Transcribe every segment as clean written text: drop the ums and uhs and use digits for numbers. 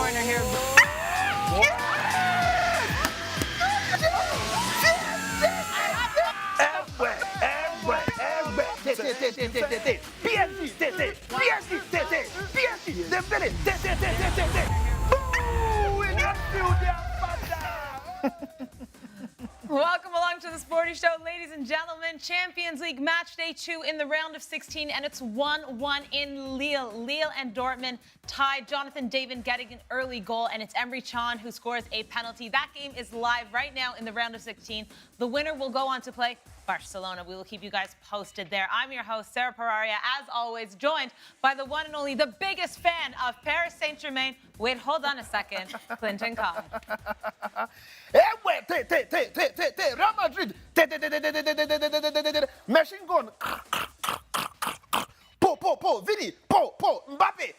corner here. Welcome along to the Sporty Show, ladies and gentlemen. Champions League match day 2 in the round of 16, and it's 1-1 in Lille. Lille and Dortmund tied. Jonathan David getting an early goal, and it's Emre Can who scores a penalty. That game is live right now in the round of 16. The winner will go on to play Barcelona. We will keep you guys posted there. I'm your host, Sarah Pararia, as always, joined by the one and only, the biggest fan of Paris Saint-Germain. Wait, hold on a second. KlintonCod. Real Madrid. Machine gun. Po. Vini. Po. Mbappe.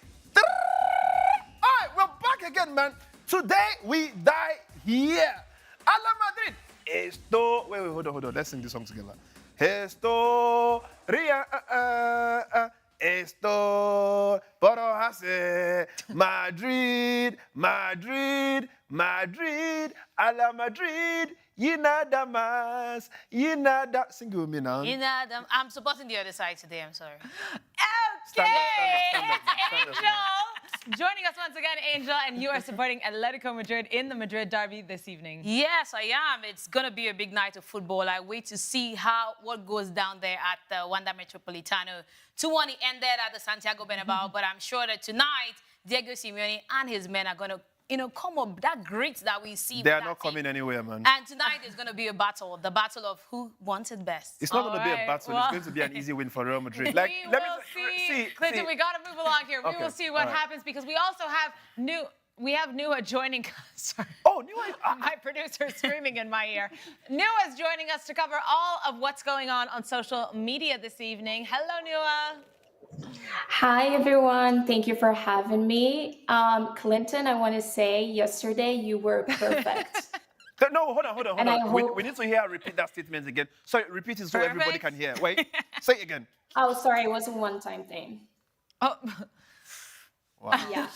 All right, we're back again, man. Today, we die here. Real Madrid. Esto. Wait, hold on. Let's sing this song together. Esto. Esto. Pero hace. Madrid. Ala Madrid. Yinada mas. Yinada. Sing with me now. I'm supporting the other side today, I'm sorry. Stand Okay, up. it's Angel. Joining us once again, Angel, and you are supporting Atlético Madrid in the Madrid derby this evening. Yes, I am. It's going to be a big night of football. I wait to see what goes down there at the Riyadh Air Metropolitano. 2-1 it ended at the Santiago Bernabeu, but I'm sure that tonight, Diego Simeone and his men are going to come up, that grit that we see. They are not coming anywhere, man. And tonight is going to be a battle, the battle of who wants it best. It's not going to be a battle. It's going to be an easy win for Real Madrid. We will see. Clinton, we got to move along here. Okay. We will see what happens because we also have Nua joining us. Sorry. Oh, Nua. My producer is screaming in my ear. Nua is joining us to cover all of what's going on social media this evening. Hello, Nua. Hi, everyone. Thank you for having me. Clinton, I want to say yesterday you were perfect. No, hold on. And I hope- We need to hear her repeat that statement again. Sorry, repeat it so Perfect. everybody can hear. Wait, say it again. Oh, sorry, it was a one-time thing. Oh. Wow. Yeah.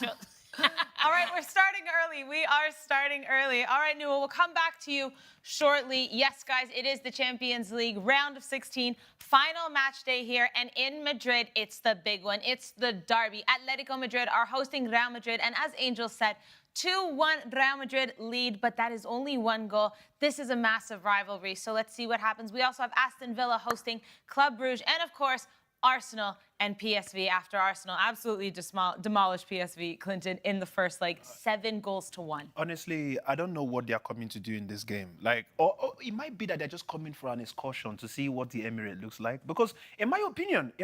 All right, we're starting early. We are starting early. All right, Nua, we'll come back to you shortly. Yes, guys, it is the Champions League round of 16, final match day here. And in Madrid, it's the big one. It's the derby. Atlético Madrid are hosting Real Madrid. And as Angel said, 2-1 Real Madrid lead, but that is only one goal. This is a massive rivalry, so let's see what happens. We also have Aston Villa hosting Club Brugge, and of course, Arsenal and PSV after Arsenal absolutely demolished PSV, Clinton, in the first, 7-1. Honestly, I don't know what they are coming to do in this game. Or it might be that they're just coming for an excursion to see what the Emirate looks like. Because in my opinion,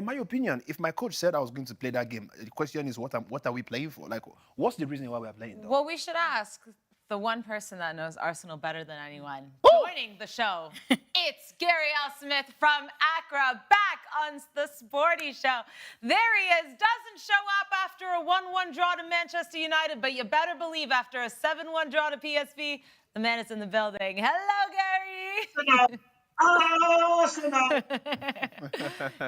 if my coach said I was going to play that game, the question is, what are we playing for? What's the reason why we're playing, though? Well, we should ask the one person that knows Arsenal better than anyone. Joining the show, it's Gary L. Smith from Accra, back on the Sporty Show. There he is. Doesn't show up after a 1-1 draw to Manchester United, but you better believe after a 7-1 draw to PSV, the man is in the building. Hello, Gary.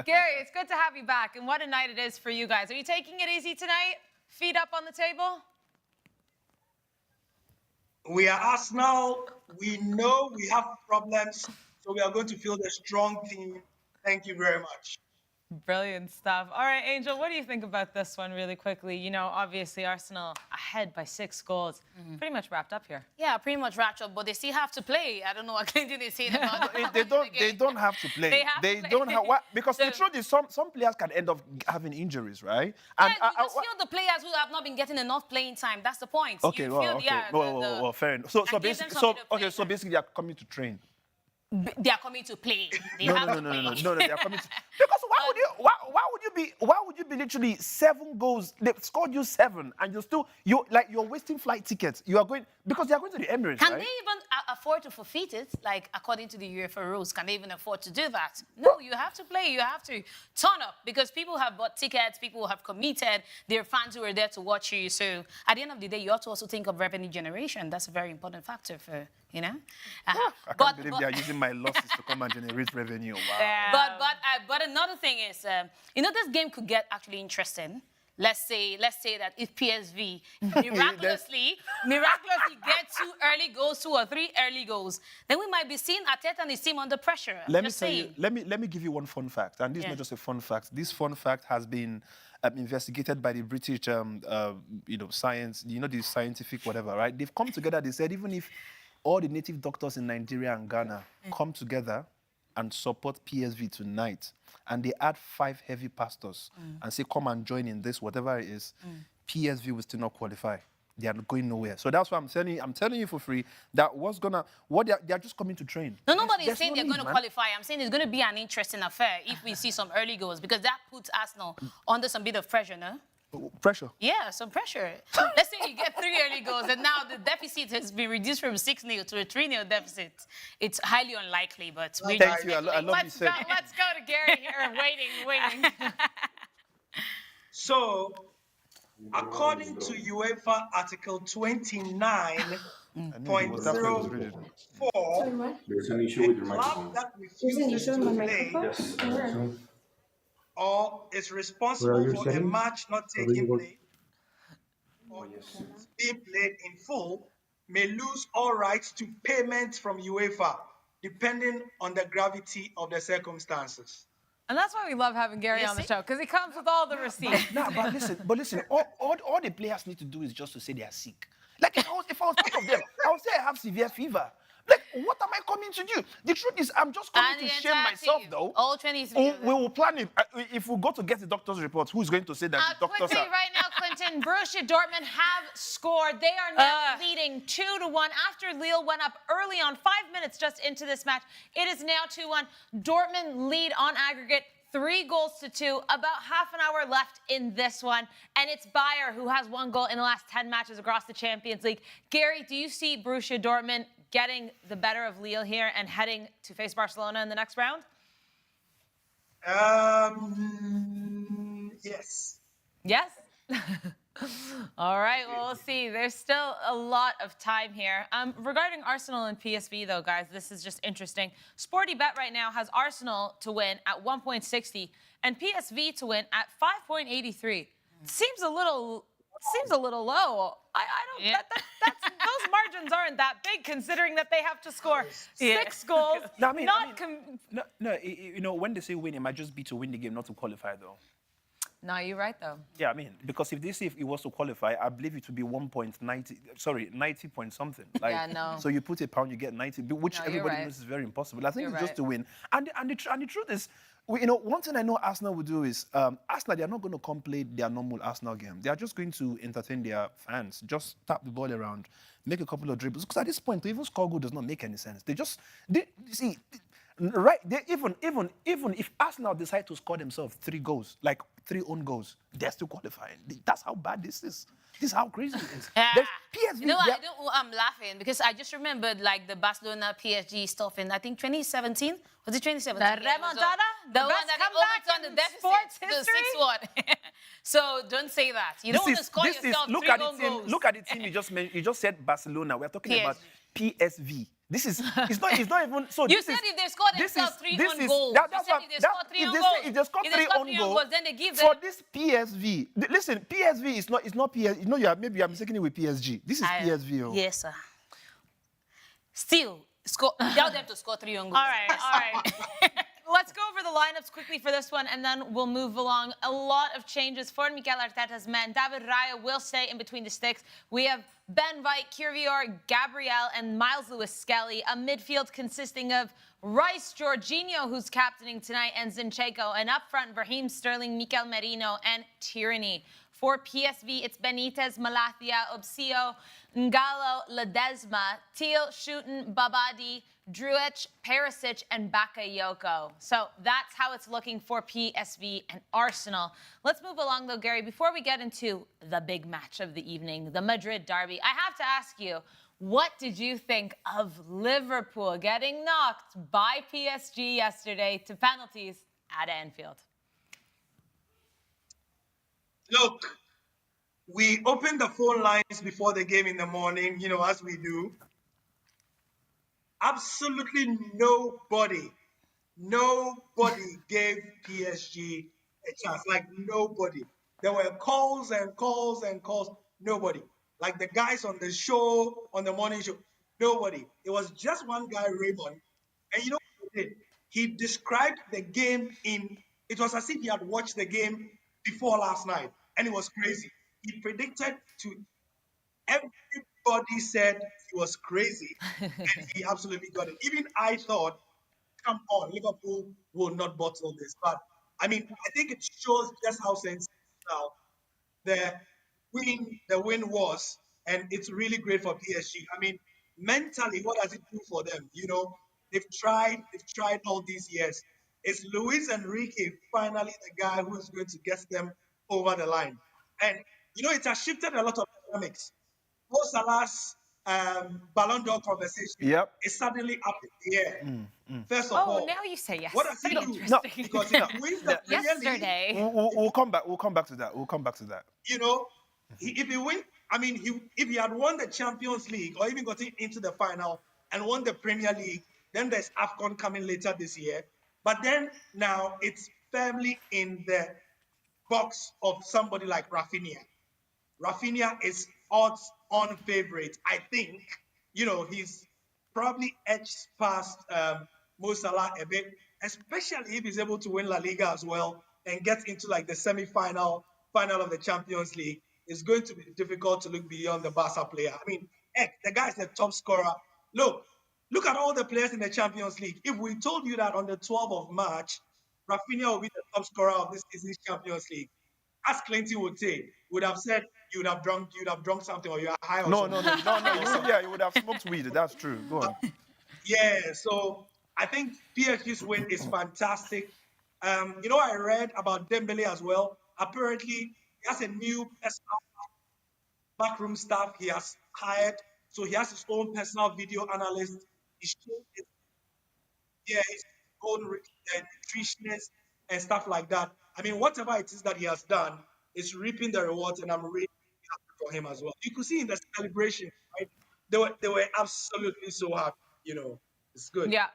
Gary, it's good to have you back, and what a night it is for you guys. Are you taking it easy tonight? Feet up on the table? We are Arsenal. We know we have problems, so we are going to field a strong team. Thank you very much. Brilliant stuff. All right, Angel, what do you think about this one really quickly? Obviously Arsenal ahead by 6 goals. Pretty much wrapped up here. Yeah, pretty much wrapped up, but they still have to play. I don't know what Clinton is saying about They don't have to play. They don't have what? Because the truth is, some players can end up having injuries, right? And you just feel the players who have not been getting enough playing time. That's the point. Okay, You well, feel, okay. yeah, Well, fair enough. So give them basically, something to play. so basically, they are coming to train. They are coming to play. They No, have to they play. are coming to. Because why would you be literally 7 goals? They scored you 7, and you're wasting flight tickets. You are going because they are going to the Emirates, Can right? they even afford to forfeit it? According to the UEFA rules, can they even afford to do that? No, you have to play. You have to turn up because people have bought tickets. People have committed. There are fans who are there to watch you. So at the end of the day, you have to also think of revenue generation. That's a very important factor for. I can't believe they are using my losses to come and generate revenue. Wow. But another thing is, this game could get actually interesting. let's say that if PSV miraculously get 2 early goals, 2 or 3 early goals, then we might be seeing Arteta and his team under pressure. Let me tell you. Let me give you one fun fact, and this is not just a fun fact. This fun fact has been investigated by the British, science. The scientific whatever, right? They've come together. They said even if all the native doctors in Nigeria and Ghana come together and support PSV tonight, and they add 5 heavy pastors and say, come and join in this, whatever it is, PSV will still not qualify. They are going nowhere. So that's why I'm telling you for free that they are just coming to train. No, nobody is There's saying no they're need, going to man. qualify. I'm saying it's going to be an interesting affair if we see some early goals, because that puts Arsenal under some bit of pressure, no? Pressure. Yeah, some pressure. Let's say you get 3 early goals, and now the deficit has been reduced from 6-0 to a 3-0 deficit. It's highly unlikely, but we Thank you. I love you Let's said. go to Gary here. Waiting. So, according to UEFA Article 29.04, Sorry, what? There's an issue a with your club microphone. that There's an refuses issue to with my play microphone? Yes. Where? or is Where are responsible your for a settings? match not Or do you taking go- place or being played in full may lose all rights to payment from UEFA, depending on the gravity of the circumstances. And that's why we love having Gary You on the see? show, because he comes with all the receipts. No, but listen. All the players need to do is just to say they are sick. Like if I was part of them, I would say I have severe fever. Like, what am I coming to do? The truth is, I'm just coming And to the shame entire myself, team, though. all 23 Oh, of we them. will plan it. If we go to get the doctor's report, who's going to say that the doctors Quickly, are... right now, Clinton, Borussia Dortmund have scored. They are now leading 2-1 after Lille went up early on, 5 minutes just into this match. It is now 2-1. Dortmund lead on aggregate 3-2. About half an hour left in this one. And it's Bayer who has 1 goal in the last 10 matches across the Champions League. Gary, do you see Borussia Dortmund getting the better of Lille here and heading to face Barcelona in the next round? Yes. Yes? All right, well, we'll see. There's still a lot of time here. Regarding Arsenal and PSV, though, guys, this is just interesting. Sporty Bet right now has Arsenal to win at 1.60 and PSV to win at 5.83. Seems a little low. I don't. Yeah. Those margins aren't that big, considering that they have to score 6 goals. No, when they say win, it might just be to win the game, not to qualify, though. No, you're right, though. Yeah, because if they say if it was to qualify, I believe it would be 90 point something. Like, Yeah, no. So you put £1, you get 90, which No, you're everybody right. knows is very impossible. I think You're it's just right. to win. And the truth is, one thing I know Arsenal will do is, Arsenal, they're not going to come play their normal Arsenal game. They are just going to entertain their fans, just tap the ball around, make a couple of dribbles. Because at this point, to even score goal does not make any sense. Right, even if Arsenal decide to score themselves 3 goals, like 3 own goals, they're still qualifying. That's how bad this is. This is how crazy it is. There's PSV. You know what? I'm laughing because I just remembered like the Barcelona PSG stuff in I think 2017. Was it 2017? The Yeah, it was remontada? the The one best that comeback overturned the in deficit. sports The history? 6-1. So don't say that. You don't want to score yourself look 3 at the own team. goals. Look at the team you just mentioned. You just said Barcelona. We're talking about PSV. This is it's not even so. You this said is, if they scored this themselves is- 3 this own is- goals. that- You that's said what- if they that- scored 3 if own they goals. say- if they score If 3 score own 3 goals, then they give for them. this PSV. Listen, PSV is not PSV. Maybe I'm mistaking it with PSG. This is PSV. Oh. Yes, sir. Still, tell them to score 3 own goals. All right. Let's go over the lineups quickly for this one, and then we'll move along. A lot of changes for Mikel Arteta's men. David Raya will stay in between the sticks. We have Ben White, Kierkegaard, Gabriel, and Miles Lewis-Skelly. A midfield consisting of Rice, Jorginho, who's captaining tonight, and Zinchenko. And up front, Raheem Sterling, Mikel Merino, and Tierney. For PSV, it's Benitez, Malathia, Obsio, Ngalo, Ledesma, Teal, Schutten, Babadi, Druich, Perisic, and Bakayoko. So that's how it's looking for PSV and Arsenal. Let's move along, though, Gary. Before we get into the big match of the evening, the Madrid derby, I have to ask you, what did you think of Liverpool getting knocked by PSG yesterday to penalties at Anfield? Look, we opened the phone lines before the game in the morning, as we do. Absolutely nobody gave PSG a chance. Like, nobody. There were calls and calls and calls. Nobody. Like the guys on the show, on the morning show, nobody. It was just one guy, Raymond. And you know what he did? He described the game it was as if he had watched the game before last night. And it was crazy. He predicted to everybody said he was crazy. And he absolutely got it. Even I thought, come on, Liverpool will not bottle this. But I mean, I think it shows just how sensational the win was, and it's really great for PSG. I mean, mentally, what does it do for them? You know, they've tried all these years. It's Luis Enrique finally the guy who's going to get them over the line. And you know, it has shifted a lot of dynamics. Mo Salah's Ballon d'Or conversation is suddenly up in the air. First of all, now you say yes. what does he Pretty do? interesting. Because if he wins the Premier League, Yesterday. We'll come back. We'll come back to that. We'll come back to that. you know, if he win, I mean, if he had won the Champions League or even gotten into the final and won the Premier League, then there's AFCON coming later this year. But then now it's firmly in the box of somebody like Rafinha. Rafinha is odds-on favorite. I think, you know, he's probably edged past Mo Salah a bit, especially if he's able to win La Liga as well and get into like the semi-final, final of the Champions League. It's going to be difficult to look beyond the Barca player. I mean, heck, the guy's the top scorer. Look at all the players in the Champions League. If we told you that on the 12th of March, Rafinha will be the top scorer of this season's Champions League, as Clinton would say, would have said you would have drunk something or you are high or something. No. You would have smoked weed. That's true. Go on. Yeah, so I think PSG's win is fantastic. You know, I read about Dembele as well. Apparently, he has a new personal backroom staff he has hired. So he has his own personal video analyst. He's his own nutritionist and stuff like that. I mean, whatever it is that he has done is reaping the rewards, and I'm really happy for him as well. You could see in the celebration, right? They were absolutely so happy. You know, it's good. Yeah.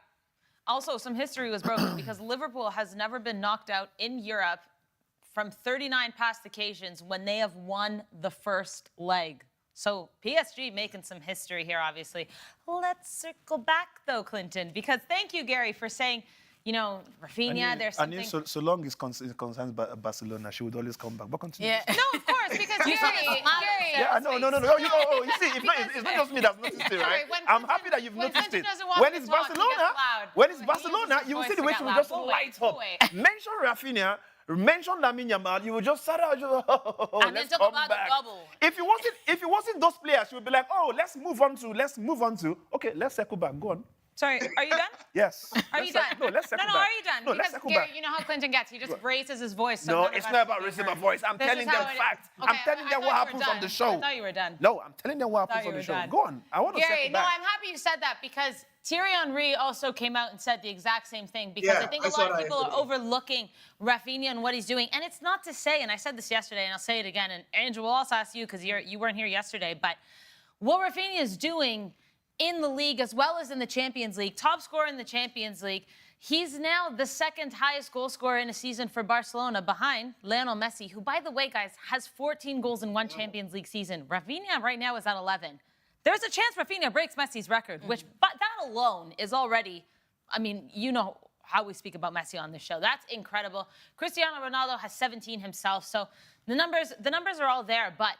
Also, some history was broken because Liverpool has never been knocked out in Europe from 39 past occasions when they have won the first leg. So PSG making some history here, obviously. Let's circle back, though, Clinton, because thank you, Gary, for saying, you know, Rafinha, there's something... I knew so long as it concerns Barcelona, she would always come back. But continue. Yeah. No, of course, because Gary... Yeah, no. You see, it's not just me that's noticed it, right? I'm happy that you've noticed it. When it's Barcelona, you will see the way she will just light up. Mention Rafinha, mention Lamine Yamal, you will just start out, And then let's talk come about back. the double. If it wasn't those players, she would be like, oh, let's move on to. Okay, let's circle back. Go on. Sorry, are you done? Yes. Are you done? No, let's circle back. Are you done? No, let's Because circle Gary, back. you know how Clinton gets. He just raises his voice. So No, none of it's us not about can raising hear. my voice. I'm This telling is them how it is. facts. Okay, I'm telling them I what thought you happens were on the done. show. I thought you were done. No, I'm telling them what I happens thought on you the show. were done. Go on. I want to Gary, circle no, back. I'm happy you said that because Thierry Henry also came out and said the exact same thing because I think a lot of people are overlooking Rafinha and what he's doing. And it's not to say, and I said this yesterday and I'll say it again, and Andrew will also ask you because you weren't here yesterday, but what Rafinha is doing in the league as well as in the Champions League, top scorer in the Champions League, he's now the second highest goal scorer in a season for Barcelona behind Lionel Messi, who, by the way, guys, has 14 goals in one Champions League season. Rafinha right now is at 11. There's a chance Rafinha breaks Messi's record, but that alone is already, I mean, you know how we speak about Messi on this show. That's incredible. Cristiano Ronaldo has 17 himself, so the numbers are all there, but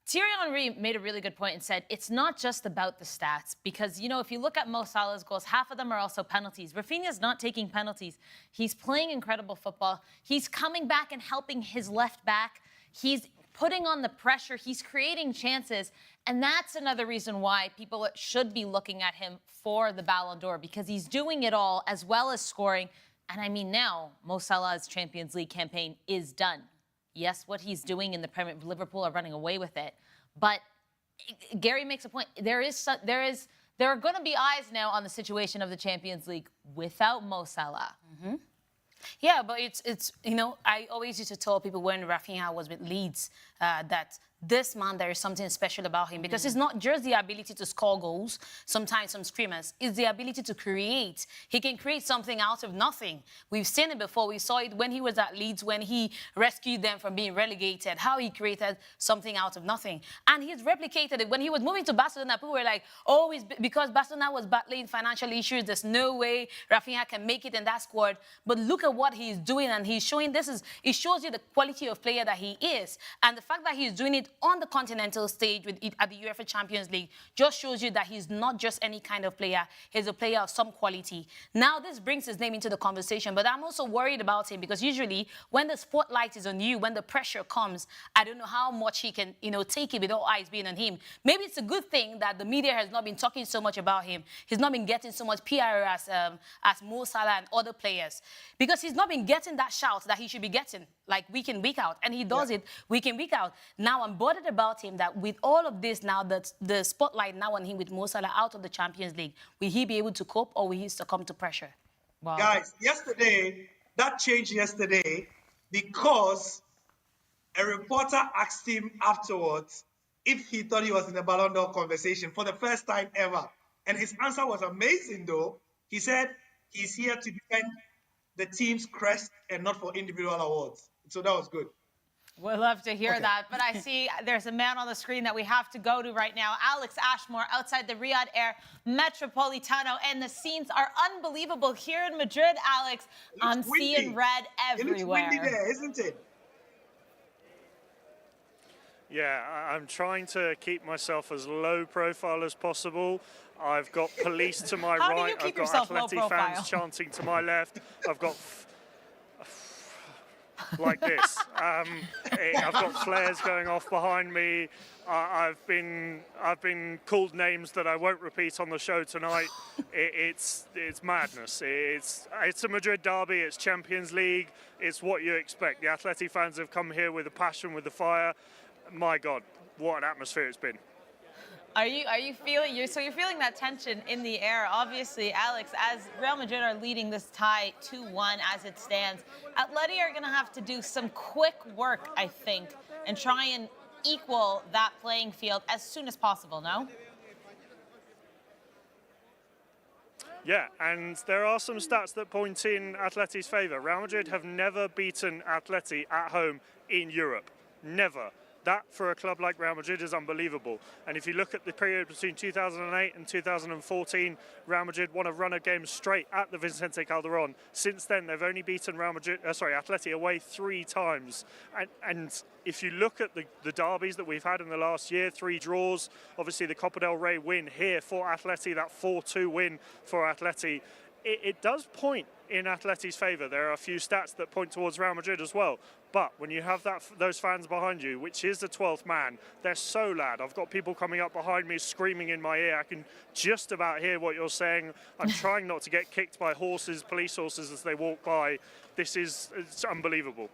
Thierry Henry made a really good point and said it's not just about the stats because, you know, if you look at Mo Salah's goals, half of them are also penalties. Rafinha's not taking penalties. He's playing incredible football. He's coming back and helping his left back. He's putting on the pressure. He's creating chances. And that's another reason why people should be looking at him for the Ballon d'Or because he's doing it all as well as scoring. And I mean, now Mo Salah's Champions League campaign is done. Yes, what he's doing in the Premier League, Liverpool are running away with it. But Gary makes a point. There are going to be eyes now on the situation of the Champions League without Mo Salah. Mm-hmm. Yeah, but it's you know, I always used to tell people when Rafinha was with Leeds, that this man, there is something special about him because it's not just the ability to score goals, sometimes some screamers, it's the ability to create. He can create something out of nothing. We've seen it before. We saw it when he was at Leeds, when he rescued them from being relegated, how he created something out of nothing. And he's replicated it. When he was moving to Barcelona, people were like, oh, it's because Barcelona was battling financial issues, there's no way Rafinha can make it in that squad. But look at what he's doing, and he's showing it shows you the quality of player that he is. And the fact that he's doing it on the continental stage at the UEFA Champions League just shows you that he's not just any kind of player. He's a player of some quality. Now, this brings his name into the conversation, but I'm also worried about him because usually when the spotlight is on you, when the pressure comes, I don't know how much he can, take it with all eyes being on him. Maybe it's a good thing that the media has not been talking so much about him. He's not been getting so much PR as Mo Salah and other players because he's not been getting that shout that he should be getting like week in, week out. And he does it week in, week out. Now, I'm bothered about him that with all of this now, that the spotlight now on him with Mo Salah out of the Champions League, will he be able to cope or will he succumb to pressure? Wow. Guys, that changed yesterday because a reporter asked him afterwards if he thought he was in the Ballon d'Or conversation for the first time ever. And his answer was amazing, though. He said he's here to defend the team's crest and not for individual awards. So that was good. We'll love to hear that. But I see there's a man on the screen that we have to go to right now. Alex Ashmore outside the Riyadh Air Metropolitano. And the scenes are unbelievable here in Madrid, Alex. I'm seeing red everywhere. It looks windy there, isn't it? Yeah, I'm trying to keep myself as low profile as possible. I've got police to my How do right. you keep I've got yourself low Atleti profile? fans chanting to my left. I've got like this. I've got flares going off behind me. I've been called names that I won't repeat on the show tonight. It's madness. It's a Madrid derby. It's Champions League. It's what you expect. The Atleti fans have come here with a passion, with the fire. My God, what an atmosphere it's been. Are you feeling so you're feeling that tension in the air? Obviously, Alex, as Real Madrid are leading this tie 2-1 as it stands, Atleti are going to have to do some quick work, I think, and try and equal that playing field as soon as possible, no? Yeah, and there are some stats that point in Atleti's favour. Real Madrid have never beaten Atleti at home in Europe. Never. That, for a club like Real Madrid, is unbelievable. And if you look at the period between 2008 and 2014, Real Madrid won a run of games straight at the Vicente Calderón. Since then, they've only beaten Atleti away 3 times. And if you look at the derbies that we've had in the last year, 3 draws, obviously the Copa del Rey win here for Atleti, that 4-2 win for Atleti, it does point in Atleti's favour. There are a few stats that point towards Real Madrid as well. But when you have those fans behind you, which is the 12th man, they're so loud. I've got people coming up behind me screaming in my ear. I can just about hear what you're saying. I'm trying not to get kicked by police horses as they walk by. It's unbelievable.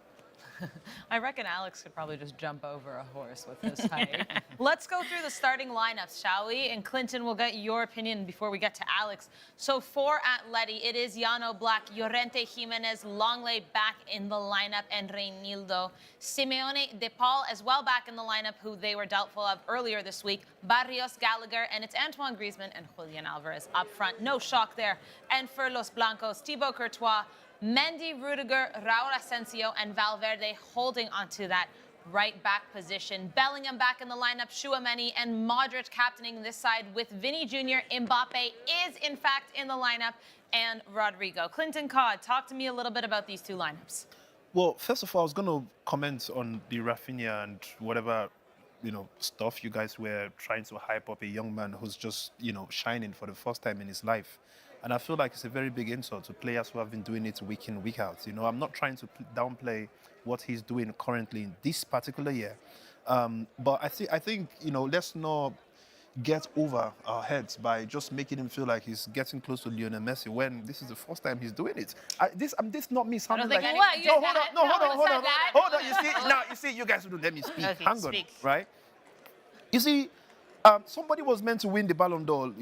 I reckon Alex could probably just jump over a horse with his height. Let's go through the starting lineups, shall we? And Clinton, we'll get your opinion before we get to Alex. So for Atleti, it is Llano Black, Llorente Jimenez, Longley back in the lineup, and Reinildo. Simeone De Paul as well back in the lineup, who they were doubtful of earlier this week. Barrios, Gallagher, and it's Antoine Griezmann and Julian Alvarez up front. No shock there. And for Los Blancos, Thibaut Courtois, Mendy, Rudiger, Raul Asensio, and Valverde holding onto that right back position. Bellingham back in the lineup, Tchouaméni and Modric captaining this side with Vinny Jr. Mbappe is, in fact, in the lineup, and Rodrigo. KlintonCod, talk to me a little bit about these 2 lineups. Well, first of all, I was going to comment on the Rafinha and whatever, stuff you guys were trying to hype up a young man who's just, shining for the first time in his life. And I feel like it's a very big insult to players who have been doing it week in, week out. I'm not trying to downplay what he's doing currently in this particular year. But I think, let's not get over our heads by just making him feel like he's getting close to Lionel Messi when this is the first time he's doing it. This not me sounding like... Hold on. You see, you guys wouldn't let me speak. Okay, Hang speak. on, right? You see, somebody was meant to win the Ballon d'Or,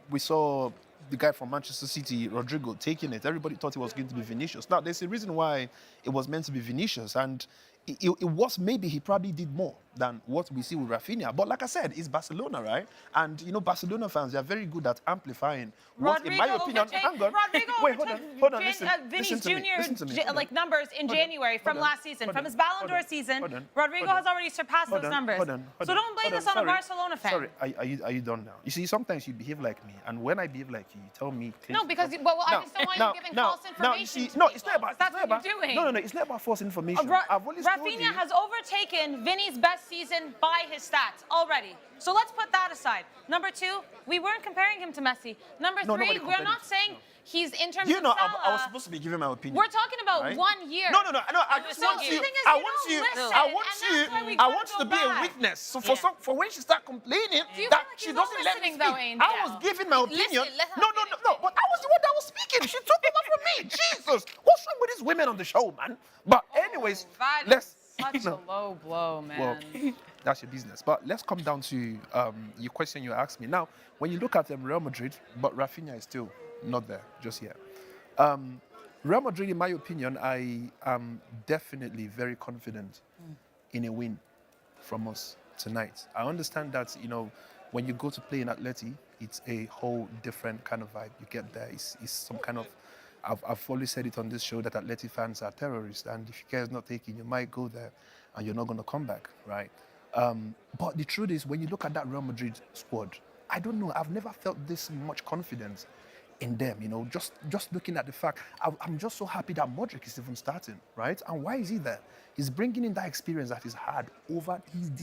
we saw the guy from Manchester City, Rodrigo, taking it. Everybody thought it was going to be Vinicius. Now, there's a reason why it was meant to be Vinicius. And it was maybe he probably did more than what we see with Rafinha. But like I said, it's Barcelona, right? And you know, Barcelona fans, they are very good at amplifying what, in my opinion, hang on. Wait, hold on, listen. Vinny's Listen to me, junior listen to me, hold on. like numbers in Hold on, January from hold on, last season, hold from on, his Ballon hold d'Or on, season. hold on, Rodrigo hold on, has already surpassed hold those on, numbers. hold on, hold So on, don't blame hold this on a sorry, Barcelona fan. Sorry, are you done now? You see, sometimes you behave like me, and when I behave like you, you tell me. No, because I just don't want you giving false information. You see, to no, people. it's not about. That's it's what not you're about, doing. No, it's not about false information. I've always told you. Rafinha has overtaken Vinny's best season by his stats already. So let's put that aside. Number 2, we weren't comparing him to Messi. Number 3, nobody we're compared not him. saying he's in terms You of know, Salah. I was supposed to be giving my opinion. We're talking about right? 1 year. No. I just So want the you. thing is, I you want don't you. listen, I and want that's you. why we I gotta want you go to be a back. witness. So Yeah. for when she start complaining Do you that feel like she he's doesn't let me listening, speak, though, Angel? I was giving my opinion. Listen, let her No. finish. But I was the one that was speaking. She took over from me. Jesus, what's wrong with these women on the show, man? But anyways, That let's. is such a low blow, man. Well, that's your business. But let's come down to your question you asked me. Now, when you look at Real Madrid, but Rafinha is still not there just yet. Real Madrid, in my opinion, I am definitely very confident in a win from us tonight. I understand that, you know, when you go to play in Atleti, it's a whole different kind of vibe. You get there, it's some kind of... I've always said it on this show that Atleti fans are terrorists, and if you guys not taking, you might go there and you're not going to come back, right? But the truth is, when you look at that Real Madrid squad, I don't know, I've never felt this much confidence in them, you know, just looking at the fact, I'm just so happy that Modric is even starting, right? And why is he there? He's bringing in that experience that he's had over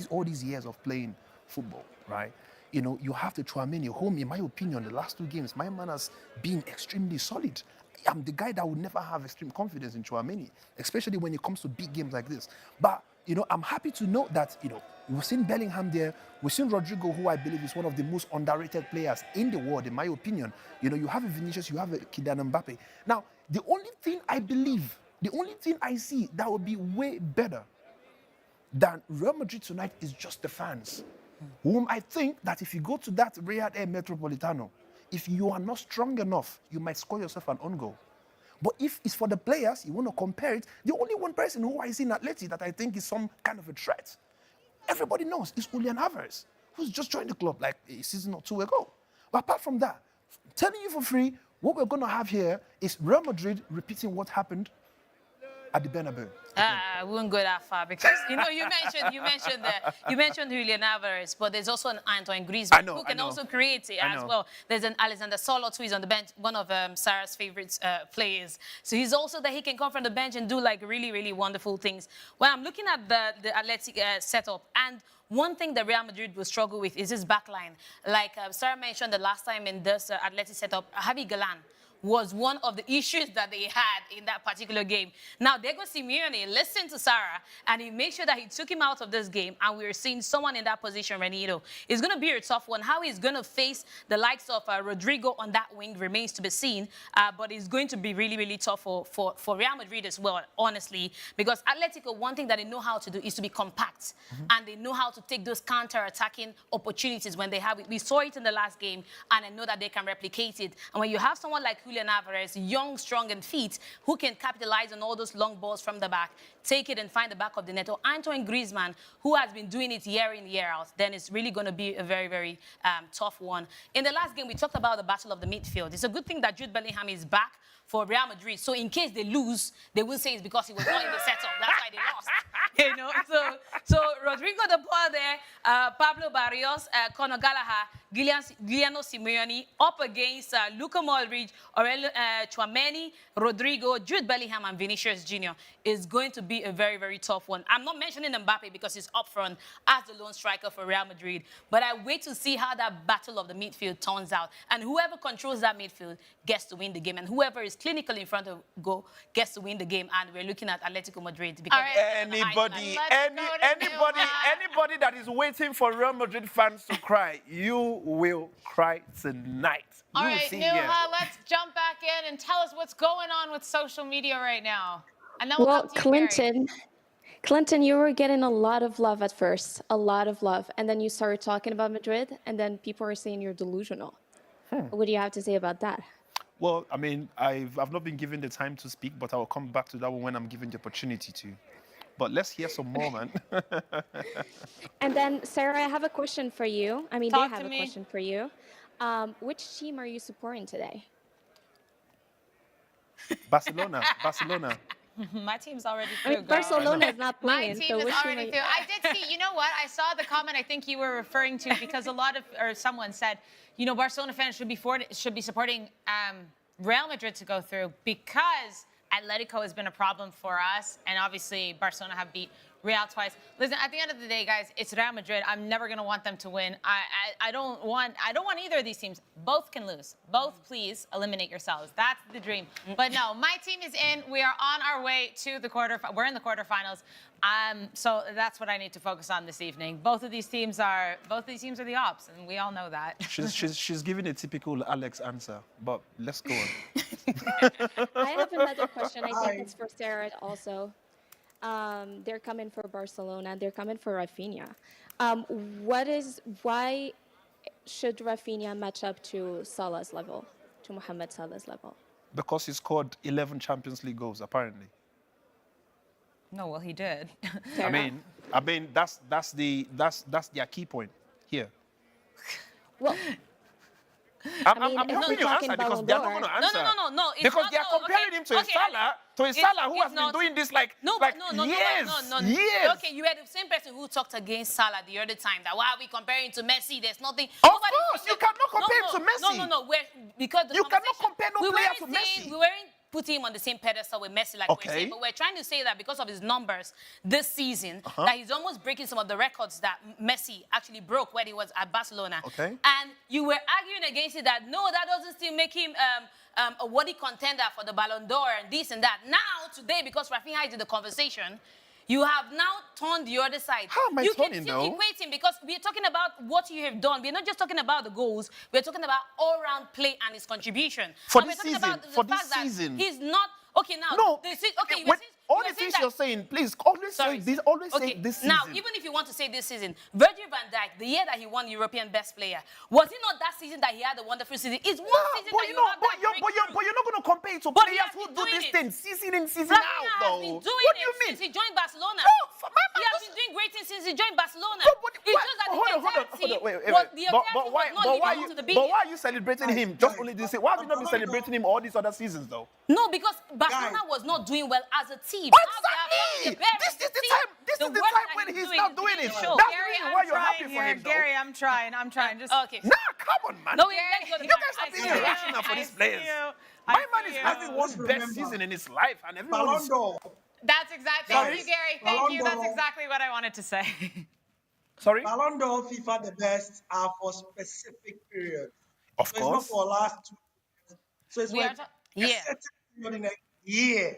all these years of playing football, right? You know, you have the Tchouaméni, whom, in my opinion, the last 2 games, my man has been extremely solid. I'm the guy that would never have extreme confidence in Tchouaméni, especially when it comes to big games like this. But, you know, I'm happy to note that, you know, we've seen Bellingham there. We've seen Rodrigo, who I believe is one of the most underrated players in the world, in my opinion. You know, you have a Vinicius, you have a Kylian Mbappe. Now, the only thing I believe, the only thing I see that would be way better than Real Madrid tonight is just the fans, whom I think that if you go to that Riyadh Air Metropolitano, if you are not strong enough, you might score yourself an own goal. But if it's for the players, you want to compare it, the only one person who I see in Atleti that I think is some kind of a threat, everybody knows, is Julian Alvarez, who's just joined the club like a season or 2 ago. But apart from that, telling you for free, what we're going to have here is Real Madrid repeating what happened at the Bernabeu. I wouldn't go that far because you know you mentioned Julian Alvarez, but there's also an Antoine Griezmann who can also create it as well. There's an Alexander Sørloth who is on the bench, one of Sarah's favorite players. So he's also that he can come from the bench and do like really wonderful things. When I'm looking at the Athletic setup, and one thing that Real Madrid will struggle with is his backline. Like Sarah mentioned the last time in this Athletic setup, Javi Galan was one of the issues that they had in that particular game. Now, Diego Simeone listened to Sara, and he made sure that he took him out of this game, and we're seeing someone in that position, Renito. It's going to be a tough one. How he's going to face the likes of Rodrigo on that wing remains to be seen, but it's going to be really tough for Real Madrid as well, honestly, because Atletico, one thing that they know how to do is to be compact, and they know how to take those counter-attacking opportunities when they have it. We saw it in the last game, and I know that they can replicate it. And when you have someone like Julian Alvarez, young, strong, and fit, who can capitalize on all those long balls from the back, take it and find the back of the net, or Antoine Griezmann, who has been doing it year in, year out, then it's really going to be a very tough one. In the last game, we talked about the battle of the midfield. It's a good thing that Jude Bellingham is back for Real Madrid. So in case they lose, they will say it's because he was not in the setup. That's why they lost. You know, so Rodrigo de Paul there, Pablo Barrios, Conor Gallagher, Giuliano Simeone up against Luka Modric, Aurelien Tchouaméni, Rodrigo, Jude Bellingham, and Vinicius Jr. is going to be a very tough one. I'm not mentioning Mbappe because he's up front as the lone striker for Real Madrid, but I wait to see how that battle of the midfield turns out. And whoever controls that midfield gets to win the game, and whoever is clinical in front of goal gets to win the game. And we're looking at Atletico Madrid because anybody that is waiting for Real Madrid fans to cry, you will cry tonight. All right, Nuha, let's jump back in and tell us what's going on with social media right now. And then we'll Well, come to you, Mary. Clinton, you were getting a lot of love at first, a lot of love. And then you started talking about Madrid, and then people are saying you're delusional. What do you have to say about that? Well, I mean, I've not been given the time to speak, but I will come back to that one when I'm given the opportunity to. But let's hear some more, man. And then, Sarah, I have a question for you. I mean, Talk they to have a me. question for you. Which team are you supporting today? Barcelona. Barcelona. My team's already I through, mean, girl. Barcelona is not My playing, team so is which team are already you? through. I did see, you know what? I saw the comment I think you were referring to because someone said, you know, Barcelona fans should be supporting Real Madrid to go through because Atletico has been a problem for us, and obviously Barcelona have beat Real twice. Listen, at the end of the day, guys, it's Real Madrid. I'm never gonna want them to win. I don't want either of these teams. Both can lose. Both, please eliminate yourselves. That's the dream. But no, my team is in. We are on our way to the we're in the quarterfinals. So that's what I need to focus on this evening. Both of these teams are the ops, and we all know that. She's giving a typical Alex answer, but let's go on. I have another question. I think it's for Sarah also. They're coming for Barcelona. They're coming for Rafinha. Why should Rafinha match up to Salah's level, to Mohamed Salah's level? Because he scored 11 Champions League goals, apparently. No, well, he did. Sarah? I mean, that's their key point here. Well, I'm mean, helping if you we're talking answer because Ballon they're not d'Or- going to No, answer. no. It's Because not, they are no, comparing okay, him to a okay, Salah, who has been not- doing this like No, years. No. Years. Okay, you were the same person who talked against Salah the other time. That why are we comparing to Messi? There's nothing. Of course, you cannot compare him to Messi. No. Because the You cannot conversation- compare no we player weren't to saying- Messi. We weren't putting him on the same pedestal with Messi like Okay. we're saying, but we're trying to say that because of his numbers this season, that he's almost breaking some of the records that Messi actually broke when he was at Barcelona. Okay. And you were arguing against it that no, that doesn't still make him a worthy contender for the Ballon d'Or and this and that. Now, today, because Rafinha is in the conversation, you have now turned the other side. How am I you turning, can still though? equate him because we're talking about what you have done. We're not just talking about the goals. We're talking about all-round play and his contribution. For And this we're talking season, about the for this fact that season. he's not okay now. No. Okay. All the things you're saying, please always say this. Always say this season. Now, even if you want to say this season, Virgil van Dijk, the year that he won European Best Player, was it not that season that he had a wonderful season? It's one season but that you you know, have but that you're not going to compare it to But he players has who been do doing this it. thing season in, season Rafinha out, has though. been doing What do it you mean? since he joined Barcelona. No, He has been doing great things since he joined Barcelona. No, but It's why- just that hold the on, entire team wait. was the entire team was not But why living up to the but why billion. are you celebrating him just only this year? Why have you not been celebrating him all these other seasons, though? No, because Barcelona Guys. was not doing well as a team. Exactly. This is the time. This is the work time that when he's he's doing not is doing beginning it. to show. That's the Gary, reason I'm why you're trying happy for here. him, though. Gary, I'm trying. Just Okay. Nah, come on, man. No, let's go to You guys are I being see you. irrational for I these see players. you. My I man see is you. having one Just best remember, season in his life, and everyone Ballon is. d'Or. That's exactly. Thank Sorry? you, Gary. Thank Ballon you. That's d'Or. exactly what I wanted to say. Sorry? Ballon d'Or, FIFA, the best are for specific periods. Of So it's not course. for last 2 years. So it's We for are a Yeah. certain period in a year.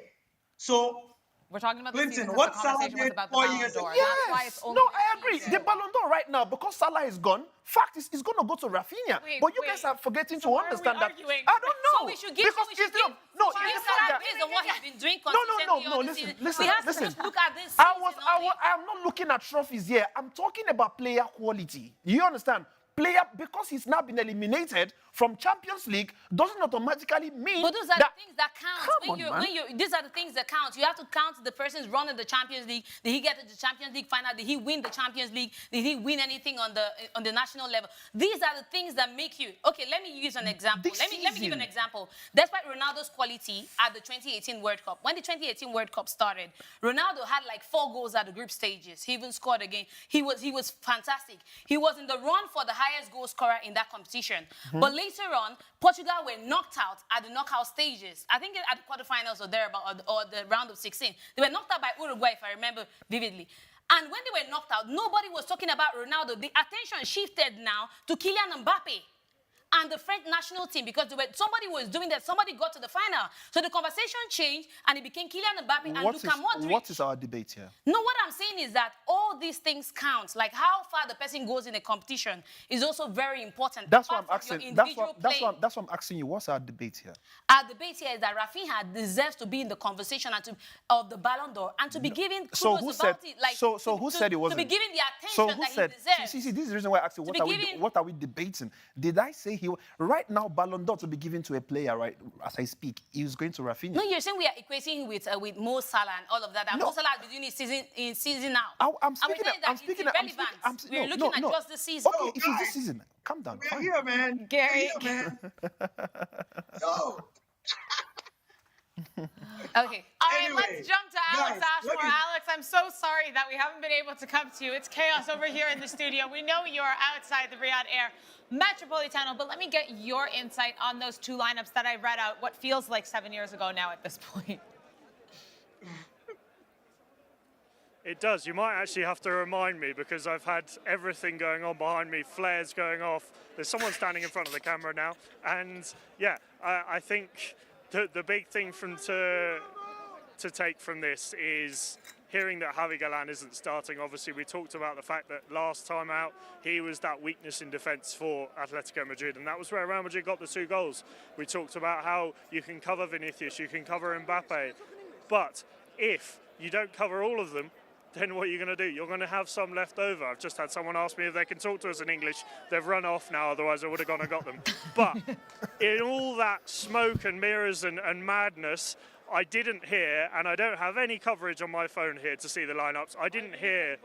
So We're talking about the Clinton, season. what The conversation Salah was did about the 4 Ballon years d'Or. ago. That's why it's only No, this I agree. season. The Ballon d'Or right now, because Salah is gone, fact is, it's going to go to Rafinha. Wait, but you wait. guys are forgetting So to why are we understand that. arguing? I don't know. So we should give. because so we should it's not. give, No, so we it's give the fact Salah that. based on what he's been doing No, consistently all the listen, season. listen, We have to listen. just look at this season only. I'm not looking at trophies here. I'm talking about player quality. You understand? Player, because he's now been eliminated from Champions League, doesn't automatically mean But those are that. the things that count. Come on, man. These are the things that count. You have to count the person's run in the Champions League. Did he get to the Champions League final? Did he win the Champions League? Did he win anything on the national level? These are the things that make you. Okay, let me use an example. This Let me give you an season. example. Despite Ronaldo's quality at the 2018 World Cup, when the 2018 World Cup started, Ronaldo had like 4 goals at the group stages. He even scored again. He was fantastic. He was in the run for the highest goal scorer in that competition. But later on, Portugal were knocked out at the knockout stages. I think at the quarterfinals or thereabout, or the round of 16. They were knocked out by Uruguay, if I remember vividly. And when they were knocked out, nobody was talking about Ronaldo. The attention shifted now to Kylian Mbappe and the French national team, because somebody was doing that. Somebody got to the final. So the conversation changed, and it became Kylian Mbappe and Luka Modric. What is our debate here? No, what I'm saying is that all these things count. Like how far the person goes in a competition is also very important. That's what I'm apart from your asking. That's individual what play. I'm asking you. What's our debate here? Our debate here is that Rafinha deserves to be in the conversation of the Ballon d'Or and to be given kudos So who said? about it. Like, So who said it wasn't? To be given the So attention who that said? he deserves. See, this is the reason why I asked you To what be are we given- what are we debating? Did I say Right now, Ballon d'Or to be given to a player, right, as I speak, he's going to Rafinha. No, you're saying we are equating him with Mo Salah and all of that. And No. Mo Salah is doing his season now. I'm speaking. I'm speaking. We're looking at just the season. Okay, if it's guys, this season, calm down. We're Fine. here, man. Gary. We're here, man. Yo. Okay. All right, Anyway, let's jump to Alex guys, Ashmore. let me- Alex, I'm so sorry that we haven't been able to come to you. It's chaos over here in the studio. We know you're outside the Riyadh Air Metropolitano, but let me get your insight on those two lineups that I read out what feels like 7 years ago now at this point. It does. You might actually have to remind me because I've had everything going on behind me, flares going off. There's someone standing in front of the camera now. And yeah, I think the big thing to take from this is hearing that Javi Galán isn't starting. Obviously, we talked about the fact that last time out, he was that weakness in defence for Atlético Madrid, and that was where Real Madrid got the 2 goals. We talked about how you can cover Vinicius, you can cover Mbappe, but if you don't cover all of them, then what are you going to do? You're going to have some left over. I've just had someone ask me if they can talk to us in English. They've run off now, otherwise I would have gone and got them. But in all that smoke and mirrors and madness, I didn't hear, and I don't have any coverage on my phone here to see the lineups. I didn't hear.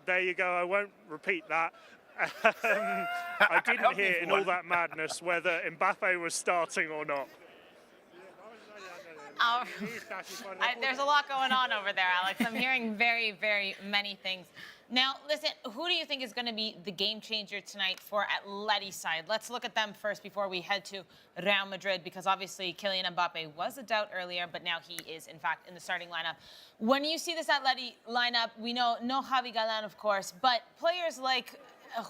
There you go. I won't repeat that. I didn't hear in all that madness whether Mbappe was starting or not. There's a lot going on over there, Alex. I'm hearing very, very many things. Now, listen, who do you think is going to be the game changer tonight for Atleti's side? Let's look at them first before we head to Real Madrid, because obviously Kylian Mbappe was a doubt earlier, but now he is, in fact, in the starting lineup. When you see this Atleti lineup, we know no Javi Galán, of course, but players like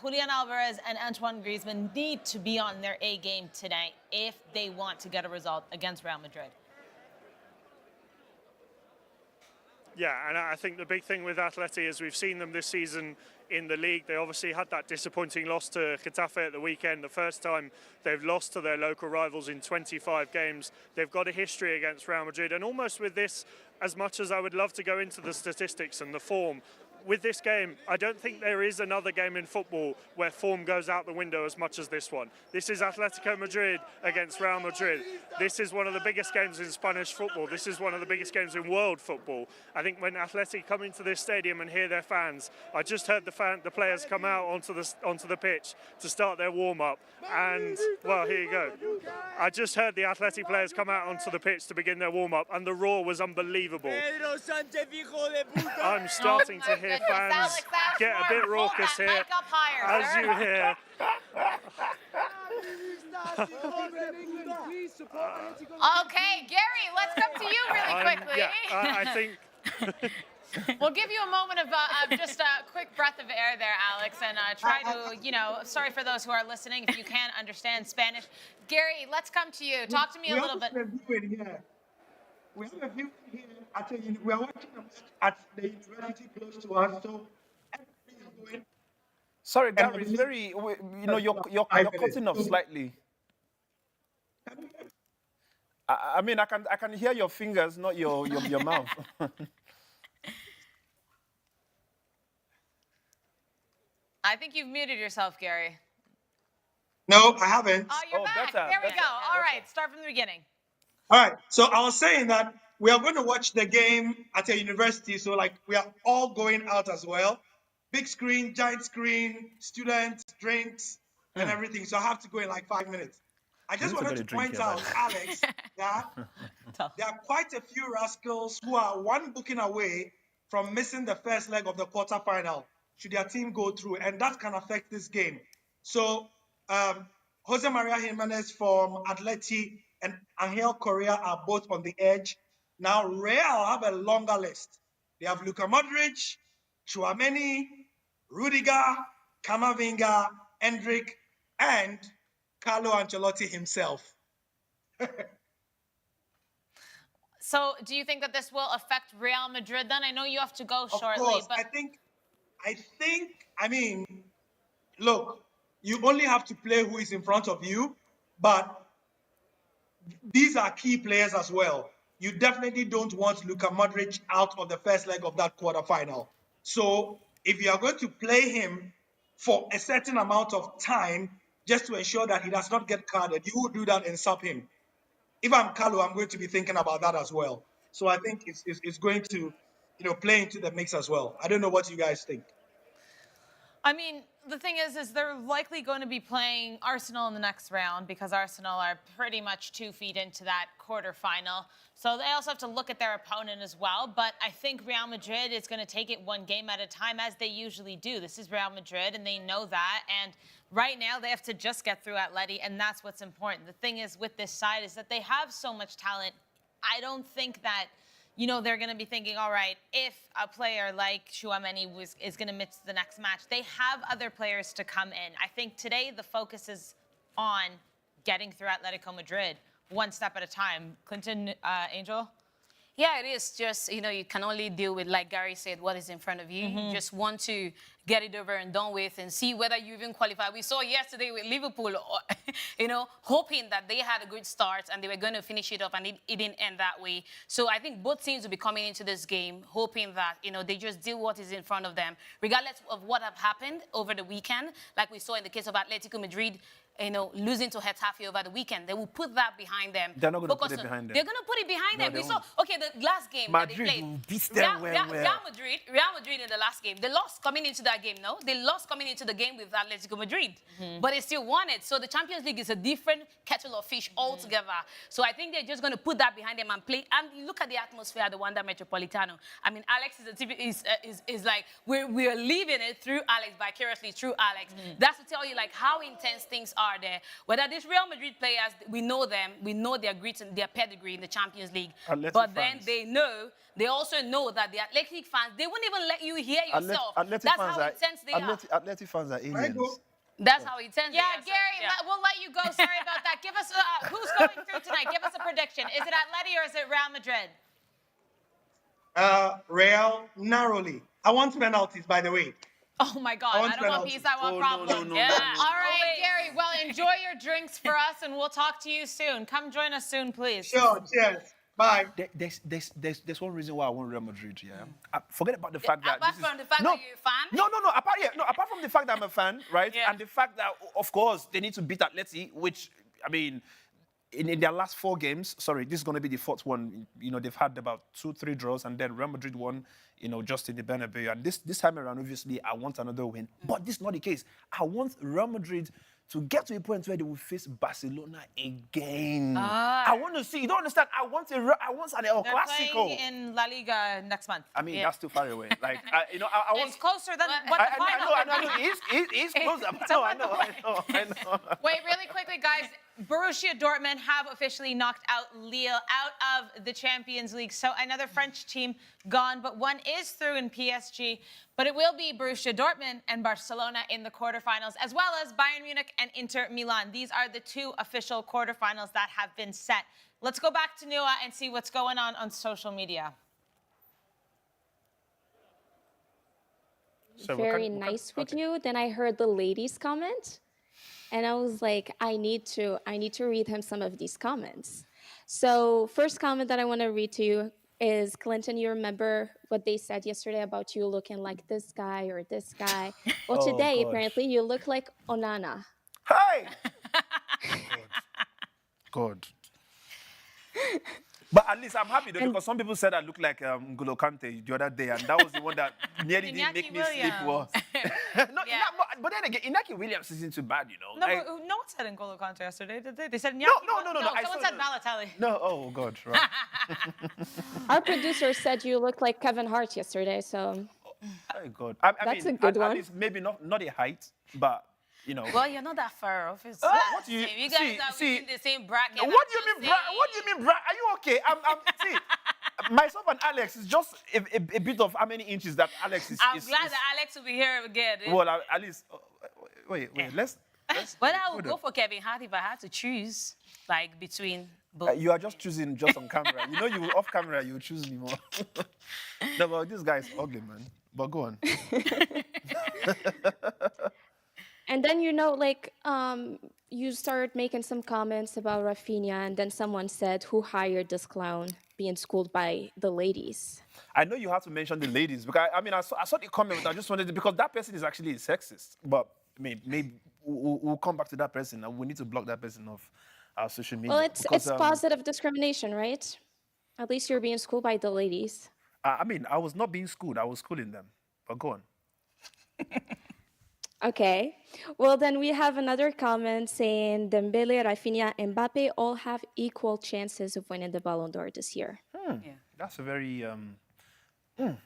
Julian Alvarez and Antoine Griezmann need to be on their A game tonight if they want to get a result against Real Madrid. Yeah, and I think the big thing with Atleti is we've seen them this season in the league. They obviously had that disappointing loss to Getafe at the weekend, the first time they've lost to their local rivals in 25 games. They've got a history against Real Madrid, and almost with this, as much as I would love to go into the statistics and the form, with this game, I don't think there is another game in football where form goes out the window as much as this one. This is Atletico Madrid against Real Madrid. This is one of the biggest games in Spanish football. This is one of the biggest games in world football. I think when Atleti come into this stadium and hear their fans, I just heard the players come out onto the pitch to start their warm-up, and, well, here you go. I just heard the Atleti players come out onto the pitch to begin their warm-up, and the roar was unbelievable. I'm starting to hear fans Alex get a bit raucous here, Mic up higher, as sir. you hear. Okay, Gary, let's come to you really quickly. Yeah, I think. We'll give you a moment of just a quick breath of air there, Alex, and try to, sorry for those who are listening, if you can't understand Spanish. Gary, let's come to you. Talk to me a little bit. We have a view here. We are watching at the university close to us, so everything is going. Sorry, Gary, it's very, you're cutting off slightly. I mean, I can hear your fingers, not your mouth. I think you've muted yourself, Gary. No, I haven't. Oh, you're back. better, There we better. go. All right, start from the beginning. All right. So I was saying that we are going to watch the game at a university. So like we are all going out as well. Big screen, giant screen, students, drinks, and everything. So I have to go in like 5 minutes. I just wanted to point out, Alex, that there are quite a few rascals who are one booking away from missing the first leg of the quarterfinal should their team go through, and that can affect this game. So Jose Maria Jimenez from Atleti and Angel Correa are both on the edge. Now Real have a longer list. They have Luka Modric, Tchouameni, Rudiger, Camavinga, Endrick, and Carlo Ancelotti himself. So do you think that this will affect Real Madrid then? I know you have to go shortly. Of course, but I mean, look, you only have to play who is in front of you, but these are key players as well. You definitely don't want Luka Modric out of the first leg of that quarterfinal. So if you are going to play him for a certain amount of time, just to ensure that he does not get carded, you will do that and sub him. If I'm Carlo, I'm going to be thinking about that as well. So I think it's going to, play into the mix as well. I don't know what you guys think. I mean, the thing is they're likely going to be playing Arsenal in the next round because Arsenal are pretty much 2 feet into that quarterfinal. So they also have to look at their opponent as well. But I think Real Madrid is going to take it one game at a time, as they usually do. This is Real Madrid, and they know that. And right now, they have to just get through Atleti, and that's what's important. The thing is with this side is that they have so much talent. I don't think that they're going to be thinking, all right, if a player like Tchouaméni is going to miss the next match, they have other players to come in. I think today the focus is on getting through Atletico Madrid one step at a time. Clinton, Angel? Yeah, it is just, you can only deal with, like Gary said, what is in front of you. You just want to get it over and done with and see whether you even qualify. We saw yesterday with Liverpool, hoping that they had a good start and they were going to finish it off, and it didn't end that way. So I think both teams will be coming into this game hoping that, they just deal what is in front of them, regardless of what have happened over the weekend. Like we saw in the case of Atletico Madrid, losing to Getafe over the weekend. They will put that behind them. They're not going to put it behind them. They're going to put it behind them. We saw, the last game Madrid that they played. will beat them Real Madrid in the last game. They lost coming into that game, no? They lost coming into the game with Atletico Madrid. But they still won it. So the Champions League is a different kettle of fish altogether. So I think they're just going to put that behind them and play. And look at the atmosphere at the Riyadh Air Metropolitano. I mean, Alex is like, we're living it through Alex, vicariously through Alex. That's to tell you, like, how intense things are there. Whether these Real Madrid players, we know them, we know their grit and their pedigree in the Champions League. But then they also know that the Athletic fans, they won't even let you hear yourself. That's how intense they are. Athletic fans are aliens. That's how intense they are. Gary, we'll let you go. Sorry about that. Give us, who's going through tonight? Give us a prediction. Is it Atleti or is it Real Madrid? Real, narrowly. I want penalties, by the way. Oh my God, I don't want peace, I want problems. No. All right, Gary, well, enjoy your drinks for us and we'll talk to you soon. Come join us soon, please. Sure, cheers. Bye. There's one reason why I want Real Madrid, forget about the fact that apart from the fact that you're a fan? No. Apart from the fact that I'm a fan, right? Yeah. And the fact that, of course, they need to beat Atleti, which, I mean, in their last 4 games, sorry, this is going to be the 4th one. They've had about 2-3 draws, and then Real Madrid won, just in the Bernabeu. And this time around, obviously, I want another win. But this is not the case. I want Real Madrid to get to a point where they will face Barcelona again. I want to see. You don't understand. I want an El They're Clasico. playing in La Liga next month. I mean, that's too far away. Like, I want. It's closer than what the final. I know. He's closer. I know. Wait, really quickly, guys. Borussia Dortmund have officially knocked out Lille out of the Champions League. So another French team gone, but one is through in PSG. But it will be Borussia Dortmund and Barcelona in the quarterfinals, as well as Bayern Munich and Inter Milan. These are the 2 official quarterfinals that have been set. Let's go back to Nua and see what's going on social media. So very nice with you. Then I heard the ladies' comment. And I was like, I need to read him some of these comments. So first comment that I want to read to you is, Clinton, you remember what they said yesterday about you looking like this guy or this guy? Well, today, apparently, you look like Onana. Hey! God. But at least I'm happy though, because some people said I look like N'Golo Kante the other day, and that was the one that nearly didn't make me sleep well. But then again, Inaki Williams isn't too bad, No, but no one said N'Golo Kante yesterday, did they? They said Iñaki. No. Someone said Balotelli. No, oh God, right. Our producer said you looked like Kevin Hart yesterday, so. Oh God. That's a good one. At least maybe not a height, but. Well, you're not that far off. What do you guys are in the same bracket. What do you mean, Are you okay? See, myself and Alex is just a bit of how many inches that Alex is. I'm glad that Alex will be here again. Well, at least. Wait. Let's. Well, I would go for Kevin Hart if I had to choose, like between both. You are just choosing just on camera. You off camera you choose me more. No, but this guy is ugly, man. But go on. And then, you started making some comments about Rafinha, and then someone said, who hired this clown being schooled by the ladies? I know you have to mention the ladies, because I saw the comment, I just wanted to, because that person is actually sexist. But maybe we'll come back to that person, and we need to block that person off our social media. Well, it's because, positive discrimination, right? At least you're being schooled by the ladies. I mean, I was not being schooled. I was schooling them. But go on. Okay. Well, then we have another comment saying Dembele, Rafinha, and Mbappe all have equal chances of winning the Ballon d'Or this year. Yeah. That's a very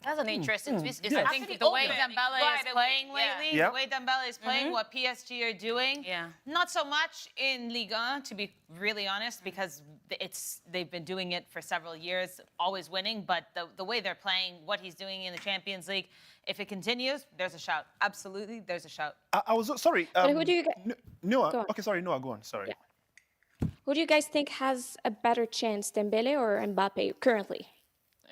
That's an interesting twist. It's Yeah. I think the way Dembele is playing lately, Yeah. the way Dembele is playing, what PSG are doing, Yeah. not so much in Ligue 1, to be really honest, because they've been doing it for several years, always winning. But the way they're playing, what he's doing in the Champions League, if it continues, there's a shout. Absolutely, there's a shout. I was sorry. But who do you Noah. Go on. Okay, sorry, Noah. Go on. Sorry. Yeah. Who do you guys think has a better chance, Dembele or Mbappe currently?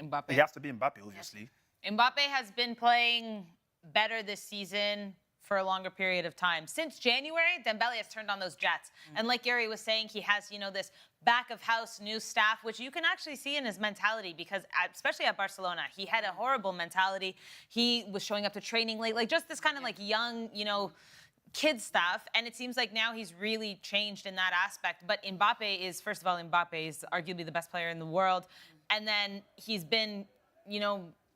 Mbappe. It has to be Mbappe, obviously. Mbappe has been playing better this season for a longer period of time. Since January, Dembele has turned on those jets. And like Gary was saying, he has, this back of house new staff, which you can actually see in his mentality because especially at Barcelona, he had a horrible mentality. He was showing up to training late, like just this kind of like young, kid stuff. And it seems like now he's really changed in that aspect. But Mbappe is, first of all, Mbappe is arguably the best player in the world. And then he's been,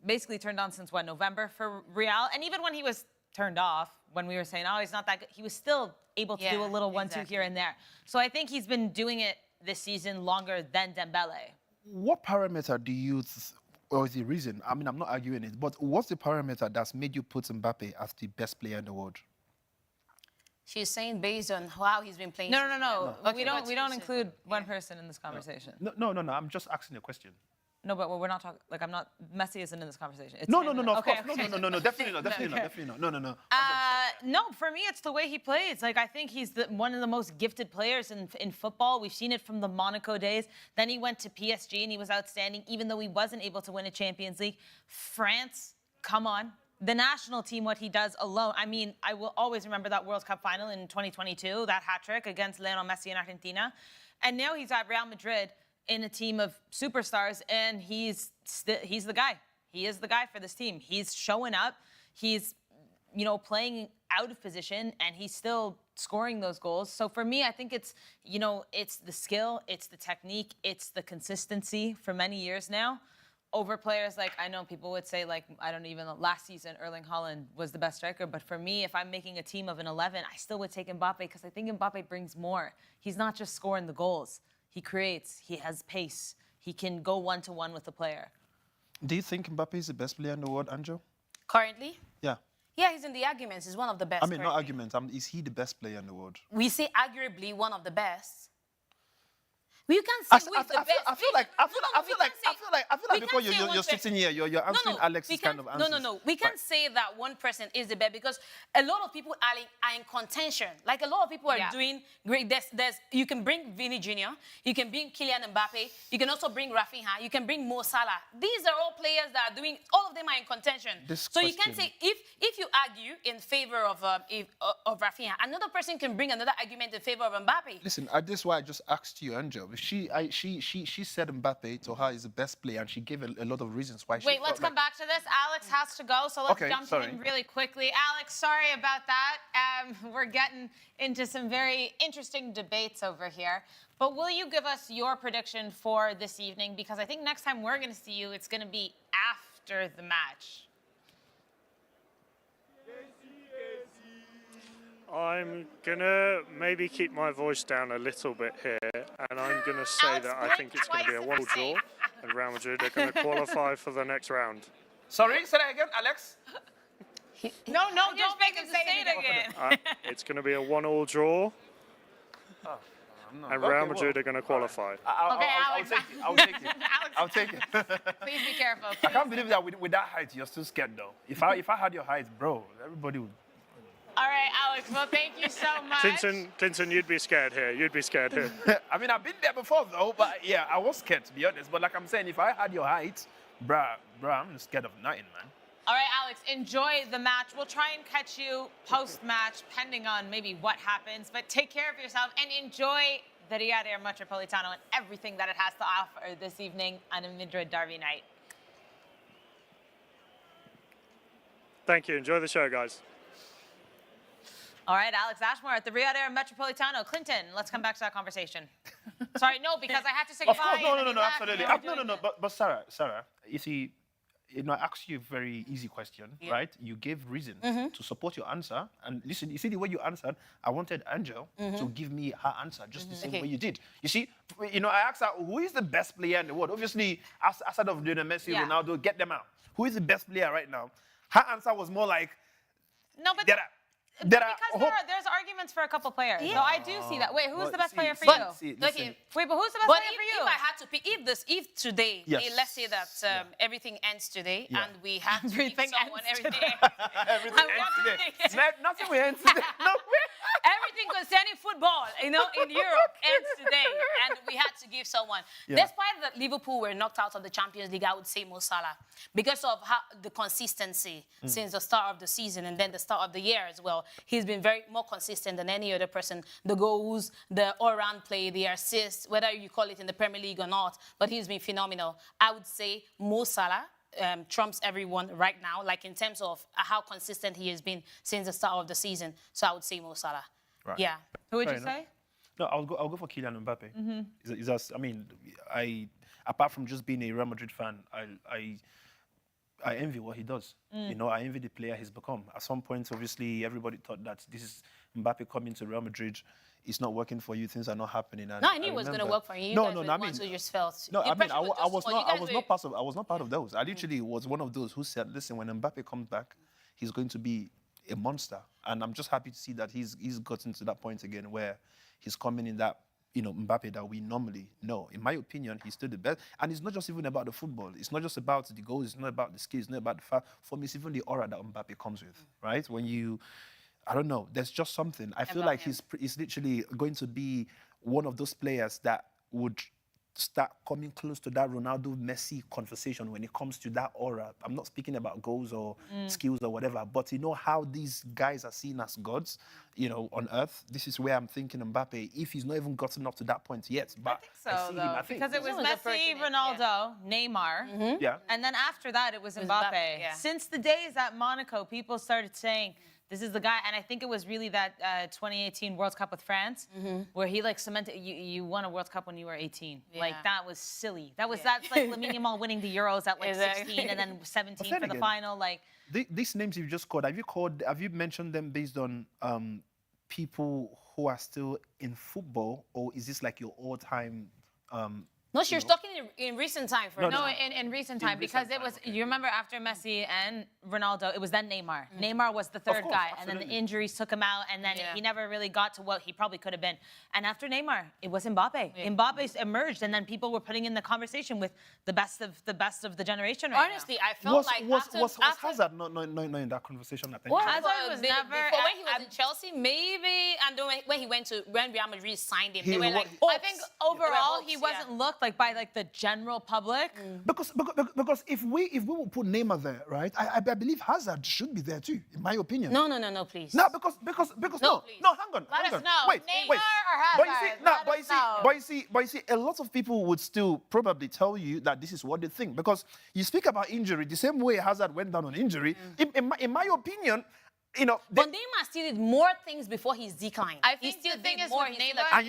basically turned on since November for Real. And even when he was turned off, when we were saying, oh, he's not that good, he was still able to do a little 1-2 here and there. So I think he's been doing it this season longer than Dembele. What parameter do you, or is the reason? I mean, I'm not arguing it, but what's the parameter that's made you put Mbappe as the best player in the world? She's saying based on how he's been playing. No. Okay, We don't include one person in this conversation. No. I'm just asking a question. No, but we're not talking. Like, I'm not. Messi isn't in this conversation. It's No, him. of Okay, course. okay. No, definitely not. No. No, for me, it's the way he plays. Like, I think he's one of the most gifted players in football. We've seen it from the Monaco days. Then he went to PSG and he was outstanding, even though he wasn't able to win a Champions League. France, come on. The national team, what he does alone. I mean, I will always remember that World Cup final in 2022, that hat trick against Lionel Messi in Argentina. And now he's at Real Madrid in a team of superstars, and he's the guy. He is the guy for this team. He's showing up. He's, playing out of position, and he's still scoring those goals. So for me, I think it's, it's the skill, it's the technique, it's the consistency for many years now. Over players like, I know people would say, like, I don't even know, last season, Erling Haaland was the best striker. But for me, if I'm making a team of an 11, I still would take Mbappe because I think Mbappe brings more. He's not just scoring the goals. He creates, he has pace, he can go one-to-one with the player. Do you think Mbappe is the best player in the world, Anjo? Currently? Yeah. Yeah, he's in the arguments. He's one of the best. I mean, not currently. arguments. Is he the best player in the world? We say arguably one of the best. You can't say who is the best. I feel like because you're sitting here, you're answering Alex's kind of answers. No. We can't say that one person is the best because a lot of people are in contention. Like a lot of people are doing great. You can bring Vini Jr., you can bring Kylian Mbappe, you can also bring Rafinha, you can bring Mo Salah. These are all players that are doing. All of them are in contention. You can't say if you argue in favor of Rafinha, another person can bring another argument in favor of Mbappe. Listen, this is why I just asked you, Anjo. She said Mbappe to her is the best player, and she gave a lot of reasons why. Wait, let's come back to this. Alex has to go, so let's jump in really quickly. Alex, sorry about that. We're getting into some very interesting debates over here. But will you give us your prediction for this evening? Because I think next time we're going to see you, it's going to be after the match. I'm going to maybe keep my voice down a little bit here, and I'm going to say Alex, that I think it's going to be a 1-1 draw, and Real Madrid are going to qualify for the next round. Sorry, say that again, Alex. No, don't make him say it again. It's going to be a 1-1 draw, and Real Madrid are going to qualify. Alex. I'll take it. Please be careful. I can't believe that with that height, you're still scared, though. If I had your height, bro, everybody would. All right, Alex. Well, thank you so much. Clinton, you'd be scared here. I mean, I've been there before, though, but yeah, I was scared, to be honest. But like I'm saying, if I had your height, bruh, I'm scared of nothing, man. All right, Alex, enjoy the match. We'll try and catch you post-match, depending on maybe what happens. But take care of yourself and enjoy the Riyadh Air Metropolitano and everything that it has to offer this evening on a Madrid derby night. Thank you. Enjoy the show, guys. All right, Alex Ashmore at the Riyadh Air Metropolitano. Clinton, let's come back to that conversation. Sorry, no, because I had to say Of goodbye. course, no, and then you left, absolutely. and you were No. doing it. But Sarah, you see, I asked you a very easy question, right? You gave reasons to support your answer. And listen, you see the way you answered, I wanted Angel to give me her answer just the same way you did. You see, I asked her, who is the best player in the world? Obviously, outside of Lionel Messi, Ronaldo, get them out. Who is the best player right now? Her answer was more like, No, but there's arguments for a couple players. So I do see that. Wait, who's the best player for you? Wait, but who's the best player for you? If I had to pick, if today, let's say that everything ends today, and we have to pick someone, everything ends today. Nothing will end today. No way. Everything concerning football, in Europe ends today, and we had to give someone. Despite that Liverpool were knocked out of the Champions League, I would say Mo Salah, because of the consistency since the start of the season and then the start of the year as well. He's been more consistent than any other person. The goals, the all-round play, the assists, whether you call it in the Premier League or not, but he's been phenomenal. I would say Mo Salah trumps everyone right now, like in terms of how consistent he has been since the start of the season. So I would say Mo Salah. Right. Yeah. Who would you say? No, I'll go for Kylian Mbappe. Apart from just being a Real Madrid fan, I envy what he does. I envy the player he's become. At some point, obviously, everybody thought that this is Mbappe coming to Real Madrid. It's not working for you. Things are not happening. And No, I knew it was going to work for you. No, I just felt. No, I was not part of those. I literally was one of those who said, listen, when Mbappe comes back, he's going to be a monster. And I'm just happy to see that he's gotten to that point again where he's coming in that, Mbappe that we normally know. In my opinion, he's still the best. And it's not just even about the football. It's not just about the goals. It's not about the skills. It's not about the fact. For me, it's even the aura that Mbappe comes with, right? When I don't know, there's just something. I feel like he's literally going to be one of those players that would start coming close to that Ronaldo Messi conversation when it comes to that aura. I'm not speaking about goals or skills or whatever, but how these guys are seen as gods, on earth. This is where I'm thinking Mbappe, if he's not even gotten up to that point yet. But I see him, because it was Messi, Ronaldo, Neymar. Yeah. And then after that, it was Mbappe. Since the days at Monaco, people started saying, this is the guy, and I think it was really that 2018 World Cup with France, where he cemented. You won a World Cup when you were 18. That was silly. That's like Lamine Yamal winning the Euros at 16 and then 17 for the final. These names you've just called, have you mentioned them based on people who are still in football, or is this like your all-time? No, she was talking in recent time. In recent time, because it was, you remember after Messi and Ronaldo, it was then Neymar. Neymar was the third guy, and then the injuries took him out, and then he never really got to what he probably could have been. And after Neymar, it was Mbappe. Mbappe emerged, and then people were putting in the conversation with the best of the generation right Honestly, I felt was Hazard not in that conversation? I think. Well, Hazard was never. Before when he was in Chelsea, maybe, and then when Real Madrid signed him, they were like, I think overall he wasn't looked by the general public. Because if we will put Neymar there, right? I believe Hazard should be there too, in my opinion. No, please. No, because please. hang on. Let us know. Wait. Neymar or Hazard? But you see, a lot of people would still probably tell you that this is what they think, because you speak about injury the same way Hazard went down on injury. In my opinion, but Neymar still did more things before his decline. I think the thing is with Neymar, and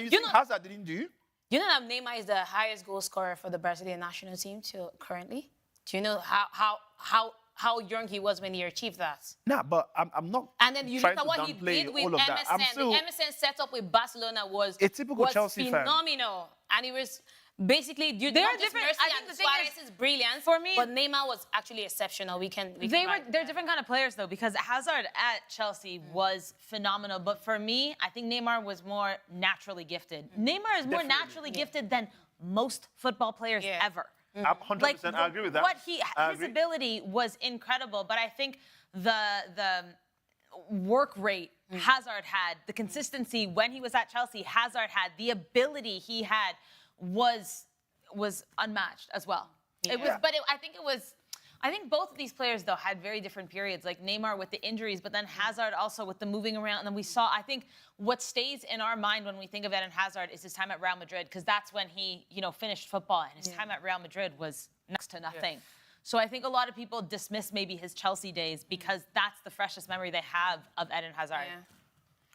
you think Hazard didn't do? You know that Neymar is the highest goal scorer for the Brazilian national team currently? Do you know how young he was when he achieved that? Nah, but I'm not. And then you look at what he did with Emerson. The Emerson setup with Barcelona was a typical Chelsea phenomenal. And it was basically they're different. I think the Suarez is brilliant for me, but Neymar was actually exceptional. They're different kind of players though, because Hazard at Chelsea was phenomenal, but for me, I think Neymar was more naturally gifted. Neymar is more naturally gifted than most football players ever. 100%, I agree with that. His ability was incredible, but I think the work rate Hazard had, the consistency when he was at Chelsea, Hazard had, the ability he had was unmatched as well. I think both of these players though had very different periods, like Neymar with the injuries, but then Hazard also with the moving around. And then we saw, I think what stays in our mind when we think of Eden Hazard is his time at Real Madrid, because that's when he, finished football, and his time at Real Madrid was next to nothing. So I think a lot of people dismiss maybe his Chelsea days because that's the freshest memory they have of Eden Hazard.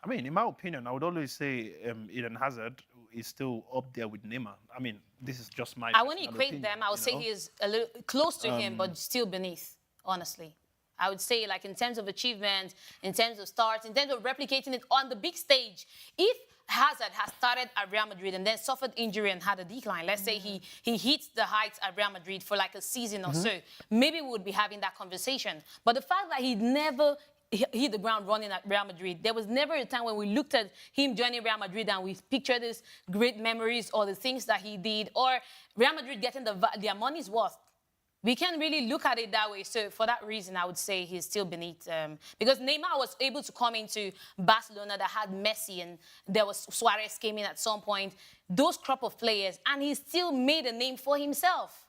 I mean, in my opinion, I would always say Eden Hazard is still up there with Neymar. I mean, this is just my. I wouldn't personal equate opinion, them. I would you say know? he is a little close to him, but still beneath, honestly. I would say, like, in terms of achievements, in terms of starts, in terms of replicating it on the big stage, if Hazard has started at Real Madrid and then suffered injury and had a decline, let's say he hits the heights at Real Madrid for like a season or so, maybe we would be having that conversation. But the fact that he never hit the ground running at Real Madrid, there was never a time when we looked at him joining Real Madrid and we pictured these great memories or the things that he did, or Real Madrid getting their money's worth. We can't really look at it that way. So for that reason, I would say he's still beneath. Because Neymar was able to come into Barcelona that had Messi and there was Suarez came in at some point. Those crop of players. And he still made a name for himself.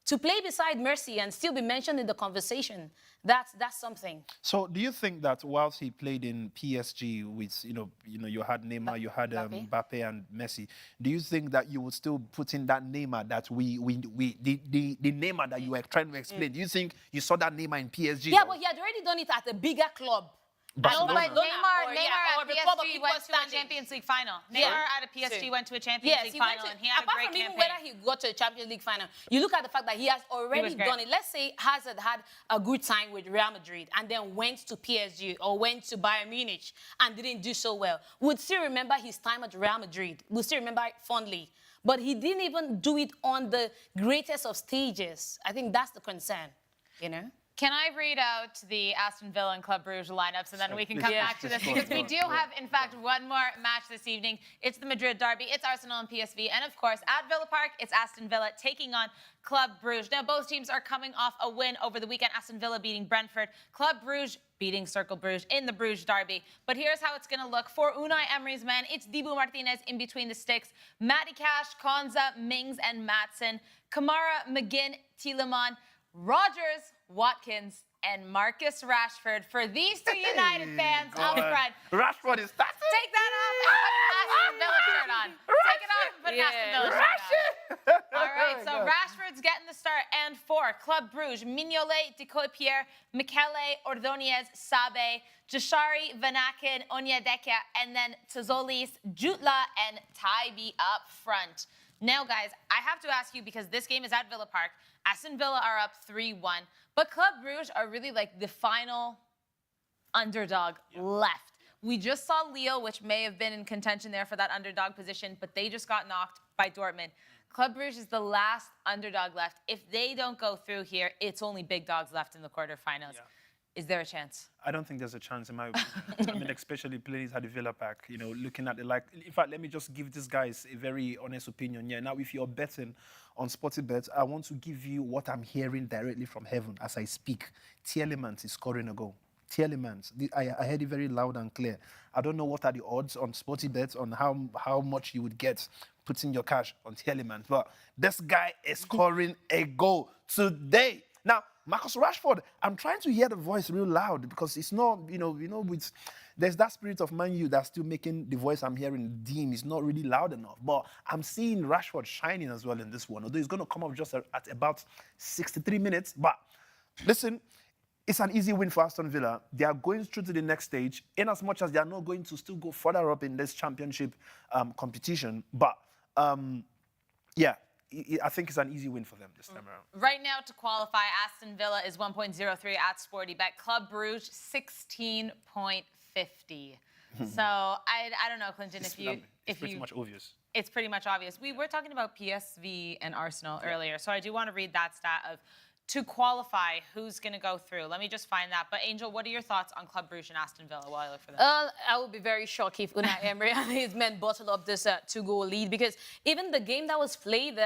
To play beside Messi and still be mentioned in the conversation, that's something. So, do you think that whilst he played in PSG with, you had Neymar, you had Mbappe and Messi, do you think that you would still put in that Neymar that the Neymar that you were trying to explain? Do you think you saw that Neymar in PSG? Yeah, but he had already done it at a bigger club. No, but Barcelona. Neymar at the club of PSG equal went to a standing. Champions League final. Yeah. Neymar at a PSG So- went to a Champions League he went final, to, and he had a apart great from even campaign. whether he got to a Champions League final, you look at the fact that he has already great. done it. Let's say Hazard had a good time with Real Madrid and then went to PSG or went to Bayern Munich and didn't do so well. We'd still remember his time at Real Madrid. We'll still remember it fondly. But he didn't even do it on the greatest of stages. I think that's the concern, you know? Can I read out the Aston Villa and Club Brugge lineups, and then we can Please, come yeah. back to this, Go because we on, do go on. have, in fact, one more match this evening. It's the Madrid derby. It's Arsenal and PSV. And, of course, at Villa Park, it's Aston Villa taking on Club Brugge. Now, both teams are coming off a win over the weekend. Aston Villa beating Brentford. Club Brugge beating Cercle Brugge in the Bruges derby. But here's how it's going to look. For Unai Emery's men, it's Dibu Martinez in between the sticks. Matty Cash, Konza, Mings, and Maatsen. Kamara, McGinn, Tielemans, Rogers, Watkins, and Marcus Rashford. For these two United fans up front, Rashford is starting. take that off and put an Aston Villa shirt on. Take it off and put an Aston Villa shirt on. All right, so Rashford's getting the start. And for Club Brugge, Mignolet, Decoy-Pierre, Michele, Ordonez, Sabe, Jashari, Vanaken, Onyedeka, and then Tzolis, Jutla, and Taibi up front. Now, guys, I have to ask you, because this game is at Villa Park. Aston Villa are up 3-1, but Club Brugge are really like the final underdog left. We just saw Lille, which may have been in contention there for that underdog position, but they just got knocked by Dortmund. Club Brugge is the last underdog left. If they don't go through here, it's only big dogs left in the quarterfinals. Yeah. Is there a chance? I don't think there's a chance in my opinion. I mean, especially playing at the Villa Park, looking at it like, in fact, let me just give these guys a very honest opinion. Yeah, now if you're betting on SportyBet, I want to give you what I'm hearing directly from heaven as I speak. Tielemans is scoring a goal. Tielemans, I heard it very loud and clear. I don't know what are the odds on SportyBet on how much you would get putting your cash on Tielemans, but this guy is scoring a goal today. Now, Marcus Rashford, I'm trying to hear the voice real loud because it's not, there's that spirit of Man U that's still making the voice I'm hearing dim. It's not really loud enough. But I'm seeing Rashford shining as well in this one, although he's going to come up just at about 63 minutes. But listen, it's an easy win for Aston Villa. They are going through to the next stage, in as much as they are not going to still go further up in this championship competition. But, yeah. I think it's an easy win for them this time around. Right now, to qualify, Aston Villa is 1.03 at SportyBet. Club Brugge, 16.50. So I don't know, Clinton, It's pretty much obvious. It's pretty much obvious. We were talking about PSV and Arsenal earlier, so I do want to read that stat of to qualify who's going to go through. Let me just find that. But Angel, what are your thoughts on Club Brugge and Aston Villa while I look for them? I would be very shocked if Unai Emery and his men bottle up this 2-goal lead, because even the game that was played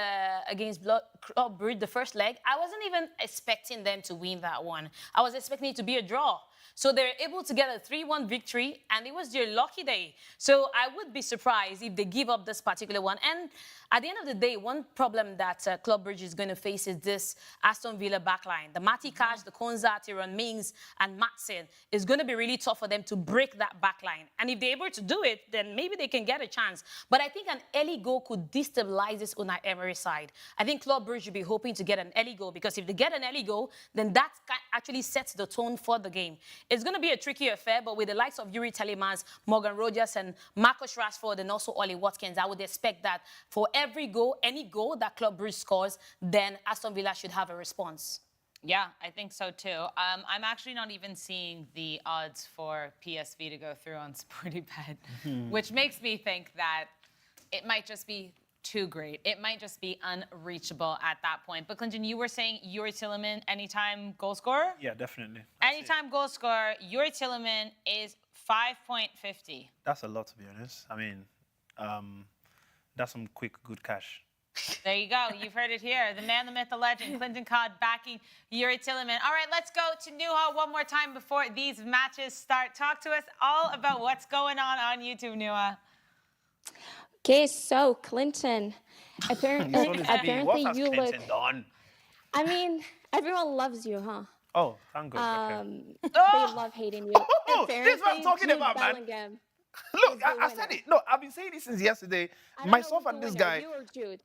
against Club Brugge, the first leg, I wasn't even expecting them to win that one. I was expecting it to be a draw. So they're able to get a 3-1 victory, and it was their lucky day. So I would be surprised if they give up this particular one. And at the end of the day, one problem that Club Brugge is going to face is this Aston Villa backline. The Matty Cash, the Konza, Tyrone Mings, and Maatsen is going to be really tough for them to break that backline. And if they're able to do it, then maybe they can get a chance. But I think an early goal could destabilize this Unai Emery side. I think Club Brugge should be hoping to get an early goal, because if they get an early goal, then that actually sets the tone for the game. It's going to be a tricky affair, but with the likes of Yuri Telemans, Morgan Rogers, and Marcus Rashford, and also Ollie Watkins, I would expect that for every goal, any goal that Club Brugge scores, then Aston Villa should have a response. Yeah, I think so too. I'm actually not even seeing the odds for PSV to go through on SportyBet, which makes me think that it might just be too great. It might just be unreachable at that point. But Clinton, you were saying Yuri Tielemans, anytime goal scorer? Yeah, definitely. Anytime goal scorer, Yuri Tielemans is 5.50. That's a lot, to be honest. I mean, that's some quick, good cash. There you go. You've heard it here. The man, the myth, the legend, KlintonCod backing Yuri Tielemans. All right, let's go to Nuha one more time before these matches start. Talk to us all about what's going on YouTube, Nuha. Okay, so Clinton, apparently you look. Done? I mean, everyone loves you, huh? Oh, thank God. They love hating you. This is what I'm talking Jude about, man. Bellingham Look, is the I said winner. it. No, I've been saying this since yesterday. I don't Myself know and who's this the winner, guy. you or Jude?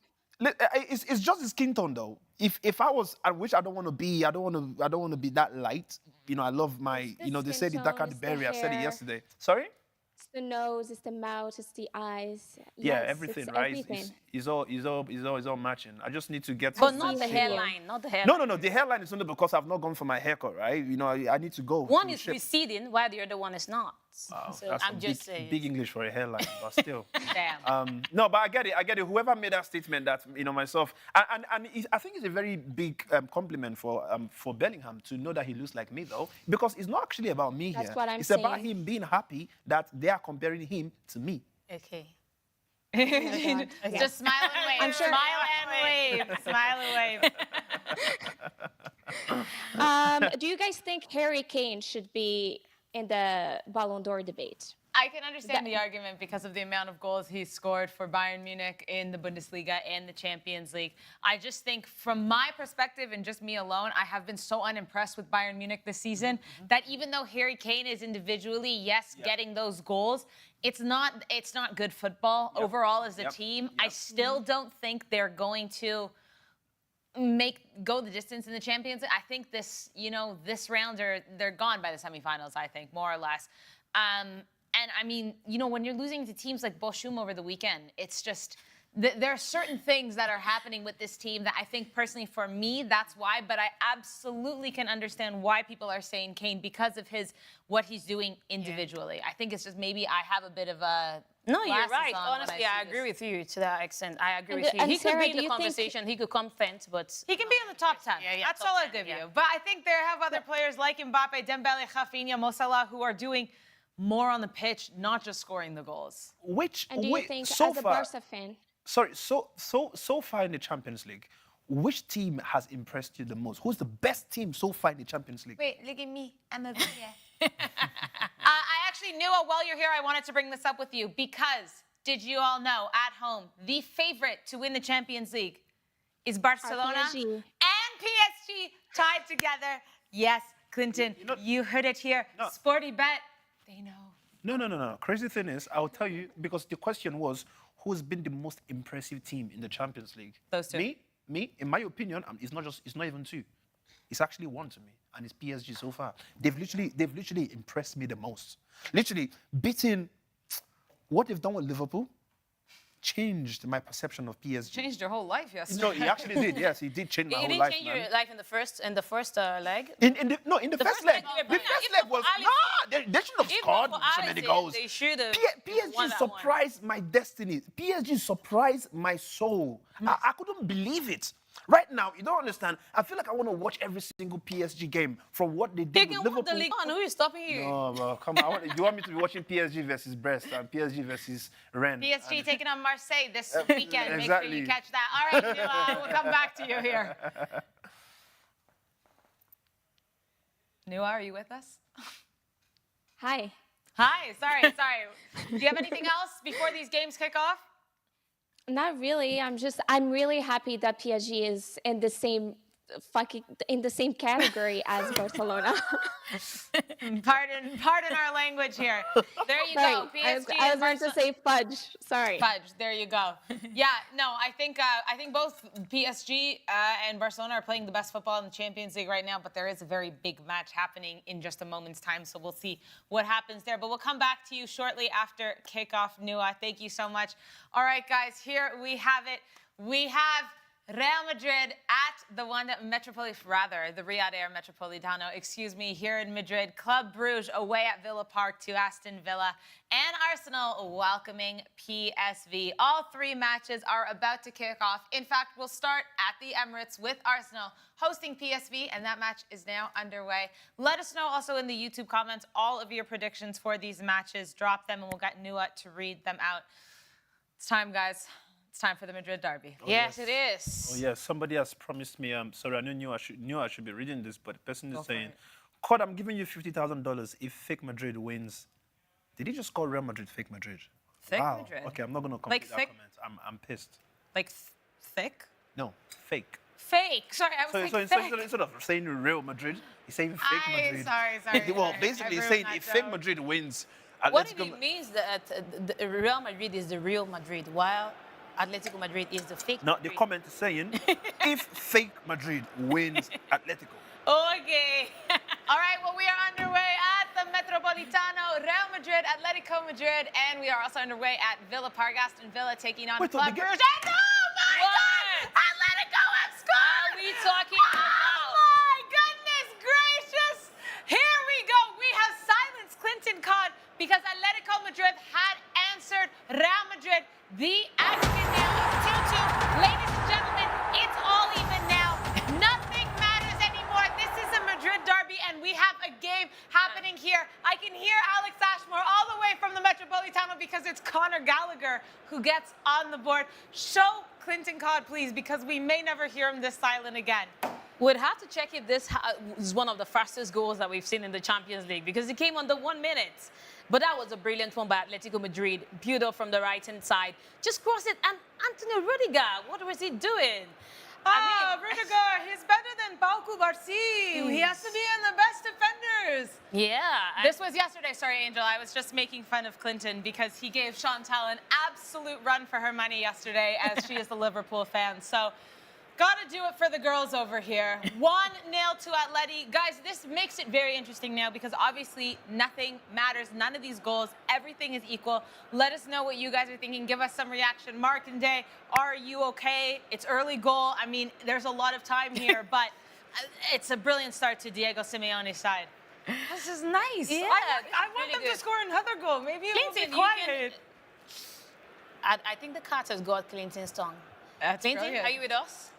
It's just his skin tone though. If I was, I wish I don't want to be be that light. You know, I love my. It's You know, the they said skin it darker tone, the it's the berry. I said it hair. yesterday. Sorry. It's the nose, it's the mouth, it's the eyes. Yeah, Yes, everything, it's right? everything. It's all matching. I just need to get. But some not the shape. hairline, not the hairline. No. The hairline is only because I've not gone for my haircut, right? You know, I need to go. One to is shape. receding, while the other one is not. Wow, So that's I'm some just big, saying. big English for a hairline, but still. Damn. No, but I get it. Whoever made that statement, that myself, and I think it's a very big compliment for Bellingham to know that he looks like me, though, because it's not actually about me That's here. what I'm it's about saying. him being happy that they are comparing him to me. Okay. Just smile and wave. I'm sure- Smile and wave. Smile and wave. Do you guys think Harry Kane should be in the Ballon d'Or debate? I can understand the argument because of the amount of goals he's scored for Bayern Munich in the Bundesliga and the Champions League. I just think, from my perspective and just me alone, I have been so unimpressed with Bayern Munich this season that even though Harry Kane is individually, getting those goals, it's not good football overall as a team. I still don't think they're going to go the distance in the Champions League. I think this round they're gone by the semifinals, I think, more or less. And I mean, when you're losing to teams like Bochum over the weekend, it's just there are certain things that are happening with this team that I think personally for me, that's why. But I absolutely can understand why people are saying Kane because of what he's doing individually. I think it's just maybe I have a bit of a No, you're glasses right. on when Honestly, I I see agree this. with you to that extent. I agree And with the- you. and He could Sarah, be in do the you think- conversation. He could come 10th, but He can be in the top 10. Yeah, That's top all I'll 10, give yeah. you. But I think there have other players like Mbappe, Dembele, Rafinha, Mo Salah who are doing more on the pitch, not just scoring the goals. And do you think, so as a far, Barca fan, sorry, so far in the Champions League, which team has impressed you the most? Who's the best team so far in the Champions League? Wait, look at me. I'm a I actually knew while you're here, I wanted to bring this up with you because did you all know at home the favorite to win the Champions League is Barcelona PSG. and PSG tied together? Yes, Clinton, you heard it here. No. SportyBet, they know. No. Crazy thing is, I'll tell you, because the question was, who's been the most impressive team in the Champions League? Those two. Me, in my opinion, it's not even two. It's actually one to me, and it's PSG so far. They've literally impressed me the most. Literally beating what they've done with Liverpool changed my perception of PSG. Changed your whole life yesterday. No, he actually did. Yes, he did change my it whole didn't life, change man. your life in the first leg. In the first first leg, leg you were the better. first Even leg was for Alisson. they should have Even scored for so many Alisson, goals. they should have PSG won that one. surprised my destiny. PSG surprised my soul. I couldn't believe it. Right now, you don't understand. I feel like I want to watch every single PSG game from what they You did can with win the Liverpool. league on. Who is stopping you? No, bro, come on. Do you want me to be watching PSG versus Brest and PSG versus Rennes? PSG taking on Marseille this weekend. Make sure exactly. you catch that. All right, Nua, we'll come back to you here. Nua, are you with us? hi. Hi, sorry. Do you have anything else before these games kick off? Not really. I'm really happy that PSG is in the same fucking in the same category as Barcelona. Pardon our language here. There you Sorry, go. PSG I and was meant to say fudge. Sorry. Fudge. There you go. Yeah, no, I think both PSG and Barcelona are playing the best football in the Champions League right now, but there is a very big match happening in just a moment's time, so we'll see what happens there. But we'll come back to you shortly after kickoff. Nua, thank you so much. All right, guys, here we have it. We have Real Madrid at the Riyadh Air Metropolitano, here in Madrid. Club Brugge away at Villa Park to Aston Villa, and Arsenal welcoming PSV. All three matches are about to kick off. In fact, we'll start at the Emirates with Arsenal hosting PSV, and that match is now underway. Let us know also in the YouTube comments all of your predictions for these matches. Drop them, and we'll get Nua to read them out. It's time, guys. It's time for the Madrid derby. Oh, yes, it is. Oh yes, somebody has promised me. Sorry, I knew I should be reading this, but the person is saying, "Cod, I'm giving you $50,000 if fake Madrid wins." Did he just call Real Madrid fake Madrid? Fake Wow. Madrid. Okay, I'm not gonna comment Like that thick? comment. I'm pissed. Like thick? No, fake. Fake. Sorry, I was So fake. instead of saying Real Madrid, he's saying fake Madrid. Sorry. Well, I basically, he's ruined saying that if fake joke. Madrid wins, What if Atletico it means that the Real Madrid is the real Madrid, while Atletico Madrid is the fake No, Madrid? the comment is saying if fake Madrid wins Atletico. Okay. All right, well, we are underway at the Metropolitano, Real Madrid, Atletico Madrid, and we are also underway at Villa Park, Aston Villa taking on Wait, Club the Brugge. And oh my God! Atletico have scored! Are we talking Oh about? my goodness gracious! Here we go. We have silenced KlintonCod because Atletico Madrid had answered Real Madrid. The aggregate now is 2-2. Ladies and gentlemen, it's all even now. Nothing matters anymore. This is a Madrid derby, and we have a game happening here. I can hear Alex Ashmore all the way from the Metropolitano because it's Conor Gallagher who gets on the board. Show KlintonCod, please, because we may never hear him this silent again. Would have to check if this is one of the fastest goals that we've seen in the Champions League, because it came under 1 minute. But that was a brilliant one by Atletico Madrid. Build up from the right-hand side. Just cross it. And Anthony Rudiger, what was he doing? Rudiger, he's better than Pau Cubarsí. He has to be in the best defenders. Yeah. This was yesterday, sorry, Angel. I was just making fun of Clinton because he gave Chantal an absolute run for her money yesterday, as she is a Liverpool fan. So, gotta do it for the girls over here. 1-0 to Atleti. Guys, this makes it very interesting now because obviously nothing matters. None of these goals, everything is equal. Let us know what you guys are thinking. Give us some reaction. Mark and Day, are you okay? It's early goal. I mean, there's a lot of time here, but it's a brilliant start to Diego Simeone's side. This is nice. Yeah, I want really them good. to score another goal. Maybe it will be Clinton, quiet. I think the cat has got Clinton's tongue. That's Clinton, brilliant. are you with us?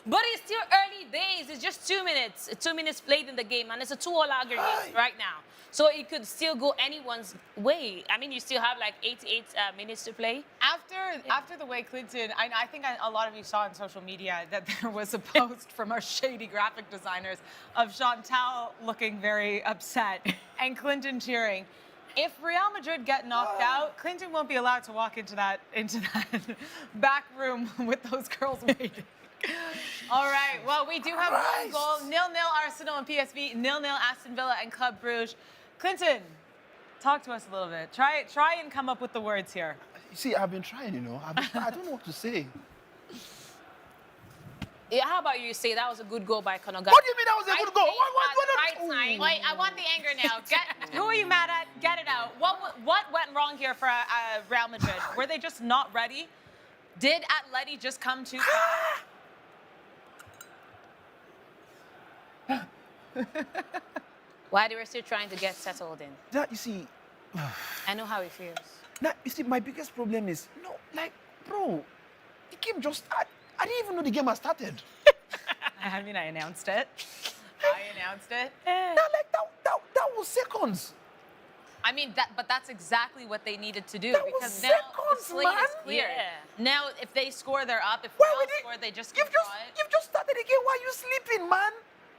But it's still early days. It's just 2 minutes. 2 minutes played in the game, and it's a 2-all aggregate right now. So it could still go anyone's way. I mean, you still have like 88 minutes to play. After the way Clinton, I think a lot of you saw on social media that there was a post from our shady graphic designers of Chantal looking very upset and Clinton cheering. If Real Madrid get knocked out, Clinton won't be allowed to walk into that back room with those girls waiting. All right, well, we do have one goal. 0-0 Arsenal and PSV, 0-0 Aston Villa and Club Brugge. Clinton, talk to us a little bit. Try and come up with the words here. You see, I've been trying, you know. I don't know what to say. Yeah, how about you say that was a good goal by Conor Gallagher? What do you mean that was a good goal? Right time. Wait, I want the anger now. Who are you mad at? Get it out. What went wrong here for Real Madrid? Were they just not ready? Did Atleti just come too fast? Why they were still trying to get settled in. That, you see, I know how it feels. you see, my biggest problem is, bro, the game just started. I didn't even know the game had started. I mean, I announced it. That was seconds. I mean, but that's exactly what they needed to do That because was now the seconds, slate man. is clear. Yeah. Now, if they score, they're up. If Why Real would they- score, they just You've just started the game. Why are you sleeping, man?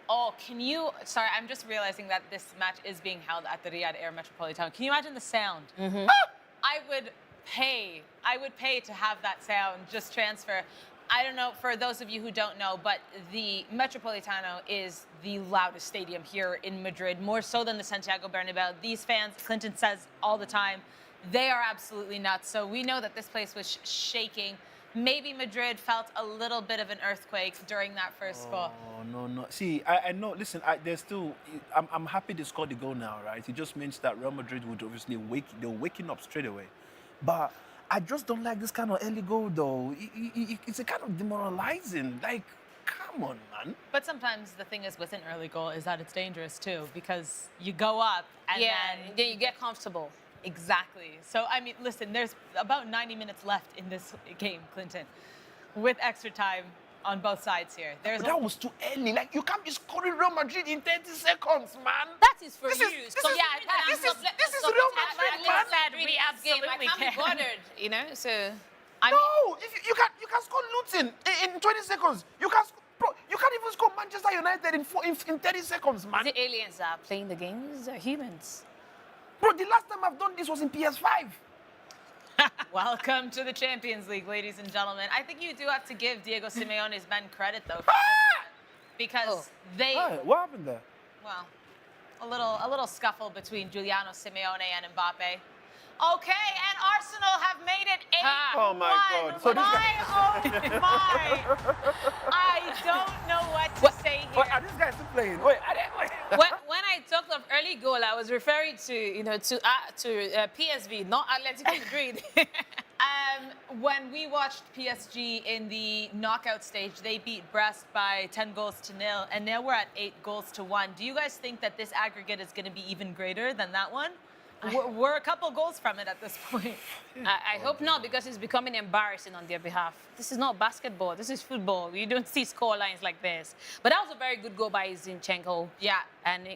Oh, can you? Sorry, I'm just realizing that this match is being held at the Riyadh Air Metropolitano. Can you imagine the sound? I would pay to have that sound just transfer. I don't know, for those of you who don't know, but the Metropolitano is the loudest stadium here in Madrid, more so than the Santiago Bernabeu. These fans, Clinton says all the time, they are absolutely nuts. So we know that this place was shaking. Maybe Madrid felt a little bit of an earthquake during that first goal. Oh, no. See, I know, listen, there's still, I'm happy they scored the goal now, right? It just means that Real Madrid would obviously they're waking up straight away. But I just don't like this kind of early goal, though. It's a kind of demoralizing. Like, come on, man. But sometimes the thing is with an early goal is that it's dangerous too, because you go up and then you get comfortable. Exactly. So, I mean, listen, there's about 90 minutes left in this game, Clinton, with extra time on both sides here. But that was too early. Like, you can't be scoring Real Madrid in 30 seconds, man. That is for This you. is Real Madrid, man. We absolutely I can't be bothered, you know. So No, if you can score Luton in 20 seconds. You can't even score Manchester United in 30 seconds, man. the aliens are playing the games. They're humans. Bro, the last time I've done this was in PS5. Welcome to the Champions League, ladies and gentlemen. I think you do have to give Diego Simeone's men credit, though, because they, Hey, what happened there? well, a little scuffle between Giuliano Simeone and Mbappe. Okay, and Arsenal have made it 8-1. Oh, my God. So this oh my. I don't know what to say here. Wait, are these guys still playing? Wait, when I talked of early goal, I was referring to PSV, not Atlético Madrid. When we watched PSG in the knockout stage, they beat Brest by 10-0, and now we're at 8-1. Do you guys think that this aggregate is going to be even greater than that one? We're a couple goals from it at this point. I hope not, because it's becoming embarrassing on their behalf. This is not basketball. This is football. You don't see score lines like this. But that was a very good goal by Zinchenko. Yeah. And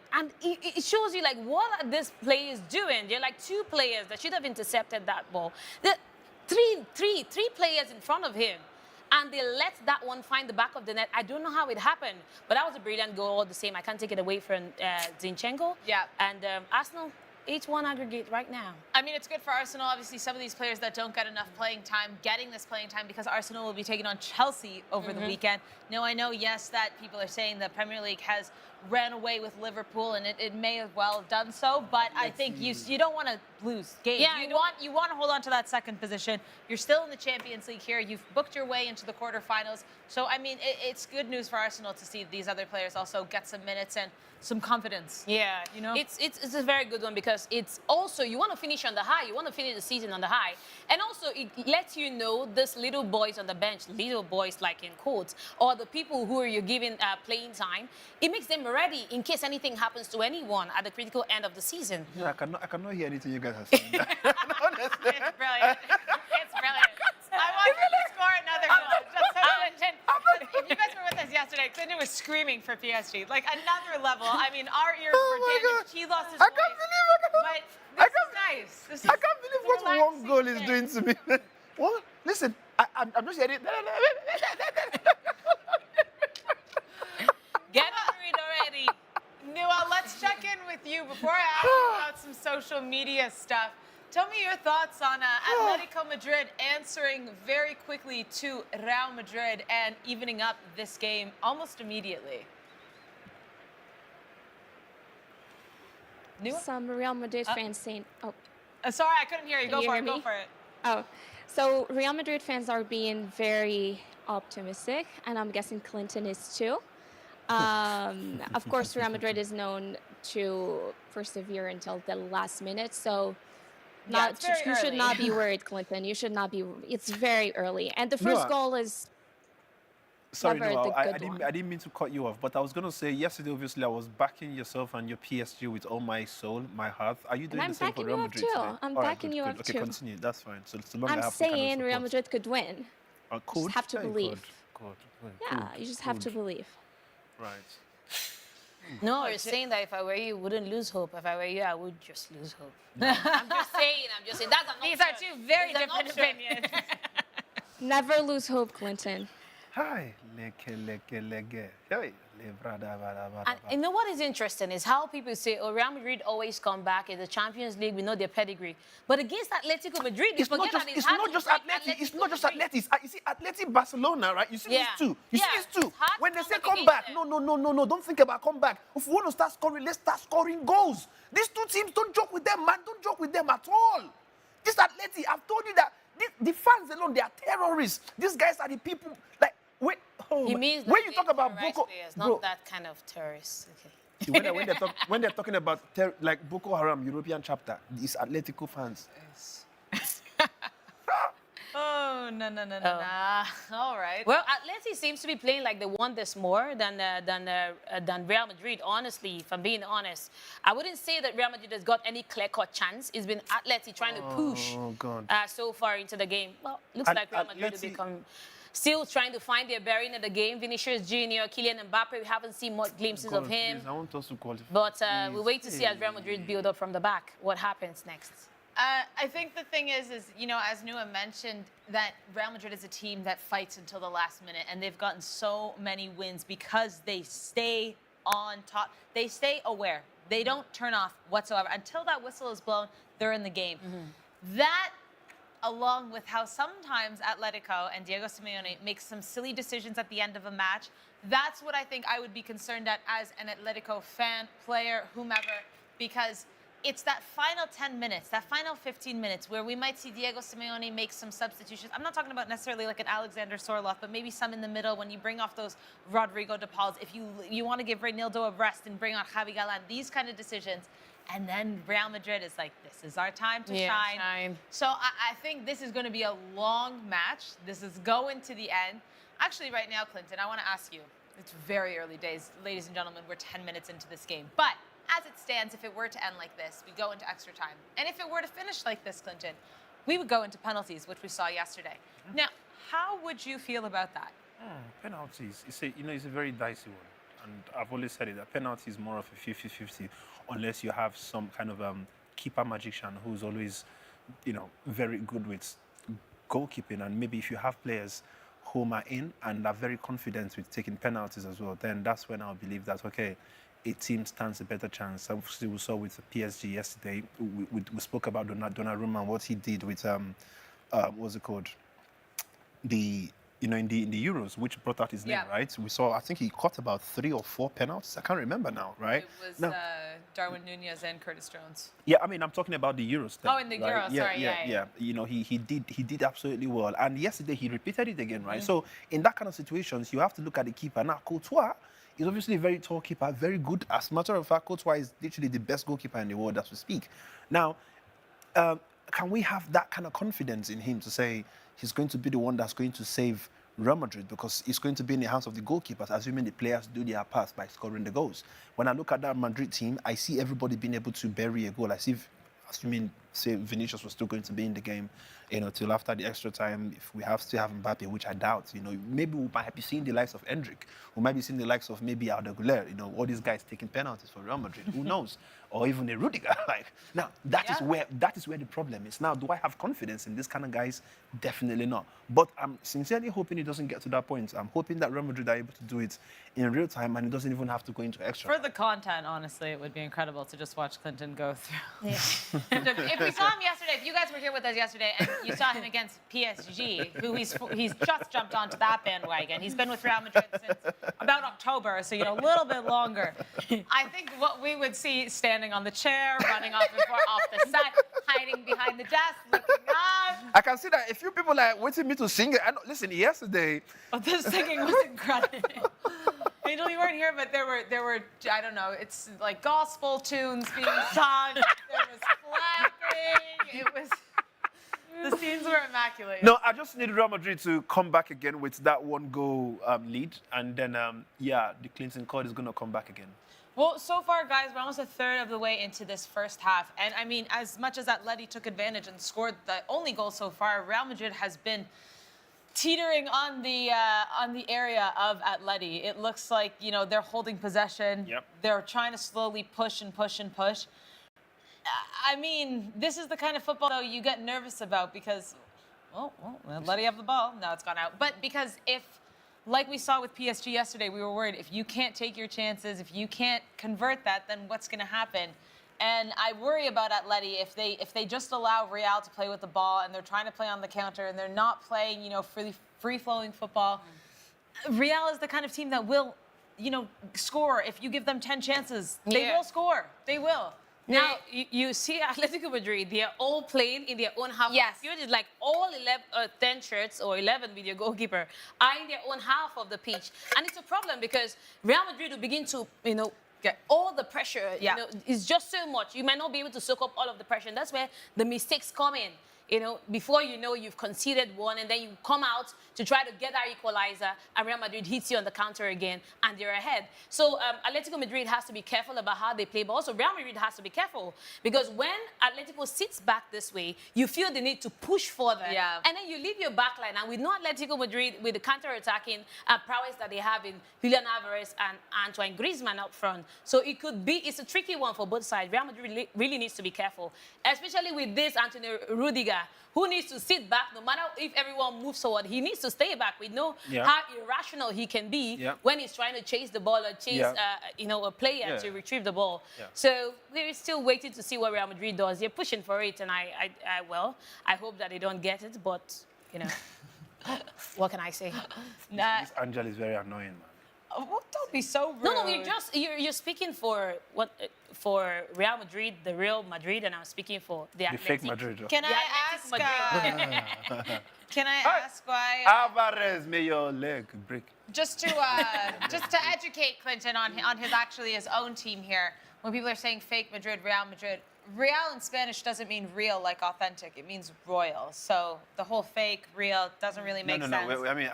it shows you, like, what are these players doing? They're like two players that should have intercepted that ball. Three players in front of him. And they let that one find the back of the net. I don't know how it happened, but that was a brilliant goal all the same. I can't take it away from Zinchenko. Yeah. And Arsenal, 8-1 aggregate right now. I mean, it's good for Arsenal. Obviously, some of these players that don't get enough playing time, getting this playing time, because Arsenal will be taking on Chelsea over the weekend. Now, I know, yes, that people are saying the Premier League has ran away with Liverpool, and it may have well have done so, but I think you don't want to lose games. Yeah, you want to hold on to that second position. You're still in the Champions League here. You've booked your way into the quarterfinals. So, I mean, it's good news for Arsenal to see these other players also get some minutes and some confidence. Yeah, you know, it's a very good one, because it's also, you want to finish on the high. You want to finish the season on the high. And also, it lets you know this little boys on the bench, little boys like in quotes, or the people who you're giving playing time, it makes them ready in case anything happens to anyone at the critical end of the season. Yeah, I cannot hear anything you guys are saying. Honestly. it's brilliant. It's brilliant. I want you to score another goal. Just so if you guys were with us yesterday, Clinton was screaming for PSG, like another level. I mean, our ears were damaged. He lost his voice. But this is nice. This is, I can't believe what one goal is doing to me. What? Listen, I'm just hearing. Get over it already. Nua, let's check in with you before I ask you about some social media stuff. Tell me your thoughts on Atlético Madrid answering very quickly to Real Madrid and evening up this game almost immediately. Nua? Some Real Madrid fans saying, oh. Sorry, I couldn't hear you. Go you for hear it. Go me? for it. Oh, so Real Madrid fans are being very optimistic, and I'm guessing Clinton is too. Of course, Real Madrid is known to persevere until the last minute, so it's very you should early. not be worried, Clinton. You should not be. It's very early, and the first No, goal is Sorry, never no, the good one. I didn't mean to cut you off, but I was going to say, yesterday, obviously, I was backing yourself and your PSG with all my soul, my heart. Are you doing I'm the same for backing Real you up Madrid too. today? I'm All right, backing good, you good. up Okay, too. continue. That's fine. So long I'm I have to kind saying of Real support. Madrid could win. Could? have to Hey, believe. Good. Yeah, you just have to believe. Right. No, you're saying that if I were you, wouldn't lose hope. If I were you, I would just lose hope. I'm just saying. That's an These are option. two very It's an different option. opinions. Never lose hope, Clinton. Hi, leke. Hey, And you know what is interesting is how people say, oh, Real Madrid always come back in the Champions League. We know their pedigree. But against Atletico Madrid, you It's not forget just that it's hard not to just beat Atleti. It's Atletico not just Madrid. Atleti. You see Atleti Barcelona, right? You see Yeah. these two. You Yeah, see these two. it's hard When to they come say back come against back, them. no. Don't think about come back. If we want to start scoring, let's start scoring goals. These two teams, don't joke with them, man. Don't joke with them at all. This Atleti, I've told you that the fans alone, they are terrorists. These guys are the people. Like, wait, He means when like you they talk about terrorize Boko, players, bro, not that kind of terrorists. Okay. see, when they're talking about like Boko Haram European chapter, it's Atletico fans. Oh, no. All right. Well, Atleti seems to be playing like they want this more than Real Madrid. Honestly, if I'm being honest, I wouldn't say that Real Madrid has got any clear-cut chance. It's been Atleti trying to push God. so far into the game. Well, looks like Real Madrid will become still trying to find their bearing in the game. Vinicius Junior, Kylian Mbappe, we haven't seen much glimpses of him. Please, I want us to qualify. But we'll wait to see as Real Madrid build up from the back what happens next. I think the thing is, you know, as Nua mentioned, that Real Madrid is a team that fights until the last minute, and they've gotten so many wins because they stay on top. They stay aware. They don't turn off whatsoever. Until that whistle is blown, they're in the game. That, along with how sometimes Atletico and Diego Simeone make some silly decisions at the end of a match, that's what I think I would be concerned at as an Atletico fan, player, whomever, because it's that final 10 minutes, that final 15 minutes where we might see Diego Simeone make some substitutions. I'm not talking about necessarily like an Alexander Sorloth, but maybe some in the middle when you bring off those Rodrigo de Pauls. If you want to give Reynaldo a rest and bring on Javi Galán, these kind of decisions. And then Real Madrid is like, this is our time to shine. So I think this is going to be a long match. This is going to the end. Actually, right now, Clinton, I want to ask you. It's very early days. Ladies and gentlemen, we're 10 minutes into this game. But as it stands, if it were to end like this, we go into extra time. And if it were to finish like this, Clinton, we would go into penalties, which we saw yesterday. Now, how would you feel about that? Penalties, it's a very dicey one. And I've always said it, that penalty is more of a 50-50 unless you have some kind of keeper magician who's always, very good with goalkeeping. And maybe if you have players whom are in and are very confident with taking penalties as well, then that's when I'll believe that, okay, a team stands a better chance. Obviously, we saw with PSG yesterday. We spoke about Donnarumma and what he did with what's it called? In the Euros, which brought out his name, right? We saw. I think he caught about 3 or 4 penalties. I can't remember now, right? It was Darwin Núñez and Curtis Jones. Yeah, I mean, I'm talking about the Euros. Then, in the right? Euros. Sorry, yeah. He did absolutely well, and yesterday he repeated it again, right? So in that kind of situations, you have to look at the keeper. Now, Courtois is obviously a very tall keeper, very good. As a matter of fact, Courtois is literally the best goalkeeper in the world as we speak. Now, can we have that kind of confidence in him to say he's going to be the one that's going to save Real Madrid, because it's going to be in the hands of the goalkeepers, assuming the players do their part by scoring the goals. When I look at that Madrid team, I see everybody being able to bury a goal. I see, assuming, say, Vinicius was still going to be in the game, till after the extra time. If we still have Mbappe, which I doubt, maybe we might be seeing the likes of Endrick. We might be seeing the likes of maybe Arda Güler, all these guys taking penalties for Real Madrid. Who knows? Or even a Rudiger. Now, that is where the problem is. Now, do I have confidence in this kind of guys? Definitely not. But I'm sincerely hoping it doesn't get to that point. I'm hoping that Real Madrid are able to do it in real time and it doesn't even have to go into extra. For the content, honestly, it would be incredible to just watch Clinton go through. Yeah. If we saw him yesterday, if you guys were here with us yesterday and you saw him against PSG, who he's just jumped onto that bandwagon. He's been with Real Madrid since about October, so a little bit longer. I think what we would see standing on the chair, running off the side, hiding behind the desk, looking up. I can see that a few people are waiting me to sing it. Listen, yesterday. Oh, the singing was incredible. Angel, you weren't here, but there were I don't know, it's like gospel tunes being sung. There was clapping. It was. The scenes were immaculate. No, I just need Real Madrid to come back again with that 1-goal lead, and then the KlintonCod is going to come back again. Well, so far, guys, we're almost a third of the way into this first half. And, I mean, as much as Atleti took advantage and scored the only goal so far, Real Madrid has been teetering on the area of Atleti. It looks like, they're holding possession. Yep. They're trying to slowly push and push and push. I mean, this is the kind of football, though, you get nervous about because, Atleti have the ball. Now it's gone out. But because if like we saw with PSG yesterday, we were worried if you can't take your chances, if you can't convert that, then what's going to happen? And I worry about Atleti if they just allow Real to play with the ball and they're trying to play on the counter and they're not playing, free-flowing football. Real is the kind of team that will, score if you give them 10 chances. They will score. They will. Now, you see Atletico Madrid, they are all playing in their own half. Yes. It's like all 10 shirts or 11 with your goalkeeper are in their own half of the pitch. And it's a problem because Real Madrid will begin to, get all the pressure. It's just so much. You might not be able to soak up all of the pressure. And that's where the mistakes come in. Before you know, you've conceded one, and then you come out to try to get that equalizer, and Real Madrid hits you on the counter again, and they're ahead. So Atletico Madrid has to be careful about how they play, but also Real Madrid has to be careful because when Atletico sits back this way, you feel the need to push further, and then you leave your back line. And with no Atletico Madrid, with the counter-attacking prowess that they have in Julian Alvarez and Antoine Griezmann up front, so it's a tricky one for both sides. Real Madrid really needs to be careful, especially with this Antonio Rudiger, who needs to sit back no matter if everyone moves forward. He needs to stay back. We know how irrational he can be when he's trying to chase the ball or chase a player to retrieve the ball. So we're still waiting to see what Real Madrid does. They're pushing for it, and I hope that they don't get it, but what can I say? This Angel is very annoying, man. Oh, don't be so rude. No, you're speaking for Real Madrid, the Real Madrid, and I'm speaking for the Athletic. fake Madrid. Can I ask? Can I ask why? Alvarez, may your leg break. Just to educate Clinton on his own team here. When people are saying fake Madrid, Real in Spanish doesn't mean real like authentic. It means royal. So the whole fake, real doesn't really make sense. No. I mean,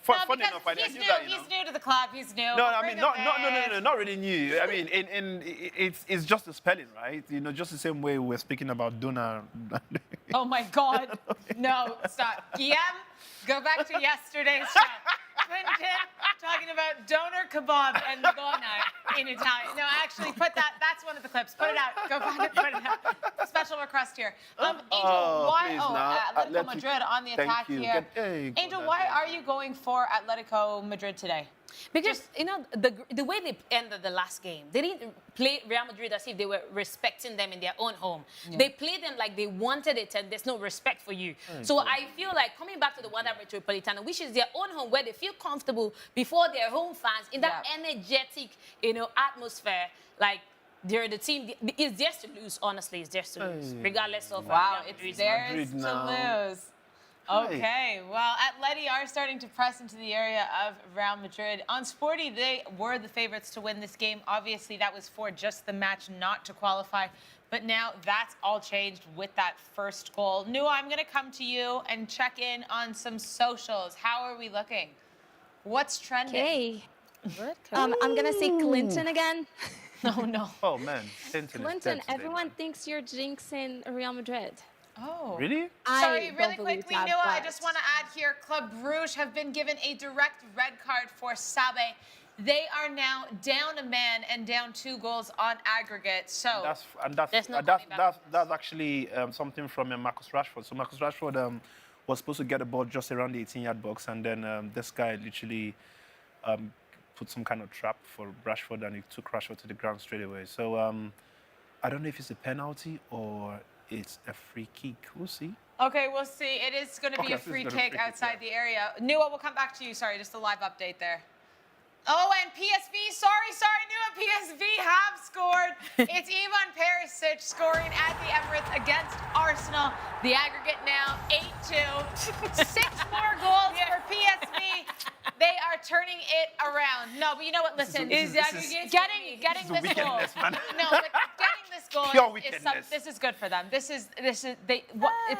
funny enough, I knew that. He's new to the club. He's new. No, I mean, not really new. I mean, it's just the spelling, right? Just the same way we're speaking about Dona. Oh my God! No, stop. Guillaume, go back to yesterday's show. Clinton talking about doner kebab and dona in Italian. No, actually, that's one of the clips. Put it out. Go find it, put it out. Special request here. Angel, why? Atletico Madrid on the attack here. Angel, why are you going for Atletico Madrid today? Because, the way they ended the last game, they didn't play Real Madrid as if they were respecting them in their own home. They played them like they wanted it, and there's no respect for you. So I feel like coming back to the Riyadh Air Metropolitano, which is their own home, where they feel comfortable before their home fans, in that energetic, atmosphere, like, they're the team. It's theirs to lose, honestly. It's theirs to lose, regardless of it's theirs to lose. Okay, well, Atleti are starting to press into the area of Real Madrid. On Sporty, they were the favorites to win this game. Obviously, that was for just the match not to qualify. But now that's all changed with that first goal. Nua, I'm going to come to you and check in on some socials. How are we looking? What's trending? Okay. I'm going to say Clinton again. No. Oh, man. Clinton, everyone thinks you're jinxing Real Madrid. Oh. Really? Sorry, really quickly, Nua, I just want to add here, Club Brugge have been given a direct red card for Sabe. They are now down a man and down 2 goals on aggregate. So that's actually something from Marcus Rashford. So Marcus Rashford was supposed to get the ball just around the 18-yard box, and then this guy literally put some kind of trap for Rashford, and he took Rashford to the ground straight away. So I don't know if it's a penalty or it's a free kick. We'll see. Okay, we'll see. It is going to be a free kick outside the area. Nua, we'll come back to you. Sorry, just a live update there. Oh, and PSV, sorry, Nua, PSV have scored. It's Ivan Perisic scoring at the Emirates against Arsenal. The aggregate now 8-2. 6 more goals for PSV. They are turning it around. No, but you know what? Listen, getting this goal. No, but getting this goal this is good for them. It's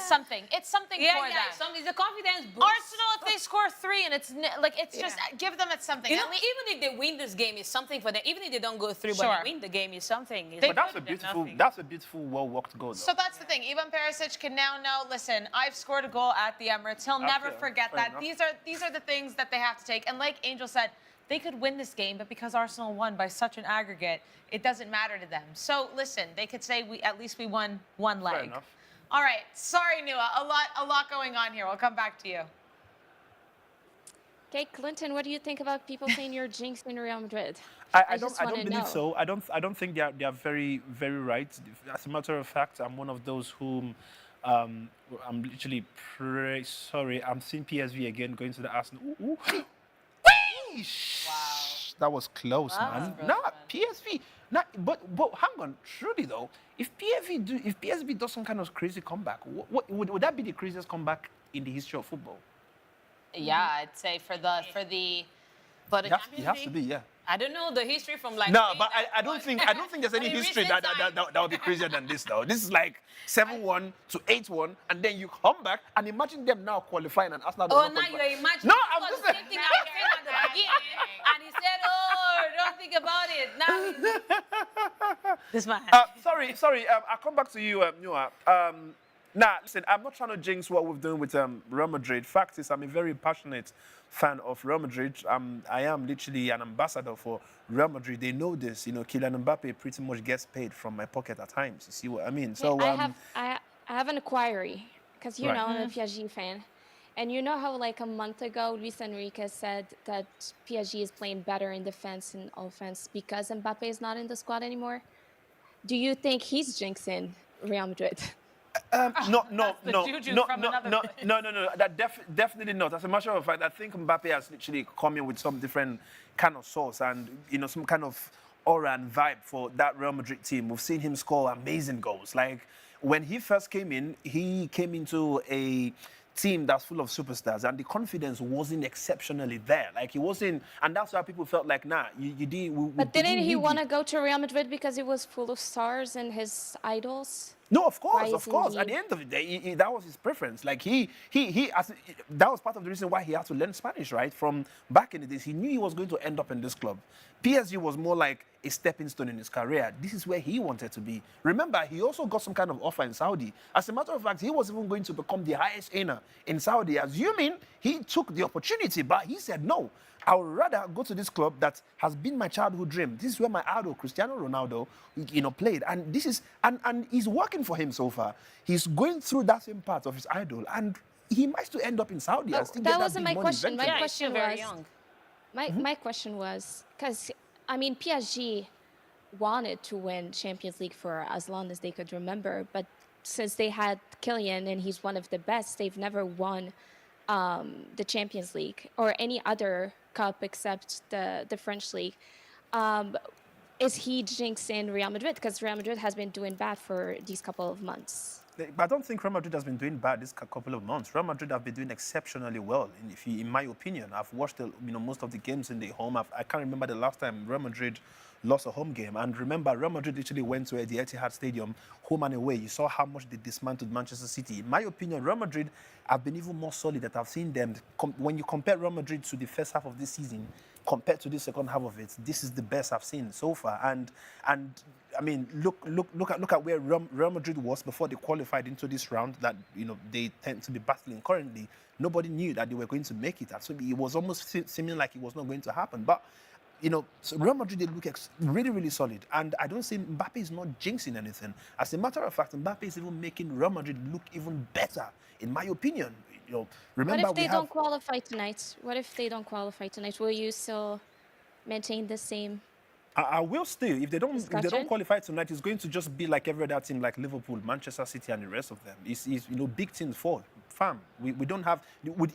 something. It's something for them. It's a confidence boost. Arsenal, if they score 3 and it's just give them something. Even if they win this game, it's something for them. Even if they don't go through, but they win the game, is something. But that's a beautiful, well-worked goal, though. So that's the thing. Ivan Perisic can now know, listen, I've scored a goal at the Emirates. He'll never forget that. These are the things that they have to take. And like Angel said, they could win this game, but because Arsenal won by such an aggregate, it doesn't matter to them. So listen, they could say at least we won 1 leg. Fair enough. All right. Sorry, Nua. A lot going on here. We'll come back to you. Okay, Clinton, what do you think about people saying you're jinxing Real Madrid? I just don't wanna believe know. so. I don't think they are very right. As a matter of fact, I'm one of those whom I'm literally sorry. I'm seeing PSV again going to the Arsenal. Ooh, ooh. Wow. That was close, man. Nah, PSV. Nah, but hang on. Truly though, if PSV does some kind of crazy comeback, what would that be the craziest comeback in the history of football? Yeah, I'd say for the It has to be, yeah. I don't know the history from like. No, way but back, I don't think there's any in history recent that would be crazier than this though. This is like 7-1 to 8-1, and then you come back and imagine them now qualifying and Arsenal. Oh, does not now qualify. you're imagining. No, This I'm was just the same thing I was saying at the beginning, and he said, "Oh, don't think about it." Now this man. Sorry. I'll come back to you, Nua. Nah, listen, I'm not trying to jinx what we've done with Real Madrid. Fact is, I'm a very passionate fan of Real Madrid. I am literally an ambassador for Real Madrid. They know this. You know, Kylian Mbappe pretty much gets paid from my pocket at times. You see what I mean? So I have an inquiry because Right. I'm a PSG fan, and you know how like a month ago Luis Enrique said that PSG is playing better in defense and offense because Mbappe is not in the squad anymore. Do you think he's jinxing Real Madrid? No. juju from another place. No. That definitely not. As a matter of fact, I think Mbappe has literally come in with some different kind of sauce and some kind of aura and vibe for that Real Madrid team. We've seen him score amazing goals. Like when he first came in, he came into a team that's full of superstars, and the confidence wasn't exceptionally there. Like he wasn't, and that's why people felt like, nah, you didn't. But didn't he want to go to Real Madrid because it was full of stars and his idols? No, of course. isn't At the end of the day, that was his preference. Like that was part of the reason why he had to learn Spanish, right? From back in the days, he knew he was going to end up in this club. PSG was more like a stepping stone in his career. This is where he wanted to be. Remember, he also got some kind of offer in Saudi. As a matter of fact, he was even going to become the highest earner in Saudi, assuming he took the opportunity, but he said no. I would rather go to this club that has been my childhood dream. This is where my idol, Cristiano Ronaldo, played. And this is and he's working for him so far. He's going through that same path of his idol, and he might still end up in Saudi. And still get That wasn't big my money question. My eventually. question very was, young. my question was, because I mean PSG wanted to win Champions League for as long as they could remember, but since they had Kylian and he's one of the best, they've never won the Champions League or any other cup except the French league. Is he jinxing Real Madrid? Because Real Madrid has been doing bad for these couple of months. But I don't think Real Madrid has been doing bad this couple of months. Real Madrid have been doing exceptionally well, in my opinion. I've watched most of the games in the home. I can't remember the last time Real Madrid lost a home game. And remember, Real Madrid literally went to the Etihad Stadium, home and away. You saw how much they dismantled Manchester City. In my opinion, Real Madrid have been even more solid that I've seen them. When you compare Real Madrid to the first half of this season, compared to the second half of it, this is the best I've seen so far. And I mean, look at where Real Madrid was before they qualified into this round. That they tend to be battling currently. Nobody knew that they were going to make it. So it was almost seeming like it was not going to happen. But so Real Madrid, they look really, really solid. And I don't see Mbappe is not jinxing anything. As a matter of fact, Mbappe is even making Real Madrid look even better, in my opinion. Remember, What if they don't qualify tonight? Will you still maintain the same? I will still. If they don't Discussion? qualify tonight, it's going to just be like every other team, like Liverpool, Manchester City, and the rest of them. It's big teams fall. Fam, we don't have.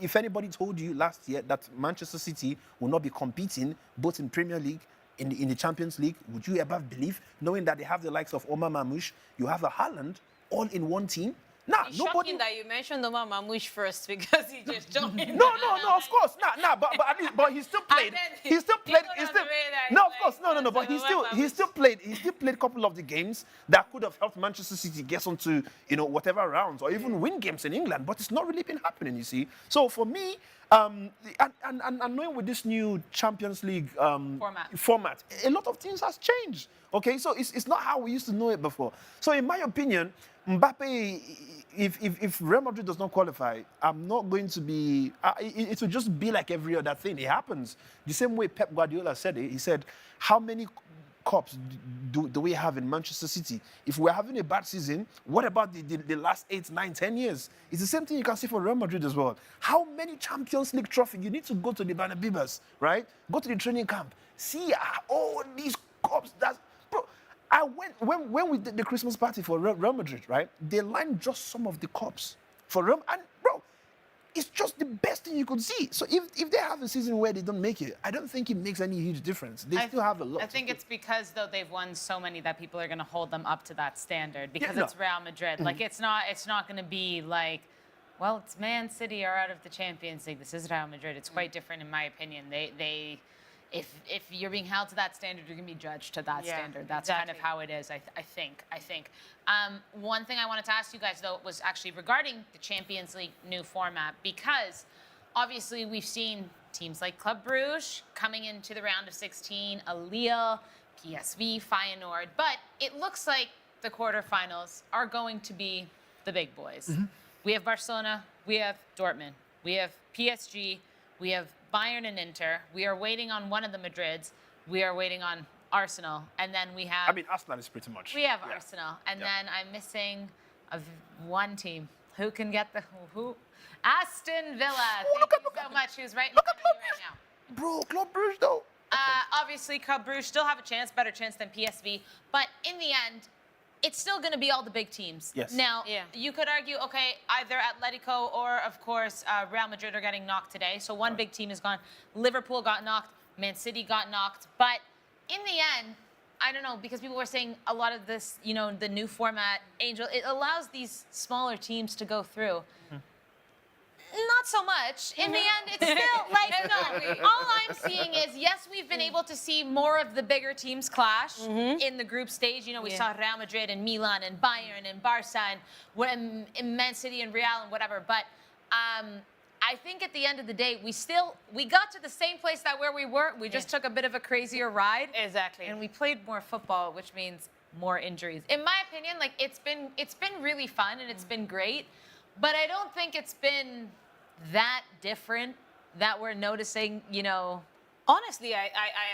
If anybody told you last year that Manchester City will not be competing both in Premier League, in the Champions League, would you ever believe, knowing that they have the likes of Omar Mamouche, you have a Haaland, all in one team? Nah, It's nobody. shocking that you mentioned Omar Mamouche first because he just jumped in. No, of course, but at least, but he still played. then He still he played. got He on still. the radar, No, of he's course, like, no. But he still played. He still played a couple of the games that could have helped Manchester City get onto whatever rounds or even win games in England. But it's not really been happening. You see. So for me, and knowing with this new Champions League format, a lot of things has changed. Okay, so it's not how we used to know it before. So in my opinion, Mbappe, if Real Madrid does not qualify, I'm not going to be. It will just be like every other thing. It happens the same way Pep Guardiola said it. He said, "How many cups do we have in Manchester City? If we're having a bad season, what about the last 8, 9, 10 years? It's the same thing you can see for Real Madrid as well. How many Champions League trophies? You need to go to the Bernabéus, right? Go to the training camp. See all these cups. Bro, I went when we did the Christmas party for Real Madrid, right? They lined just some of the cups for Real, and bro, it's just the best thing you could see. So if they have a season where they don't make it, I don't think it makes any huge difference. They still have a lot. I think it's because though they've won so many that people are going to hold them up to that standard because no. it's Real Madrid. Like it's not going to be like, well, it's Man City are out of the Champions League. This is Real Madrid. It's quite different in my opinion. If you're being held to that standard, you're going to be judged to that standard. That's kind of how it is, I think. One thing I wanted to ask you guys, though, was actually regarding the Champions League new format, because obviously we've seen teams like Club Brugge coming into the round of 16, Lille, PSV, Feyenoord, but it looks like the quarterfinals are going to be the big boys. We have Barcelona, we have Dortmund, we have PSG, we have Bayern and Inter. We are waiting on one of the Madrids. We are waiting on Arsenal. And then we have... I mean, Arsenal is pretty much... We have Arsenal. And then I'm missing one team. Who can get the... Who? Aston Villa. Thank you so much. Who's right in front of you right now. Bro, Club Brugge, though. Obviously, Club Brugge still have a chance, better chance than PSV. But in the end, it's still going to be all the big teams. Yes. Now, you could argue, okay, either Atletico or, of course, Real Madrid are getting knocked today. So one big team is gone. Liverpool got knocked. Man City got knocked. But in the end, I don't know, because people were saying a lot of this, you know, the new format, Angel, it allows these smaller teams to go through. Not so much. In the end, it's still like, no, all I'm seeing is, yes, we've been able to see more of the bigger teams clash in the group stage. You know, we saw Real Madrid and Milan and Bayern and Barca and Man City and Real and whatever. But I think at the end of the day, we got to the same place that where we were. We just took a bit of a crazier ride. Exactly. And we played more football, which means more injuries. In my opinion, like it's been really fun and it's been great. But I don't think it's been that different that we're noticing, you know. Honestly, I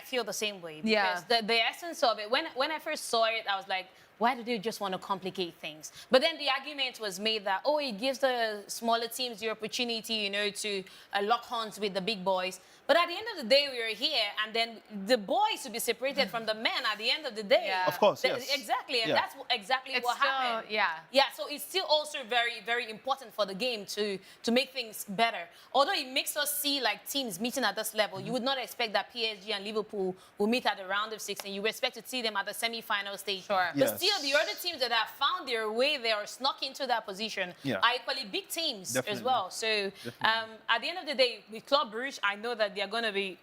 feel the same way. Because the essence of it, when I first saw it, I was like, why do they just want to complicate things? But then the argument was made that, oh, it gives the smaller teams the opportunity, you know, to lock horns with the big boys. But at the end of the day, we were here, and then the boys to be separated from the men at the end of the day. Yeah. Of course, yes. Exactly, and that's exactly what still, happened. Yeah, so it's still also very, very important for the game to make things better. Although it makes us see like teams meeting at this level, you would not expect that PSG and Liverpool will meet at the round of 16. You would expect to see them at the semi-final stage. Sure. But Yes. still, the other teams that have found their way there or snuck into that position are equally big teams Definitely. as well. So at the end of the day, with Club Brugge, I know that they're going to be,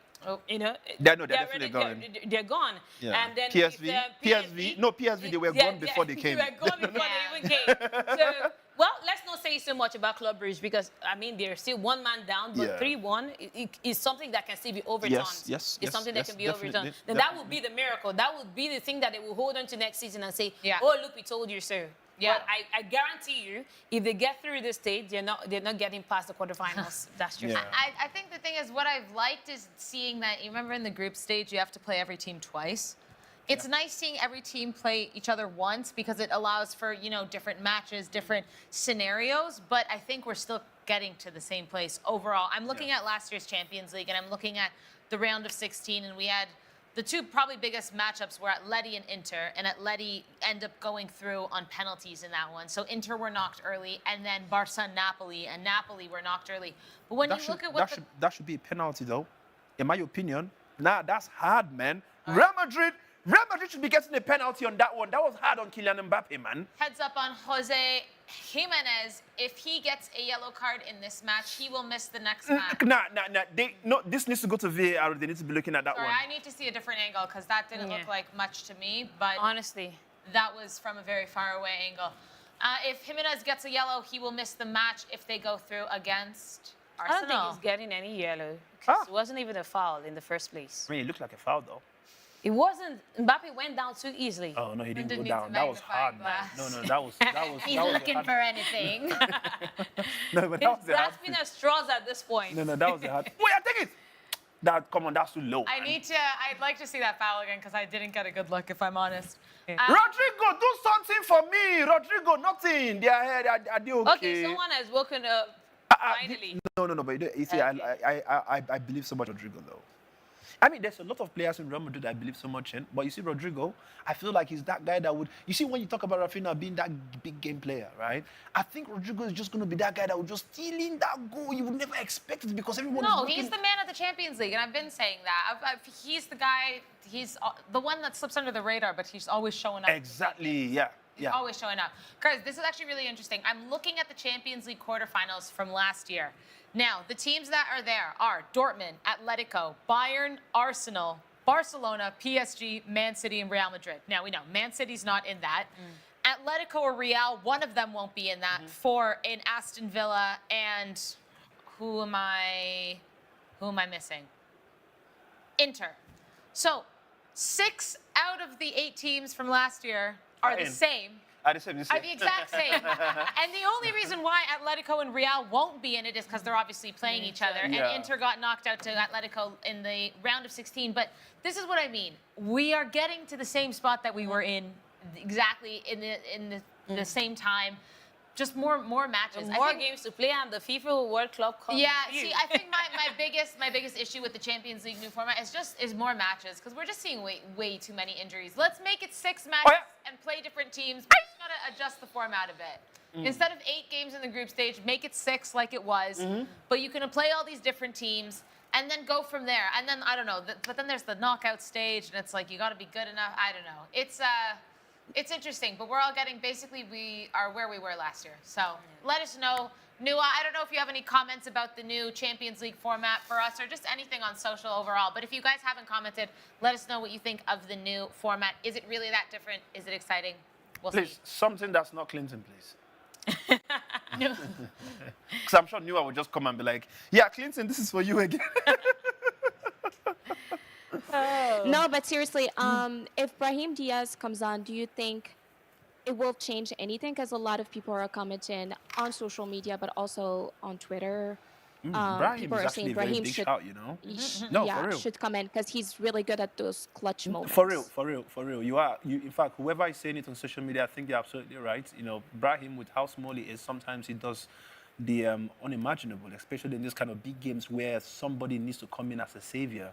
you know, They're definitely gone. They're gone. Yeah. And then PSV, they were gone before they came. They were gone before they even came. So, well, let's not say so much about Club Brugge because, I mean, they're still one man down, but 3-1 is something that can still be overturned. Yes, It's something that can be definitely, overturned. Then that would be the miracle. That would be the thing that they will hold on to next season and say, oh, look, we told you so. Yeah. But I guarantee you, if they get through this stage, they're not getting past the quarterfinals. That's just I think the thing is, what I've liked is seeing that, you remember in the group stage, you have to play every team twice. It's nice seeing every team play each other once because it allows for, you know, different matches, different scenarios. But I think we're still getting to the same place overall. I'm looking at last year's Champions League, and I'm looking at the round of 16, and we had the two probably biggest matchups were Atleti and Inter, and Atleti end up going through on penalties in that one. So Inter were knocked early, and then Barca and Napoli were knocked early. But when you look at what that should be a penalty, though, in my opinion. Nah, that's hard, man. Real Madrid should be getting a penalty on that one. That was hard on Kylian Mbappe, man. Heads up on Jose Jimenez. If he gets a yellow card in this match, he will miss the next match. Nah. This needs to go to VAR. They need to be looking at that one. I need to see a different angle because that didn't look like much to me. But honestly, that was from a very far away angle. If Jimenez gets a yellow, he will miss the match if they go through against Arsenal. I don't think he's getting any yellow. 'Cause it wasn't even a foul in the first place. I mean, it looked like a foul, though. It wasn't. Mbappe went down too easily. Oh no, he didn't go need down. some That was hard, man. magnifying No, that was. He's that was looking hard. for anything. No, but that was the hard Grasping at straws at this point. No, that was the hard. Wait, I take it. Come on, that's too low. I'd like to see that foul again because I didn't get a good look, if I'm honest. Rodrigo, do something for me. Rodrigo, nothing. They are they okay? Okay, someone has woken up finally. No, but you see, I believe so much in Rodrigo, though. I mean, there's a lot of players in Real Madrid I believe so much in, but you see Rodrigo, I feel like he's that guy that would... You see, when you talk about Rafinha being that big game player, right? I think Rodrigo is just going to be that guy that would just steal in that goal. You would never expect it because everyone is looking... He's the man of the Champions League, and I've been saying that. He's the guy, he's the one that slips under the radar, but he's always showing up. Exactly, yeah. Yeah. Always showing up. Guys, this is actually really interesting. I'm looking at the Champions League quarterfinals from last year. Now, the teams that are there are Dortmund, Atletico, Bayern, Arsenal, Barcelona, PSG, Man City, and Real Madrid. Now, we know Man City's not in that. Atletico or Real, one of them won't be in that. 4 in Aston Villa, and who am I missing? Inter. So, 6 out of the 8 teams from last year are the same. Are the same. Are the exact same. And the only reason why Atletico and Real won't be in it is because they're obviously playing each other. And Inter got knocked out to Atletico in the round of 16. But this is what I mean. We are getting to the same spot that we were in exactly in the same time. Just more matches. More games to play, and the FIFA World Club Cup. Yeah, see, I think my biggest issue with the Champions League new format is more matches, because we're just seeing way too many injuries. Let's make it 6 matches and play different teams. We just gotta adjust the format a bit. Instead of 8 games in the group stage, make it 6 like it was. But you can play all these different teams and then go from there. And then I don't know, but then there's the knockout stage, and it's like you gotta be good enough. I don't know. It's interesting, but we're all getting, basically, we are where we were last year. So let us know. Nua, I don't know if you have any comments about the new Champions League format for us or just anything on social overall. But if you guys haven't commented, let us know what you think of the new format. Is it really that different? Is it exciting? We'll Please, see. something that's not Clinton, please. No. Because I'm sure Nua would just come and be like, yeah, Clinton, this is for you again. No, but seriously, if Brahim Diaz comes on, do you think it will change anything? Because a lot of people are commenting on social media, but also on Twitter. Brahim people is are actually saying a very Brahim big should, shout, you know? no, for real. should come in because he's really good at those clutch moments. For real. In fact, whoever is saying it on social media, I think you're absolutely right. You know, Brahim, with how small he is, sometimes he does the unimaginable, especially in these kind of big games where somebody needs to come in as a savior.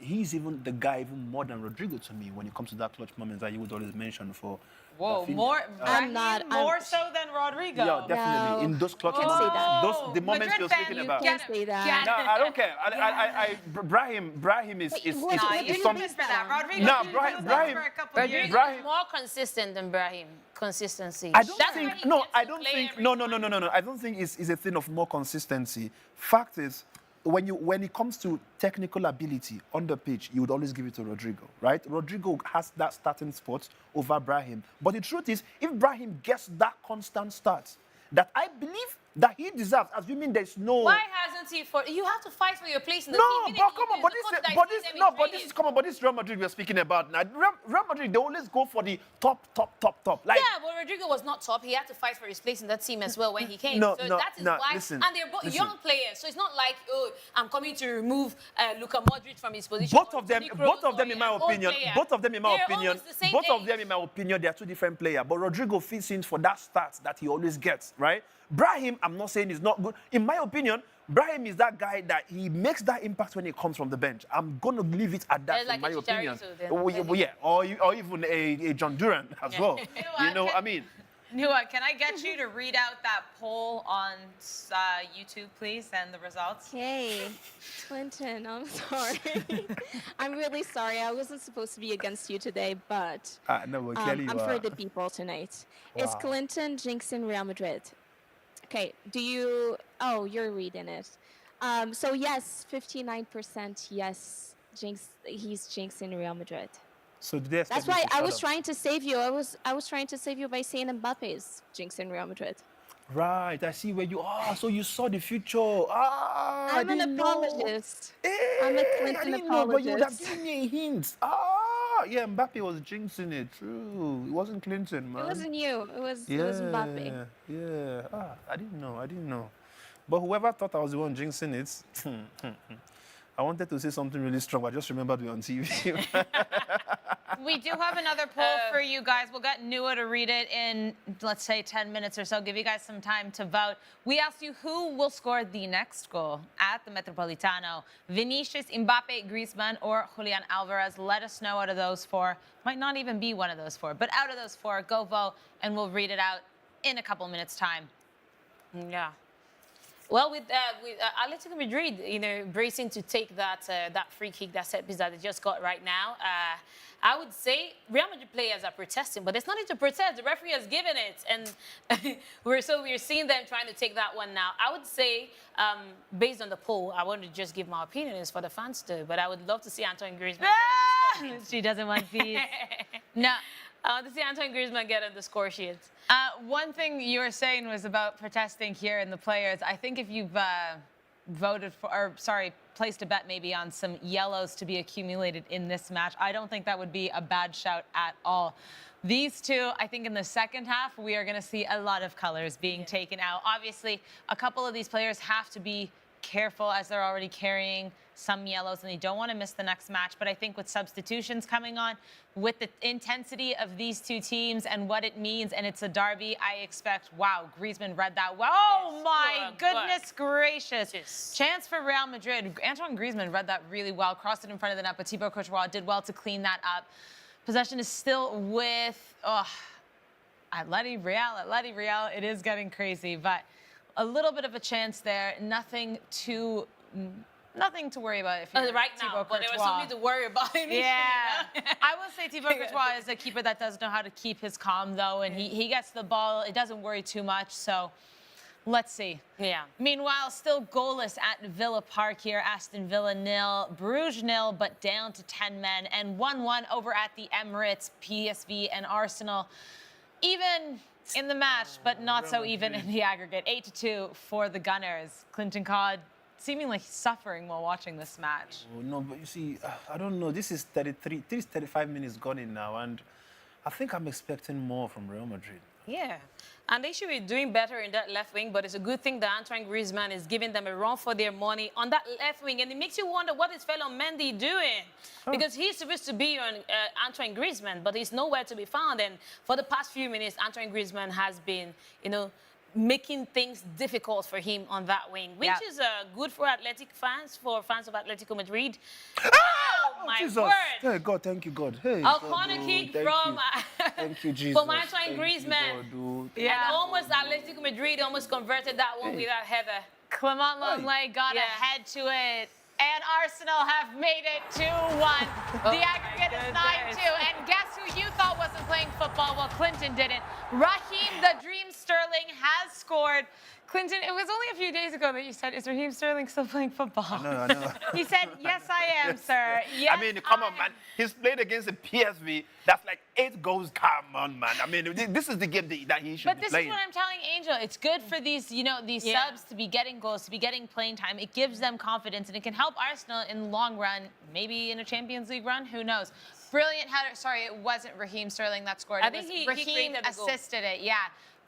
He's even the guy even more than Rodrigo to me when it comes to that clutch moment that you would always mention for. Whoa, Rafinha. more I'm- so than Rodrigo. Yeah, definitely. No. In those clutch Can't say moments, that. those the moments Madrid you're fan, speaking you about. Can't say that. No, I don't care. Brahim is what- Nah, what you do some you for that. Rodrigo Nah, was Brahim- there for a couple of Rodrigo years. Brahim- is more consistent than Brahim. Consistency. I don't That's think. why he No, gets I to don't play think. every No. time. I don't think it's a thing of more consistency. Fact is, when it comes to technical ability on the pitch, you would always give it to Rodrigo, right? Rodrigo has that starting spot over Brahim. But the truth is, if Brahim gets that constant start, that I believe that he deserves, assuming there's no. Why hasn't he? You have to fight for your place in the No, team. but come on, but this is Real Madrid we're speaking about now. Real Madrid, they always go for the top. Like, Yeah, but Rodrigo was not top. He had to fight for his place in that team as well when he came. No, so no, that is no, why. listen, and they're both listen. young players, so it's not like, oh, I'm coming to remove Luka Modric from his position. both of them, in my opinion, they are 2 different players. But Rodrigo fits in for that start that he always gets, right? Brahim, I'm not saying he's not good. In my opinion, Brahim is that guy that he makes that impact when he comes from the bench. I'm going to leave it at that, Like in my a opinion. Chicharito then. Yeah, or even a John Durant as well. You know, I mean. Nua, can I get you to read out that poll on YouTube, please, and the results? Okay, Clinton, I'm sorry. I'm really sorry. I wasn't supposed to be against you today, but No, but clearly I'm you for are. the people tonight. Is Wow. Clinton jinxing Real Madrid? Okay, oh, you're reading it. So yes, 59% yes, he's jinxing Real Madrid. So did they expect That's me why to I shut was up? trying to save you. I was trying to save you by saying Mbappe's jinxing Real Madrid. Right, I see where you are. So you saw the future. I I'm an didn't know. apologist. Hey, I'm a I Clinton didn't know, but you would have apologist. given me a hint. Yeah, Mbappe was jinxing it. True. It wasn't Clinton, man. It wasn't you. It was Mbappe. Yeah. I didn't know. But whoever thought I was the one jinxing it, I wanted to say something really strong, but I just remembered we're on TV. We do have another poll for you guys. We'll get Nua to read it in, let's say, 10 minutes or so. Give you guys some time to vote. We asked you who will score the next goal at the Metropolitano. Vinicius, Mbappe, Griezmann, or Julian Alvarez. Let us know out of those four. Might not even be one of those four, but out of those four, go vote, and we'll read it out in a couple minutes' time. Yeah. Well, with Atlético Madrid, bracing to take that free kick, that set piece that they just got right now, I would say Real Madrid players are protesting, but there's nothing to protest. The referee has given it, and we're seeing them trying to take that one now. I would say, based on the poll, I want to just give my opinion. It's for the fans too, but I would love to see Antoine Griezmann. She doesn't want peace. No. I want to see Antoine Griezmann get on the score sheet. One thing you were saying was about protesting here in the players. I think if you've placed a bet maybe on some yellows to be accumulated in this match, I don't think that would be a bad shout at all. These two, I think in the second half, we are going to see a lot of colors being taken out. Obviously, a couple of these players have to be careful as they're already carrying some yellows and they don't want to miss the next match. But I think with substitutions coming on, with the intensity of these two teams and what it means, and it's a derby, I expect, wow, Griezmann read that well. Oh my goodness gracious. Yes. Chance for Real Madrid. Antoine Griezmann read that really well, crossed it in front of the net, but Thibaut Courtois did well to clean that up. Possession is still with Atleti Real. It is getting crazy, but a little bit of a chance there. Nothing to worry about if you're right Thibaut now, but there was something to worry about. Yeah. I will say Thibaut Courtois is a keeper that does know how to keep his calm, though, and he gets the ball. It doesn't worry too much, so let's see. Yeah. Meanwhile, still goalless at Villa Park here. Aston Villa 0, Bruges 0, but down to 10 men, and 1-1 over at the Emirates, PSV and Arsenal. Even in the match, but not so even in the aggregate. 8-2 for the Gunners. KlintonCod seemingly suffering while watching this match. Oh, no, but you see, I don't know. This is 35 minutes gone in now, and I think I'm expecting more from Real Madrid. Yeah, and they should be doing better in that left wing, but it's a good thing that Antoine Griezmann is giving them a run for their money on that left wing, and it makes you wonder what is fellow Mendy doing, because he's supposed to be on Antoine Griezmann, but he's nowhere to be found, and for the past few minutes, Antoine Griezmann has been, making things difficult for him on that wing, which is good for fans of Atlético Madrid. Oh, my Jesus. word! Hey, God, thank you, God. Hey, A corner kick from Thank you, Jesus. from Antoine Griezmann. And almost Atlético Madrid almost converted that one with that header. Clement Longley got ahead to it. And Arsenal have made it 2-1. The aggregate is 9-2. And guess who you thought wasn't playing football? Well, Clinton didn't. Raheem the Dream Sterling has scored. Clinton, it was only a few days ago that you said, is Raheem Sterling still playing football? I know. He said, yes, I am, sir. Yes, I mean, come on, man. He's played against the PSV. That's like 8 goals. Come on, man. I mean, this is the game that he should be playing. But this is what I'm telling Angel. It's good for these, these subs to be getting goals, to be getting playing time. It gives them confidence, and it can help Arsenal in the long run, maybe in a Champions League run. Who knows? Brilliant header. Sorry, it wasn't Raheem Sterling that scored. I think Raheem assisted it,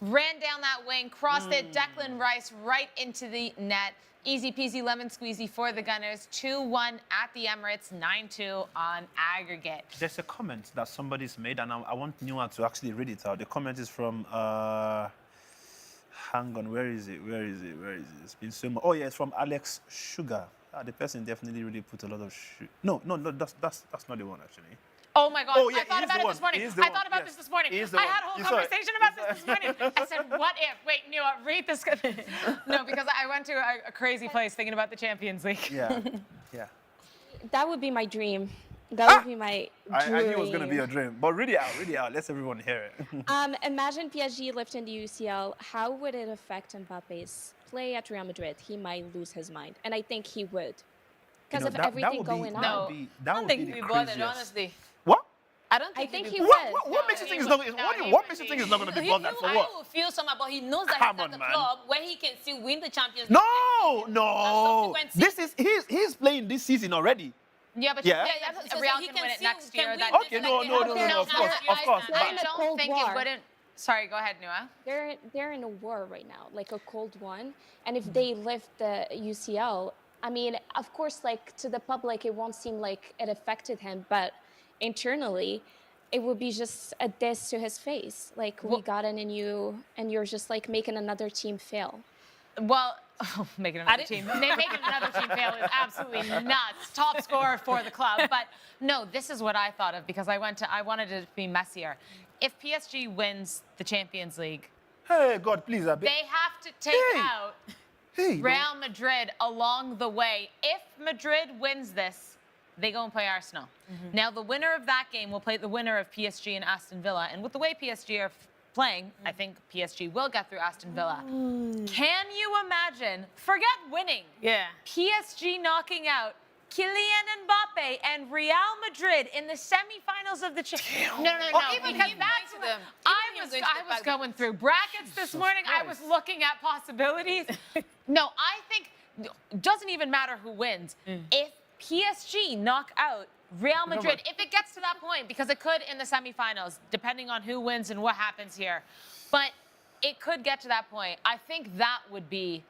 Ran down that wing, crossed it, Declan Rice right into the net. Easy peasy lemon squeezy for the Gunners. 2-1 at the Emirates, 9-2 on aggregate. There's a comment that somebody's made, and I want Nua to actually read it out. The comment is from, hang on, where is it? It's been so much. Oh, yeah, it's from Alex Sugar. The person definitely really put a lot of No, that's not the one, actually. Oh my God! Oh, yeah, I thought about it this morning. I thought about this morning. I had a whole conversation about this morning. I said, "What if?" Wait, Nua, read this. No, because I went to a crazy place thinking about the Champions League. Yeah. That would be my dream. That would be my dream. I knew it was going to be a dream. But read it out. Let everyone hear it. Imagine PSG lifting the UCL. How would it affect Mbappe's play at Real Madrid? He might lose his mind, and I think he would, because of everything going on. I don't think he'd be bothered, honestly. What? I don't think he would. would. What makes you think it's not? What makes you think it's not going to be bothered for I what? will feel somehow, but he knows that Come he's at on, the man. club where he can still win the Champions League. No. This is he's playing this season already. Yeah, but Yeah. So Real he can can win it still- next can year. win That this Okay, like no, they no, have no, been no, of now. course. I in a don't cold think war. it wouldn't. Sorry, go ahead, Nua. They're in a war right now, like a cold one. And if they lift the UCL, I mean, of course, like to the public, it won't seem like it affected him, but internally, it would be just a diss to his face. Like, we got in and you're just like making another team fail. Well, making another team fail is absolutely nuts. Top scorer for the club. But no, this is what I thought of because I wanted it to be messier. If PSG wins the Champions League, Hey, God, please. they have to take out Real Madrid along the way. If Madrid wins this, they go and play Arsenal. Now, the winner of that game will play the winner of PSG and Aston Villa. And with the way PSG are playing, I think PSG will get through Aston Villa. Can you imagine, forget winning, PSG knocking out Kylian Mbappe and Real Madrid in the semifinals of the No, because that's them. I was going through brackets this morning. I was looking at possibilities. No, I think it doesn't even matter who wins. If PSG knock out Real Madrid, if it gets to that point, because it could in the semifinals, depending on who wins and what happens here, but it could get to that point. I think that would be.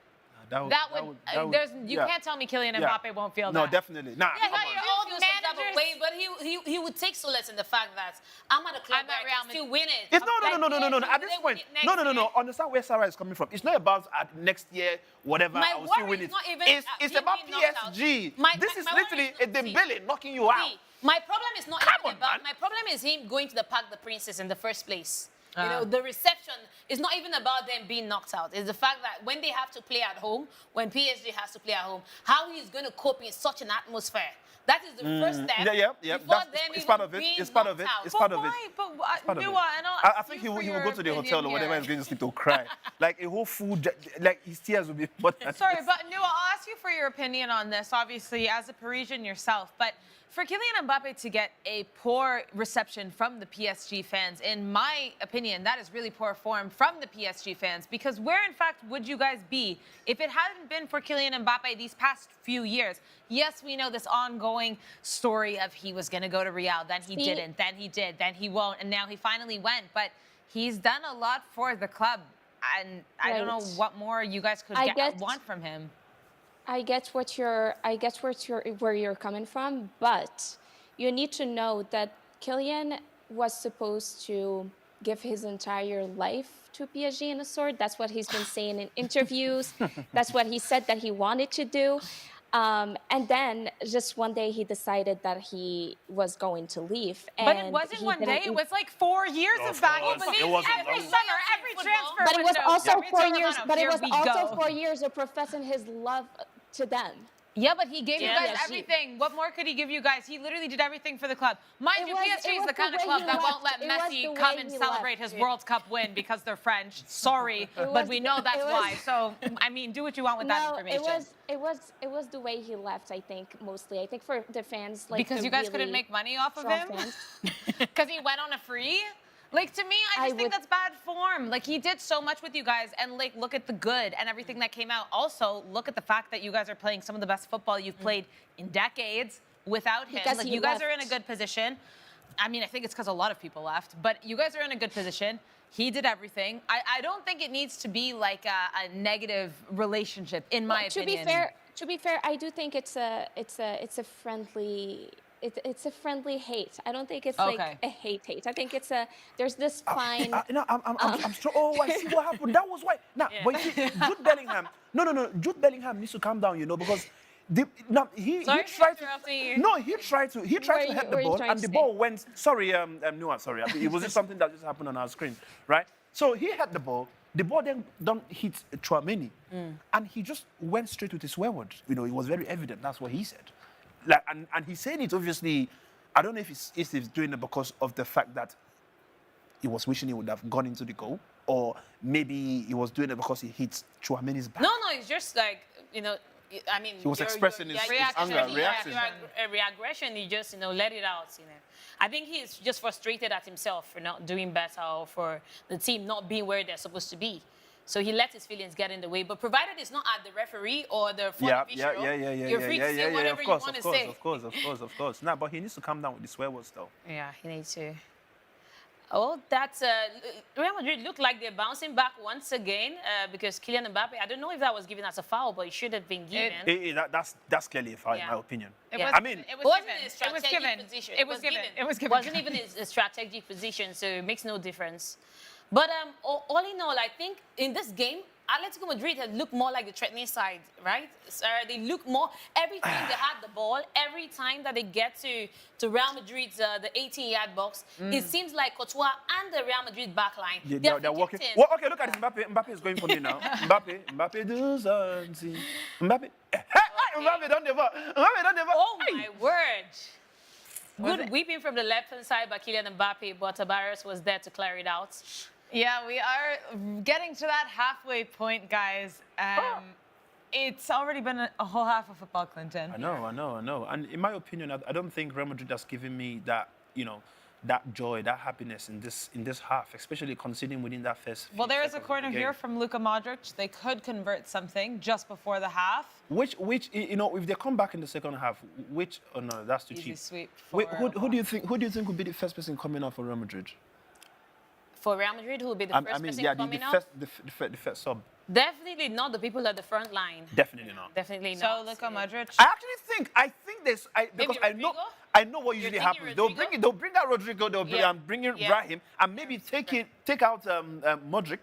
You can't tell me Kylian Mbappe won't feel that. No, definitely. Nah, Yeah, all those managers. Way, but he would take solace in the fact that I'm at a club where I can still win it. It's no. At this point, no. Understand where Sarah is coming from. It's not about next year, whatever. I will still win it. It's about PSG. This is literally a Dembele knocking you out. My problem is not even about. My problem is him going to the Parc des Princes in the first place. You know, the reception is not even about them being knocked out. It's the fact that when they have to play at home, when PSG has to play at home, how he's going to cope in such an atmosphere. That is the first step. Yeah. It's part of it. It's part of it. It's part of it. I think he will go to the hotel or whatever he's going to sleep to cry. Like a whole food, like his tears will be. Sorry, but Nua, I'll ask you for your opinion on this, obviously, as a Parisian yourself. But for Kylian Mbappe to get a poor reception from the PSG fans, in my opinion, that is really poor form from the PSG fans. Because where, in fact, would you guys be if it hadn't been for Kylian Mbappe these past few years? Yes, we know this ongoing story of he was going to go to Real, then he didn't, then he did, then he won't, and now he finally went. But he's done a lot for the club, and I don't know what more you guys could want from him. I get where you're coming from, but you need to know that Kylian was supposed to give his entire life to PSG in a sort. That's what he's been saying in interviews. That's what he said that he wanted to do. And then just one day he decided that he was going to leave. But it wasn't one day. It was like 4 years of back. It wasn't. Every summer, every transfer. But it was also 4 years. But it Here was we also go. 4 years of professing his love to them. Yeah, but he gave you guys PSG. everything. What more could he give you guys? He literally did everything for the club. Mind you, PSG is the kind of club that won't let Messi come and celebrate his World Cup win because they're French. Sorry, but we know that's why. So, I mean, do what you want with that information. It was the way he left, I think, mostly. I think for the fans, like because you guys couldn't make money off of him? Because he went on a free? Like, to me, I just think that's bad form. Like, he did so much with you guys, and, like, look at the good and everything that came out. Also, look at the fact that you guys are playing some of the best football you've played in decades without him. Because like, you guys are in a good position. I mean, I think it's because a lot of people left, but you guys are in a good position. He did everything. I don't think it needs to be, like, a negative relationship, in my opinion. To be fair, I do think it's a friendly... It's a friendly hate. I don't think it's like a hate. I think there's this fine. I'm strong. Oh, I see what happened. That was why. Now, but you see, Jude Bellingham. No. Jude Bellingham needs to calm down, you know, because he tried to hit the ball, and the ball went. Sorry, Noah. Sorry, it was just something that just happened on our screen, right? So he had the ball. The ball then don't hit Tchouaméni, and he just went straight with his word. You know, it was very evident. That's what he said. Like, and he said it, obviously, I don't know if he's doing it because of the fact that he was wishing he would have gone into the goal, or maybe he was doing it because he hit Tchouaméni's back. No, it's just like, you know, I mean... He was expressing his anger, reaction. Reaggression, he just, you know, let it out, you know. I think he's just frustrated at himself for not doing better or for the team not being where they're supposed to be. So he let his feelings get in the way. But provided it's not at the referee or the front official, you're free to say whatever you want to say. Of course. Nah, but he needs to calm down with the swear words, though. Yeah, he needs to. Oh, that's Real Madrid look like they're bouncing back once again because Kylian Mbappe. I don't know if that was given as a foul, but it should have been given. That's clearly a foul, Yeah. in my opinion. It Yeah. was, I mean, it It was wasn't given. a strategic position. It was given. It was given. Wasn't even a strategic position, so it makes no difference. But all in all, I think in this game, Atletico Madrid had looked more like the threatening side, right? They look more every time they had the ball, every time that they get to Real Madrid's the 18-yard box, it seems like Courtois and the Real Madrid backline they're walking. Well, okay, look at this. Mbappe is going for me now. Mbappe do something. Mbappe. Mbappe don't never. Oh my word! Good weeping from the left-hand side by Kylian Mbappe, but Tabares was there to clear it out. Yeah, we are getting to that halfway point, guys. It's already been a whole half of football, Clinton. I know. And in my opinion, I don't think Real Madrid has given me that, that joy, that happiness in this half, especially considering within that first. Well, there is a seconds of corner the here game. from Luka Modric. They could convert something just before the half. Which, if they come back in the second half, oh no, that's too Easy cheap. sweep. Wait, for- who do you think would be the first person coming out for Real Madrid? For Real Madrid, who will be the first I mean, person yeah, coming the out? first sub. Definitely not the people at the front line. Definitely not. Definitely So not. Luka Modric. I think there's because Maybe I know what You're usually thinking happens. Rodrigo? They'll bring out Rodrigo. They'll Yeah. bring in Yeah. Brahim, and maybe take out Modric.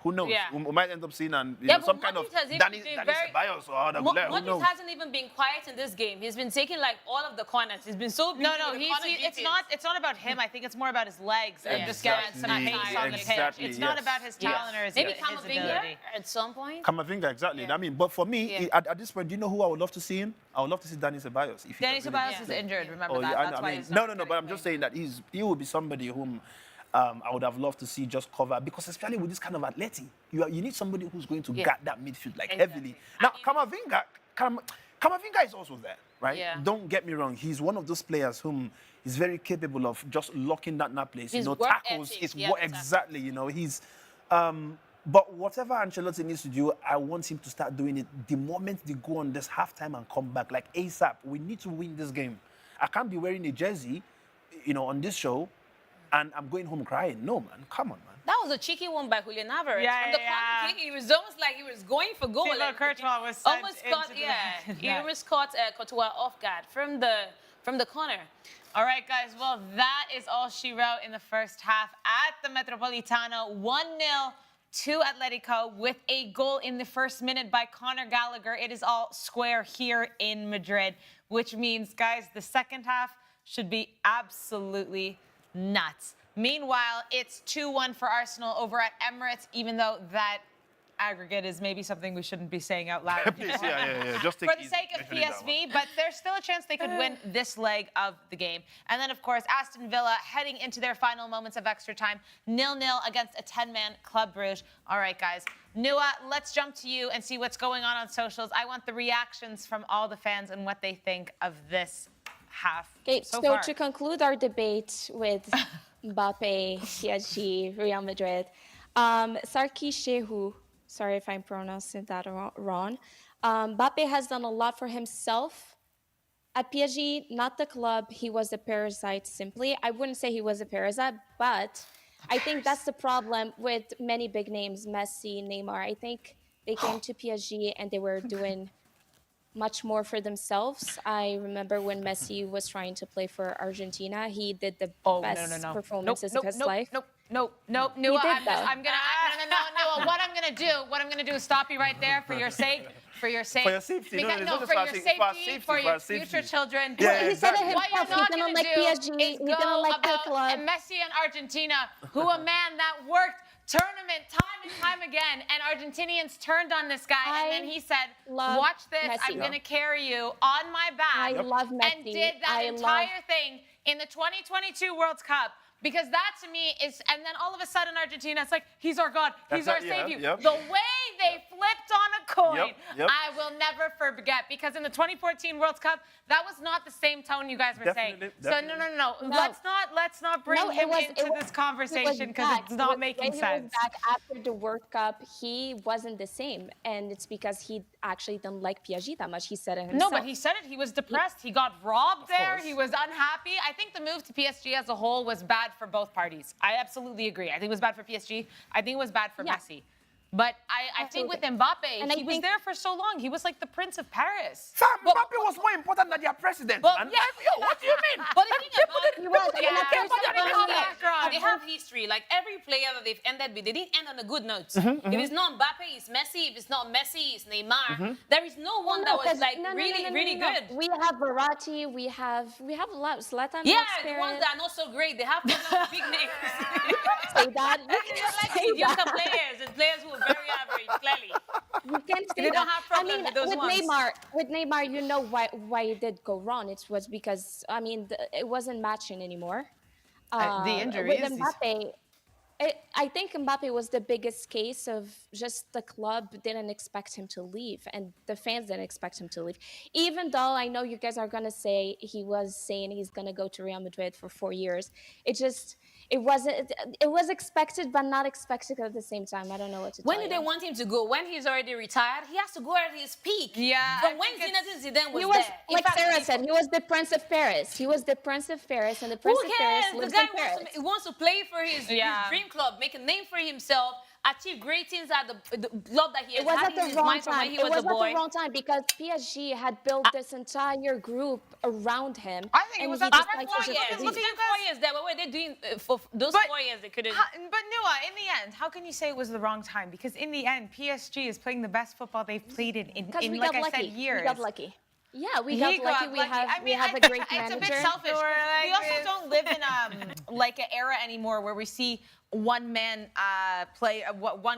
Who knows? Yeah. We might end up seeing Yeah, but some kind of Modric has even Danny been very- Ceballos or other. Who Modric knows? hasn't even been quiet in this game. He's been taking like all of the corners. He's been so busy No, with the corner it's details. not about him. I think it's more about his legs and Yeah. just getting some Exactly, pace on the exactly, pitch. It's not yes. about his Yeah. talent or his Maybe his Camavinga ability. at some point. Camavinga, exactly. Yeah. I mean, but for me, Yeah. at this point, do you know who I would love to see in? I would love to see Danny Ceballos. If he Danny can really- Ceballos is injured. Remember Oh, that. yeah, I That's know. why I mean, he's no, not but I'm just saying that he will be somebody whom I would have loved to see just cover, because especially with this kind of athletic, you need somebody who's going to guard that midfield like heavily. Now, Camavinga is also there, right? Yeah. Don't get me wrong. He's one of those players whom is very capable of just locking that place. His work Tackles. ethic, It's yeah, what exactly. exactly. He's. But whatever Ancelotti needs to do, I want him to start doing it the moment they go on this halftime and come back, like ASAP. We need to win this game. I can't be wearing a jersey, on this show, and I'm going home crying. No, man, come on, man. That was a cheeky one by Julian Alvarez. Yeah, From the yeah, corner yeah. kick, he was almost like he was going for goal. Thibaut and Courtois was sent almost into caught, the yeah, he net. almost caught Courtois off guard from the corner. All right, guys. Well, that is all she wrote in the first half at the Metropolitano. 1-0 to Atletico with a goal in the first minute by Conor Gallagher. It is all square here in Madrid, which means, guys, the second half should be absolutely nuts. Meanwhile, it's 2-1 for Arsenal over at Emirates, even though that aggregate is maybe something we shouldn't be saying out loud. Please, yeah. Just take For the it sake of easy. Definitely that one. PSV, but there's still a chance they could win this leg of the game. And then, of course, Aston Villa heading into their final moments of extra time, 0-0 against a 10-man Club Brugge. All right, guys. Nua, let's jump to you and see what's going on socials. I want the reactions from all the fans and what they think of this half Okay, so so far. to conclude our debate with Mbappe, PSG, Real Madrid, Sarki Shehu, sorry if I'm pronouncing that wrong, Mbappe has done a lot for himself. At PSG, not the club, he was a parasite simply. I wouldn't say he was a parasite, but I think that's the problem with many big names, Messi, Neymar. I think they came to PSG and they were doing much more for themselves. I remember when Messi was trying to play for Argentina, he did the best performances of his life. Nope. Nua, did, though. I'm gonna. No. What I'm gonna do is stop you right there for your sake. For your sake. For your safety. No, Because, it's no, not for just your for our safety, safety, for for your our safety. future children. Yeah, He said it exactly. What you're himself. not He didn't gonna like do PSG. is He go didn't like the about club. Messi and Argentina, who a man that worked tournament time and time again, and Argentinians turned on this guy, and then he said, love "Watch this, Messi. I'm gonna carry you on my back." I love And Messi. did that entire thing in the 2022 World Cup. Because that to me is, and then all of a sudden Argentina, it's like, he's our God, he's our Exactly, yeah, savior. yeah. The way they flipped on a coin. Yep. I will never forget, because in the 2014 World Cup, that was not the same tone you guys were saying. Definitely. So no. Let's not bring him into this conversation, because it's not making sense. When he was back after the World Cup, he wasn't the same, and it's because he actually didn't like PSG that much. He said it himself. No, but he said it. He was depressed. He got robbed there. course. He was unhappy. I think the move to PSG as a whole was bad for both parties. I absolutely agree. I think it was bad for PSG. I think it was bad for Messi. But I think with Mbappe, And he was there for so long. He was like the Prince of Paris. Sam, Mbappe was more important than their president. But- man. yeah. What do you mean? But the thing about background. they have history. Like every player that they've ended with, they didn't end on a good note. Mm-hmm, If it's not Mbappe, it's Messi. If it's not Messi, it's Neymar. There is no one that was like really good. We have Verratti. We have a lot. Zlatan. Yeah, the ones that are not so great. They have problems with big names. say that. You They're can like say mediocre that. players and players who are very average, clearly. You can say They don't that. have problems I mean, with those ones. With Neymar, you know why it did go wrong. It was because it wasn't matching anymore. The injuries. With Mbappe, I think Mbappe was the biggest case of just the club didn't expect him to leave, and the fans didn't expect him to leave. Even though I know you guys are gonna say he was saying he's gonna go to Real Madrid for 4 years, it was expected but not expected at the same time. I don't know what to When tell do they you. want him to go? When he's already retired? He has to go at his peak. Yeah, From I when think Zinedine Zidane was He was, there. In like fact, Sarah said, he was the Prince of Paris. He was the Prince of Paris, and the Prince Who of Paris cares? The lives guy in Paris. wants to play for his dream club, make a name for himself, achieve great things at the club that he It has was had at in the his wrong mind from time. when he It was was a at boy. the wrong time because PSG had built this entire group around him. I think it and was he at the just right liked time. to Look just at Look at leave. you 4 years there. What were they doing for those But- 4 years? They couldn't. But Nua, in the end, how can you say it was the wrong time? Because in the end, PSG is playing the best football they've played in Because we like got I lucky. said, years. We got lucky. Yeah, we He got lucky. got We lucky. have I mean, a I great think manager. it's a bit selfish. We also don't live in like an era anymore where we see one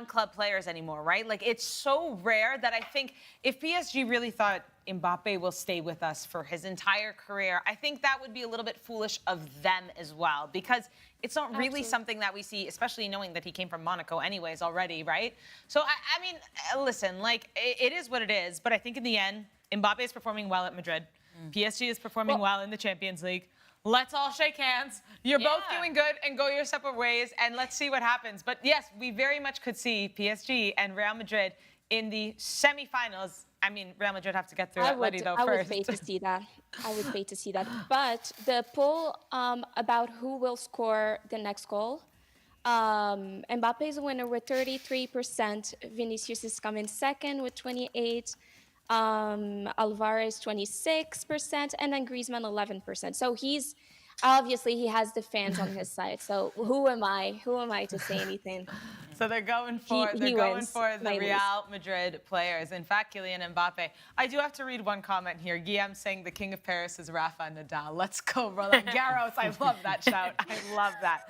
club players anymore, right? Like it's so rare that I think if PSG really thought Mbappe will stay with us for his entire career, I think that would be a little bit foolish of them as well, because it's not really something that we see, especially knowing that he came from Monaco anyways already, right? So I mean, listen, like it is what it is, but I think in the end, Mbappe is performing well at Madrid. PSG is performing well in the Champions League. Let's all shake hands. You're both doing good and go your separate ways, and let's see what happens. But yes, we very much could see PSG and Real Madrid in the semifinals. I mean, Real Madrid have to get through Atleti though I first. would pay to see that. I would pay to see that. But the poll about who will score the next goal, Mbappe is a winner with 33%. Vinicius is coming second with 28%. Alvarez 26%, and then Griezmann 11%. So he has the fans on his side. So who am I to say anything? So they're going for He the wins. Real Madrid players. In fact, Kylian Mbappe. I do have to read one comment here. Guillaume saying the king of Paris is Rafa Nadal. Let's go, Roland Garros. I love that shout. I love that.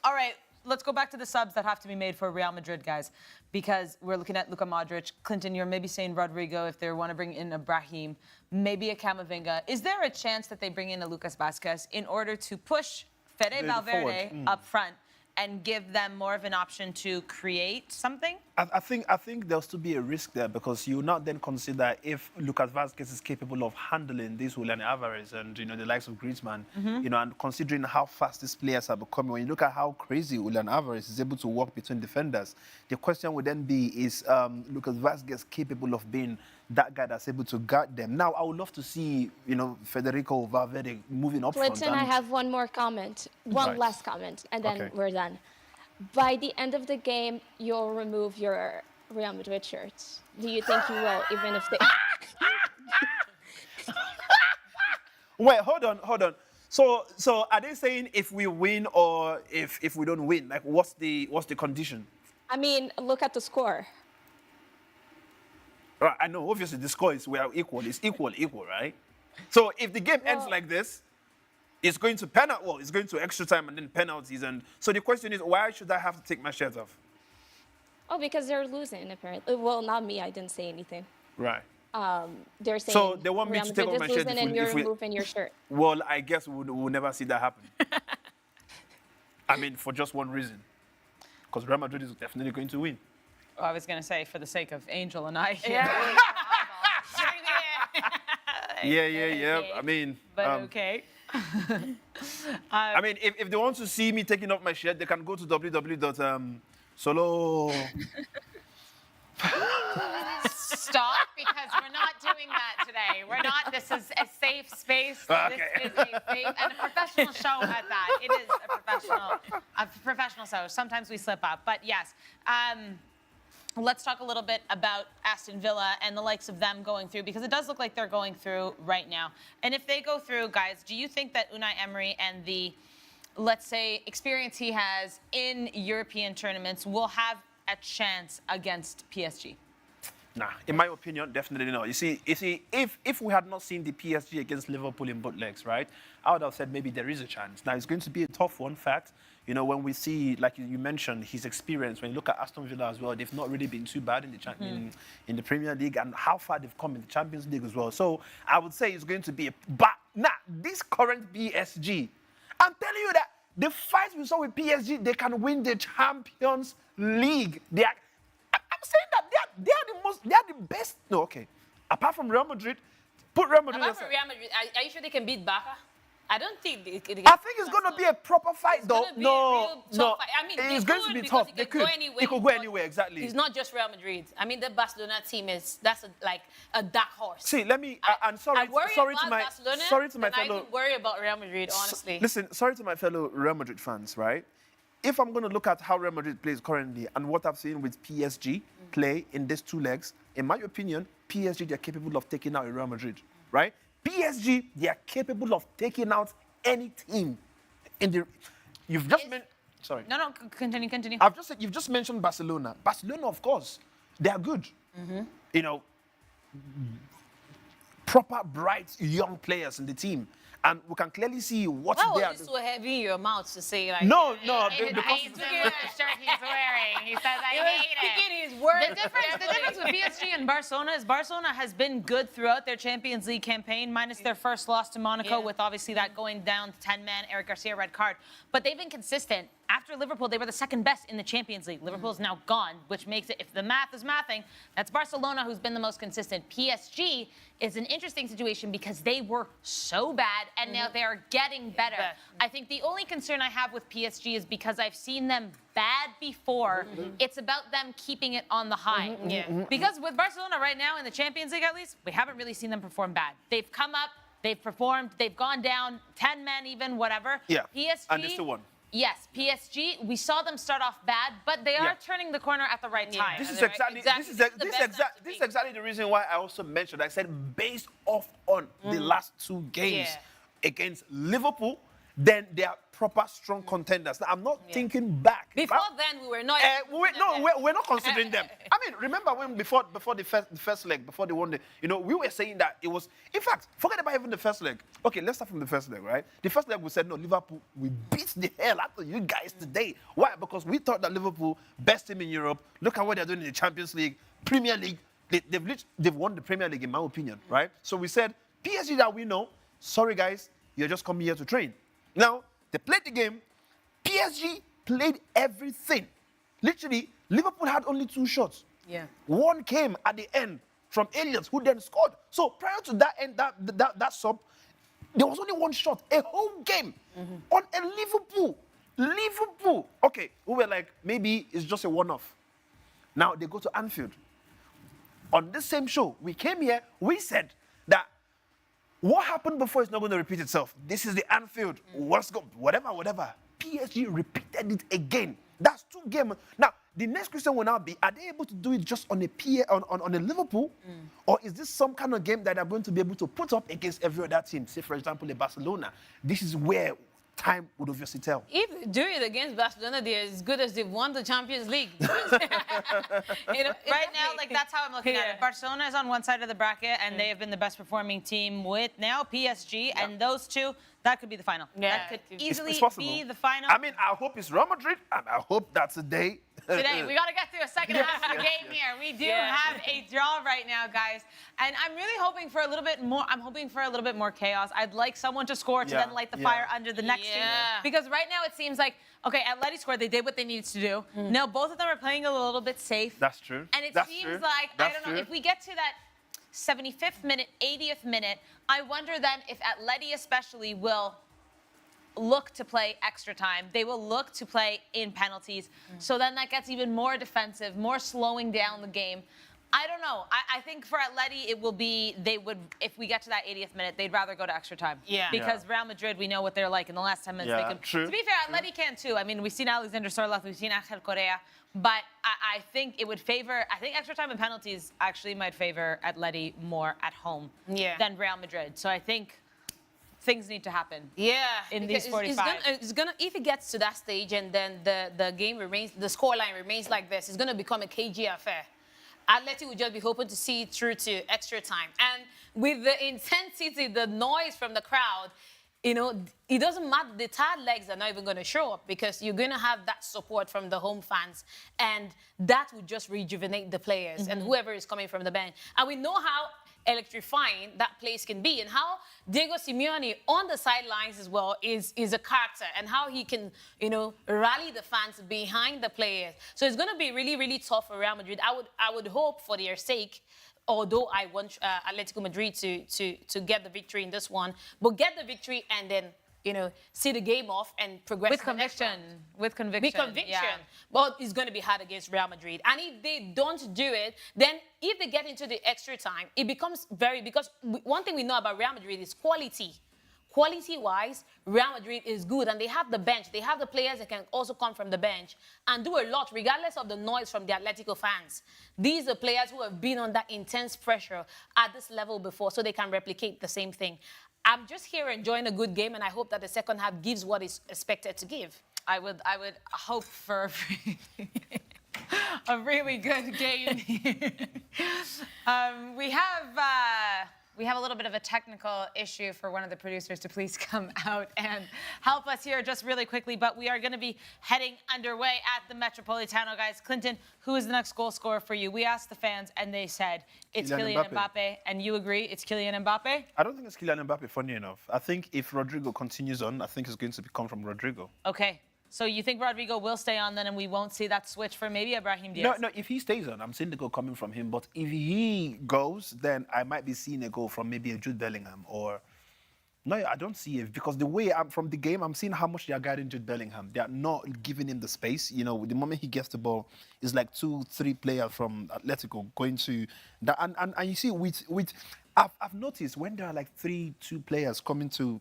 All right, let's go back to the subs that have to be made for Real Madrid, guys, because we're looking at Luka Modric. Clinton, you're maybe saying Rodrigo if they want to bring in a Brahim, maybe a Camavinga. Is there a chance that they bring in a Lucas Vazquez in order to push Fede Valverde up front and give them more of an option to create something? I think there'll still be a risk there because you not then consider if Lucas Vazquez is capable of handling this Julian Alvarez and the likes of Griezmann, and considering how fast these players are becoming. When you look at how crazy Julian Alvarez is able to walk between defenders, the question would then be: is Lucas Vazquez capable of being that guy that's able to guard them? Now, I would love to see Federico Valverde moving up front. Clinton, I have one more comment, one last comment, and then we're done. By the end of the game, you'll remove your Real Madrid shirts. Do you think you will, even if they... Wait, hold on. So are they saying if we win or if we don't win? Like, what's the condition? I mean, look at the score. Right, I know, obviously, the score is we are equal. It's equal, right? So if the game ends like this, it's going to it's going to extra time and then penalties. And so the question is, why should I have to take my shirt off? Oh, because they're losing, apparently. Well, not me. I didn't say anything. Right. They're saying So they want me Real to take Madrid off is my shirt losing and you're removing your shirt. Well, I guess we'll never see that happen. I mean, for just one reason. Because Real Madrid is definitely going to win. I was going to say, for the sake of Angel and I here. Yeah. I mean, But okay. I mean, if they want to see me taking off my shirt, they can go to www.solo. Stop, because we're not doing that today. We're not. This is a safe space. Okay. This is a safe and a professional show at that. It is a professional show. Sometimes we slip up, but yes. Let's talk a little bit about Aston Villa and the likes of them going through, because it does look like they're going through right now. And if they go through, guys, do you think that Unai Emery and the, let's say, experience he has in European tournaments will have a chance against PSG? Nah, in my opinion, definitely not. You see, if we had not seen the PSG against Liverpool in both legs, right, I would have said maybe there is a chance. Now, it's going to be a tough one, fact. You know, when we see, like you mentioned, his experience, when you look at Aston Villa as well, they've not really been too bad in the in the Premier League, and how far they've come in the Champions League as well. So I would say it's going to be this current PSG, I'm telling you that the fight we saw with PSG, they can win the Champions League. I'm saying that they are the best. No, okay. Apart from Real Madrid, put Real Madrid. Apart from Real Madrid, are you sure they can beat Barca? I don't think they can. I think it's going to be a proper fight, though. No. I mean, it's going to be tough. It could go anywhere, exactly. It's not just Real Madrid. I mean, the Barcelona team that's like a dark horse. See, let me. I'm sorry. I worry sorry about to my. Barcelona, Sorry to my I fellow. even worry about Real Madrid, honestly. Listen, sorry to my fellow Real Madrid fans, right? If I'm going to look at how Real Madrid plays currently and what I've seen with PSG play in these two legs, in my opinion, PSG, they're capable of taking out a Real Madrid, right? PSG, they are capable of taking out any team in the. You've just mentioned. Sorry. No, continue. You've just mentioned Barcelona. Barcelona, of course, they are good. You know, proper, bright, young players in the team. And we can clearly see what Why they are. was it so heavy in your mouth to say like? No. I hate the shirt he's wearing. He says, I hate it. His word. The difference with PSG and Barcelona is Barcelona has been good throughout their Champions League campaign, minus their first loss to Monaco, with obviously that going down to 10-man, Eric Garcia red card. But they've been consistent. After Liverpool, they were the second best in the Champions League. Liverpool is now gone, which makes it, if the math is mathing, that's Barcelona who's been the most consistent. PSG is an interesting situation because they were so bad, and now they are getting better. I think the only concern I have with PSG is because I've seen them bad before. It's about them keeping it on the high. Because with Barcelona right now in the Champions League, at least, we haven't really seen them perform bad. They've come up, they've performed, they've gone down, 10 men even, whatever. Yeah, PSG, and they still won. Yes, PSG, we saw them start off bad, but they are turning the corner at the right time. This is exactly the reason why I also mentioned. I said based off on the last two games against Liverpool, then they are proper strong contenders. Now, I'm not thinking back. Before then, we were not. We're not considering them. I mean, remember when before the first leg, before they won the, we were saying that it was. In fact, forget about even the first leg. Okay, let's start from the first leg, right? The first leg we said no, Liverpool, we beat the hell out of you guys today. Why? Because we thought that Liverpool, best team in Europe. Look at what they're doing in the Champions League, Premier League. They've won the Premier League in my opinion, right? So we said PSG that we know. Sorry guys, you're just coming here to train. Now, they played the game. PSG played everything. Literally, Liverpool had only 2 shots. One came at the end from Elliott, who then scored. So prior to that end, that sub, there was only 1 shot, a whole game on a Liverpool. Okay, we were like, maybe it's just a one-off. Now they go to Anfield. On this same show, we came here, we said that what happened before is not going to repeat itself. This is the Anfield. Whatever. PSG repeated it again. That's 2 games. Now, the next question will now be, are they able to do it just on a Liverpool? Or is this some kind of game that they're going to be able to put up against every other team? Say, for example, the Barcelona. This is where time would obviously tell. If they do it against Barcelona, they're as good as they've won the Champions League. Right now, like that's how I'm looking at it. Barcelona is on one side of the bracket, and they have been the best performing team with now PSG, and those two, that could be the final. That could easily it's possible. be the final. I mean, I hope it's Real Madrid, and I hope that's the day today. We got to get through a second half of the game here. We do have a draw right now, guys. And I'm really hoping for a little bit more. I'm hoping for a little bit more chaos. I'd like someone to score to then light the fire under the next team. Because right now it seems like, okay, Atleti scored. They did what they needed to do. Now both of them are playing a little bit safe. That's true. And it That's seems true. like, That's I don't know, true. if we get to that 75th minute, 80th minute, I wonder then if Atleti especially will look to play extra time. They will look to play in penalties. So then that gets even more defensive, more slowing down the game. I don't know. I think for Atleti, it will be, they would, if we get to that 80th minute, they'd rather go to extra time. Yeah. Because Real Madrid, we know what they're like in the last 10 minutes. Yeah, They can, true. To be fair, Atleti can too. I mean, we've seen Alexander Sorloth, we've seen Angel Correa. But I think it would favor, I think extra time and penalties actually might favor Atleti more at home than Real Madrid. So I think things need to happen. Yeah, in these 45. It's gonna if it gets to that stage and then the game remains, the scoreline remains like this, it's gonna become a cagey affair. Atleti will just be hoping to see it through to extra time. And with the intensity, the noise from the crowd, you know, it doesn't matter. The tired legs are not even going to show up because you're going to have that support from the home fans. And that would just rejuvenate the players and whoever is coming from the bench. And we know how electrifying that place can be and how Diego Simeone on the sidelines as well is a character and how he can, you know, rally the fans behind the players. So it's going to be really, really tough for Real Madrid. I would hope for their sake, although I want Atlético Madrid to get the victory in this one, but get the victory and then, you know, see the game off and progress With to the next conviction. round. With conviction. With conviction. Yeah. But it's going to be hard against Real Madrid. And if they don't do it, then if they get into the extra time, it becomes because one thing we know about Real Madrid is quality. Quality-wise, Real Madrid is good, and they have the bench. They have the players that can also come from the bench and do a lot, regardless of the noise from the Atletico fans. These are players who have been under intense pressure at this level before, so they can replicate the same thing. I'm just here enjoying a good game, and I hope that the second half gives what is expected to give. I would hope for a really good game. We have a little bit of a technical issue for one of the producers to please come out and help us here just really quickly. But we are going to be heading underway at the Metropolitano, guys. Clinton, who is the next goal scorer for you? We asked the fans, and they said it's Kylian Mbappe. And you agree it's Kylian Mbappe? I don't think it's Kylian Mbappe, funny enough. I think if Rodrigo continues on, I think it's going to come from Rodrigo. Okay. So you think Rodrigo will stay on then and we won't see that switch for maybe Ibrahim Diaz? No, if he stays on, I'm seeing the goal coming from him. But if he goes, then I might be seeing a goal from maybe a Jude Bellingham or... No, I don't see it because the way I'm from the game, I'm seeing how much they are guiding Jude Bellingham. They are not giving him the space. You know, the moment he gets the ball, it's like 2-3 players from Atletico going to that. And you see, I've noticed when there are like 2 players coming to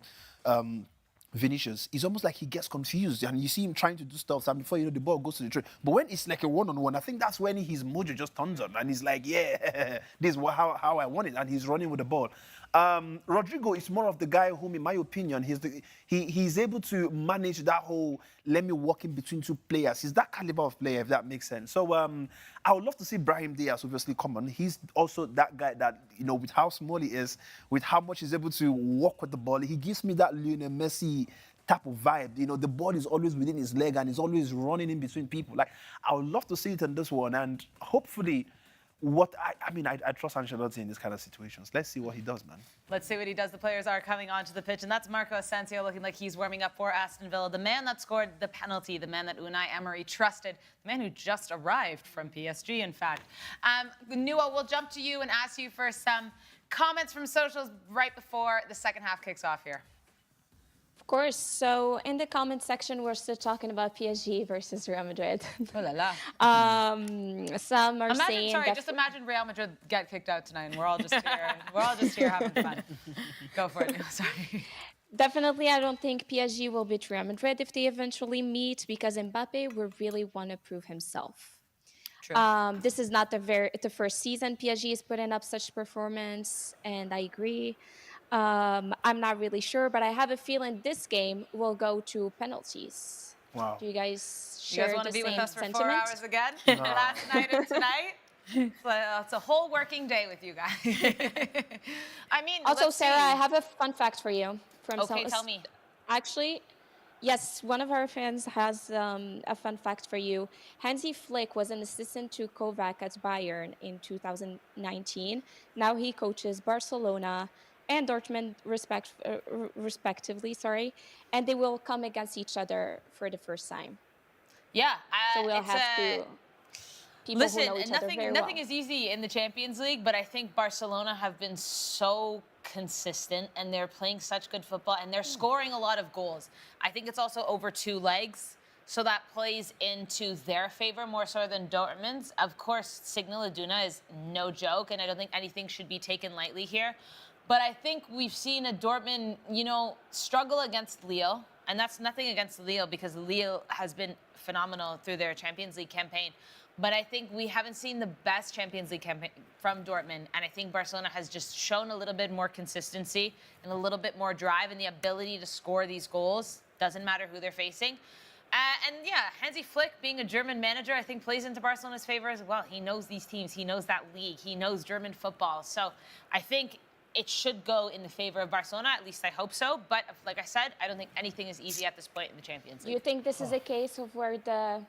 Vinicius, it's almost like he gets confused and you see him trying to do stuff and before you know the ball goes to the tray. But when it's like a one-on-one, I think that's when his mojo just turns on and he's like, yeah, this is how I want it, and he's running with the ball. Rodrigo is more of the guy whom, in my opinion, he's able to manage that whole let me walk in between 2 players. He's that caliber of player, if that makes sense. So I would love to see Brahim Diaz obviously come on. He's also that guy that, you know, with how small he is, with how much he's able to walk with the ball, he gives me that Lionel Messi type of vibe. You know, the ball is always within his leg and he's always running in between people. Like, I would love to see it in this one, and hopefully I trust Ancelotti in this kind of situations. Let's see what he does, man. Let's see what he does. The players are coming onto the pitch, and that's Marco Asensio looking like he's warming up for Aston Villa, the man that scored the penalty, the man that Unai Emery trusted, the man who just arrived from PSG, in fact. Nua, we'll jump to you and ask you for some comments from socials right before the second half kicks off here. Of course. So in the comment section, we're still talking about PSG versus Real Madrid. Oh la la. Some are saying just imagine Real Madrid get kicked out tonight, and we're all just here. We're all just here having fun. Go for it. Sorry. Definitely, I don't think PSG will beat Real Madrid if they eventually meet because Mbappe will really want to prove himself. True. This is not the first season PSG is putting up such performance, and I agree. I'm not really sure, but I have a feeling this game will go to penalties. Wow. Do you guys share want to be the with same us for sentiment? 4 hours again? Last night and tonight? It's a whole working day with you guys. I mean, Also, let's Sarah, see. I have a fun fact for you. Okay, tell me. Actually, Yes, one of our fans has a fun fact for you. Hansi Flick was an assistant to Kovac at Bayern in 2019. Now he coaches Barcelona and Dortmund respectively, sorry, and they will come against each other for the first time. Yeah, So we'll it's have to people who Listen, know each other very nothing well. is easy in the Champions League, but I think Barcelona have been so consistent and they're playing such good football and they're scoring a lot of goals. I think it's also over 2 legs, so that plays into their favor more so than Dortmund's. Of course, Signal Iduna is no joke, and I don't think anything should be taken lightly here. But I think we've seen a Dortmund, struggle against Lille, and that's nothing against Lille because Lille has been phenomenal through their Champions League campaign. But I think we haven't seen the best Champions League campaign from Dortmund. And I think Barcelona has just shown a little bit more consistency and a little bit more drive and the ability to score these goals. Doesn't matter who they're facing. And yeah, Hansi Flick, being a German manager, I think plays into Barcelona's favor as well. He knows these teams. He knows that league. He knows German football. So I think it should go in the favor of Barcelona. At least I hope so. But like I said, I don't think anything is easy at this point in the Champions League. You think this is a case of where the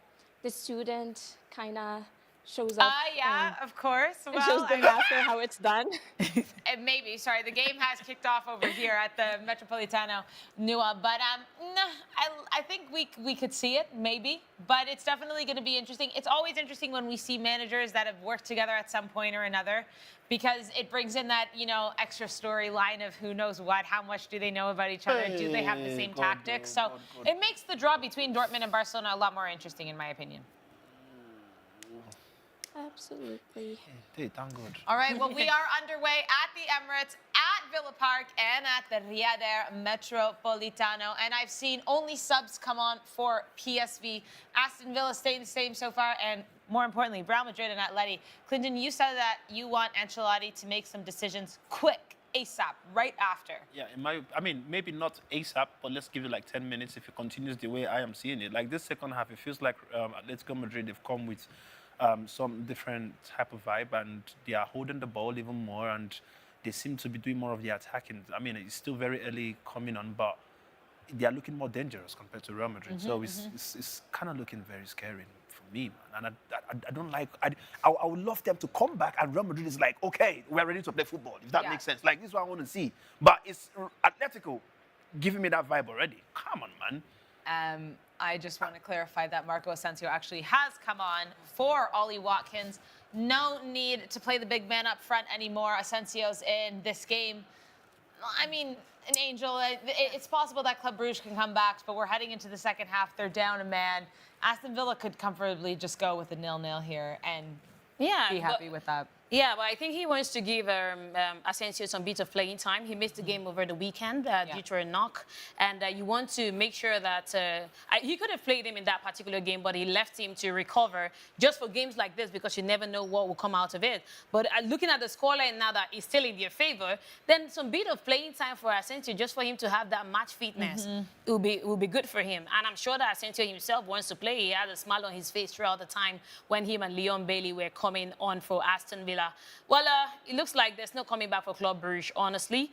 student kind of shows up? Yeah, of course. And Well, shows the master how it's done? And maybe, sorry, the game has kicked off over here at the Metropolitano Nua, but no, I think we could see it, maybe, but it's definitely going to be interesting. It's always interesting when we see managers that have worked together at some point or another, because it brings in that, extra storyline of who knows what, how much do they know about each other, do they have the same tactics? So it makes the draw between Dortmund and Barcelona a lot more interesting, in my opinion. Absolutely. Hey, thank God. All right, well, we are underway at the Emirates, at Villa Park, and at the Riyadh Air Metropolitano. And I've seen only subs come on for PSV. Aston Villa staying the same so far, and more importantly, Real Madrid and Atleti. Clinton, you said that you want Ancelotti to make some decisions quick, ASAP, right after. Yeah, maybe not ASAP, but let's give it like 10 minutes if it continues the way I am seeing it. Like this second half, it feels like Atletico Madrid, they've come with some different type of vibe, and they are holding the ball even more, and they seem to be doing more of the attacking. I mean, it's still very early coming on, but they are looking more dangerous compared to Real Madrid. So it's kind of looking very scary for me, man. And I don't like. I would love them to come back, and Real Madrid is like, okay, we're ready to play football. If that makes sense. Like this is what I want to see. But it's Atletico giving me that vibe already. Come on, man. I just want to clarify that Marco Asensio actually has come on for Ollie Watkins. No need to play the big man up front anymore. Asensio's in this game. I mean, an angel. It's possible that Club Brugge can come back, but we're heading into the second half. They're down a man. Aston Villa could comfortably just go with a 0-0 here and be happy with that. Yeah, but I think he wants to give Asensio some bit of playing time. He missed the game over the weekend due to a knock. And you want to make sure that he could have played him in that particular game, but he left him to recover just for games like this because you never know what will come out of it. But looking at the scoreline now that is still in their favor, then some bit of playing time for Asensio just for him to have that match fitness will be good for him. And I'm sure that Asensio himself wants to play. He had a smile on his face throughout the time when him and Leon Bailey were coming on for Aston Villa. Well, it looks like there's no coming back for Club Brugge, honestly,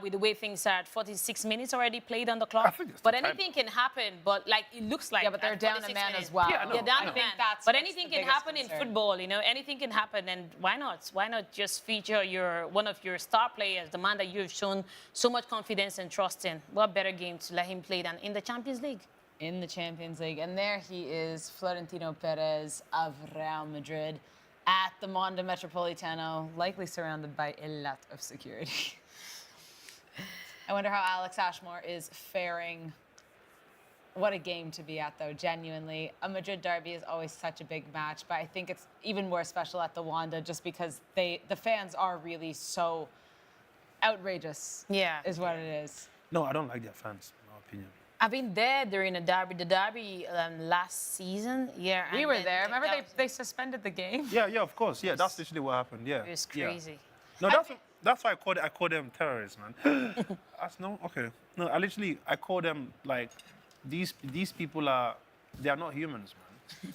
with the way things are at 46 minutes already played on the clock. But anything can happen, but like it looks like... Yeah, but they're down a man as well. Yeah, They're down a man. But anything can happen in concern. football, anything can happen, and why not? Why not just feature one of your star players, the man that you've shown so much confidence and trust in? What better game to let him play than in the Champions League? In the Champions League. And there he is, Florentino Perez of Real Madrid, at the Wanda Metropolitano, likely surrounded by a lot of security. I wonder how Alex Ashmore is faring. What a game to be at, though, genuinely. A Madrid derby is always such a big match, but I think it's even more special at the Wanda just because the fans are really so outrageous, is what it is. No, I don't like their fans, in my opinion. I've been there during the derby last season. Yeah, We were there. Remember they suspended the game? Yeah, of course. Yeah, that's literally what happened. Yeah. It was crazy. No, that's why I call them terrorists, man. No, I call them like these people they are not humans, man.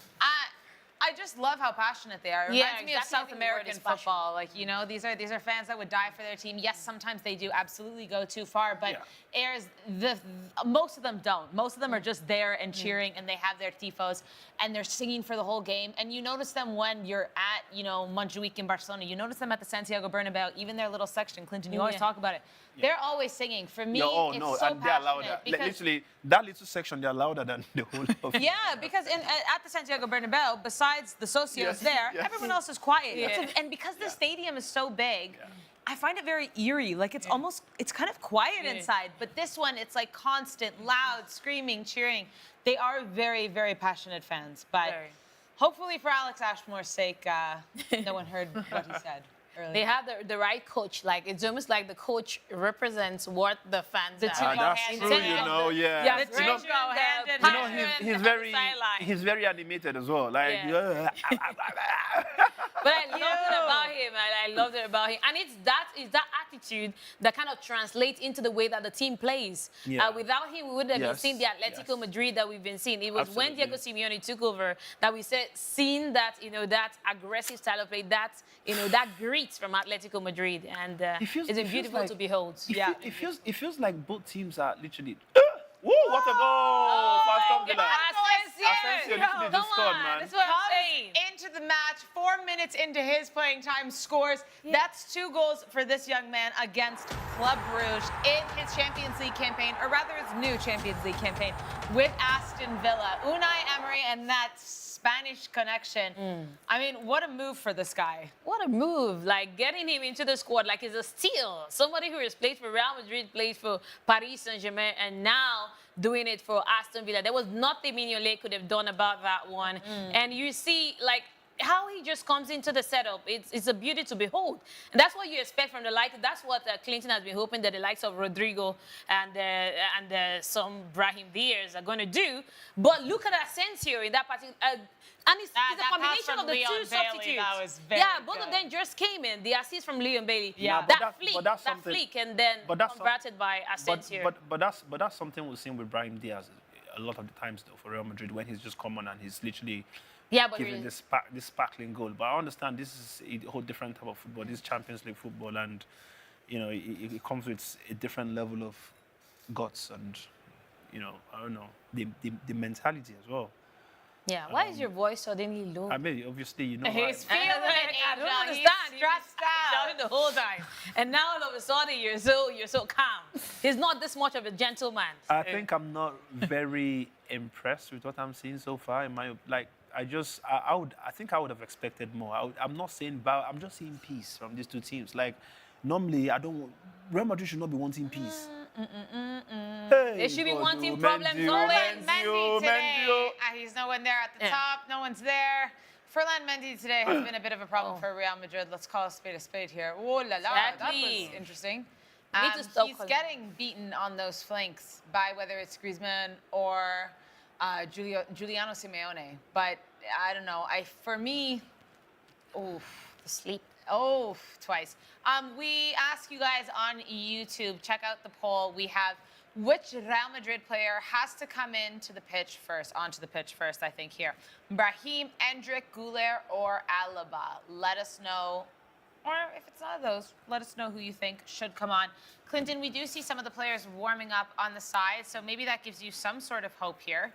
just love how passionate they are. It Yeah, reminds me of exactly. I South think the word American is passion. football. Like, you know, these are fans that would die for their team. Yes, sometimes they do absolutely go too far, but Airs, most of them don't. Most of them are just there and cheering, and they have their tifos, and they're singing for the whole game. And you notice them when you're at, you know, Montjuic in Barcelona. You notice them at the Santiago Bernabeu, even their little section. Clinton, you always talk about it. They're always singing. For me, it's so and they're louder. passionate. Because Literally, that little section, they're louder than the whole of yeah, because at the Santiago Bernabeu, besides the socios there, everyone else is quiet. And because the stadium is so big, I find it very eerie. Like it's almost, it's kind of quiet inside. But this one, it's like constant, loud, screaming, cheering. They are very, very passionate fans. But hopefully for Alex Ashmore's sake, no one heard what he said. They have the right coach. Like, it's almost like the coach represents what the fans The two are. go that's hand true, in you hand. know, Yeah, The two go hand in You know, hand. he's very animated as well. Like, But I loved it about him. I loved it about him. And it's that attitude that kind of translates into the way that the team plays. Yeah. Without him, we wouldn't have been seeing the Atletico Madrid that we've been seeing. It was when Diego Simeone took over that we said, seeing that, you know, that aggressive style of play, that, you know, that grit from Atletico Madrid. And it's been beautiful to behold. It feels like both teams are literally. Woo, what a goal! for Aston Villa. Asensio literally just scored, man. That's what I'm saying. Into the match, 4 minutes into his playing time, scores. That's 2 goals for this young man against Club Brugge in his Champions League campaign, or rather his new Champions League campaign with Aston Villa. Unai Emery and that Spanish connection. I mean, what a move for this guy. What a move. Like, getting him into the squad, like, is a steal. Somebody who has played for Real Madrid, played for Paris Saint-Germain, and now doing it for Aston Villa. There was nothing Mignolet could have done about that one. And you see, like, how he just comes into the setup. It's a beauty to behold. And that's what you expect from the likes. That's what Clinton has been hoping that the likes of Rodrigo and some Brahim Diaz are going to do. But look at Asensio in that particular... and it's a combination of the two substitutes. That was both of them just came in. The assist from Leon Bailey. Yeah, that flick, and then converted by Asensio. But that's something we've seen with Brahim Diaz a lot of the times though for Real Madrid when he's just come on and he's literally giving this sparkling goal. But I understand this is a whole different type of football. This is Champions League football, and you know it comes with a different level of guts and you know I don't know the mentality as well. Yeah, why is your voice suddenly low? I mean, obviously, you know. He's feeling it, I don't Angel. understand. He's stressed out. Shouting the whole time, and now all of a sudden you're so calm. He's not this much of a gentleman. I think I'm not very impressed with what I'm seeing so far. I think I would have expected more. I'm not saying I'm just seeing peace from these two teams. Like, normally Real Madrid should not be wanting peace. Hey, They should be wanting Mendy, problems always. Mendy today, he's no one there at the top. No one's there. Ferland Mendy today has been a bit of a problem for Real Madrid. Let's call a spade here. Oh la la, that was interesting. He's getting beaten on those flanks by whether it's Griezmann or Giuliano Simeone. But I don't know. For me, the sleep. Oh, twice. We ask you guys on YouTube, check out the poll. We have which Real Madrid player has to come onto the pitch first, I think, here. Brahim, Endrick, Goulet, or Alaba. Let us know. Or if it's none of those, let us know who you think should come on. Clinton, we do see some of the players warming up on the side, so maybe that gives you some sort of hope here.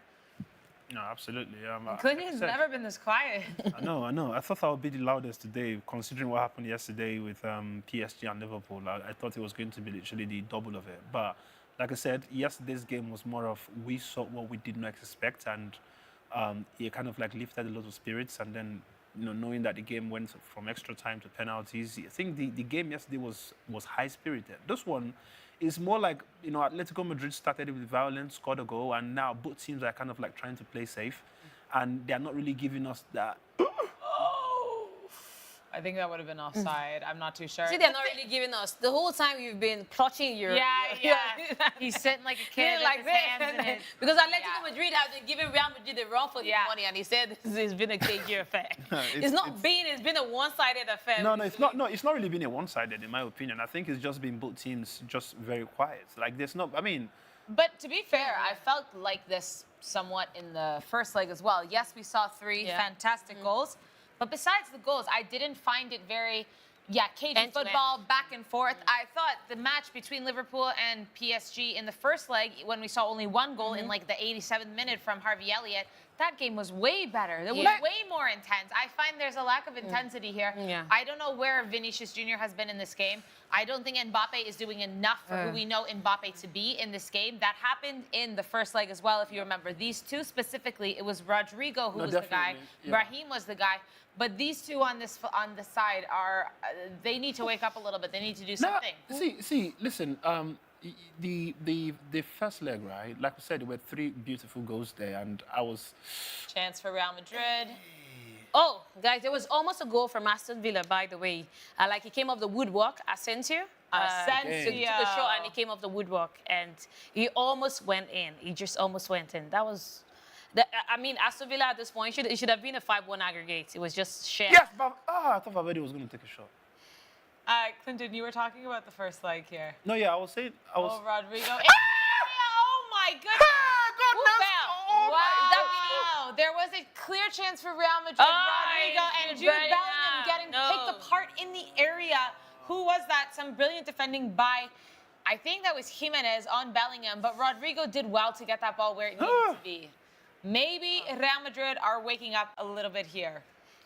No, absolutely. Clinton's never been this quiet. I know. I thought I would be the loudest today, considering what happened yesterday with PSG and Liverpool. I thought it was going to be literally the double of it. But like I said, yesterday's game was more of we saw what we did not expect, and it kind of like lifted a lot of spirits. And then, you know, knowing that the game went from extra time to penalties, I think the game yesterday was high-spirited. This one is more like, you know, Atletico Madrid started with violence, scored a goal, and now both teams are kind of like trying to play safe, and they're not really giving us that. I think that would have been offside. I'm not too sure. See, they're not really giving us. The whole time you've been clutching your... Yeah. He's sitting like a kid with his hands in his... Because Atletico Madrid has been giving Real Madrid the run for the money, and he said this has been a cagey affair. It's been a one-sided affair. No, it's not. No, it's not really been a one-sided, in my opinion. I think it's just been both teams just very quiet. Like, there's not... I mean... But to be fair, I felt like this somewhat in the first leg as well. Yes, we saw three fantastic goals, but besides the goals, I didn't find it very, cagey football, back and forth. I thought the match between Liverpool and PSG in the first leg, when we saw only one goal in like the 87th minute from Harvey Elliott, that game was way better. It was way more intense. I find there's a lack of intensity here. Yeah. I don't know where Vinicius Jr. has been in this game. I don't think Mbappe is doing enough for who we know Mbappe to be in this game. That happened in the first leg as well, if you remember. These two specifically, it was Rodrigo who was the guy. Brahim was the guy. But these two on the side are, they need to wake up a little bit. They need to do something. See, listen, the first leg, right? Like we said, there were three beautiful goals there, and I was... Chance for Real Madrid. Oh, guys, there was almost a goal from Aston Villa, by the way. Like, he came off the woodwork, Asensio. Asensio. Took a shot and he came off the woodwork, and he almost went in. He just almost went in. That was... I mean, Aston Villa at this point, it should have been a 5-1 aggregate. It was just share. Yes, but I thought Valverde was going to take a shot. Clinton, you were talking about the first leg here. No, yeah, I was saying... Oh, Rodrigo. Oh, my goodness. Who fell? Wow. There was a clear chance for Real Madrid. Rodrigo and Jude Bellingham getting picked apart in the area. Who was that? Some brilliant defending by... I think that was Jimenez on Bellingham, but Rodrigo did well to get that ball where it needed to be. Maybe Real Madrid are waking up a little bit here.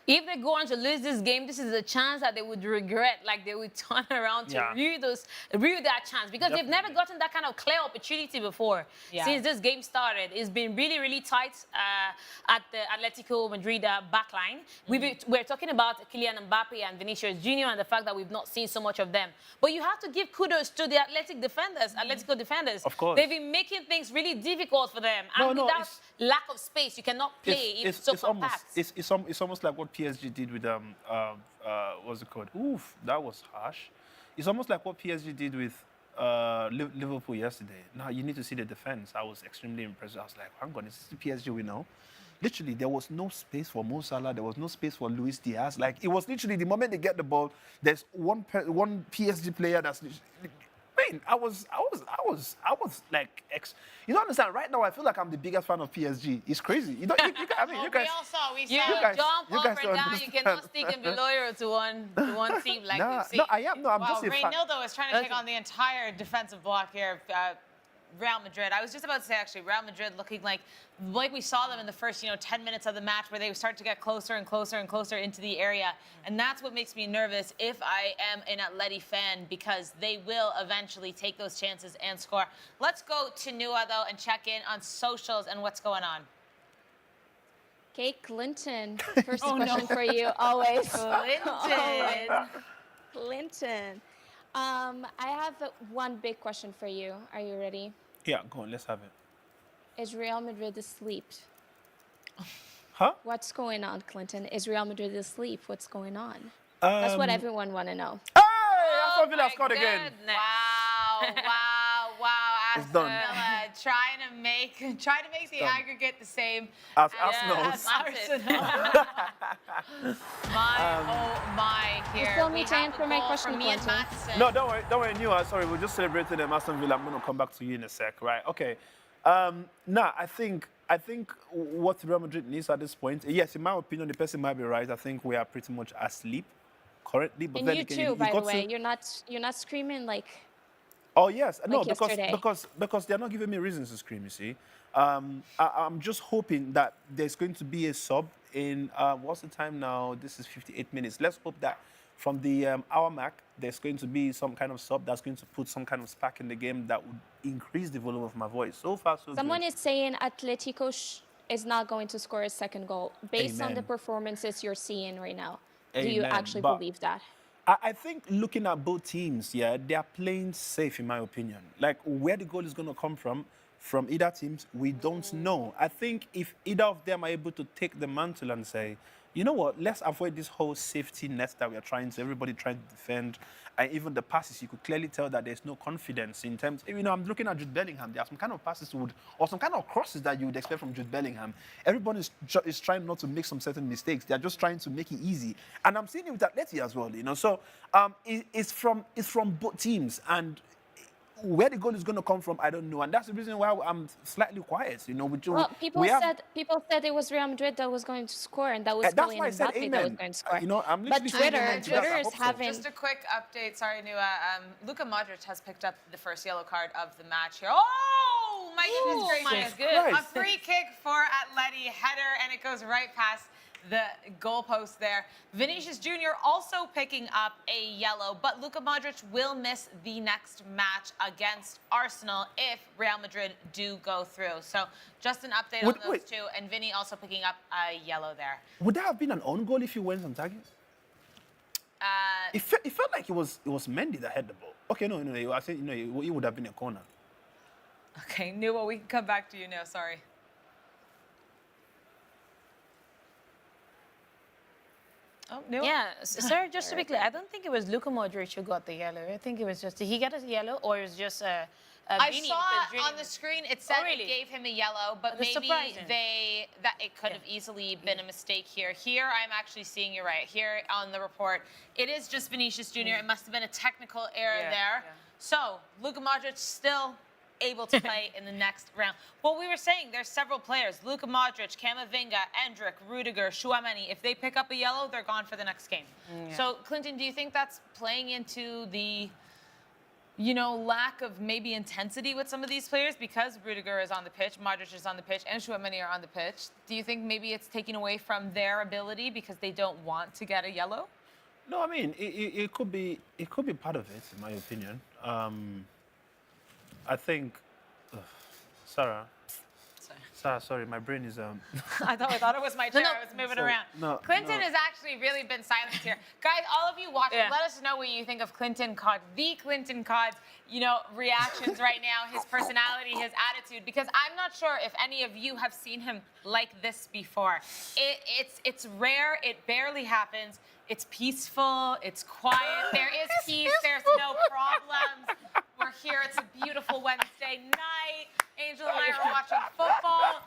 If they go on to lose this game, this is a chance that they would regret. Like, they would turn around to rue that chance, because they've never gotten that kind of clear opportunity before. Since this game started, it's been really, really tight at the Atlético Madrid backline. We're talking about Kylian Mbappe and Vinicius Jr. and the fact that we've not seen so much of them. But you have to give kudos to the Atlético defenders. Of course. They've been making things really difficult for them. And without lack of space, you cannot play if it's so compact. It's almost like what PSG did with what's it called? Oof, that was harsh. It's almost like what PSG did with Liverpool yesterday. Now you need to see the defense. I was extremely impressed. I was like, hang on, is this the PSG we know? Literally, there was no space for Mo Salah. There was no space for Luis Diaz. Like, it was literally the moment they get the ball, there's one PSG player that's. Man, I was like, you don't understand. Right now, I feel like I'm the biggest fan of PSG. It's crazy. You don't. I mean, you guys. We You saw. jump you up guys and don't down. You understand. cannot stick and be loyal to one team like this. No, I am. No, I'm Wow, just a fan. Reynildo is trying to take on the entire defensive block here. Real Madrid. I was just about to say, actually, Real Madrid looking like we saw them in the first, 10 minutes of the match, where they start to get closer and closer and closer into the area. And that's what makes me nervous if I am an Atleti fan, because they will eventually take those chances and score. Let's go to Nua, though, and check in on socials and what's going on. Okay, Clinton. First question for you, always. Clinton. Clinton. I have one big question for you. Are you ready? Yeah, go on. Let's have it. Is Real Madrid asleep? Huh? What's going on, Clinton? Is Real Madrid asleep? What's going on? That's what everyone want to know. Hey, Aston Villa scored again. Wow. It's done. Villa trying to make the aggregate the same As as Arsenal. my here. still We need to have answer a my goal question, from Ian Clinton. Matheson. No, don't worry, Nua. Sorry, we're just celebrating them, Aston Villa. I'm going to come back to you in a sec, right? Okay. I think what Real Madrid needs at this point, yes, in my opinion, the person might be right. I think we are pretty much asleep currently. But And then you again, too, by the got way. to- You're not screaming like. Oh yes, no, Like yesterday. because they're not giving me reasons to scream. You see, I'm just hoping that there's going to be a sub in what's the time now? This is 58 minutes. Let's hope that from the hour mark, there's going to be some kind of sub that's going to put some kind of spark in the game that would increase the volume of my voice. So far, so Someone good. is saying Atletico is not going to score a second goal based on the Amen. performances you're seeing right now. Do you Amen. actually But- believe that? I think looking at both teams, they are playing safe, in my opinion. Like, where the goal is going to come from either teams, we don't know. I think if either of them are able to take the mantle and say, you know what, let's avoid this whole safety net that we are everybody trying to defend. And even the passes, you could clearly tell that there's no confidence in terms, I'm looking at Jude Bellingham. There are some kind of passes or some kind of crosses that you would expect from Jude Bellingham. Everyone is trying not to make some certain mistakes. They're just trying to make it easy. And I'm seeing it with Atleti as well, So it's from both teams. And where the goal is going to come from, I don't know. And that's the reason why I'm slightly quiet. You know, Well, people said it was Real Madrid that was going to score, and that was that's Kylian why I said Mbappe that was amen. going to score. You know, I'm But literally saying Twitter, amen to that. Twitter I is hope so. having. Just a quick update. Sorry, Nua. Luka Modric has picked up the first yellow card of the match here. Oh, my goodness gracious. Christ. A free kick for Atleti, header, and it goes right past the goalpost there. Vinicius Jr. also picking up a yellow, but Luka Modric will miss the next match against Arsenal if Real Madrid do go through. So just an update on those two, and Vinny also picking up a yellow there. Would that have been an own goal if he went on target? It felt like it was Mendy that had the ball. Okay, no. I think it would have been a corner. Okay, Nua, we can come back to you now. Sorry. Oh, Nua? Yeah, sir, just to be clear, I don't think it was Luka Modric who got the yellow. I think it was just, did he get a yellow or it was just a I Vini saw because on the screen it said really? it gave him a yellow, but That's maybe surprising. that it could have easily been a mistake here. Here, I'm actually seeing you right. Here on the report, it is just Vinicius Jr. It must have been a technical error there. Yeah. So, Luka Modric still able to play in the next round. Well, we were saying there's several players. Luka Modric, Camavinga, Endrick, Rudiger, Tchouaméni. If they pick up a yellow, they're gone for the next game. So, Clinton, do you think that's playing into the lack of maybe intensity with some of these players because Rudiger is on the pitch, Modric is on the pitch, and Tchouaméni are on the pitch? Do you think maybe it's taking away from their ability because they don't want to get a yellow? No, I mean it could be part of it, in my opinion. I think, Sarah, sorry, my brain is I thought it was my chair. I was moving around. Clinton no. has actually really been silent here. Guys, all of you watching, let us know what you think of KlintonCod, the KlintonCod's, reactions right now, his personality, his attitude, because I'm not sure if any of you have seen him like this before. It's rare. It barely happens. It's peaceful. It's quiet. There is peace. There's no problems. We're here. It's a beautiful Wednesday night. Angel and I are watching football.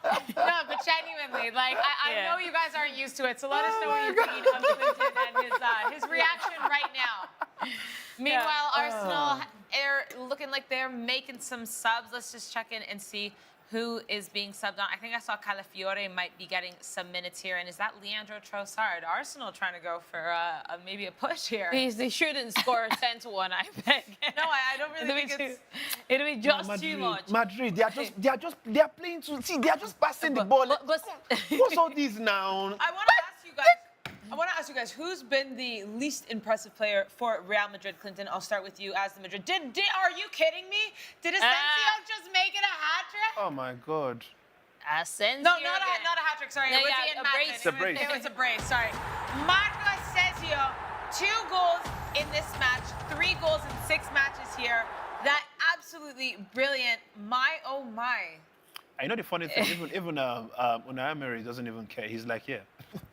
No, but genuinely, I know you guys aren't used to it, so let us know what you're thinking of Clinton and his reaction right now. Meanwhile, Arsenal are looking like they're making some subs. Let's just check in and see who is being subbed on. I think I saw Calafiore might be getting some minutes here. And is that Leandro Trossard? Arsenal trying to go for maybe a push here. Please, they shouldn't score 10-1, I beg. No, I don't really think it'll be just too much. Madrid, they are playing to see. They are just passing the ball. But What's all this now? I want to ask you guys, who's been the least impressive player for Real Madrid? Clinton, I'll start with you as the Madrid. Are you kidding me? Did Asensio just make it a hat trick? Oh my God. Asensio. No, not a hat trick. Sorry, No, it was yeah, Ian a Maatsen. brace. It's a brace. It was a brace. Sorry, Marco Asensio, 2 goals in this match, 3 goals in 6 matches here. That absolutely brilliant. My oh my. I know the funny thing, even Unai Emery doesn't even care. He's like, yeah.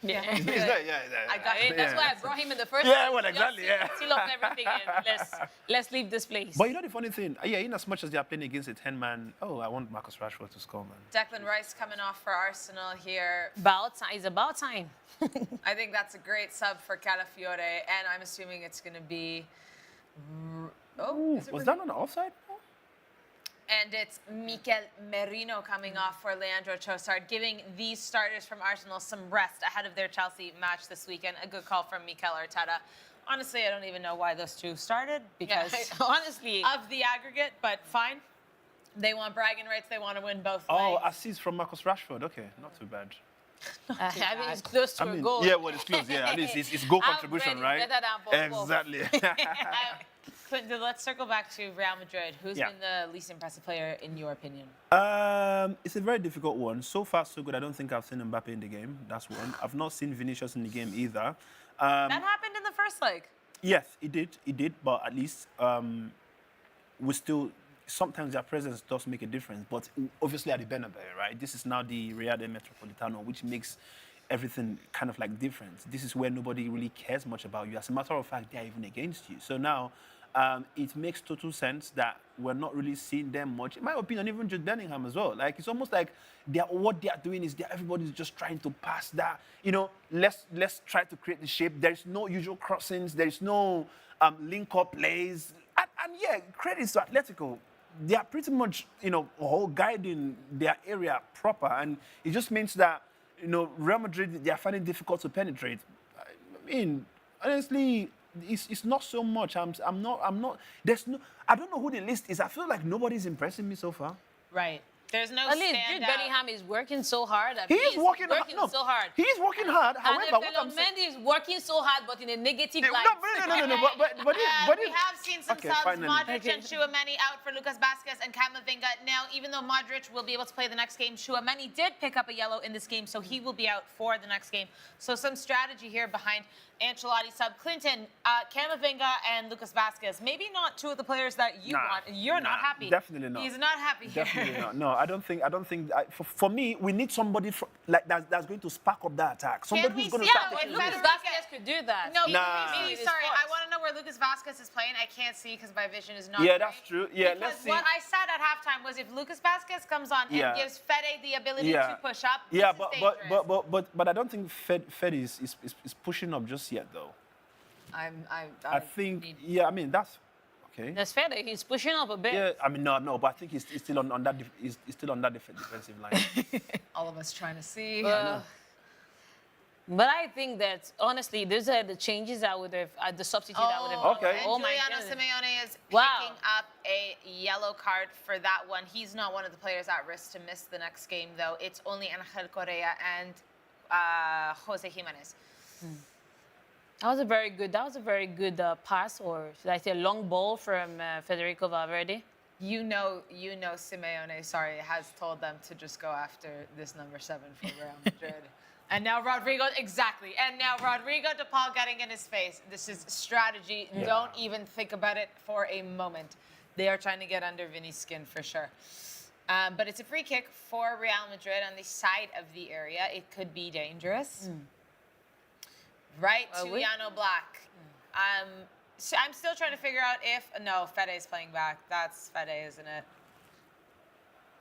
Yeah. He's like, yeah. I got it. That's why I brought him in the first Yeah, place. well, exactly, Just yeah. seal up everything and let's leave this place. But you know the funny thing, in as much as they are playing against a 10-man, I want Marcus Rashford to score, man. Declan Rice coming off for Arsenal here. It's about time. I think that's a great sub for Calafiore, and I'm assuming it's going to be. Was that on the offside? And it's Mikel Merino coming off for Leandro Trossard, giving these starters from Arsenal some rest ahead of their Chelsea match this weekend. A good call from Mikel Arteta. Honestly, I don't even know why those two started because honestly of the aggregate, but fine. They want bragging rights. They want to win both Oh, legs. assist from Marcus Rashford. Okay, not too bad. I mean, it's close to a goal. Yeah, well, it's close. Yeah, at least it's goal contribution, right? Better than both. Exactly. Clinton, let's circle back to Real Madrid. Who's been the least impressive player in your opinion? It's a very difficult one. So far, so good. I don't think I've seen Mbappe in the game. That's one. I've not seen Vinicius in the game either. That happened in the first leg. Yes, it did. But at least we still. Sometimes their presence does make a difference. But obviously at the Bernabeu, right? This is now the Riyadh Air Metropolitano, which makes everything kind of like different. This is where nobody really cares much about you. As a matter of fact, they're even against you. So now. It makes total sense that we're not really seeing them much. In my opinion, even Jude Bellingham as well. Like, it's almost like what they are doing is everybody's just trying to pass that, let's try to create the shape. There's no usual crossings. There's no link-up plays. And yeah, credits to Atletico. they are pretty much, all guiding their area proper. And it just means that, Real Madrid, they are finding it difficult to penetrate. I mean, honestly, it's not so much. I don't know who the list is. I feel like nobody's impressing me so far. Right. There's no At least Jude standout. Bellingham is working so hard. He's working so hard. He's working hard. And However, what I'm saying, Mendy is working so hard, but in a negative light. no. But We have seen some okay, subs, finally. Modric and Tchouaméni out for Lucas Vazquez and Camavinga. Now, even though Modric will be able to play the next game, Tchouaméni did pick up a yellow in this game, so he will be out for the next game. So some strategy here behind Ancelotti sub. Clinton, Camavinga and Lucas Vazquez, maybe not two of the players that you want. You're not happy. Definitely not. He's not happy here. Definitely not. No, I don't think. For me, we need somebody like that's going to spark up that attack. Somebody we who's going to see- start yeah, taking Lucas risks. Vazquez could do that. No, Nah. sorry. I want to know where Lucas Vazquez is playing. I can't see because my vision is not Yeah, great. that's true. Yeah, Because let's see. what I said at halftime was if Lucas Vazquez comes on Yeah. and gives Fede the ability Yeah. to push up, Yeah, this is dangerous. but I don't think Fed is pushing up just yet though. I think I mean that's okay. That's fair. He's pushing up a bit. Yeah, I mean no, but I think he's still on that he's still on that defensive line. All of us trying to see. But I think that honestly, those are the changes I would have, the substitute I would have. Okay. And Oh my Giuliano goodness. Simeone is Wow. picking up a yellow card for that one. He's not one of the players at risk to miss the next game, though. It's only Angel Correa and Jose Jimenez. That was a very good pass, or should I say, a long ball from Federico Valverde. You know, Simeone, has told them to just go after this number 7 for Real Madrid. And now Rodrigo De Paul getting in his face. This is strategy. Yeah. Don't even think about it for a moment. They are trying to get under Vinny's skin for sure. But it's a free kick for Real Madrid on the side of the area. It could be dangerous. Right to Yano Black. So I'm still trying to figure out if... No, Fede's playing back. That's Fede, isn't it?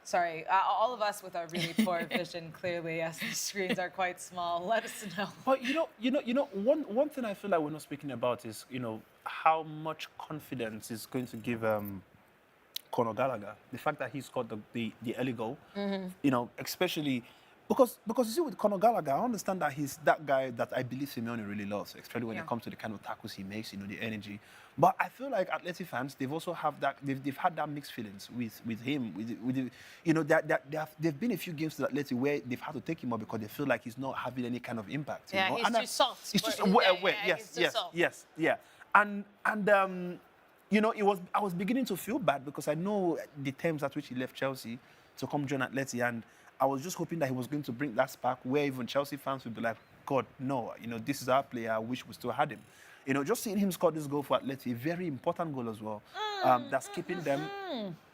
Sorry, all of us with our really poor vision, clearly, yes, the screens are quite small. Let us know. But one thing I feel like we're not speaking about is how much confidence is going to give Conor Gallagher. The fact that he scored the early goal, especially because you see with Conor Gallagher, I understand that he's that guy that I believe Simeone really loves, especially when it comes to the kind of tackles he makes, the energy. But I feel like Atleti fans, they've also have that they've had that mixed feelings with him. There've been a few games to Atleti where they've had to take him out because they feel like he's not having any kind of impact. Yeah, he's too soft. He's just yes. And I was beginning to feel bad because I know the terms at which he left Chelsea to come join Atleti, and I was just hoping that he was going to bring that spark where even Chelsea fans would be like, God, no, this is our player. I wish we still had him. Just seeing him score this goal for Atleti, a very important goal as well. That's keeping them.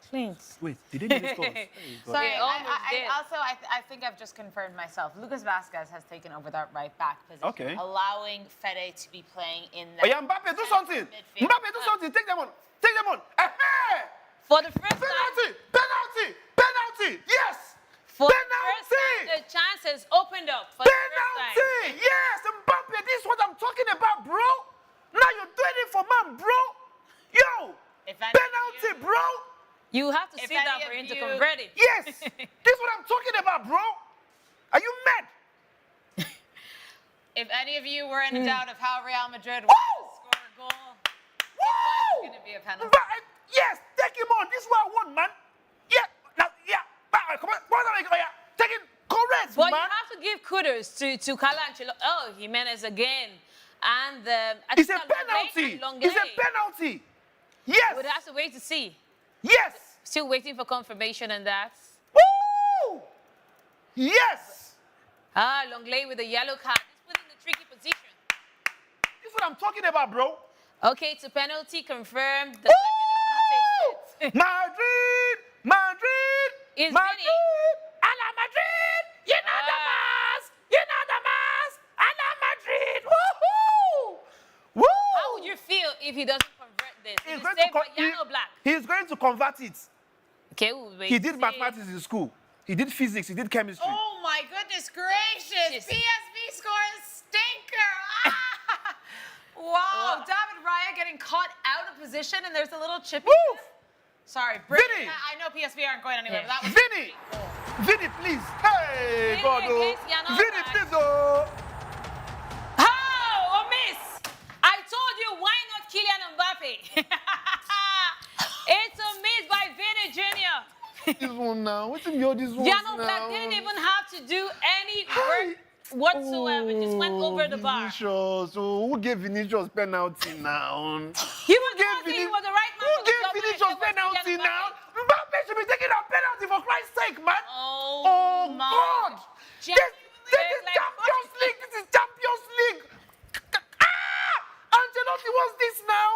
Clint. Wait, did they get this goal? Sorry, They almost did. I think I've just confirmed myself. Lucas Vazquez has taken over that right back position, Okay. allowing Fede to be playing in that. Oh yeah, Mbappe, do something. midfield. Mbappe, do something. Take them on. For the first time, Penalty. Yes. for the first time, the chance has opened up. For the first time. Penalty! Yes, Mbappe, this is what I'm talking about, bro. Now you're doing it for man, bro. Yo, If any of penalty, you- bro. You have to If see any that of for him to you- convert it. Yes, this is what I'm talking about, bro. Are you mad? If any of you were in doubt of how Real Madrid was Woo! to score a goal, Woo! going to be a penalty. Yes, take him on. This is what I want, man. Yeah, now, yeah. Come on, take it correct, But man. you have to give kudos to Carlo Ancelotti. Oh, Jimenez again. And I It's think a that penalty. Longley It's a penalty. Yes. We'd have to wait to see. Yes. Still waiting for confirmation on that. Woo! Yes. Longley with a yellow card. He's put in a tricky position. This is what I'm talking about, bro. Okay, to penalty confirmed. The question is who takes it. Madrid. It's Madrid. Vinny. A la Madrid. You know the mass. A la Madrid. Woohoo! Woo! How would you feel if he doesn't convert this? If He's he going saved to for Yano Black. He's going to convert it. Okay, we'll wait He to did see. mathematics in school. He did physics. He did chemistry. Oh my goodness gracious! Yes. PSV scores stinker! Wow, David Raya getting caught out of position, and there's a little chippy. Woo! Sorry, Vinny! I know PSV aren't going anywhere, but that was Vinny! Vinny, please. Hey, Vinny God, oh. against Jan Vinny, Oblak. please, oh. Oh, a miss! I told you, why not Kylian Mbappe? It's a miss by Vinny Jr. This one now. What's in your this one Jan now? Oblak didn't even have to do any work whatsoever. Just went over the bar. Vinicius. Oh, who gave Vinicius penalty now? He was the gave one saying he Vini- was the right man Who for the gave job when I Vinicius said was penalty Kylian now? Mbappe. Mbappe should be taking a penalty for Christ's sake, man. Oh, my God. This is like- Champions League. This is Champions League. Ah! Ancelotti, what's this now?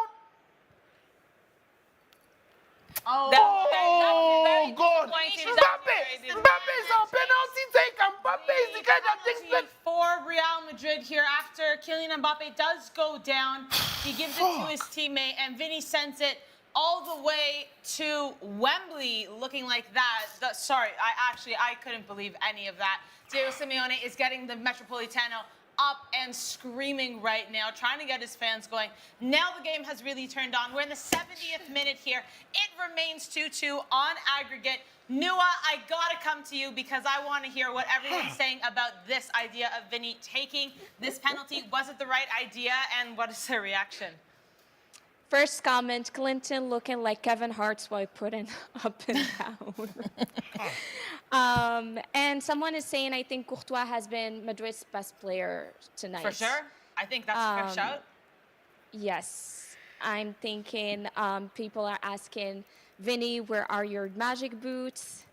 Oh, Oh, God. disappointing. Mbappe is a penalty taker. Mbappe is the guy that takes penalty for Real Madrid here after Kylian Mbappe does go down. He gives it to his teammate, and Vinny sends it all the way to Wembley, looking like that. Sorry, I couldn't believe any of that. Diego Simeone is getting the Metropolitano up and screaming right now, trying to get his fans going. Now the game has really turned on. We're in the 70th minute here. It remains 2-2 on aggregate. Nua, I gotta come to you because I want to hear what everyone's saying about this idea of Vinny taking this penalty. Was it the right idea, and what is their reaction? First comment, Clinton looking like Kevin Hart's while putting up and down. And someone is saying, I think Courtois has been Madrid's best player tonight. For sure. I think that's a fair shout. Yes. I'm thinking people are asking, Vinny, where are your magic boots?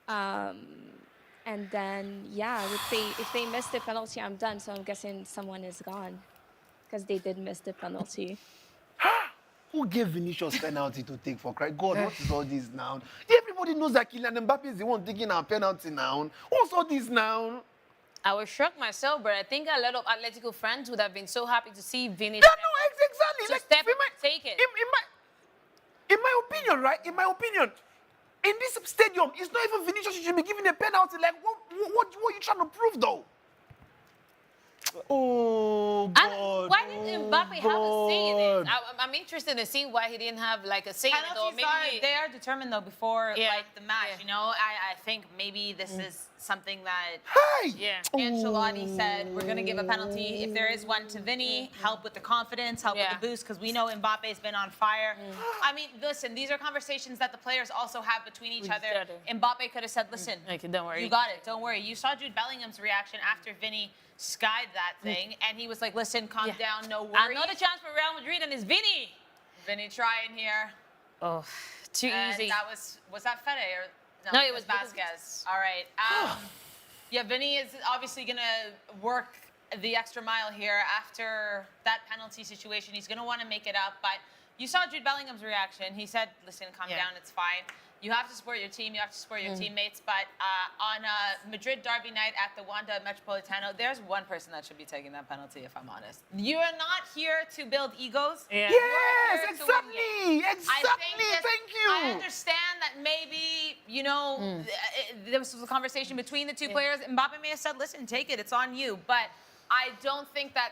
And then, yeah, if they miss the penalty, I'm done. So I'm guessing someone is gone because they did miss the penalty. Who gave Vinicius penalty to take for Christ? God, what is all this now? Everybody knows that Kylian Mbappe is the one taking our penalty now. What's all this now? I was shocked myself, but I think a lot of Atletico fans would have been so happy to see Vinny Yeah, no, exactly. to Like, step in my- take it. In my opinion, right? In my opinion, in this stadium, it's not even Vinicius you should be giving a penalty. Like, what are you trying to prove, though? Oh, God. And why didn't Mbappe have a say in it? I'm interested in seeing why he didn't have like a say in it. Or Penalties they are determined though before like the match. Yeah. You know, I think maybe this is something that Hey! Yeah. Ancelotti said we're gonna give a penalty if there is one to Vinny, help with the confidence, help with the boost, because we know Mbappe's been on fire. I mean, listen, these are conversations that the players also have between each other. Mbappe could have said, listen, Okay, don't worry. you got it, don't worry. You saw Jude Bellingham's reaction after Vinny skied that thing, and he was like, listen, calm down, no worries. Another chance for Real Madrid, and it's Vinny. Vinny trying here. Oh, too And easy. that was that Fede or No, it was Vasquez. All right. Yeah, Vinny is obviously gonna work the extra mile here after that penalty situation. He's gonna want to make it up, but you saw Jude Bellingham's reaction. He said, "Listen, calm down. It's fine. You have to support your team. You have to support your teammates." But on Madrid derby night at the Wanda Metropolitano, there's one person that should be taking that penalty, if I'm honest. You are not here to build egos. Yeah. Yes, here to win exactly. Exactly. Thank you. I understand that maybe, you know, there was a conversation between the two players. Mbappe may have said, listen, take it. It's on you. But I don't think that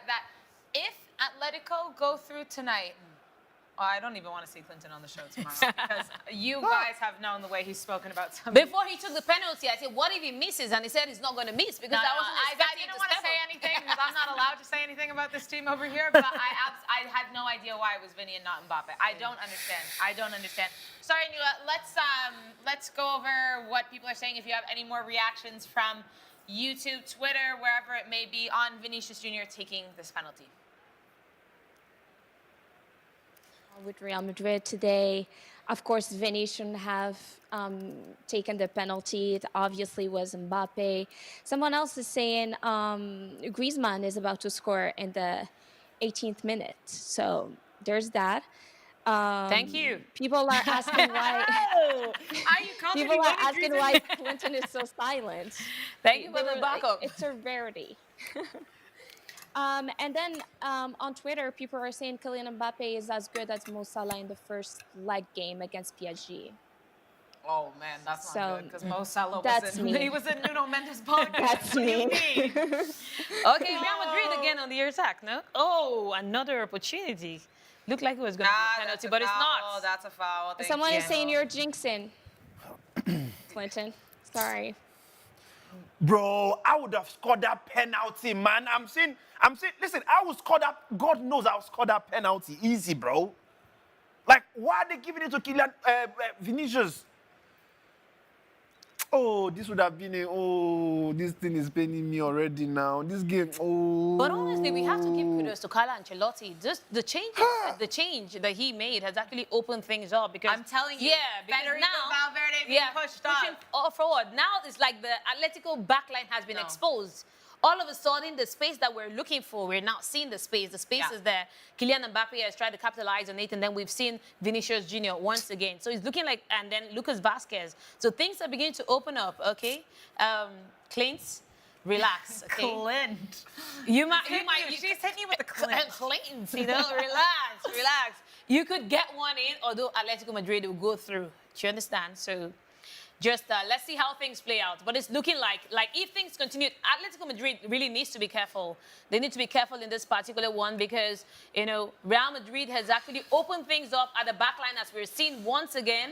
if Atletico go through tonight, I don't even want to see Clinton on the show tomorrow because you guys have known the way he's spoken about something. Before he took the penalty, I said, what if he misses? And he said he's not going to miss because I wasn't I expecting didn't him want to step say up. anything because I'm not allowed to say anything about this team over here, but I had no idea why it was Vinny and not Mbappe. I don't understand. I don't understand. Sorry, Nua, let's go over what people are saying. If you have any more reactions from YouTube, Twitter, wherever it may be, on Vinicius Jr. taking this penalty. With Real Madrid today, of course, Vinny shouldn't have taken the penalty. It obviously was Mbappe. Someone else is saying Griezmann is about to score in the 18th minute. So there's that. Thank you. People are asking why. People are asking why Clinton is so silent. Thank you for the backup. It's a rarity. And then on Twitter, people are saying Kylian Mbappe is as good as Mo Salah in the first leg game against PSG. Oh man, that's So, not good because Mo Salah that's me. he was in Nuno Mendes' podcast. That's What do you me. mean? Okay, Real Madrid again on the attack, no? Oh, another opportunity. Looked like it was going to be a penalty, but it's not. Oh, that's a foul. Thank Someone you. is saying you're jinxing. Clinton, sorry. Bro, I would have scored that penalty, man. I'm saying, listen, I would score that. God knows I'll score that penalty easy, bro. Like, why are they giving it to Vinicius? Oh, this would have been this thing is paining me already now. This game, But honestly, we have to give kudos to Carlo Ancelotti. Just the change that he made has actually opened things up because I'm telling you, because Federico now Valverde being pushed up. forward. Now it's like the Atletico backline has been exposed. All of a sudden, the space that we're looking for, we're not seeing the space. The space is there. Kylian Mbappe has tried to capitalize on it, and then we've seen Vinicius Jr. once again. So it's looking like, and then Lucas Vasquez. So things are beginning to open up, okay? Clint, relax, okay? Clint. She's hitting you with the Clint, you know, relax. You could get one in, although Atletico Madrid will go through. Do you understand? So just let's see how things play out. But it's looking like if things continue, Atletico Madrid really needs to be careful. They need to be careful in this particular one because, you know, Real Madrid has actually opened things up at the back line as we're seeing once again.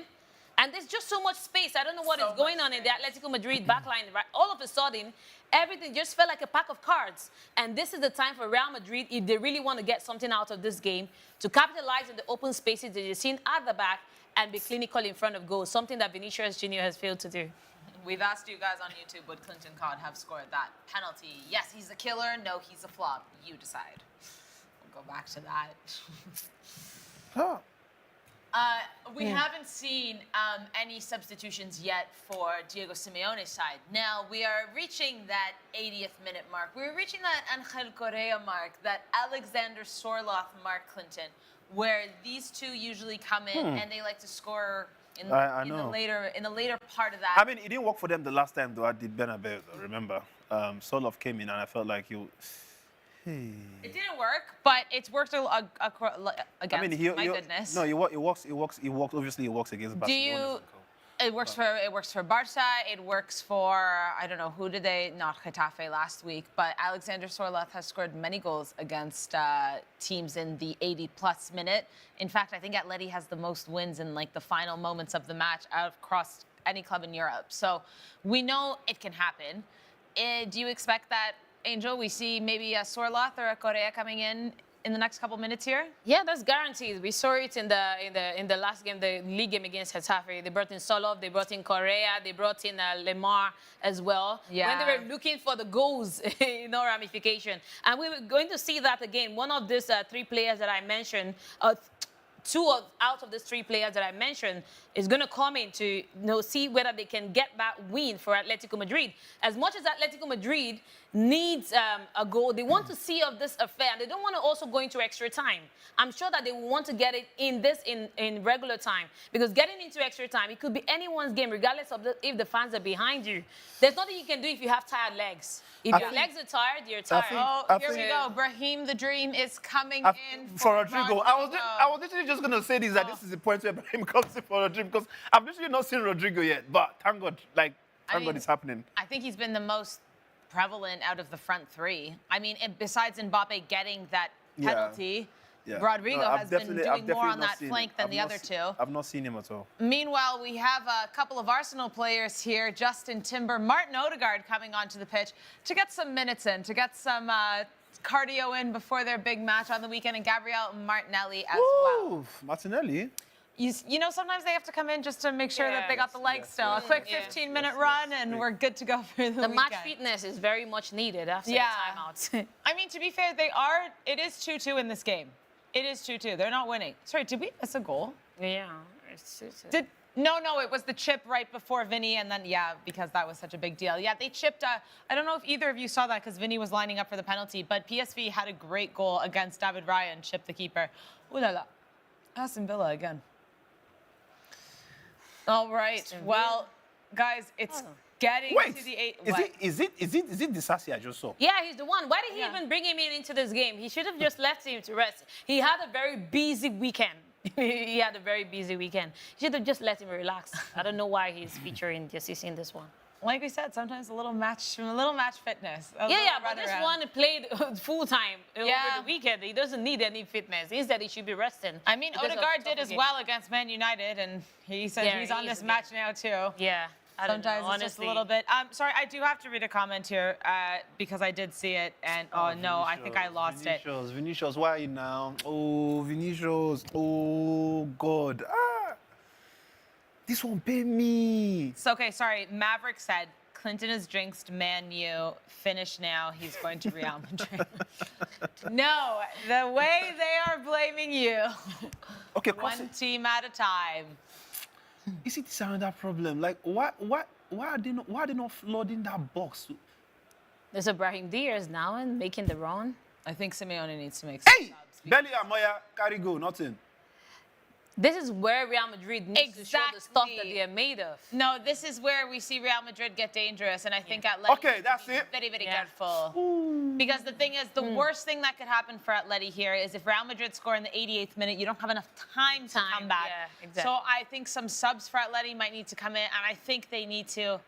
And there's just so much space. I don't know what is going on in the Atletico Madrid backline. Right? All of a sudden, everything just felt like a pack of cards. And this is the time for Real Madrid, if they really want to get something out of this game, to capitalize on the open spaces that you're seeing at the back and be clinical in front of goal, something that Vinicius Jr. has failed to do. We've asked you guys on YouTube, would KlintonCod have scored that penalty? Yes, he's a killer. No, he's a flop. You decide. We'll go back to that. We haven't seen any substitutions yet for Diego Simeone's side. Now, we are reaching that 80th minute mark. We're reaching that Angel Correa mark, that Alexander Sorloth mark, Clinton, where these two usually come in and they like to score in the later part of that. I mean, it didn't work for them the last time, though, at the Bernabeu, remember? Sorloth came in, and I felt like you... It didn't work, but it's worked against. I mean, my goodness. No, it works. Obviously, it works against Barcelona. It works for Barca. It works for, I don't know, who did they not Getafe last week, but Alexander Sorloth has scored many goals against teams in the 80-plus minute. In fact, I think Atleti has the most wins in like the final moments of the match across any club in Europe. So we know it can happen. Do you expect that, Angel, we see maybe a Sorloth or a Correa coming in the next couple minutes here? Yeah, that's guaranteed. We saw it in the last game, the league game against Getafe. They brought in Sorloth, they brought in Correa, they brought in Lemar as well. Yeah. When they were looking for the goals, no ramification. And we were going to see that again. One of these three players that I mentioned, out of these three players that I mentioned is going to come in to see whether they can get that win for Atletico Madrid. As much as Atletico Madrid needs a goal, they want to see of this affair, and they don't want to also go into extra time. I'm sure that they will want to get it in regular time, because getting into extra time, it could be anyone's game, regardless of if the fans are behind you. There's nothing you can do if you have tired legs. If your legs are tired, you're tired. Here we go. Brahim the Dream is coming in for Rodrigo. I was literally just going to say this, that this is the point where Brahim comes in for Rodrigo, because I've literally not seen Rodrigo yet, but thank God, God it's happening. I think he's been the most prevalent out of the front three. I mean, besides Mbappe getting that penalty, Rodrigo has been doing more on that flank than the other two. I've not seen him at all. Meanwhile, we have a couple of Arsenal players here, Justin Timber, Martin Odegaard coming onto the pitch to get some minutes in, to get some cardio in before their big match on the weekend, and Gabriel Martinelli as well. Martinelli? You know, sometimes they have to come in just to make sure that they got the legs still. A quick 15-minute run, and we're good to go for the weekend. Match fitness is very much needed after the timeout. I mean, to be fair, it is 2-2 in this game. It is 2-2. They're not winning. Sorry, did we miss a goal? Yeah. No, it was the chip right before Vinny, and then, because that was such a big deal. Yeah, they chipped. I don't know if either of you saw that, because Vinny was lining up for the penalty, but PSV had a great goal against David Raya and chipped the keeper. Ooh la la. Aston Villa again. All right. Well, guys, it's getting to the 8. Is it Disasi I just saw? Yeah, he's the one. Why did he even bring him into this game? He should have just left him to rest. He had a very busy weekend. He should have just let him relax. I don't know why he's featuring just in this one. like we said, sometimes a little match fitness. But this one played full time over the weekend. He doesn't need any fitness. Instead, he should be resting. I mean, Odegaard did as well against Man United, and he said he's on this match now too. Yeah. Sometimes it's just a little bit. Sorry, I do have to read a comment here because I did see it, and no, I think I lost it. Vinicius, why are you now? Oh, Vinicius. Oh, God. This won't pay me. So, okay, sorry. Maverick said, Clinton has jinxed Man U. Finish now. He's going to Real Madrid. No, the way they are blaming you. Okay, one team at a time. You see, this is another problem. Like, why are they not flooding that box? There's a Brahim Diaz now and making the run. I think Simeone needs to make some subs. Belly Amoya, carry go, nothing. This is where Real Madrid needs to show the stuff that they are made of. No, this is where we see Real Madrid get dangerous, and I think Atleti that's it. Very, very careful. Because the thing is, the worst thing that could happen for Atleti here is if Real Madrid score in the 88th minute, you don't have enough time to come back. Yeah, exactly. So I think some subs for Atleti might need to come in, and I think they need to.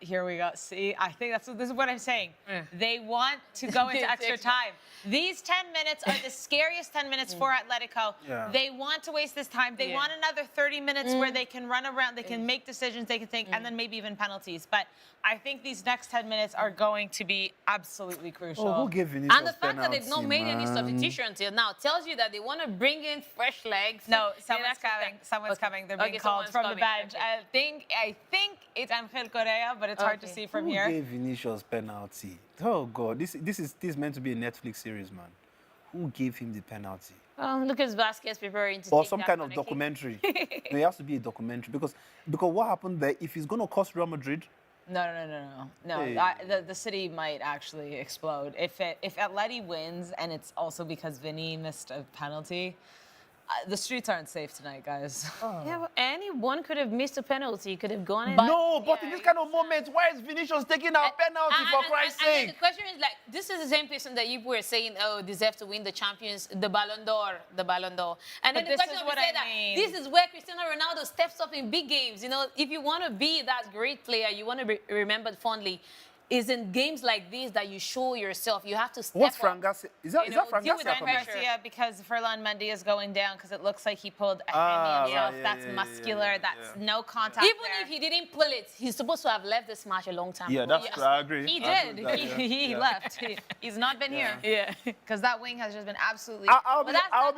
Here we go. See, I think this is what I'm saying. They want to go into extra time. These 10 minutes are the scariest 10 minutes for Atletico. Yeah. They want to waste this time. They want another 30 minutes where they can run around, they can make decisions, they can think, and then maybe even penalties. But I think these next 10 minutes are going to be absolutely crucial. Oh, who gave Vinicius And the fact that they've not made any substitution until now tells you that they want to bring in fresh legs. No, someone's coming. Someone's coming. They're being called from the bench. Okay. I think it's Angel Correa, but it's hard to see from here. Who gave Vinicius penalty? Oh God, this is meant to be a Netflix series, man. Who gave him the penalty? Lucas Vasquez preparing to Or take some that kind of penalty. documentary. No, it has to be a documentary because what happened there? If it's gonna cost Real Madrid, No. Hey. The city might actually explode if Atleti wins, and it's also because Vinny missed a penalty. The streets aren't safe tonight, guys. Yeah, well, anyone could have missed a penalty, could have gone in. but in this kind of moment, why is Vinicius taking our penalty for Christ's and sake? the question is like, this is the same person that you were saying, deserve to win the Champions, the Ballon d'Or. And then But the this question is is what say I that mean. this is where Cristiano Ronaldo steps up in big games. You know, if you want to be that great player, you want to be remembered fondly. Is in games like this that you show yourself. You have to step What's up. Fran Garcia? Is that Fran deal with Garcia? that coming? pressure. Garcia, because Ferland Mendy is going down because it looks like he pulled a hemi himself. right, That's muscular. That's no contact. Even there. if he didn't pull it, he's supposed to have left this match a long time Yeah, ago. that's true. I agree. He I did. agree with that, He left. He's not been here. Yeah. Because that wing has just been absolutely. I'll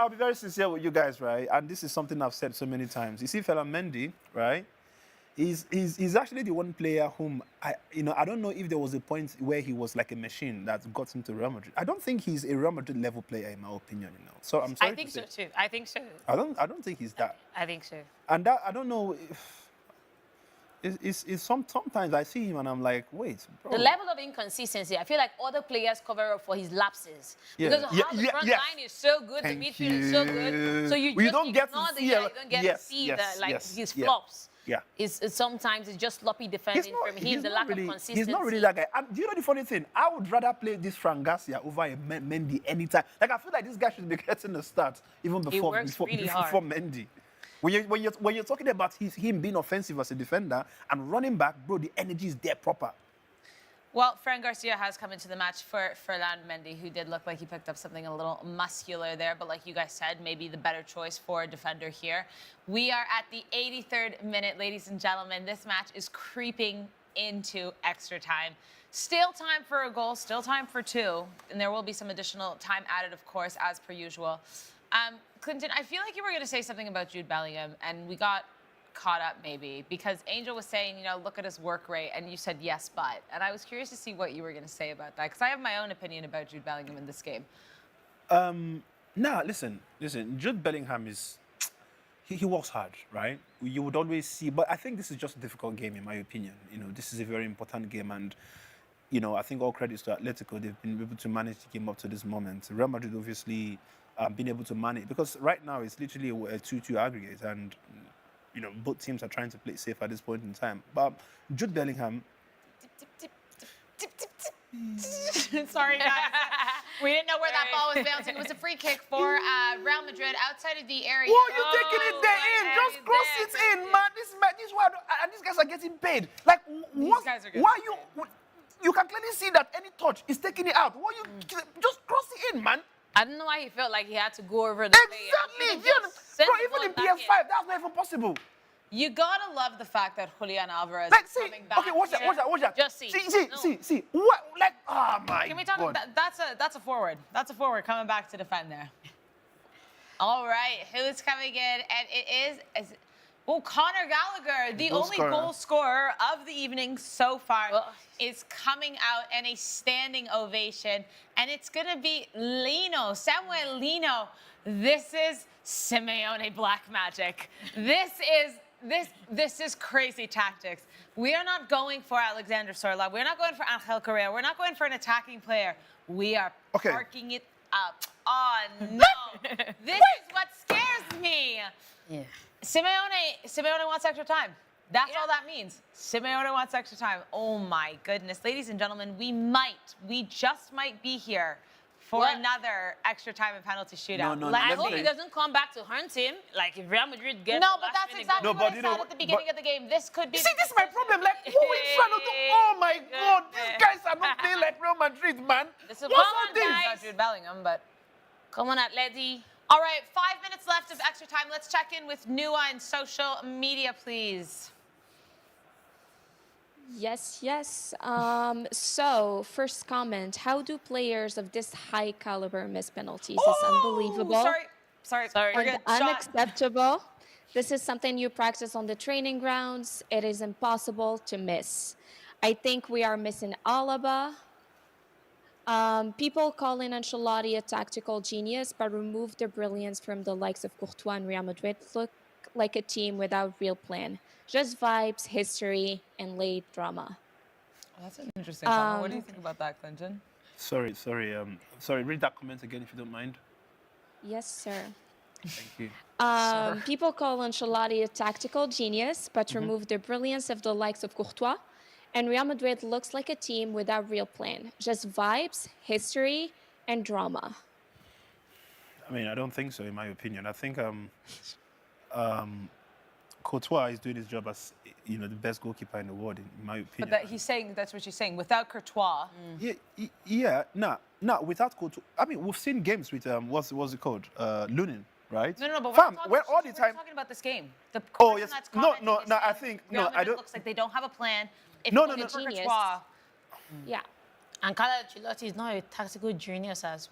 be very sincere with you guys, right? And this is something I've said so many times. You see, Ferland Mendy, right? He's actually the one player whom I don't know if there was a point where he was like a machine that got him to Real Madrid. I don't think he's a Real Madrid level player in my opinion, So I'm sorry I think to so say. too. I think so. I don't think he's that. I think so. And that I don't know if sometimes I see him and I'm like, wait, bro. The level of inconsistency, I feel like other players cover up for his lapses. Yeah. Because of how the front yes. line is so good, Thank the midfield is so good. So you We just don't get to ignore the see guy, a- you don't get yes, to see yes, the, yes, his yeah. flops. Yeah. Sometimes it's just sloppy defending from him, the lack of consistency. He's not really that guy. And do you know the funny thing? I would rather play this Fran Garcia over a Mendy anytime. Like I feel like this guy should be getting the start even before works really before hard. Mendy. When you're talking about him being offensive as a defender and running back, bro, the energy is there proper. Well, Fran Garcia has come into the match for Ferland Mendy, who did look like he picked up something a little muscular there. But like you guys said, maybe the better choice for a defender here. We are at the 83rd minute, ladies and gentlemen. This match is creeping into extra time. Still time for a goal, still time for two. And there will be some additional time added, of course, as per usual. Clinton, I feel like you were going to say something about Jude Bellingham, and we got caught up maybe because Angel was saying, look at his work rate, and you said yes, but. And I was curious to see what you were going to say about that because I have my own opinion about Jude Bellingham in this game. Listen. Jude Bellingham he works hard, right? You would always see, but I think this is just a difficult game in my opinion. This is a very important game, and I think all credits to Atletico. They've been able to manage the game up to this moment. Real Madrid obviously been able to manage because right now it's literally a 2-2 aggregate, and both teams are trying to play safe at this point in time. But Jude Bellingham. Sorry, guys. We didn't know where that ball was bouncing. It was a free kick for Real Madrid outside of the area. Why are you taking it there in? Just cross it in, man. This is why, and these guys are getting paid. Like, what? guys are getting Why you? You can clearly see that any touch is taking it out. Why you just cross it in, man? I don't know why he felt like he had to go over the Exactly. Bro, even in PS5, that's not even possible. You gotta love the fact that Julian Alvarez Like, is see, coming back. okay, watch that. Just see. See. What? Like, oh my Can we talk God. about that's a forward. That's a forward coming back to defend there. All right, who's coming in? And it is Conor Gallagher, the Goal only scorer. goal scorer of the evening so far, is coming out in a standing ovation. And it's gonna be Samuel Lino. This is Simeone Black Magic. This is crazy tactics. We are not going for Alexander Sorloth. We're not going for Angel Correa. We're not going for an attacking player. We are parking it up. Oh, no. This is what scares me. Yeah. Simeone wants extra time. That's all that means. Simeone wants extra time. Oh, my goodness. Ladies and gentlemen, we just might be here for another extra time and penalty shootout. No, I let me hope say- he doesn't come back to hunt him. Like if Real Madrid gets No, the but last that's minute exactly goal. No, what but I you said know- at the beginning of the game. This could be. See, this is my problem. Like, who is trying to do? Oh my God, these guys are not playing like Real Madrid, man. This is What's all this? guys. Not Jude Bellingham, but. Come on, Atleti. All right, 5 minutes left of extra time. Let's check in with Nua and social media, please. Yes. So, first comment. How do players of this high caliber miss penalties? It's unbelievable. Sorry. Sorry. We're And good. Shot. unacceptable. This is something you practice on the training grounds. It is impossible to miss. I think we are missing Alaba. People calling Ancelotti a tactical genius, but remove the brilliance from the likes of Courtois and Real Madrid. Look like a team without real plan. Just vibes, history, and late drama. That's an interesting comment. What do you think about that, Clinton? Sorry. Read that comment again if you don't mind. Yes, sir. Thank you. People call Ancelotti a tactical genius, but remove the brilliance of the likes of Courtois. And Real Madrid looks like a team without real plan. Just vibes, history, and drama. I mean, I don't think so, in my opinion. I think Courtois is doing his job as the best goalkeeper in the world, in my opinion. But that's what she's saying. Without Courtois, Without Courtois. I mean, we've seen games with what's it called, Lunin, right? No, but Fam, we're talking about this game. The person yes. that's No, commenting no, is no, I saying think- Real no, I Madrid don't- looks like they don't have a plan. If No, only no, no. for Genius. Courtois. Yeah. And Carlo Ancelotti is not a tactical genius as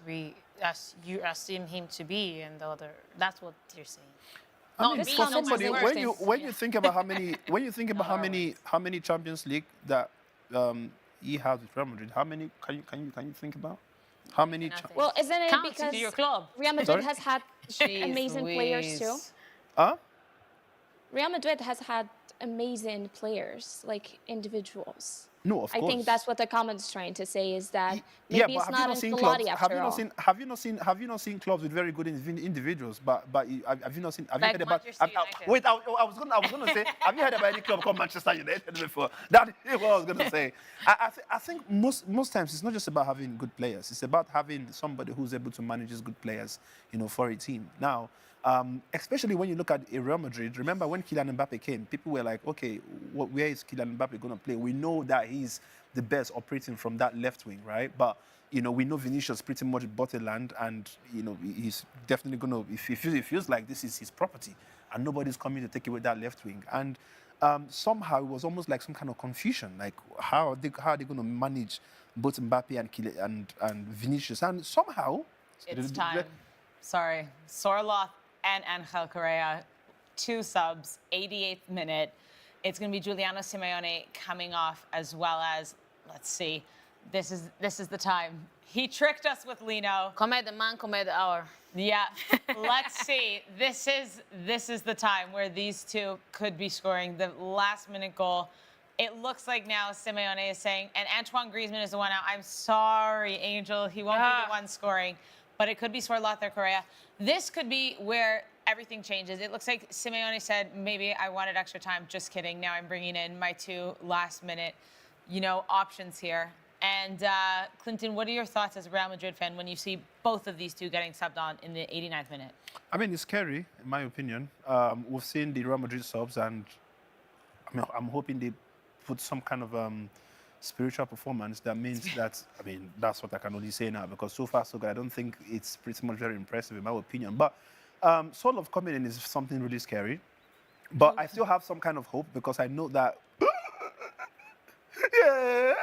you assume him to be, and the other. That's what you're saying. I mean, this for comment somebody, is when you think about how many Champions League that he has with Real Madrid, how many can you think about? How many? Nothing. Well, isn't it Count because to your club. Real Madrid Sorry? has had amazing players too? Huh? Real Madrid has had amazing players, like individuals. No, of I course. think that's what the comment's trying to say is that Yeah, maybe but it's have not you not seen Ancelotti clubs? after all. Have you not seen clubs with very good individuals? But have you not seen? Have Like you heard about? Manchester United. Wait, I was gonna say, have you heard about any club called Manchester United before? That is what I was gonna say. I think most times it's not just about having good players. It's about having somebody who's able to manage these good players, for a team. Now, especially when you look at Real Madrid, remember when Kylian Mbappe came, people were like, okay, where is Kylian Mbappe going to play? We know that he's the best operating from that left wing, right? But, we know Vinicius pretty much bought a land and, he's definitely going to, if he feels like this is his property and nobody's coming to take away that left wing. And somehow it was almost like some kind of confusion, like how are they going to manage both Mbappe and Kylian and Vinicius? And somehow... It's time. Sorry. Sorloth and Angel Correa, 2 subs, 88th minute. It's going to be Giuliano Simeone coming off as well as, let's see, this is the time. He tricked us with Lino. Come at the man, come at the hour. Yeah, let's see. This is the time where these two could be scoring the last-minute goal. It looks like now Simeone is saying, and Antoine Griezmann is the one out. I'm sorry, Angel. He won't be the one scoring, but it could be Sorloth or Correa. This could be where everything changes. It looks like Simeone said, maybe I wanted extra time. Just kidding. Now I'm bringing in my 2 last-minute, options here. And Clinton, what are your thoughts as a Real Madrid fan when you see both of these two getting subbed on in the 89th minute? I mean, it's scary, in my opinion. We've seen the Real Madrid subs, and I mean, I'm hoping they put some kind of spiritual performance that means that, I mean, that's what I can only say now, because so far, so good. I don't think it's pretty much very impressive, in my opinion. But sort of coming in is something really scary. But I still have some kind of hope, because I know that... yeah.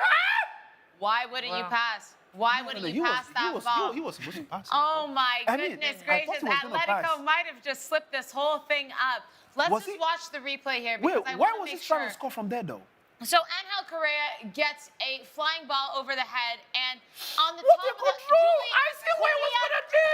Why wouldn't you pass? Why wouldn't you pass that ball? He was supposed to pass. Oh my I mean, goodness I thought gracious! he was gonna pass. Atletico might have just slipped this whole thing up. Let's Was just he- watch the replay here Wait, because I why want was to he make trying sure. to score from there, though? So Angel Correa gets a flying ball over the head, and on the What top a of the control! I see what he was Julian- gonna do!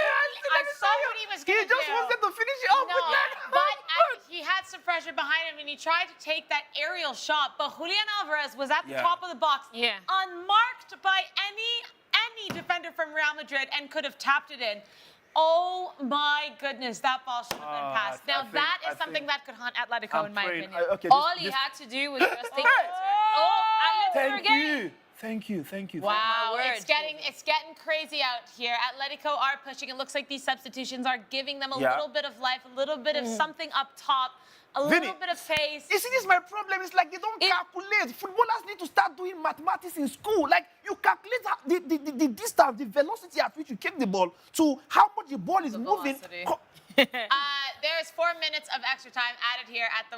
I saw what he was gonna do. He just wanted to finish it off No, with that. but he had some pressure behind him, and he tried to take that aerial shot. But Julian Alvarez was at the Yeah. top of the box, Yeah. unmarked by any defender from Real Madrid, and could have tapped it in. Oh my goodness, that ball should have been passed. I Now think- that I is something think- that could haunt Atletico, I'm in my praying- opinion. okay, All he this- had to do was just take Hey! it. Oh, Atletico Thank again. you. Thank you. Thank you. Wow, my it's getting crazy out here. Atletico are pushing. It looks like these substitutions are giving them a Yeah. little bit of life, a little bit of something up top, a Vinny, little bit of pace. You see, this is my problem. It's like they don't calculate. Footballers need to start doing mathematics in school. Like, you calculate the distance, the velocity at which you kick the ball to how much the ball is moving. velocity. There's 4 minutes of extra time added here at the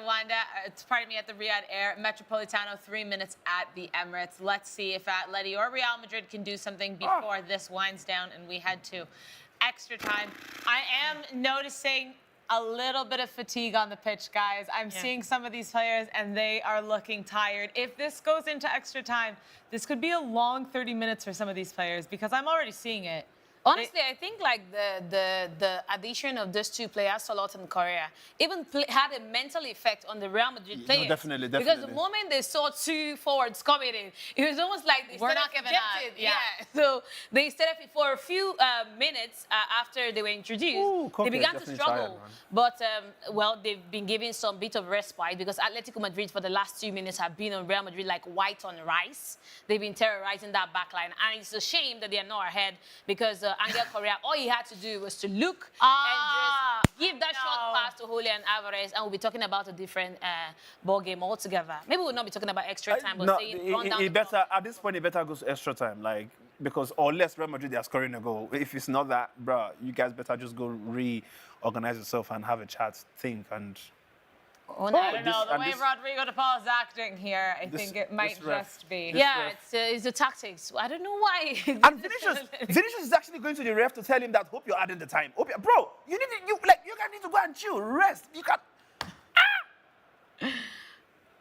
at the Riyadh Air Metropolitano, 3 minutes at the Emirates. Let's see if Atleti or Real Madrid can do something before this winds down and we head to extra time. I am noticing a little bit of fatigue on the pitch, guys. I'm seeing some of these players and they are looking tired. If this goes into extra time, this could be a long 30 minutes for some of these players because I'm already seeing it. Honestly, I think like the addition of those two players, Salot and Correa, even had a mental effect on the Real Madrid No, players. definitely. Because the moment they saw two forwards coming in, it was almost like they We're started not giving up. rejected. Yeah. So they started for a few minutes after they were introduced. Ooh, they Koke began to definitely struggle. tired, man. But well, they've been given some bit of respite because Atletico Madrid for the last 2 minutes have been on Real Madrid like white on rice. They've been terrorizing that backline, and it's a shame that they are not ahead because Angel Correa, all he had to do was to look and just give that short pass to Julian Alvarez, and we'll be talking about a different ball game altogether. Maybe we'll not be talking about extra time, but No, saying run down he the better clock. at this point. He better go to extra time, like because unless Real Madrid they are scoring a goal. If it's not that, bruh, you guys better just go reorganize yourself and have a chat, think, and. Oh, no. I don't know. The and way this- Rodrigo de Paul is acting here, I This- think it might this ref- just be. this Yeah, ref. it's the tactics. I don't know why. And Vinicius is actually going to the ref to tell him that hope you're adding the time. Hope bro, you guys need to go and chill, rest. You can.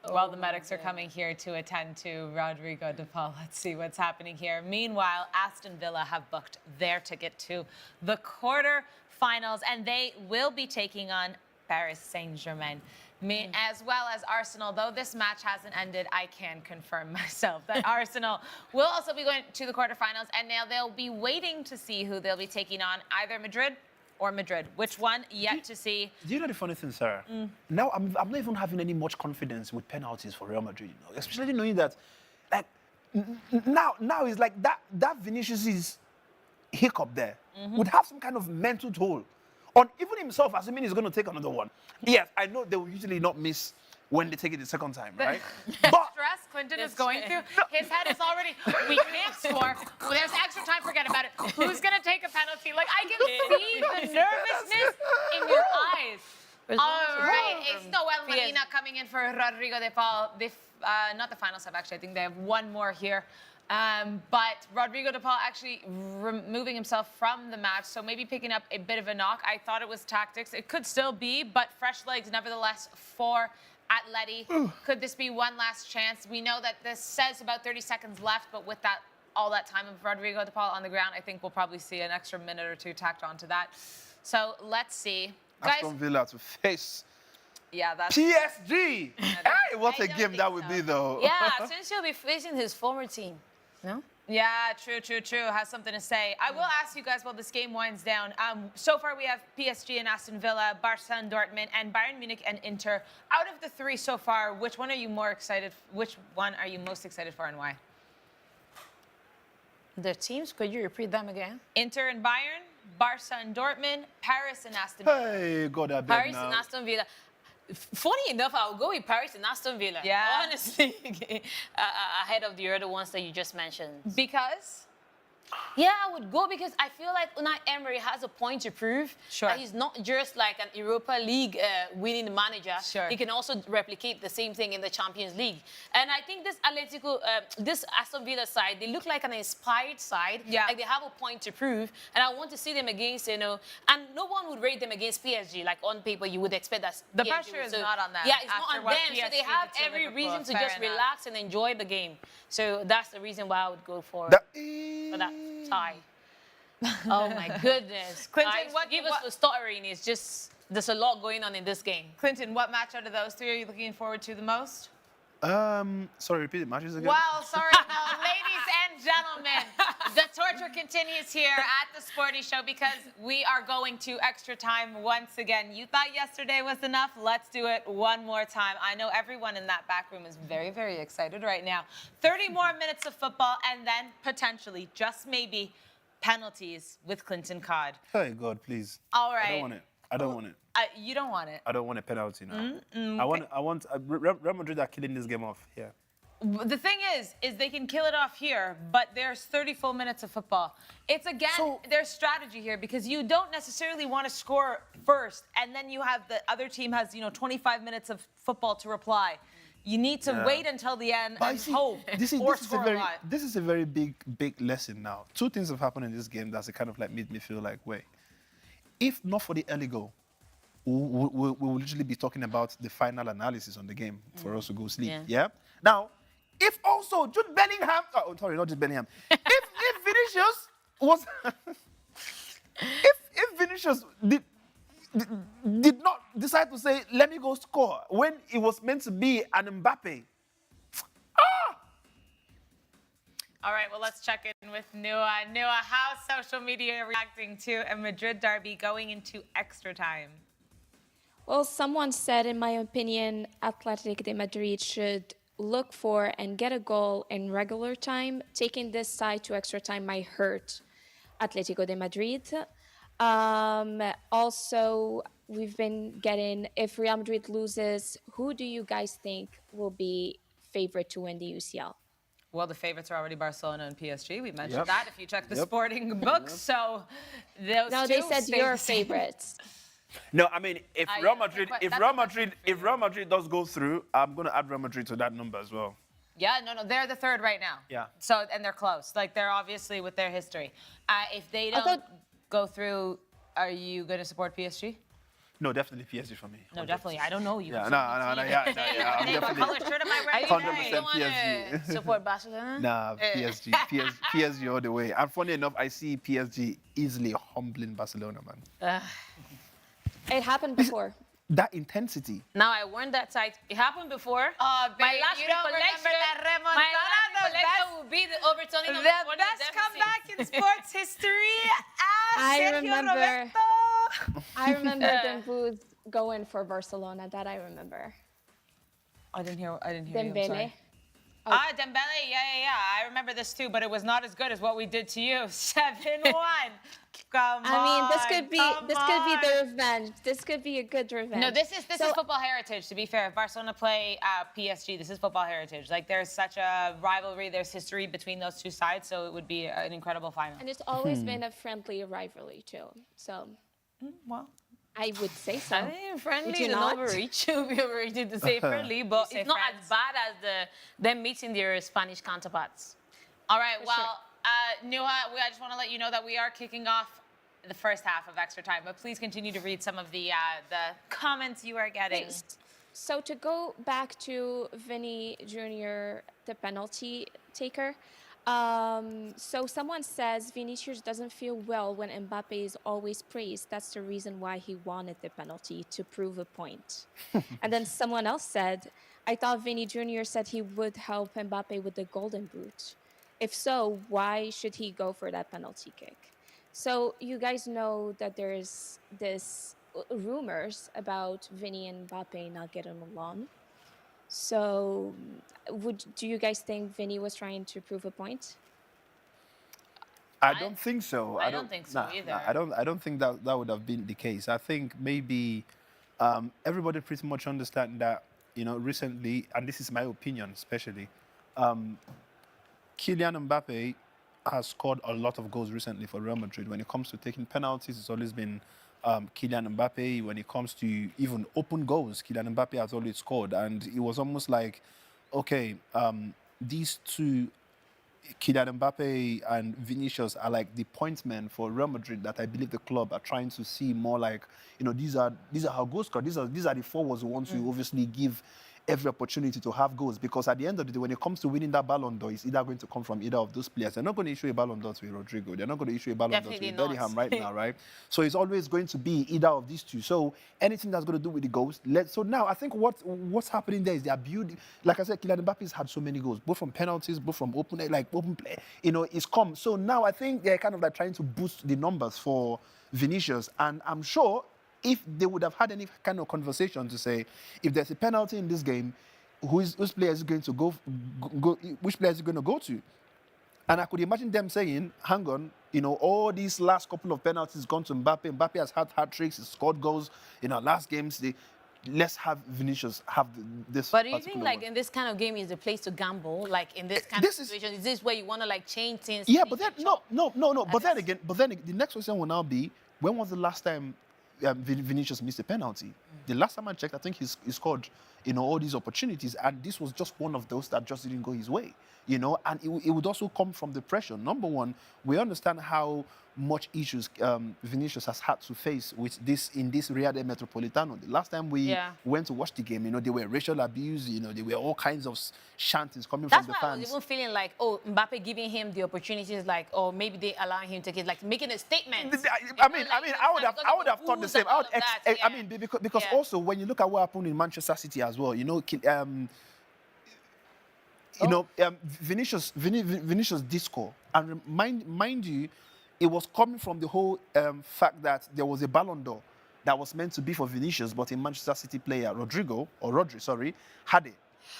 While the medics are coming here to attend to Rodrigo de Paul, let's see what's happening here. Meanwhile, Aston Villa have booked their ticket to the quarter-finals, and they will be taking on Paris Saint-Germain. As well as Arsenal, though this match hasn't ended, I can confirm myself that Arsenal will also be going to the quarterfinals, and now they'll be waiting to see who they'll be taking on, either Madrid or Madrid. Which one? Yet to see. Do you know the funny thing, Sarah? Now I'm not even having any much confidence with penalties for Real Madrid, you know, especially knowing that, like, now it's like that Vinicius's hiccup there would have some kind of mental toll on even himself, assuming he's going to take another one. Yes, I know they will usually not miss when they take it the second time, right? But Stress Clinton is going through. His head is already, we can't score. There's extra time, forget about it. Who's going to take a penalty? Like, I can see the nervousness in your eyes. All right, it's Noel Medina coming in for Rodrigo de Paul. Not the final sub, actually. I think they have one more here. But Rodrigo de Paul actually removing himself from the match, so maybe picking up a bit of a knock. I thought it was tactics. It could still be, but fresh legs nevertheless for Atleti. Could this be one last chance? We know that this says about 30 seconds left, but with all that time of Rodrigo de Paul on the ground, I think we'll probably see an extra minute or two tacked onto that. So let's see. Guys, Aston Villa to face yeah, that's... PSG. Hey, what I a don't game think that would so. be, though. Yeah, since he'll be facing his former team. No? Yeah, true. Has something to say. I will ask you guys while this game winds down. So far, we have PSG and Aston Villa, Barca and Dortmund, and Bayern Munich and Inter. Out of the three so far, which one are you more excited? Which one are you most excited for, and why? The teams, could you repeat them again? Inter and Bayern, Barca and Dortmund, Paris and Aston Villa. Hey, God, I beg Paris now. and Aston Villa. Funny enough, I'll go with Paris and Aston Villa. Yeah. Honestly, ahead of the other ones that you just mentioned. Because? Yeah, I would go because I feel like Unai Emery has a point to prove. Sure. That he's not just like an Europa League winning manager. Sure. He can also replicate the same thing in the Champions League. And I think this Aston Villa side, they look like an inspired side. Yeah. Like they have a point to prove. And I want to see them against, and no one would rate them against PSG. Like on paper, you would expect that. The PSG pressure would. is not on them Yeah, it's after not on what them. So they PSG have did to every Liverpool. reason to Fair just enough. relax and enjoy the game. So that's the reason why I would go for That that tie. Oh my goodness. Clinton, Guys, what- give what- us the stuttering. It's just, there's a lot going on in this game. Clinton, what match out of those three are you looking forward to the most? Sorry, repeat the matches again. Well, sorry, no, ladies and gentlemen, the torture continues here at the Sporty Show because we are going to extra time once again. You thought yesterday was enough? Let's do it one more time. I know everyone in that back room is very, very excited right now. 30 more minutes of football and then potentially, just maybe, penalties with KlintonCod. Hey, God, please. All right. I don't want it. I don't want it. You don't want it. I don't want a penalty now. Mm-hmm. I want. Real Madrid are killing this game off. Yeah. The thing is they can kill it off here, but there's 30 full minutes of football. It's again, So- there's strategy here because you don't necessarily want to score first, and then you have the other team has 25 minutes of football to reply. You need to Yeah. wait until the end But and you see, hope or score a lot. this is a very big lesson now. Two things have happened in this game that's kind of like made me feel like, wait, if not for the early goal, we will literally be talking about the final analysis on the game for us to go sleep. Yeah. Yeah. Now, if also Jude Bellingham, sorry, not Jude Bellingham, if Vinicius was, if Vinicius did not decide to say, let me go score when it was meant to be an Mbappe. All right, well, let's check in with Nua. Nua, how's social media reacting to a Madrid derby going into extra time? Well, someone said, in my opinion, Atlético de Madrid should look for and get a goal in regular time. Taking this side to extra time might hurt Atlético de Madrid. Also, we've been getting, if Real Madrid loses, who do you guys think will be favorite to win the UCL? Well, the favorites are already Barcelona and PSG. We mentioned Yep. that if you check the Yep. sporting books. So those No, two they said stay your the same. favorites. No, I mean, if I- Real Madrid, that's if a Real question Madrid, if Real Madrid does go through, I'm gonna add Real Madrid to that number as well. Yeah, no, they're the third right now. Yeah. So, and they're close. Like, they're obviously with their history. If they don't thought- go through, are you going to support PSG? No, definitely PSG for me. No, definitely. I don't know you. Yeah, So no, you no, see. yeah, I'm What color definitely. shirt am I wearing? 100% today? You want PSG. to support Barcelona? Nah, PSG all the way. And funny enough, I see PSG easily humbling Barcelona, man. It happened before. That intensity. Now I warned that side. It happened before. Oh, my babe, last you don't remember recollection, that my remontada? last The recollection best- will be the overturning of The the 40 best deficit. comeback in sports history. I Sergio remember. Roberto. I remember them both going for Barcelona. That I remember. I didn't hear you. I'm Dembele. sorry. Ah, Dembele, yeah. I remember this too, but it was not as good as what we did to you. 7-1. Come on. I mean, this could be come on. the revenge. This could be a good revenge. No, this is So- football heritage. To be fair, if Barcelona play PSG, this is football heritage. Like, there's such a rivalry, there's history between those two sides, so it would be an incredible final. And it's always been a friendly rivalry too. So Well, I would say so. I think friendly Would you is an not? overreach. It would be overrated to say friendly, but say it's not friends. as bad as them meeting their Spanish counterparts. all right. For Well, Nua, I just want to let you know that we are kicking off the first half of extra time, but please continue to read some of the comments you are getting. So to go back to Vinny Jr., the penalty taker. So someone says Vinicius doesn't feel well when Mbappe is always praised. That's the reason why he wanted the penalty, to prove a point. And then someone else said, I thought Vinny Jr. said he would help Mbappe with the golden boot. If so, why should he go for that penalty kick? So you guys know that there's this rumors about Vinny and Mbappe not getting along. So do you guys think Vinny was trying to prove a point? I don't think so. I don't think so either. I don't think that would have been the case. I think maybe everybody pretty much understand that, recently, and this is my opinion especially, Kylian Mbappe has scored a lot of goals recently for Real Madrid. When it comes to taking penalties, it's always been Kylian Mbappe. When it comes to even open goals, Kylian Mbappe has always scored. And it was almost like, okay, these two, Kylian Mbappe and Vinicius, are like the point men for Real Madrid that I believe the club are trying to see more like, these are how goals scored. These are the forwards who want to obviously give every opportunity to have goals, because at the end of the day, when it comes to winning that Ballon d'Or, it's either going to come from either of those players. They're not going to issue a Ballon d'Or to Rodrigo. They're not going to issue a Ballon d'Or to Bellingham right now, right? So it's always going to be either of these two. So anything that's going to do with the goals, so now I think what's happening there is they are building. Like I said, Kylian Mbappe's had so many goals, both from penalties, both from open play. It's come. So now I think they're kind of like trying to boost the numbers for Vinicius, and I'm sure if they would have had any kind of conversation to say, if there's a penalty in this game, which player is going to go which player is going to go to? And I could imagine them saying, hang on, all these last couple of penalties gone to Mbappe. Mbappe has had hat-tricks, he's scored goals in our last games. Let's have Vinicius have this. But do you think, like, in this kind of game is the place to gamble? Like, in this kind of situation, is this where you want to, like, change things? Yeah, but then, no. But then again, the next question will now be, when was the last time Vinicius missed a penalty? The last time I checked, I think he scored, all these opportunities, and this was just one of those that just didn't go his way, and it would also come from the pressure. Number one, we understand how much issues Vinicius has had to face with this in this Riyadh Air Metropolitano. The last time we went to watch the game, there were racial abuse, there were all kinds of chantings coming from the fans. That's why I was even feeling like, Mbappe giving him the opportunities, like, may they allow him to get, like, making a statement. I would have thought the same. Because also when you look at what happened in Manchester City as well, Vinicius did score, and mind you, it was coming from the whole fact that there was a Ballon d'Or that was meant to be for Vinicius, but a Manchester City player, Rodri, had it.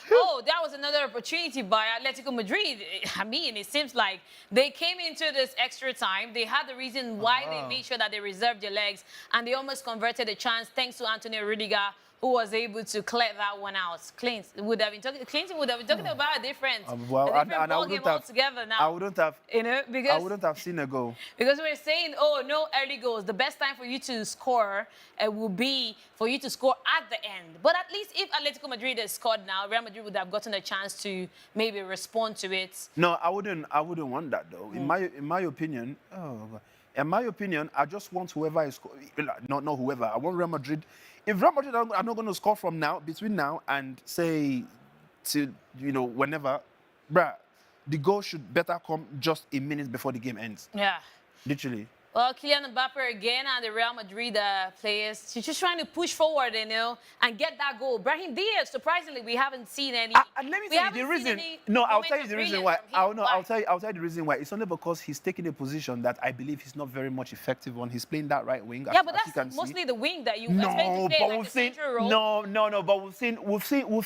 That was another opportunity by Atlético Madrid. I mean, it seems like they came into this extra time. They had the reason why they made sure that they reserved their legs, and they almost converted a chance thanks to Antonio Rudiger, who was able to clear that one out. Clinton would have been talking about a different ball game altogether now. I wouldn't have. Because I wouldn't have seen a goal. Because we're saying, no early goals. The best time for you to score will be for you to score at the end. But at least if Atletico Madrid has scored now, Real Madrid would have gotten a chance to maybe respond to it. No, I wouldn't want that though. In my opinion, I just want whoever is not whoever. I want Real Madrid. If Real Madrid are not going to score from now, between now and say, whenever, the goal should better come just a minute before the game ends. Yeah. Literally. Well, Kylian Mbappe again and the Real Madrid players, she's just trying to push forward, and get that goal. Brahim Diaz, surprisingly, we haven't seen any. And let me tell you the reason. No, I'll tell you the reason why. I'll tell you the reason why. It's only because he's taking a position that I believe he's not very much effective on. He's playing that right wing. Yeah, but that's mostly the wing that you expect to play, like a central role. No. But we've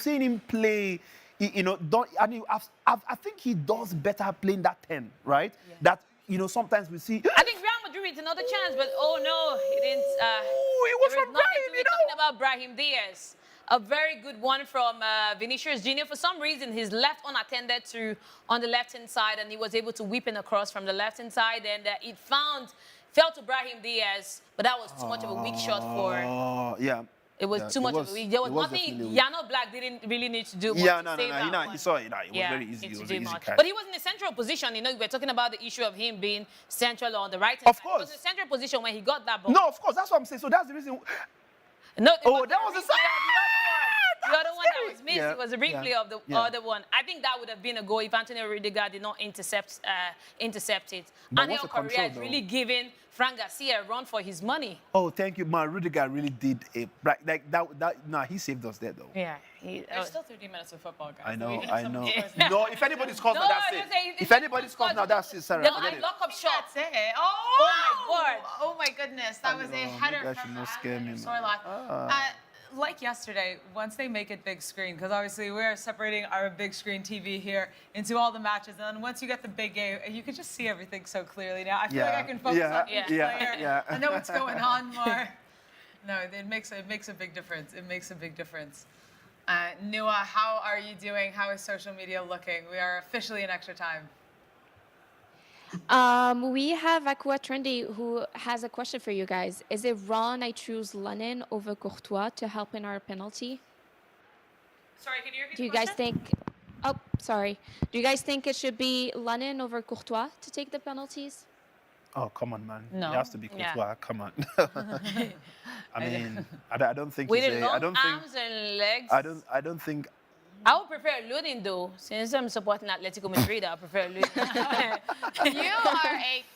seen him play. I think he does better playing that 10, right? Yeah. That sometimes we see. I think Real Madrid another chance, but he didn't. It was from Brahim, talking about Brahim Diaz. A very good one from Vinicius Jr. For some reason, he's left unattended on the left-hand side, and he was able to whip in across from the left-hand side, and it fell to Brahim Diaz, but that was too much of a weak shot for. Yeah. It was too much of a weak. There was nothing. Yano Black didn't really need to do much. He saw it. It was very easy. It was an easy catch. But he was in a central position. We were talking about the issue of him being central on the right hand side. Of course. He was in a central position when he got that ball. No, of course. That's what I'm saying. So that's the reason. No, that was the side. The other one that was missed, it was a replay of the other one. I think that would have been a goal if Antonio Rudiger did not intercept it. But Angel Correa is really giving Fran Garcia a run for his money. Oh, thank you, man. Rudiger really did he saved us there, though. Yeah. There's still 30 minutes of football, guys. I know. No, if anybody scores now, that's it. If anybody scores now, that's it, Sarah. Lock-up shot. That's it. Oh, my God. Oh, my goodness. That was a header from like yesterday, once they make it big screen, because obviously we are separating our big screen TV here into all the matches, and then once you get the big game, you can just see everything so clearly now. I feel like I can focus on each player. I know what's going on more. No, it makes a big difference. It makes a big difference. Nua, how are you doing? How is social media looking? We are officially in extra time. We have Aqua Trendy who has a question for you guys. Is it wrong I choose Lennon over Courtois to help in our penalty? Sorry, can you repeat Do you the guys question? think? Oh, sorry. Do you guys think it should be Lennon over Courtois to take the penalties? Oh, come on, man. No. It has to be Courtois. Yeah. Come on. I mean, I don't think With he's the a, I long don't think, arms and legs. I don't think. I would prefer Lunin though. Since I'm supporting Atlético Madrid, I prefer Lunin.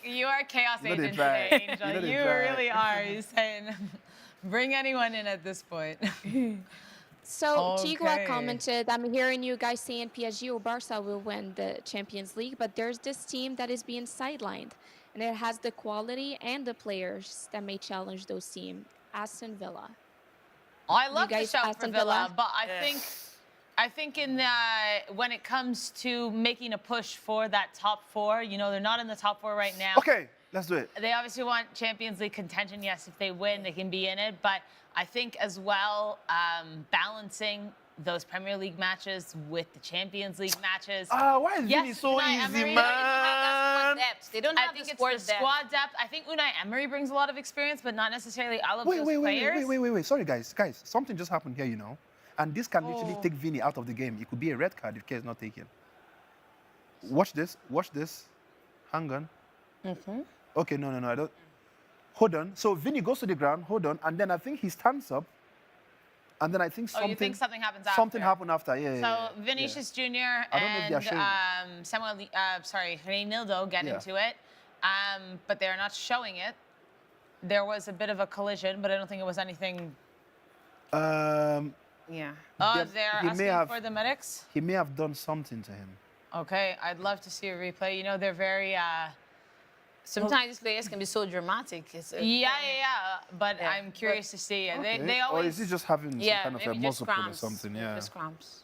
You are chaos You know they agent try. today, You know Angel. they You try. really are. You're saying, bring anyone in at this point. So Tigua Okay. commented, I'm hearing you guys saying PSG or Barca will win the Champions League, but there's this team that is being sidelined, and it has the quality and the players that may challenge those teams. Aston Villa. I love the guys shout for Aston Villa, Villa? but I think in when it comes to making a push for that top four, you know, they're not in the top four right now. Okay, let's do it. They obviously want Champions League contention. Yes, if they win, they can be in it. But I think as well, balancing those Premier League matches with the Champions League matches. Why is Yes, Vini so Unai easy, Emery- man? Depth. They don't I have think the it's squad the squad depth. I think Unai Emery brings a lot of experience, but not necessarily all of those players. Wait. Sorry, guys. Something just happened here, you know. And this can literally take Vini out of the game. It could be a red card if care is not taken. Watch this. Hang on. Okay, no, I don't. Hold on. So Vini goes to the ground, hold on, and then I think he stands up. And then I think something. Oh, you think something happens after? Something happened after, yeah. So Vinicius Jr. I don't know if they are and Reinildo get Yeah. into it, but they're not showing it. There was a bit of a collision, but I don't think it was anything. Yeah. Oh, Yeah, they're he may asking have- for the medics. He may have done something to him. Okay, I'd love to see a replay. You know, they're very. Sometimes these players can be so dramatic. Yeah. But Yeah. I'm curious to see. Okay. They Or always. is he just having some Yeah, kind of a maybe just muscle pull or cramps. something? Yeah. Just cramps.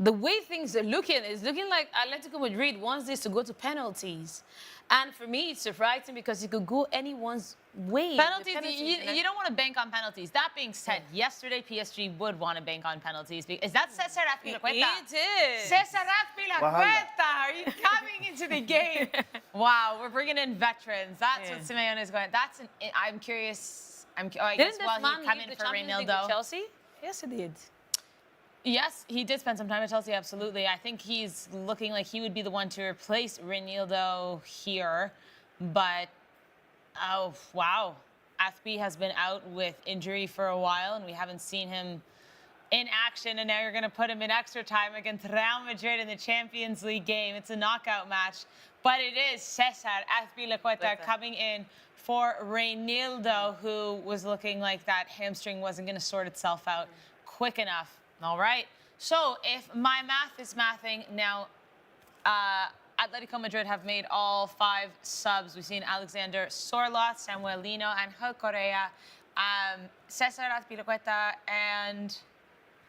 The way things are looking is looking like Atlético Madrid wants this to go to penalties. And for me, it's surprising because it could go anyone's way. Penalties, The you don't want to bank on penalties. That being said, yesterday PSG would want to bank on penalties. Is that Cesar Azpilicueta? It is. Cesar Azpilicueta, are you coming into the game? Wow, we're bringing in veterans. That's what Simeone is going. I'm curious. I guess Didn't this while man he come leave in the for Champions League with Reinildo. Chelsea? Yes, he did. Yes, he did spend some time at Chelsea, absolutely. I think he's looking like he would be the one to replace Reinildo here. But, oh, wow. Athby has been out with injury for a while, and we haven't seen him in action. And now you're going to put him in extra time against Real Madrid in the Champions League game. It's a knockout match. But it is Cesar Azpilicueta coming in for Reinildo, who was looking like that hamstring wasn't going to sort itself out quick enough. All right. So if my math is mathing, now Atletico Madrid have made all 5 subs. We've seen Alexander Sorloth, Samuelino, Angel Correa, Cesar Azpilicueta, and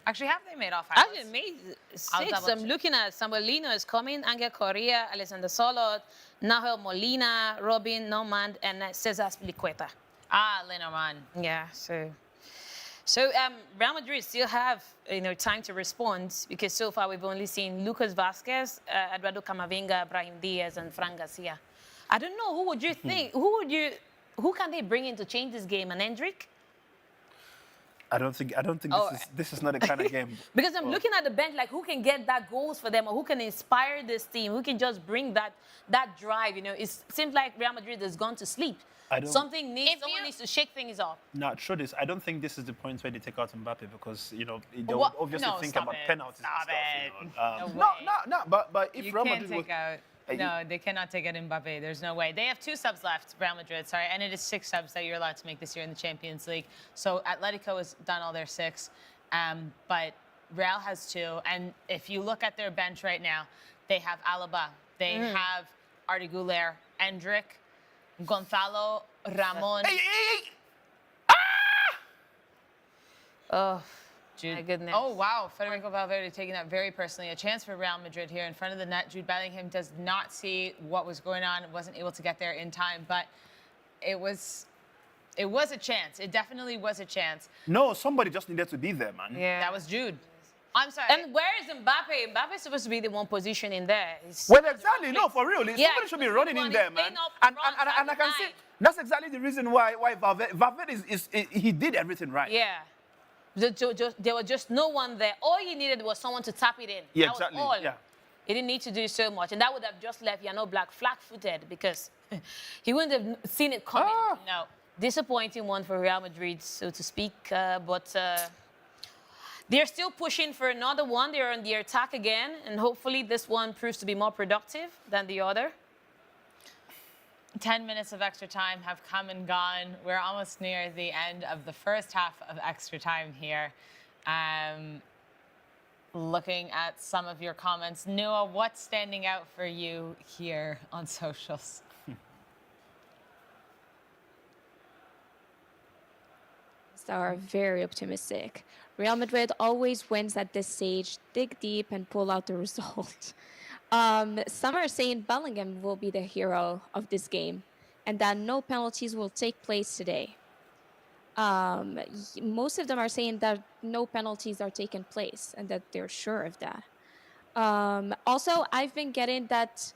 actually, have they made all 5? Actually, made I'll 6. double I'm check. looking at Samuelino is coming, Angel Correa, Alexander Solot, Nahel Molina, Robin Normand, and Cesar Azpilicueta. Lenormand. Yeah, so Real Madrid still have time to respond because so far we've only seen Lucas Vasquez, Eduardo Camavinga, Brahim Diaz, and Fran Garcia. I don't know who would you think? Who can they bring in to change this game? An Hendrick? I don't think this is not the kind of game. Because I'm looking at the bench, like who can get that goals for them, or who can inspire this team, who can just bring that drive. It seems like Real Madrid has gone to sleep. Someone needs to shake things up. No, true this. I don't think this is the point where they take out Mbappe because they would What? obviously No, think stop about it. penalties Stop and stuff. it. You know. No way. But if You Real can't Madrid was, take out. No, they cannot take out Mbappe. There's no way. They have 2 subs left, Real Madrid, sorry, and it is 6 subs that you're allowed to make this year in the Champions League. So Atletico has done all their 6, but Real has 2. And if you look at their bench right now, they have Alaba, they have Arda Güler, Endrick, Gonzalo, Ramon. Oh, Jude. my goodness. Oh, wow. Federico Valverde taking that very personally. A chance for Real Madrid here in front of the net. Jude Bellingham does not see what was going on, wasn't able to get there in time, but it was a chance. It definitely was a chance. No, somebody just needed to be there, man. Yeah. That was Jude. I'm sorry. And where is Mbappe? Mbappe is supposed to be the one position in there. Well, exactly. No, for real. Yeah, Somebody should be running in there, man. playing up And front I at can the see nine. that's exactly the reason why Valverde he did everything right. Yeah. There was just no one there. All he needed was someone to tap it in. Yeah, That exactly. Was all. Yeah. He didn't need to do so much. And that would have just left Yano Black flat-footed because he wouldn't have seen it coming. Ah. No. Disappointing one for Real Madrid, so to speak. But they're still pushing for another one. They're on the attack again. And hopefully this one proves to be more productive than the other. 10 minutes of extra time have come and gone. We're almost near the end of the first half of extra time here. Looking at some of your comments. Noah, what's standing out for you here on socials? Are very optimistic. Real Madrid always wins at this stage. Dig deep and pull out the result. Some are saying Bellingham will be the hero of this game and that no penalties will take place today. Most of them are saying that no penalties are taking place and that they're sure of that. Also, I've been getting that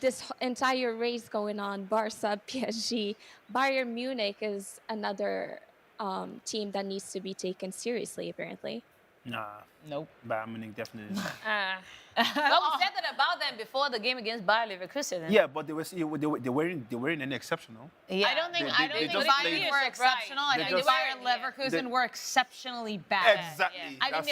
this entire race going on, Barca, PSG, Bayern Munich is another team that needs to be taken seriously, apparently. Nah. Nope. Bayern Munich definitely not. Well, we said that about them before the game against Bayer Leverkusen. Yeah, but they weren't any exceptional. Yeah. I don't think they just Bayern played- were exceptional. I They think just- Bayern Leverkusen They- were exceptionally bad. Exactly.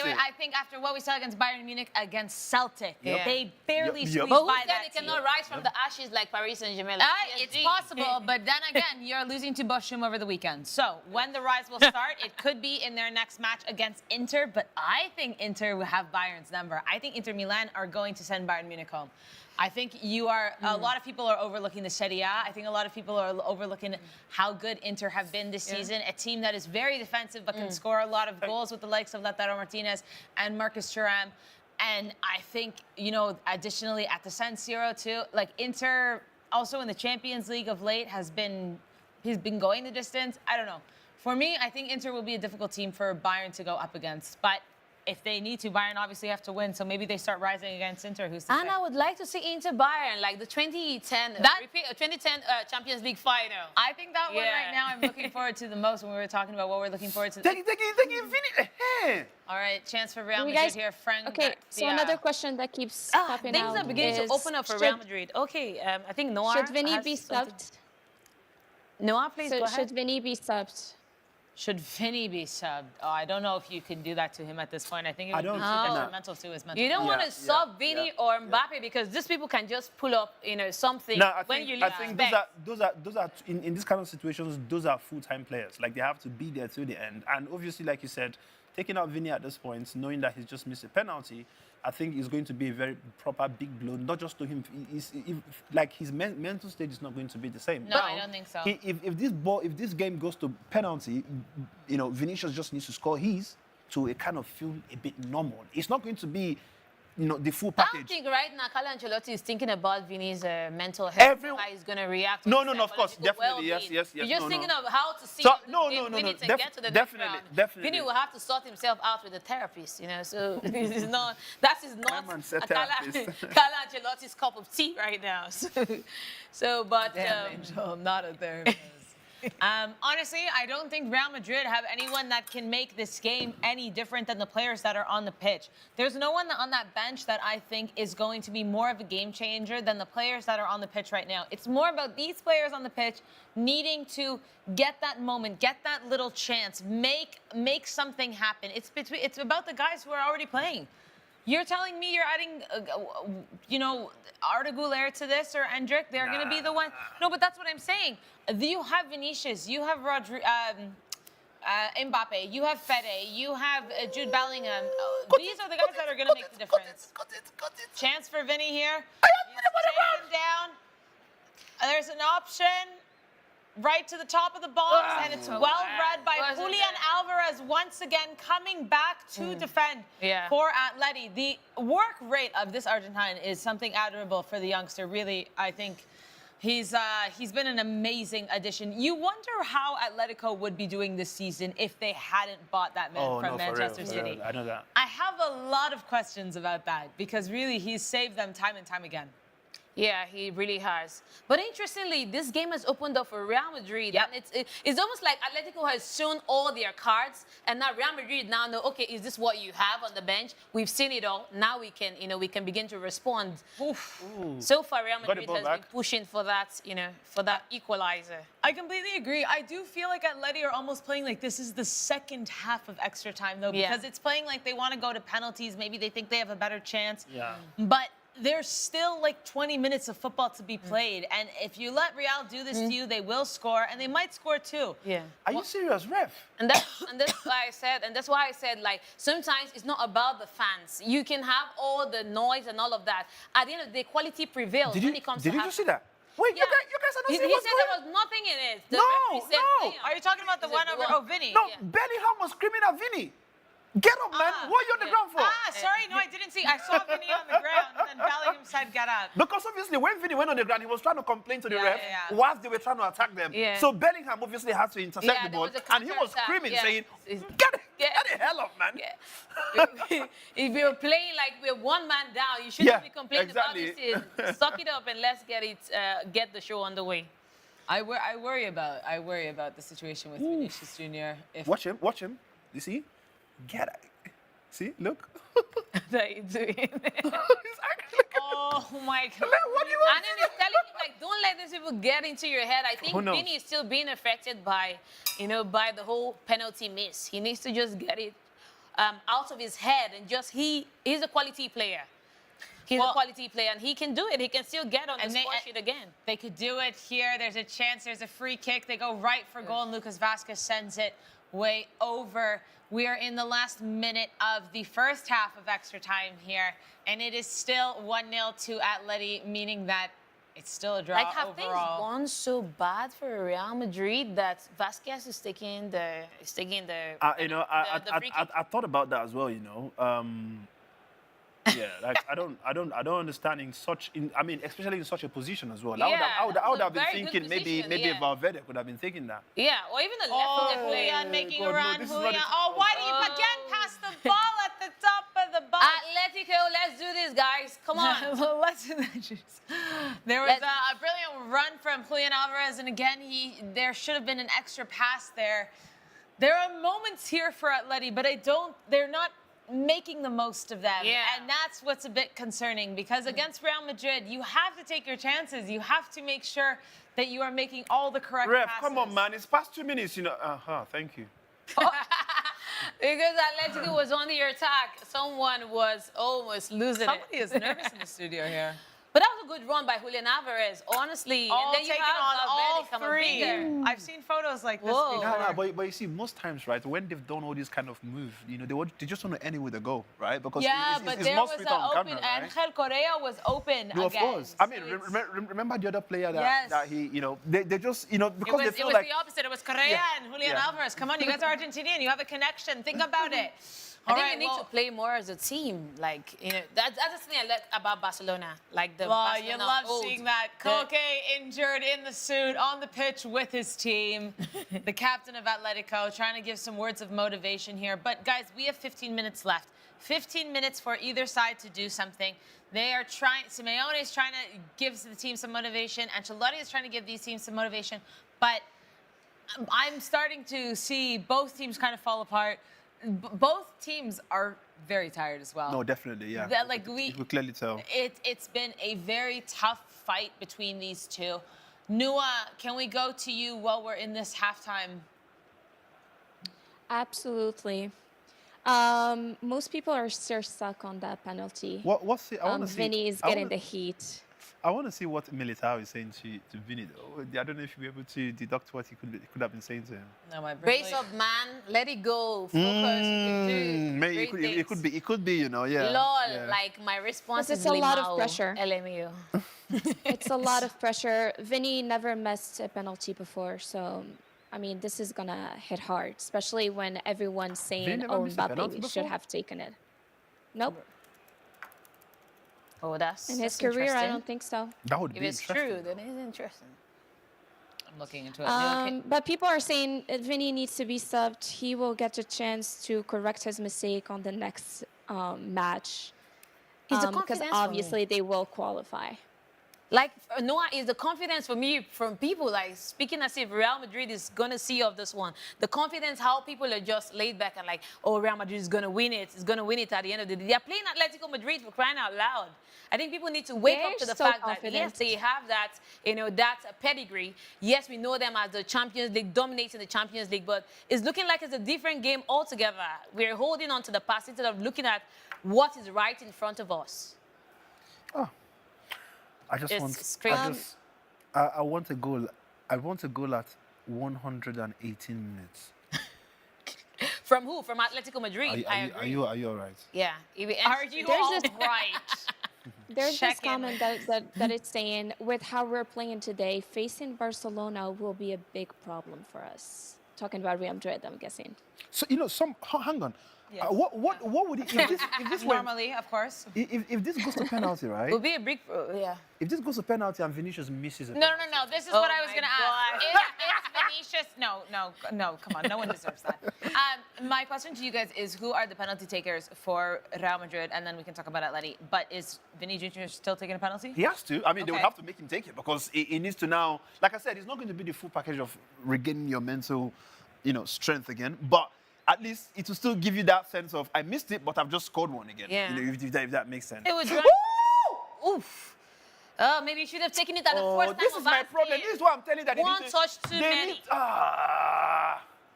Yeah. I think after what we saw against Bayern Munich against Celtic, Yep. they barely Yep. squeezed But who by said that they team. cannot rise from the ashes like Paris Saint-Germain? It's possible, but then again, you're losing to Bochum over the weekend. So when the rise will start, it could be in their next match against Inter, but I think Inter will have Bayern's number. I think Inter Milan are going to send Bayern Munich home. I think a lot of people are overlooking the Serie A. I think a lot of people are overlooking how good Inter have been this season. A team that is very defensive but can score a lot of goals with the likes of Lautaro Martinez and Marcus Thuram. And I think, additionally at the San Siro too, like Inter also in the Champions League of late he's been going the distance. I don't know. For me, I think Inter will be a difficult team for Bayern to go up against. But if they need to, Bayern obviously have to win. So maybe they start rising against Inter. Who's to And say? I would like to see Inter Bayern, like the 2010 Champions League final. I think that one Yeah. right now I'm looking forward to the most when we were talking about what we're looking forward to. Take it, Vinny. Hey. All right, chance for Real You Madrid guys- here. Frank Okay, so Garcia. another question that keeps popping Things out are beginning to is, open up for should- Real Madrid. Okay, I think Noah Should Vinny has be something- subbed? Noah, please So go should ahead. Vinny be subbed? Should Vinny be subbed? Oh, I don't know if you can do that to him at this point. I think it would I don't be think- too no. detrimental to his mental You don't health. want to sub Vinny yeah, or Mbappe because these people can just pull up, something No, I when you think, least I think expect. those are in this kind of situations, those are full-time players. Like they have to be there till the end. And obviously, like you said, taking out Vinny at this point, knowing that he's just missed a penalty, I think is going to be a very proper big blow, not just to him. Like his mental state is not going to be the same. No, I don't think so. If this game goes to penalty, Vinicius just needs to score his to kind of feel a bit normal. It's not going to be, the full I package. don't think right now Carlo Ancelotti is thinking about Vinny's mental health, how he's going to react. to No, his no, no, of course, psychological definitely, yes, well-being. yes, yes, You're just no, thinking no. of how to see So- the no, game no, no, winning no, to get to the next definitely, round. definitely. Vinny will have to sort himself out with the therapist, So this is not, that is not man said Carlo therapist. Ancelotti's cup of tea right now. But Damn, Angel, not a therapist. Honestly, I don't think Real Madrid have anyone that can make this game any different than the players that are on the pitch. There's no one on that bench that I think is going to be more of a game changer than the players that are on the pitch right now. It's more about these players on the pitch needing to get that moment, get that little chance, make something happen. It's about the guys who are already playing. You're telling me you're adding, Arda Güler to this or Endrick? They're going to be the one. No, but that's what I'm saying. You have Vinicius, you have Mbappe, you have Fede, you have Jude Bellingham. These are the guys that are going to make the difference. Chance for Vinny here. He's taken down. There's an option. right to the top of the box, and it's well read by Julian Alvarez once again coming back to defend for Atleti. The work rate of this Argentine is something admirable for the youngster. Really, I think he's been an amazing addition. You wonder how Atletico would be doing this season if they hadn't bought that man from Manchester City. I know that. I have a lot of questions about that because really he's saved them time and time again. Yeah, he really has. But interestingly, this game has opened up for Real Madrid. Yep. And it's almost like Atletico has shown all their cards, and now Real Madrid now know, okay, is this what you have on the bench? We've seen it all. Now we can, we can begin to respond. So far, Real Madrid has been pushing for that, for that equalizer. I completely agree. I do feel like Atleti are almost playing like this is the second half of extra time, though, because it's playing like they want to go to penalties. Maybe they think they have a better chance. Yeah. But there's still like 20 minutes of football to be played. And if you let Real do this to you, they will score, and they might score too. Yeah. Are you serious, ref? And that's why I said, like, sometimes it's not about the fans. You can have all the noise and all of that. At the end of the day, quality prevails when it comes to Did you see that? Wait, you guys are not He seeing said what's going there was nothing in it. The No, referee said, no. "Damn." Are you talking about the one over Vinny? No, Bellingham was screaming at Vinny. Get up, man. What are you on the ground for? Sorry, no, I didn't see. I saw Vinny on the ground, and then Bellingham said, get up. Because obviously when Vinny went on the ground, he was trying to complain to the ref whilst they were trying to attack them. Yeah. So Bellingham obviously had to intercept the there ball, was a and he was counter-attack, screaming, yeah. saying, It's- get the hell up, man. If you're playing like we're one man down, you shouldn't be complaining exactly. about this. Suck it up and let's get the show underway. I worry about the situation with Vinicius Jr. Watch him. You see? Get it. See, look. That you doing. He's actually Oh my God. What do you want? And then he's telling him, like, don't let these people get into your head. I think Who knows? Vinny is still being affected by, by the whole penalty miss. He needs to just get it out of his head and he's a quality player. He's a quality player, and he can do it. He can still get on the score sheet again. They could do it here. There's a chance. There's a free kick. They go right for goal, and Lucas Vazquez sends it way over. We are in the last minute of the first half of extra time here, and it is still 1-0 to Atleti, meaning that it's still a draw Like, have things overall. gone so bad for Real Madrid that Vazquez is taking the free kick? I thought about that as well, Yeah, like I don't understand especially in such a position as well. I would have been thinking maybe Valverde could have been thinking that. Yeah, or even the left-footed player. Julian making God, a no, run. this is not Julian. it. Oh, why do you again pass the ball at the top of the box? Atletico, let's do this, guys. Come on. Let's do that. There was a brilliant run from Julian Alvarez, and again, there should have been an extra pass there. There are moments here for Atleti, but they're not making the most of them. Yeah. And that's what's a bit concerning, because against Real Madrid, you have to take your chances. You have to make sure that you are making all the correct Ref, passes. come on, man. It's past 2 minutes, Thank you. Because Atletico was on the attack. Someone was almost losing Somebody is nervous in the studio here. But that was a good run by Julian Alvarez, honestly. All and then you taken have on all Valverde three. I've seen photos like this Whoa. before. But you see, most times, right, when they've done all these kind of moves, they just want to end it with a goal, right? Because But it's there more was sweet an on open, camera, right? Angel Correa was open No, again. of course. I mean, So it's- remember the other player that, Yes. that he, they just, because they it feel was like... the opposite. It was Correa and Julian Alvarez. Come on, you guys are Argentinian. You have a connection. Think about it. I think we need to play more as a team. Like, that's the thing I like about Barcelona. Like the Barcelona you love old. seeing that. Koke injured in the suit on the pitch with his team. The captain of Atletico trying to give some words of motivation here. But guys, we have 15 minutes left. 15 minutes for either side to do something. They are trying. Simeone is trying to give the team some motivation. Ancelotti is trying to give these teams some motivation. But I'm starting to see both teams kind of fall apart. Both teams are very tired as well. No, definitely, yeah. We could clearly tell. It's been a very tough fight between these two. Nua, can we go to you while we're in this halftime? Absolutely. Most people are still stuck on that penalty. What's it? I want to see. Vinny is getting the heat. I want to see what Militao is saying to Vinny. Though. I don't know if you'll be able to deduct what he could have been saying to him. No, my Brace up, man. Let it go. Focus. You can do Maybe great things. it could be, you know, yeah. Lol, yeah. like my response Because is it's a lot of Limao, pressure. LMU. It's a lot of pressure. Vinny never missed a penalty before, so I mean, this is gonna hit hard, especially when everyone's saying, never "Oh, missed a penalty Mbappe should before? have taken it." Nope. Oh, that's In his that's career, I interesting. don't think so. That would If be it's interesting. true, then it's interesting. I'm looking into it. But people are saying Vinny needs to be subbed. He will get a chance to correct his mistake on the next match. It's the Because confidence for me. obviously they will qualify. Like, Noah, is the confidence for me from people, like, speaking as if Real Madrid is going to see of this one. The confidence, how people are just laid back and like, oh, Real Madrid is going to win it. It's going to win it at the end of the day. They're playing Atletico Madrid for crying out loud. I think people need to wake up to They're the so fact that, confident. yes, they have that, you know, that pedigree. Yes, we know them as the Champions League, dominating the Champions League, but it's looking like it's a different game altogether. We're holding on to the past instead of looking at what is right in front of us. I just It's want. crazy. I want a goal. I want a goal at 118 minutes. From who? From Atletico Madrid. I agree. Are you all right? Yeah. Are you There's all this- right? There's Check this in. comment that it's saying, with how we're playing today, facing Barcelona will be a big problem for us. Talking about Real Madrid, I'm guessing. So you know, hang on. Yes. What would it, if this were, Normally, of course. if this goes to penalty, right? It would be a big, yeah. If this goes to penalty and Vinicius misses a No, penalty, no, no. This is Oh what I was my going to ask. Is Vinicius? No. Come on. No one deserves that. My question to you guys is, who are the penalty takers for Real Madrid? And then we can talk about Atleti. But is Vinny Jr. still taking a penalty? he has to. I mean, they would Okay. have to make him take it because he needs to now. Like I said, it's not going to be the full package of regaining your mental, you know, strength again. But at least it will still give you that sense of I missed it, but I've just scored one again. Yeah. You know, if that makes sense. It was right. Oof. Oh, maybe you should have taken it at the Oh, first time. this is my problem. This is what I'm telling you that they One need to, touch too they many. Need,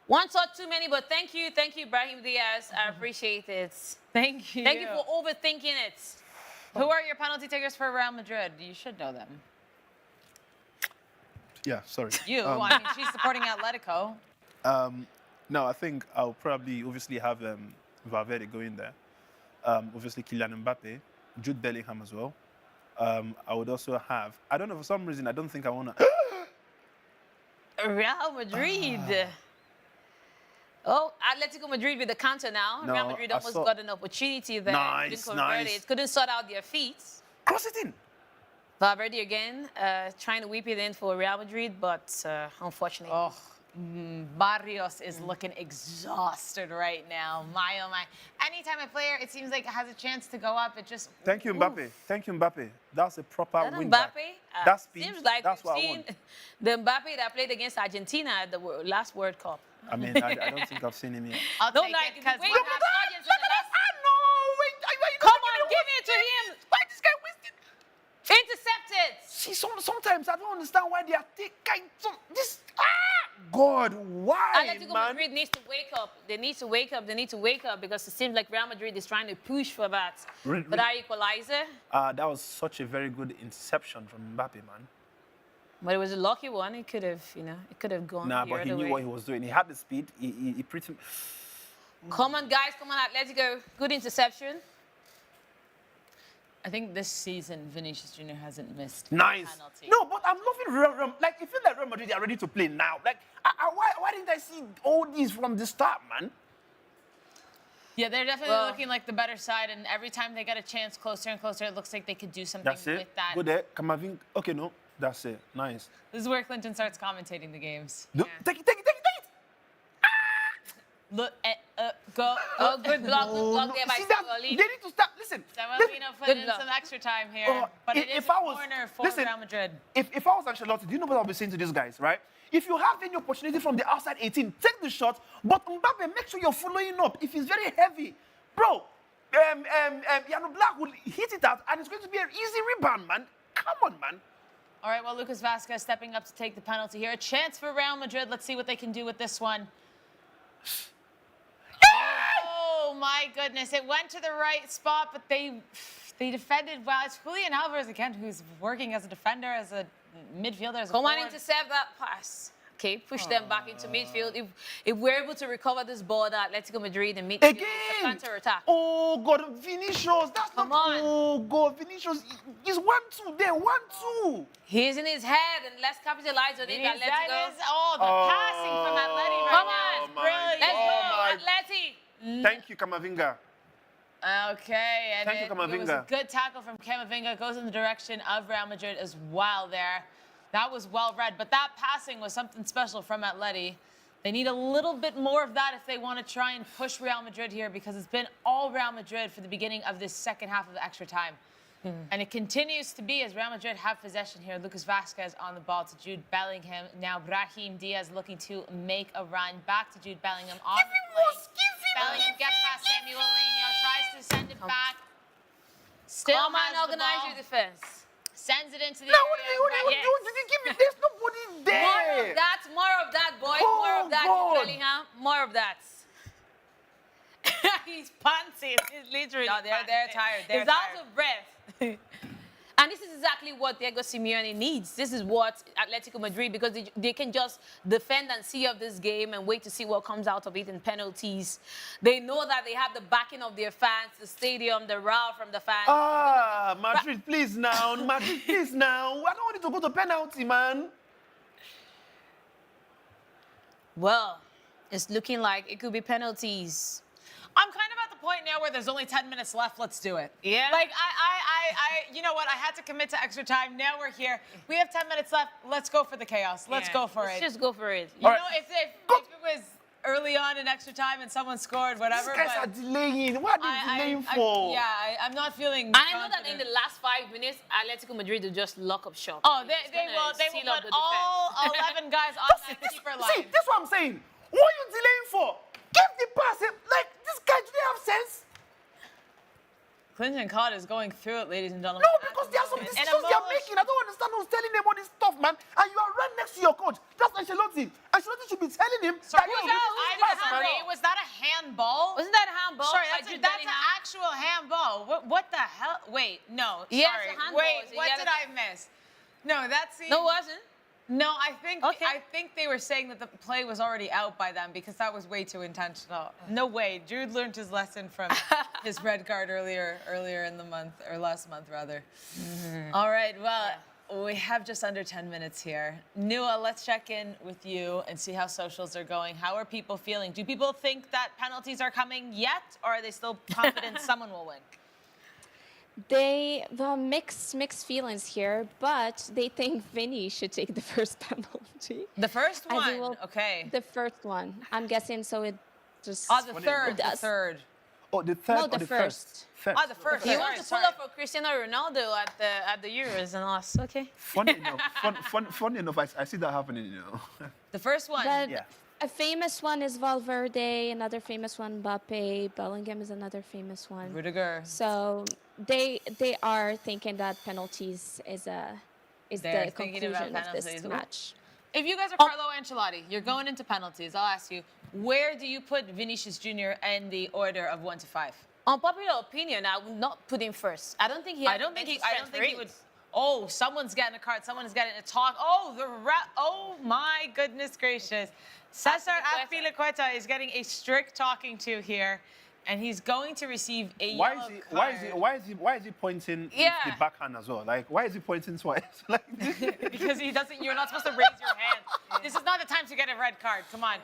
One touch too many, but thank you, Brahim Diaz. I appreciate it. Thank you. Thank you for overthinking it. Who are your penalty takers for Real Madrid? You should know them. yeah, sorry. You. I mean, she's supporting Atletico. No, I think I'll probably obviously have Valverde going there. Obviously Kylian Mbappe, Jude Bellingham as well. I would also have. I don't know, for some reason I don't think I want to. Real Madrid. Oh, Atletico Madrid with the counter now. No, Real Madrid I almost saw- got an opportunity there. Nice, Couldn't convert nice. it. Couldn't sort out their feet. Cross it in. Valverde again, trying to whip it in for Real Madrid, but unfortunately. Oh, Barrios is looking exhausted right now. My, oh my. Anytime a player, it seems like, has a chance to go up, it just... Thank you, Mbappe. Thank you, Mbappe. That's a proper That win Mbappe, back. That speed, seems like that's we've what I seen want. the Mbappe that played against Argentina at the last World Cup. I mean, I don't think I've seen him yet. I'll Don't take like it, it, because wait, what but happened- Argentina in the last... No, wait. Come on, give it to him. Why this guy wasted? Intercepted. See, sometimes I don't understand why they are taking this. God, why, Atletico man? Madrid needs to wake up. They need to wake up. They need to wake up because it seems like Real Madrid is trying to push for that. Re- For that equalizer. That was such a very good interception from Mbappe, man. But it was a lucky one. It could have, it could have gone Nah, the but he other knew way. what he was doing. He had the speed. He pretty. Come on, guys. Come on, Atletico. Good interception. I think this season, Vinicius Jr. hasn't missed a Nice. penalty. No, but I'm loving Real. Like, it feels like Real Madrid are ready to play now. Like, why didn't I see all these from the start, man? Yeah, they're definitely Well- looking like the better side, and every time they get a chance closer and closer, it looks like they could do something That's it. with that. Go there. Kamavin. Okay, no. That's it. Nice. This is where Clinton starts commentating the games. Take it. Look, go. Oh, good block. Good block there by See that? Samuel They Lee. need to start. Listen. Samuel listen. Lino put in luck. some extra time here, Oh, but it is if a I was- corner for listen, Real Madrid. If I was Ancelotti, do you know what I'll be saying to these guys, right? If you have any opportunity from the outside 18, take the shot, but Mbappe, make sure you're following up. If it's very heavy, bro, Yano Black will hit it out, and it's going to be an easy rebound, man. Come on, man. All right, well, Lucas Vazquez stepping up to take the penalty here. A chance for Real Madrid. Let's see what they can do with this one. Oh, my goodness. It went to the right spot, but they They defended well. It's Julian Alvarez again, who's working as a defender, as a midfielder, as a Come on forward. intercept that pass. Okay, push them back into midfield. If we're able to recover this ball, that Atletico Madrid in midfield, Again! it's a counter-attack. Oh, God, Vinicius. That's Come not... on. Oh, God, Vinicius. He's 1-2 there, 1-2. He's in his head, and let's capitalize on it. That Atletico. is all the passing from Atleti right Come now. on. It's brilliant. Let's Oh, go, my- Atleti. Thank you, Kamavinga. Okay, and Thank you, it was Camavinga. a good tackle from Camavinga. Goes in the direction of Real Madrid as well there. That was well read, but that passing was something special from Atleti. They need a little bit more of that if they want to try and push Real Madrid here, because it's been all Real Madrid for the beginning of this second half of extra time. And it continues to be as Real Madrid have possession here. Lucas Vazquez on the ball to Jude Bellingham. Now Brahim Diaz looking to make a run back to Jude Bellingham. On the play. Bellingham gets past Samuel Lino, tries to send it back. Still Come has on, the organize ball. your defense. Sends it into the Now, what area. do you do? Did you give me? There's nobody there. More of that, boy. Oh, more of that, God. Jude Bellingham. More of that. He's panting. He's literally No, they're panting. tired. They're He's tired. out of breath. And this is exactly what Diego Simeone needs. This is what Atletico Madrid, because they can just defend and see of this game and wait to see what comes out of it in penalties. They know that they have the backing of their fans, the stadium, the row from the fans. Ah, Madrid, please now. Madrid, please now. I don't want you to go to penalty, man. Well, it's looking like it could be penalties. I'm kind of at the point now where there's only 10 minutes left. Let's do it. Yeah. Like, you know what? I had to commit to extra time. Now we're here. We have 10 minutes left. Let's go for the chaos. Let's go for Let's it. just go for it. You know, if it was early on in extra time and someone scored, whatever. These guys are but delaying. What are they delaying for? I'm not feeling. And I know that in confident. the last 5 minutes, Atletico Madrid will just lock up shop. Oh, It's they gonna will. They will seal up put the all defense. 11 guys on that keeper line. See, that's what I'm saying. What are you delaying for? Give the pass. Like, this guy, do they have sense? KlintonCod is going through it, ladies and gentlemen. No, because there are some decisions they are making. I don't understand who's telling them all this stuff, man. And you are right next to your coach. That's Ancelotti. Ancelotti should be telling him Sorry, that, yo, was this that, is I pass, man. disagree. Was that a handball? Wasn't that a handball? Sorry, by that's Jude an Bellingham? actual handball. What the hell? Wait, no. Yes, sorry. a handball. Wait, It's a what yellow did I miss? No, that seems. No, it wasn't. No, I Okay. think they were saying that the play was already out by them because that was way too intentional. No way. Jude learned his lesson from his red card earlier in the month, or last month rather. All right, well, we have just under 10 minutes here. Nua, let's check in with you and see how socials are going. How are people feeling? Do people think that penalties are coming yet, or are they still confident someone will win? They mixed feelings here, but they think Vinny should take the first penalty. The first As one, he will- okay. The first one, I'm guessing. So it just. Oh, the third, the does. third. Oh, the third No, or the the first. First. Oh, the first. He Sorry, wants to pull sorry. up for Cristiano Ronaldo at the Euros and us. Okay. Funny enough, I see that happening, you know. The first one. But Yeah. a famous one is Valverde, another famous one Mbappe, Bellingham is another famous one. Rudiger. So they are thinking that penalties is They're the thinking about conclusion of this penalties. match. If you guys are Carlo Ancelotti, you're going into penalties. I'll ask you, where do you put Vinicius Jr. in the order of 1 to 5? Unpopular opinion, I would not put him first. I don't think he. I don't think he would. Oh, someone's getting a card. Someone is getting a talk. Oh, oh my goodness gracious. Cesar Azpilicueta is getting a strict talking to here, and he's going to receive a yellow card. Why is he pointing Yeah. the backhand as well? Like, why is he pointing twice? Like, Because he doesn't. You're not supposed to raise your hand. This is not the time to get a red card. Come on.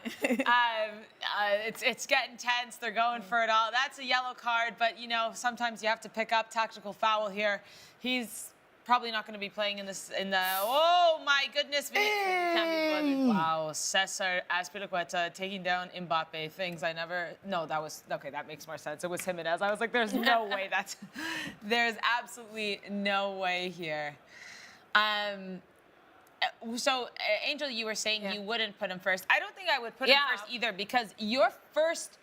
It's getting tense. They're going for it all. That's a yellow card, but you know sometimes you have to pick up tactical foul here. He's probably not going to be playing in this. Oh my goodness! Can't be bothered. Wow, Cesar Azpilicueta taking down Mbappe. Things I never. No, that was okay. That makes more sense. It was Jimenez. I was like, there's no way that's. There's absolutely no way here. So, Angel, you were saying you wouldn't put him first. I don't think I would put him first either, because your first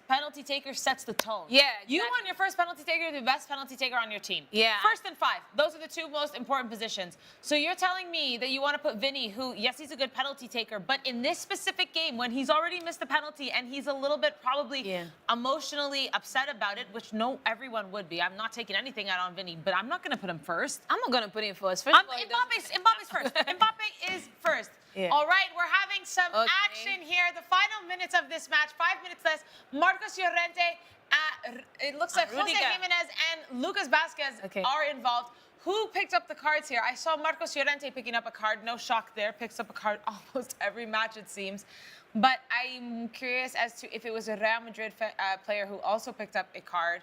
penalty taker sets the tone. Yeah, You exactly. want your first penalty taker to be the best penalty taker on your team. Yeah. First and 5. Those are the 2 most important positions. So you're telling me that you want to put Vinny, who, yes, he's a good penalty taker, but in this specific game, when he's already missed a penalty and he's a little bit probably emotionally upset about it, which everyone would be. I'm not taking anything out on Vinny, but I'm not going to put him first. I'm not going to put him first. First of all, he doesn't- Mbappe's first. Mbappe is first. Yeah. All right, we're having some Okay. action here. The final minutes of this match, 5 minutes less. Marcos Llorente, it looks like Jose Rudiger. Jimenez and Lucas Vasquez are involved. Who picked up the cards here? I saw Marcos Llorente picking up a card. No shock there. Picks up a card almost every match, it seems. But I'm curious as to if it was a Real Madrid player who also picked up a card.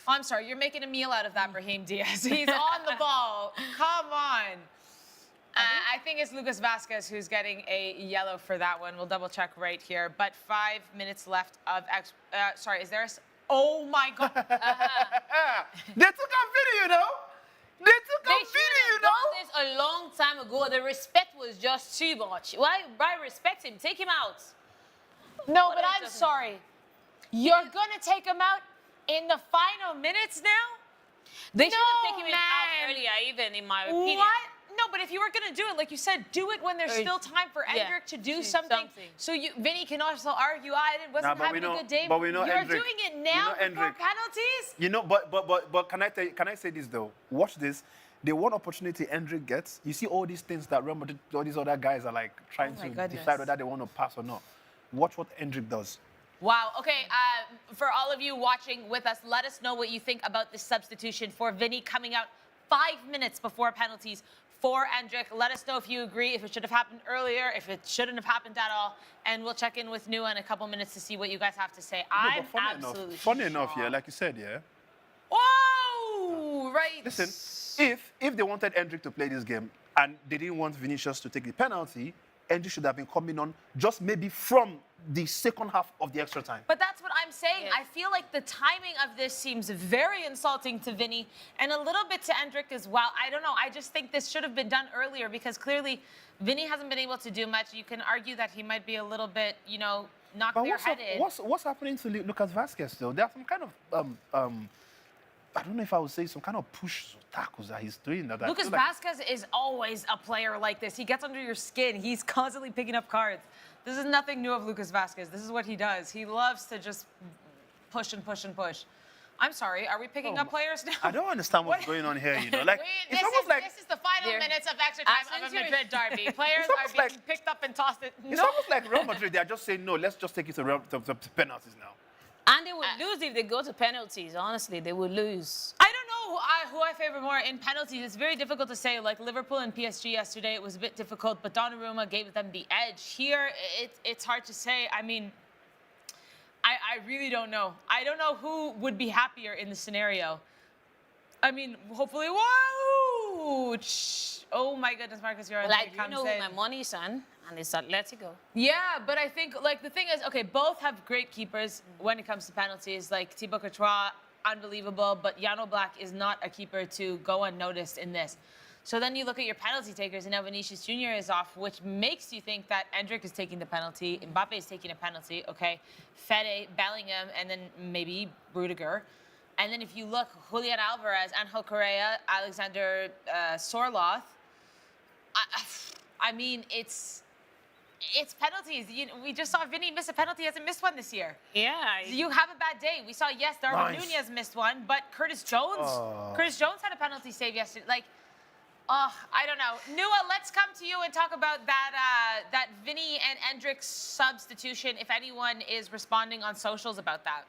I'm sorry, you're making a meal out of that, Brahim Diaz. He's on the ball. Come on. I think it's Lucas Vasquez who's getting a yellow for that one. We'll double check right here. But 5 minutes left of sorry, is there a... Oh my God. They took a video, you know? They took a They should video, you have know? done this a long time ago. The respect was just too much. Why respect him? Take him out. No, What but are you I'm talking sorry. You're going to take him out in the final minutes now? They should have No, taken him man. out earlier, even in my opinion. What? No, but if you were going to do it, like you said, do it when there's Or- still time for yeah, Endrick to do do something. something. So Vinny can also argue, I wasn't but we having a know- good day. but we know You're Endrick. doing it now You know before Endrick. penalties? You know, but can I say this though? Watch this. The one opportunity Endrick gets, you see all these things that Real Madrid, all these other guys are like trying my to goodness. decide whether they want to pass or not. Watch what Endrick does. Wow. Okay. For all of you watching with us, let us know what you think about this substitution for Vinny coming out 5 minutes before penalties for Endrick. Let us know if you agree, if it should have happened earlier, if it shouldn't have happened at all. And we'll check in with Nua in a couple minutes to see what you guys have to say. No, I'm but absolutely funny enough, yeah, shocked. like you said, yeah. Oh, right. Listen, if they wanted Endrick to play this game and they didn't want Vinicius to take the penalty, Endrick should have been coming on just maybe from the second half of the extra time. But that's what I'm saying. Yes. I feel like the timing of this seems very insulting to Vinny and a little bit to Endrick as well. I don't know. I just think this should have been done earlier because clearly Vinny hasn't been able to do much. You can argue that he might be a little bit, not But clear-headed. what's happening to Lucas Vasquez though? There's some kind of I don't know if I would say some kind of push tackles that he's doing. That I Lucas feel like- Vasquez is always a player like this. He gets under your skin. He's constantly picking up cards. This is nothing new of Lucas Vasquez. This is what he does. He loves to just push and push and push. I'm sorry, are we picking up players now? I don't understand what's going on here. Like This it's almost like this is the final They're- minutes of extra time of a Since you're- Madrid derby. Players It's are almost being like- picked up and tossed. it's almost like Real Madrid. They are just saying no. Let's just take it to penalties now. And they would lose if they go to penalties. Honestly, they would lose. I don't know who I favor more in penalties. It's very difficult to say. Like Liverpool and PSG yesterday, it was a bit difficult, but Donnarumma gave them the edge. Here, it's hard to say. I mean, I really don't know. I don't know who would be happier in the scenario. I mean, hopefully, whoa! Oh my goodness, Marcus, you're Like, you comes know in. who my money's on, and it's Atletico. Yeah, but I think, like, the thing is, okay, both have great keepers when it comes to penalties. Like, Thibaut Courtois, unbelievable, but Jan Black is not a keeper to go unnoticed in this. So then you look at your penalty takers, and now Vinicius Jr. is off, which makes you think that Endrick is taking the penalty, Mbappe is taking a penalty, okay, Fede, Bellingham, and then maybe Rudiger. And then if you look, Julian Alvarez, Angel Correa, Alexander Sorloth, I mean, it's penalties. We just saw Vinny miss a penalty. He hasn't missed one this year. Yeah. You have a bad day. We saw, yes, Darwin Nice. Nunez missed one, but Curtis Jones had a penalty save yesterday. Like, I don't know. Nua, let's come to you and talk about that Vinny and Endrick substitution, if anyone is responding on socials about that.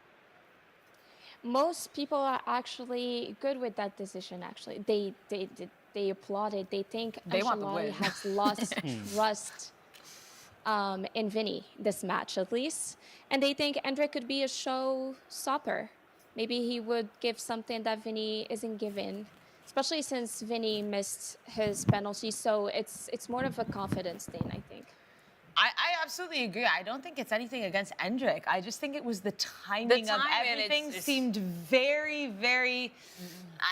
Most people are actually good with that decision. Actually, they applaud it. They think They want the Ancelotti win. has lost trust in Vinny this match, at least, and they think Endrick could be a showstopper. Maybe he would give something that Vinny isn't given, especially since Vinny missed his penalty. So it's more of a confidence thing, I think. I absolutely agree. I don't think it's anything against Endrick. I just think it was the timing of timing, everything it's- seemed very, very,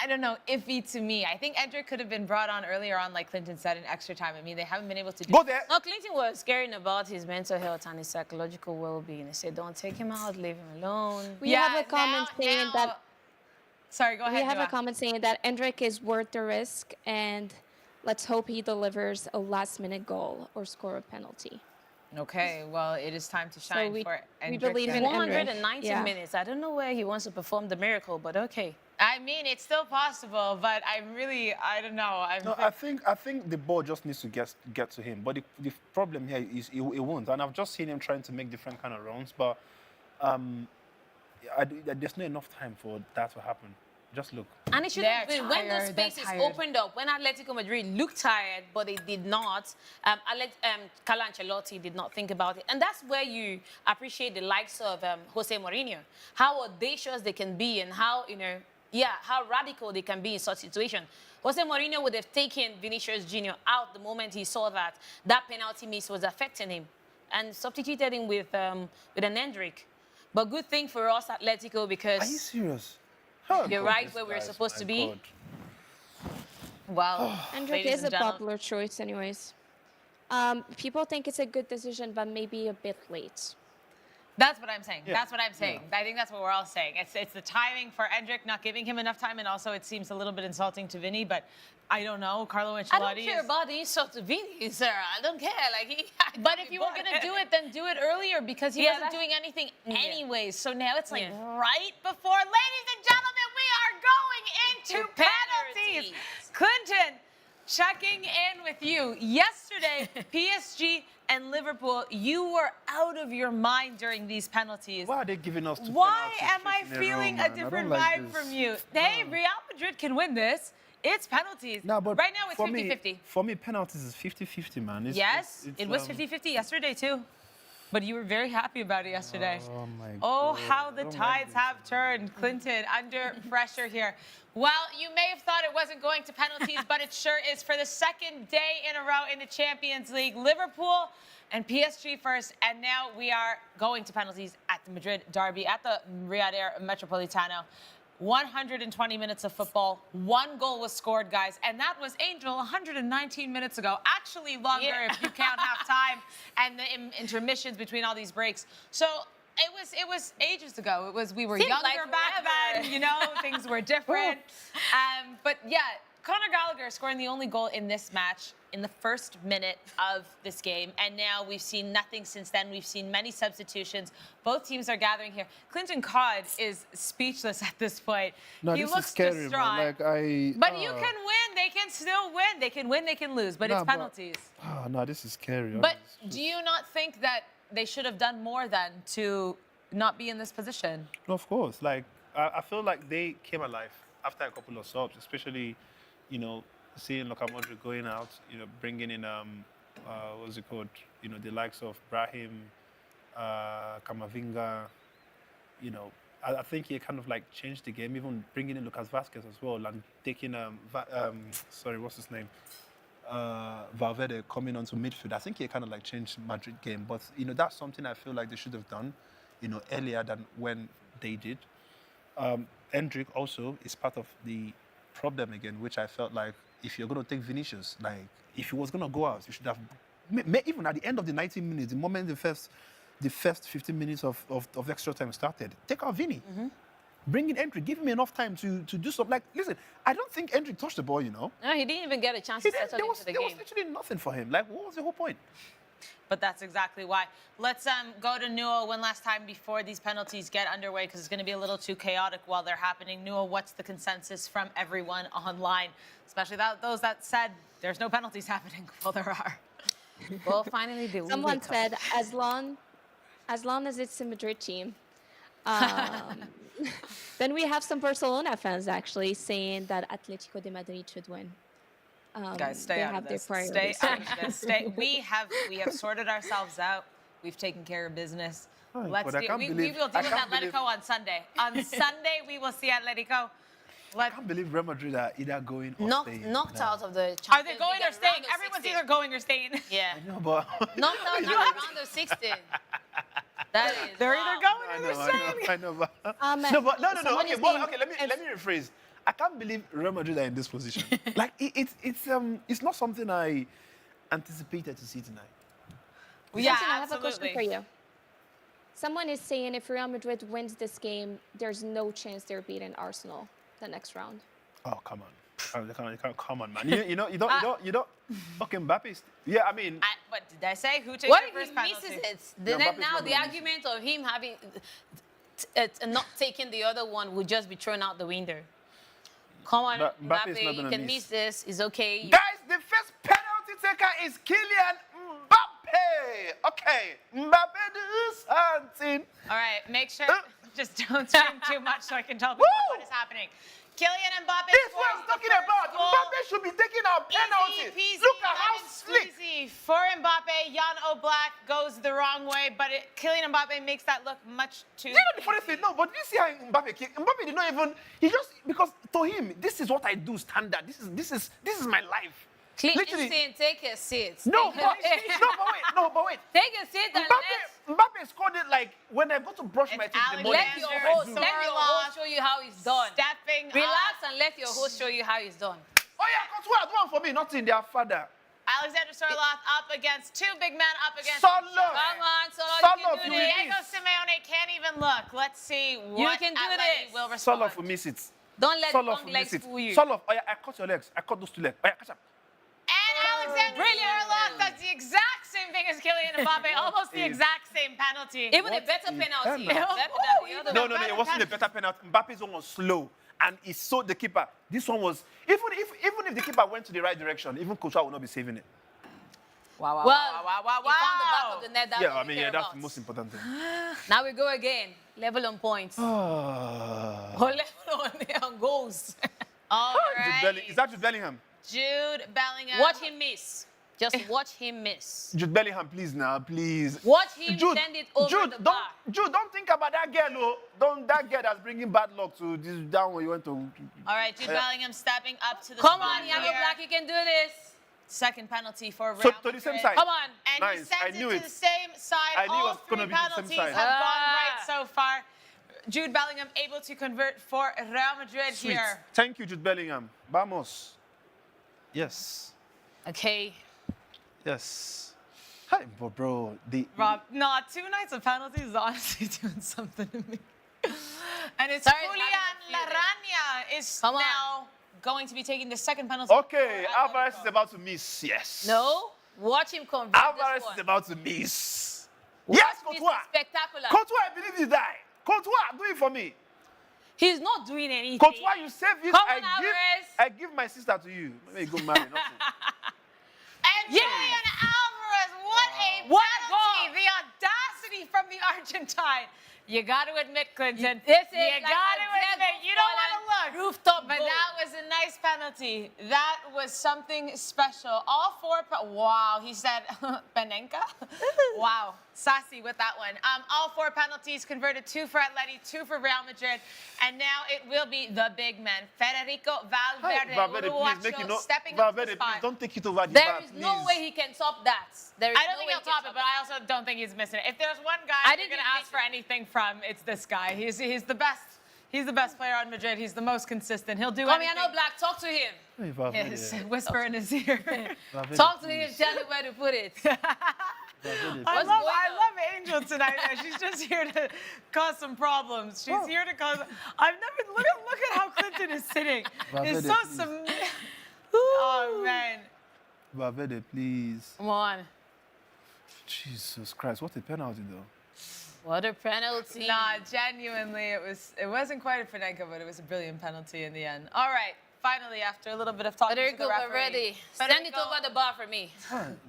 I don't know, iffy to me. I think Endrick could have been brought on earlier on, like Clinton said, in extra time. I mean, they haven't been able to do Go there. No, Clinton was caring about his mental health and his psychological well-being. He said, don't take him out, leave him alone. We have a comment saying now- that Sorry, go ahead. we have a Noah. comment saying that Endrick is worth the risk, and let's hope he delivers a last-minute goal or score a penalty. Okay, well, it is time to So shine we for Endrick. believe in and- Endrick. 190 Yeah. minutes. I don't know where he wants to perform the miracle, but okay. I mean, it's still possible, but I don't know. No, I think the ball just needs to get to him. But the problem here is it won't. And I've just seen him trying to make different kind of runs, but there's not enough time for that to happen. Just look. And it should They're have been when those tired, they're spaces tired. opened up, when Atletico Madrid looked tired, but they did not. Carlo Ancelotti did not think about it. And that's where you appreciate the likes of Jose Mourinho, how audacious they can be and how, how radical they can be in such situations. Jose Mourinho would have taken Vinicius Jr. out the moment he saw that penalty miss was affecting him and substituted him with an Endrick. But good thing for us, Atletico, because... Are you serious? You're right where we're supposed to be. Well, Endrick ladies is and a gentlemen, popular choice anyways. People think it's a good decision, but maybe a bit late. that's what I'm saying. Yeah. That's what I'm saying. I think that's what we're all saying. It's the timing for Endrick not giving him enough time, and also it seems a little bit insulting to Vinny, but I don't know. Carlo Ancelotti I don't care about the insult to Vini, Sarah. I don't care. But if you were going to do it, then do it earlier because he Yeah, wasn't that's- doing anything Yeah. anyways. So now it's like Yeah. right before. Ladies and gentlemen, we are going into To penalties. penalties. Clinton, checking in with you. Yesterday, PSG and Liverpool, you were out of your mind during these penalties. Why are they giving us two Why penalties am I straight in a row, feeling man? a I different don't like vibe this. from you? Hey, Real Madrid can win this. It's penalties. No, but right now it's for 50-50. For me, penalties is 50-50, man. Yes, it was 50-50 yesterday too. But you were very happy about it yesterday. Oh, my Oh, God. how the I don't like tides this. have turned. Clinton, under pressure here. Well, you may have thought it wasn't going to penalties, but it sure is. For the second day in a row in the Champions League, Liverpool and PSG first, and now we are going to penalties at the Madrid derby at the Riyadh Air Metropolitano. 120 minutes of football. One goal was scored, guys, and that was Angel 119 minutes ago. Actually longer if you count half time and the intermissions between all these breaks. So it was ages ago. We were Seems younger like back forever. then, things were different. But yeah, Conor Gallagher scoring the only goal in this match in the first minute of this game. And now we've seen nothing since then. We've seen many substitutions. Both teams are gathering here. KlintonCod is speechless at this point. No, He this looks is scary, man. distraught. Like, But you can win. They can still win. They can win. They can lose. But it's penalties. No, this is scary. But do you not think that they should have done more then to not be in this position? No, of course. Like, I feel like they came alive after a couple of subs, especially, seeing Luka Modric going out, bringing in, what's it called? The likes of Brahim, Camavinga, I think he kind of like changed the game, even bringing in Lucas Vazquez as well, and taking, what's his name? Valverde coming onto midfield. I think he kind of like changed Madrid game, but that's something I feel like they should have done, earlier than when they did. Endrick also is part of the problem again, which I felt like if you're going to take Vinicius, like if he was going to go out, you should have even at the end of the 90 minutes, the moment the first 15 minutes of extra time started, take out Vini. Bring in Endrick, give him enough time to do something. Like, listen, I don't think Endrick touched the ball, No, he didn't even get a chance to settle into the there game. was literally nothing for him. Like, what was the whole point? But that's exactly why. Let's go to Newell one last time before these penalties get underway, because it's going to be a little too chaotic while they're happening. Newell, what's the consensus from everyone online, especially those that said there's no penalties happening? Well, there are. Well, finally, they will Someone wake up. said, as long as it's a Madrid team. Then we have some Barcelona fans actually saying that Atlético de Madrid should win. Guys, stay they out have of their this. priorities. Stay out of this. We have sorted ourselves out. We've taken care of business. Oh, Let's but I do. can't We believe- will deal I with can't Atletico on Sunday. On Sunday, we will see Atletico. I can't believe Real Madrid are either going or staying. Knocked No. out of the Champions Are they going League or at staying? round of Everyone's 16. either going or staying. Yeah. No, but Knocked out at the round of 16. That is. They're wow. either going I or know, they're staying. I know, but no. someone Okay, is well, saying okay. Let me rephrase. I can't believe Real Madrid are in this position. Like it's not something I anticipated to see tonight. Yeah, Listen, I have a question absolutely. for you. Someone is saying if Real Madrid wins this game, there's no chance they're beating Arsenal the next round. Oh, come on. Come on, man. You don't. Okay, Mbappe. Yeah, I mean, What did I say? Who takes What the if first he penalty? misses it? No, Then Mbappe's now not the gonna miss argument of him having not taking the other one would just be thrown out the window. Come on, Mbappe's not Mbappe, you gonna can miss. miss this. It's okay. guys, the first penalty taker is Kylian Mbappe. Okay, Mbappe do something. All right, make sure just don't scream too much so I can tell people Woo! what is happening. Kylian Mbappe This is what scores I'm the talking first about. goal. Mbappe should be taking our penalty. Easy peasy, Look at how lemon slick. squeezy for Mbappe. Jan Oblak goes the wrong way, but Kylian Mbappe makes that look much too. You know the funny thing? No, but did you see how Mbappe kicked? Mbappe did not even. He just because to him this is what I do standard. This is my life. Literally. Clinton, take a seat. No, Take but a- no, but wait. Take a seat and Mbappe scored it like when I go to brush my teeth in the morning. let your Alexander host Sorloth show you how it's done. Stepping Relax up. and let your host show you how it's done. Oh yeah, Courtois, do one for me, not in their father. Alexander Sorloth up against two big men up against Sorloth. each other. Come on, Sorloth, Sorloth, you you can do will this. Diego Simeone can't even look. Let's see what can do Atleti this. will respond. Sorloth will miss it. Don't let Sorloth long will legs miss it. fool you. Sorloth, oh yeah, I caught your legs. I caught those two legs. Oh yeah, catch up. And Alexander Sorloth does the exact same thing as Kylian Mbappe, almost the exact same penalty. Even a better penalty. hell? Better Ooh, than the even other No, one. it wasn't a better penalty. Mbappe's one was slow, and he saw the keeper. This one was even if the keeper went to the right direction, even Courtois would not be saving it. Wow, Well, wow. he found the back of the net. That's Yeah, what I we mean, care yeah, that's about. the most important thing. Now we go again. Level on points. Or level on goals. All right. Is that Jude Bellingham? Jude Bellingham. Watch him miss. Just watch him miss. Jude Bellingham, please now, please. Watch him Jude, send it over Jude, the bar. don't think about that girl, oh. That girl that's bringing bad luck to this down where you went to. All right, Jude Bellingham stepping up to the Come spot on, Yellow here. Black, you can do this. Second penalty for Real So to the same Madrid. side. Come on. And he Nice, sends I it knew to it. the same side. I knew it All was gonna three be the same penalties side. have gone right Ah. so far. Jude Bellingham able to convert for Real Madrid Sweet. here. Thank you, Jude Bellingham. Vamos. Yes. Okay. Yes. Hi, but bro. Rob, no, 2 nights of penalties is honestly doing something to me. And it's Sorry, Julian it's having a Larraña is Come on. now going to be taking the second penalty. Okay, for Alvarez Atletico. is about to miss. Yes. No. Watch him convert Alvarez this one. is about to miss. Watch Yes, Mr. Courtois. Spectacular. Courtois, I believe you die. Courtois, do it for me. He's not doing anything. Courtois, you save it. Come on, Alvarez. I give my sister to you. Maybe go marry. Nothing. And Julian Alvarez, what a What penalty! goal. The audacity from the Argentine. You got to admit, Clinton. This is you like got to a admit. Diego You don't want to Forlan look. rooftop But goal. that was a nice penalty. That was something special. All 4. Wow, he said Benenka. Wow, sassy with that one. All 4 penalties converted: 2 for Atleti, 2 for Real Madrid, and now it will be the big men. Federico Valverde, Valverde, please make Uruguayo, it no. stepping up to Valverde, the please spot. don't take it over the There bar, is no please. way he can top that. There is I don't no think way he'll he can top it, but I also don't think he's missing it. If there's one guy I you're didn't going to admit ask for it. anything from, it's this guy. He's the best. He's the best player on Madrid. He's the most consistent. He'll do Come anything. here, no black. Talk to him. Hey, Valverde. Yes, whisper in his ear. Valverde, Talk to him. please. Tell him where to put it. Valverde, I What's love going on? Angel tonight. She's just here to cause some problems. She's here to cause. I've never look at how Clinton is sitting. It's Valverde, so please. submissive. Oh man. Valverde, please. Come on. Jesus Christ, what a penalty though. What a penalty. Nah, genuinely, it wasn't quite a Fernanca, but it was a brilliant penalty in the end. All right, finally, after a little bit of talking to Federico the referee. Valverde. Send it Federico- over the bar for me.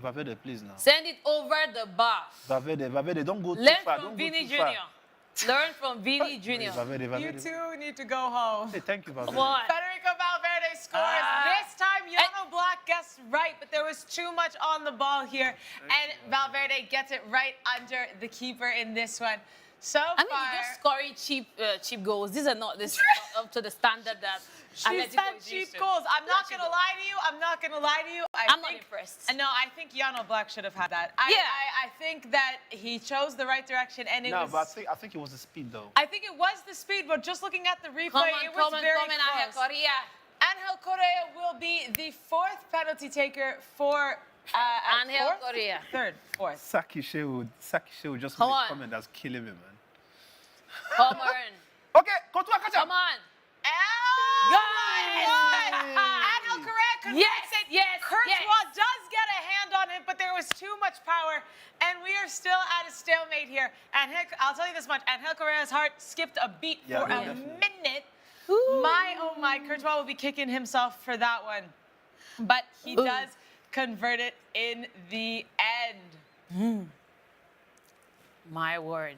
Valverde, please now. Send it over the bar. Valverde, don't go too Learn far. from Don't go Vini too far. Jr. Learn from Vini Jr. Valverde, You Valverde. two need to go home. Hey, thank you, Valverde. Come on. Federico Valverde scores. This time, Yano Black guessed right, but there was too much on the ball here. And Valverde gets it right under the keeper in this one. So I mean, far, you're just scoring cheap goals. These are not up to the standard that she Atletico said is cheap used to. goals. I'm not Cheap gonna goals. lie to you. I'm not gonna lie to you. I'm not impressed. No, I think Yano Black should have had that. Yeah. I think that he chose the right direction, and it No, was. but I think it was the speed though. I think it was the speed, but just looking at the replay, it was very Angel close. Correa. Angel Correa will be the fourth penalty taker for Angel fourth? Correa. Fourth. Saki Shehu just Come made on. a comment that's killing me, man. Come on. Okay, continue, catch Come up. on. Guys! Angel Correa converts it. Yes, Courtois does get a hand on it, but there was too much power, and we are still at a stalemate here. And I'll tell you this much, Angel Correa's heart skipped a beat Yeah, for yeah, a definitely. minute. Oh my, Courtois will be kicking himself for that one. But he does convert it in the end. My word.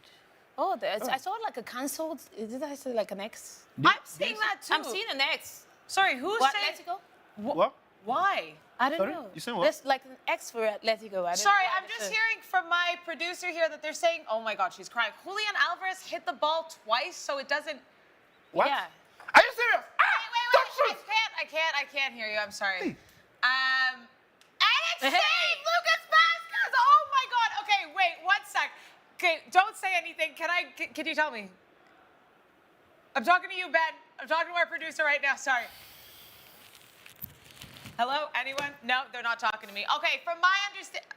Oh, I saw like a cancelled. Did I say like an X? I'm seeing that too. I'm seeing an X. Sorry, who's What, saying? Atletico? What? Why? I don't Sorry? know. You saying what? There's like an X for Atletico. I don't Sorry, know. I'm just hearing from my producer here that they're saying, oh my God, she's crying. Julian Alvarez hit the ball twice, so it doesn't. What? Yeah. Are you serious? Wait. I can't hear you. I'm sorry. Hey. And it's Hey. saved, Lucas Vasquez. Oh my God. Okay, wait, 1 sec. Okay, don't say anything. Can you tell me? I'm talking to you, Ben. I'm talking to our producer right now. Sorry. Hello? Anyone? No, they're not talking to me. Okay, from my understanding.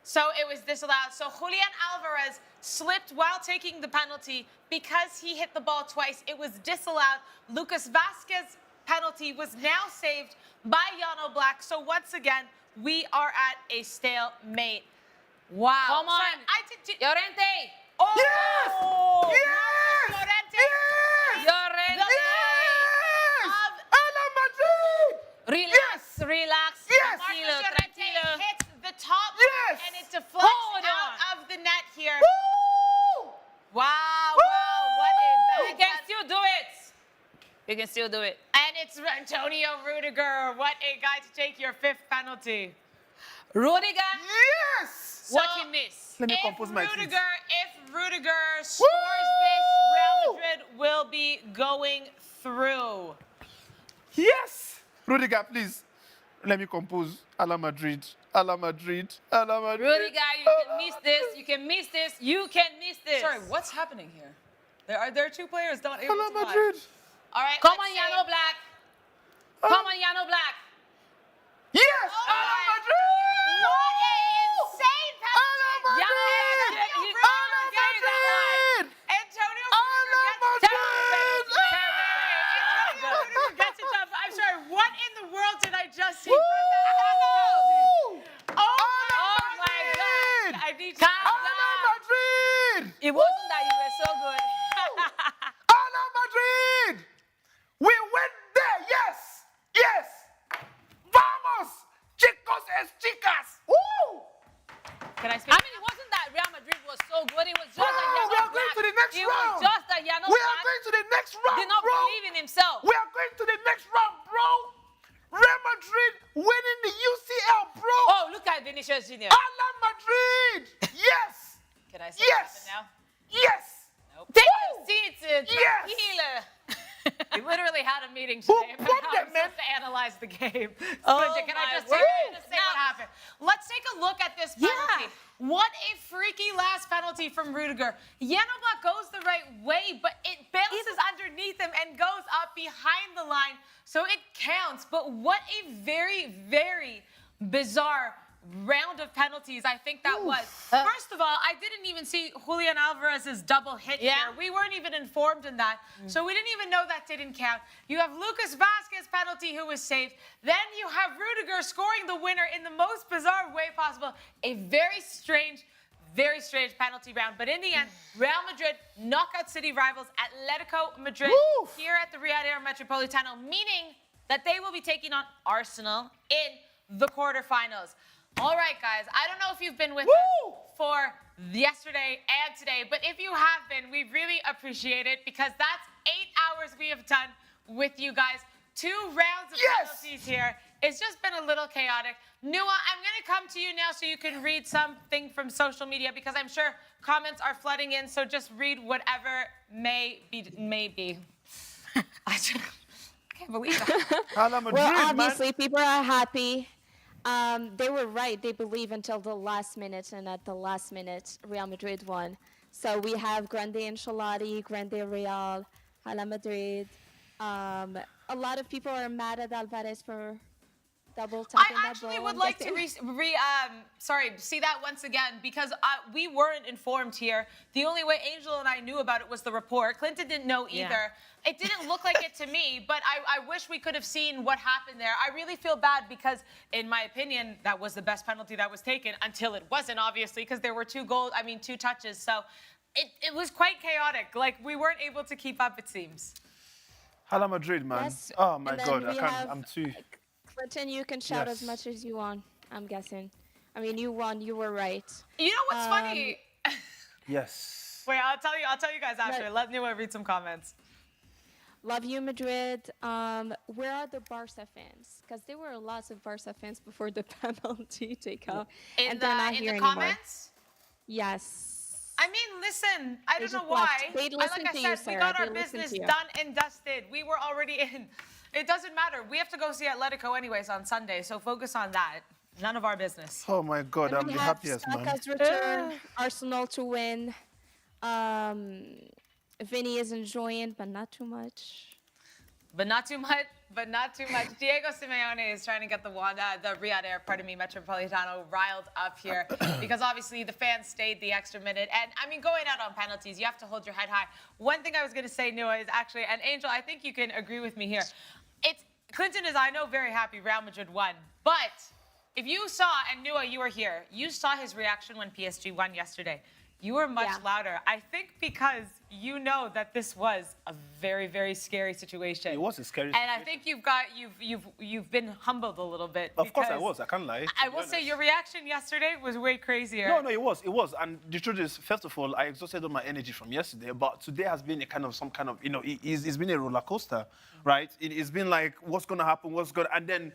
So it was disallowed. So Julian Alvarez slipped while taking the penalty because he hit the ball twice. It was disallowed. Lucas Vasquez's penalty was now saved by Yano Black. So once again, we are at a stalemate. Wow. Come on. Sorry, I did. Llorente. Oh! Yes! Yes! Llorente. Yes! Llorente. Yes! Ala Madrid! Relax. Yes! Tranquilo, Marcos tranquilo. Llorente hits the top Yes! and it deflects Hold out of the net here. Woo! Wow, what a You can still do it. You can still do it. And it's Antonio Rudiger. What a guy to take your fifth penalty. Rudiger. Yes! What So, he miss? Let me compose my feet. If Rudiger scores this, Real Madrid will be going through. Yes! Rudiger, please. Let me compose. Ala Madrid. Ala Madrid. Ala Madrid. Rudiger, you can miss this. You can miss this. You can miss this. Sorry, what's happening here? Are there two players not able Ala to lie? Madrid. All right, Come let's on, see. Yano Black. Come on, Yano Black. Yes! Oh Ala my- Madrid! What an insane Ala penalty! Madrid! Ala Madrid! Antonio Ala Rudiger gets Madrid! Antonio Rudiger gets it done. I'm sorry, what in the world did I just see Woo! from that penalty? Oh Oh my my God! God. I need to. Calm Ala down. Madrid! It wasn't that you were so good. Ala Madrid! We went there, yes! Yes! Vamos! Chicos es chicas! Woo! Can I speak? I mean, it wasn't that Real Madrid was so good. It was just Bro, that we Yano are going Black. to the next it round. was just that Yano We are Black going to the next round, did not bro! believe in himself. We are going to the next round, bro! Real Madrid winning the UCL, bro! Oh, look at Vinicius Junior. Ala Madrid! Yes! Can I say Yes! something now? Yes! Take your seats, Yes. tranquila. We literally had a meeting Who today about put how them, we're man? supposed to analyze the game. Oh Splinter, can I my just word. say what happened? Let's take a look at this penalty. What a freaky last penalty from Rudiger. Yano Black goes the right way, but it bounces underneath him and goes up behind the line, so it counts. But what a very, very bizarre round of penalties I think that was. First of all, I didn't even see Julian Alvarez's double hit here. We weren't even informed in that. So we didn't even know that didn't count. You have Lucas Vasquez penalty who was saved. Then you have Rudiger scoring the winner in the most bizarre way possible. A very strange penalty round. But in the end, Real Madrid knock out city rivals Atlético Madrid here at the Riyadh Air Metropolitano, meaning that they will be taking on Arsenal in the quarterfinals. All right, guys, I don't know if you've been with us for yesterday and today, but if you have been, we really appreciate it because that's 8 hours we have done with you guys. 2 rounds of Yes! penalties here. It's just been a little chaotic. Nua, I'm going to come to you now so you can read something from social media because I'm sure comments are flooding in. So just read whatever may be. I can't believe that. Hala Madrid, Well, obviously, man. people are happy. They were right. They believe until the last minute, and at the last minute, Real Madrid won. So we have Grande Ancelotti, Grande Real, Hala Madrid. A lot of people are mad at Alvarez for double tapping I that actually ball, would I'm like to guessing. see that once again because we weren't informed here. The only way Angel and I knew about it was the report. Clinton didn't know either. Yeah. It didn't look like it to me, but I wish we could have seen what happened there. I really feel bad because, in my opinion, that was the best penalty that was taken until it wasn't, obviously, because there were 2 touches. So it was quite chaotic. Like, we weren't able to keep up, it seems. Hala Madrid, man. Yes, Oh my and then God, I we can't. have- I'm too. Clinton, you can shout as Yes. much as you want, I'm guessing. I mean, you won. You were right. You know what's funny? Yes. Wait, I'll tell you guys after. Right. Let Nua read some comments. Love you, Madrid. Where are the Barca fans? Because there were lots of Barca fans before the penalty takeout, In and the they're not in here the anymore. comments? Yes. I mean, listen, I don't They know just why. left. They'd Like listen I to said, you, we Sarah. got our They listened business to you. done and dusted. We were already in. It doesn't matter. We have to go see Atletico anyways on Sunday, so focus on that. None of our business. Oh my God, And I'm we the have happiest, man. Saka's return, Arsenal to win. Vinny is enjoying, but not too much. But not too much. But not too much. Diego Simeone is trying to get the Riyadh Air, Metropolitano riled up here because obviously the fans stayed the extra minute. And I mean, going out on penalties, you have to hold your head high. One thing I was going to say, Nua, is actually, and Angel, I think you can agree with me here. Clinton is, I know, very happy Real Madrid won. But if you saw, and Nua, you were here, you saw his reaction when PSG won yesterday. You were much Yeah. louder. I think because you know that this was a very, very scary situation. It was a scary And I situation. think you've been humbled a little bit. Of course I because was. I can't lie. I will say your reaction yesterday was way crazier. No, it was. And the truth is, first of all, I exhausted all my energy from yesterday. But today has been it's been a roller coaster, right? It's been like, what's going to happen? And then,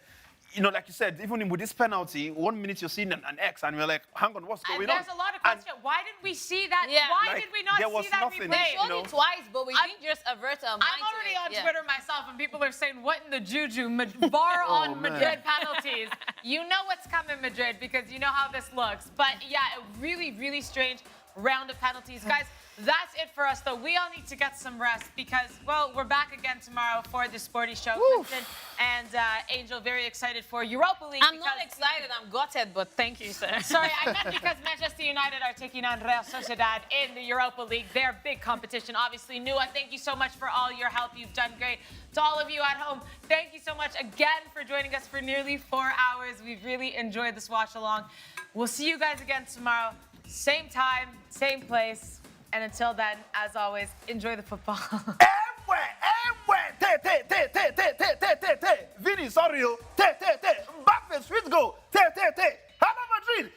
like you said, even with this penalty, 1 minute you're seeing an X, and we're like, hang on, what's going on? There's a lot of questions. Why didn't we see that? Yeah. Why Like, did we not there was see that nothing, replay? Showed it twice, but we didn't just avert our mind I'm already to on it. Yeah. Twitter myself, and people are saying, what in the juju? VAR on man. Madrid penalties. You know what's coming, Madrid, because you know how this looks. But yeah, a really, really strange round of penalties. Guys, that's it for us, though. We all need to get some rest because, well, we're back again tomorrow for the Sporty Show. Clinton and Angel, very excited for Europa League. I'm not excited. I'm gutted, but thank you, sir. Sorry, I meant because Manchester United are taking on Real Sociedad in the Europa League. Their big competition, obviously. Nua, thank you so much for all your help. You've done great. To all of you at home, thank you so much again for joining us for nearly 4 hours. We've really enjoyed this watch along. We'll see you guys again tomorrow. Same time, same place. And until then, as always, enjoy the football. Vini, sorry, Mbappe, sweet goal. Hala Madrid,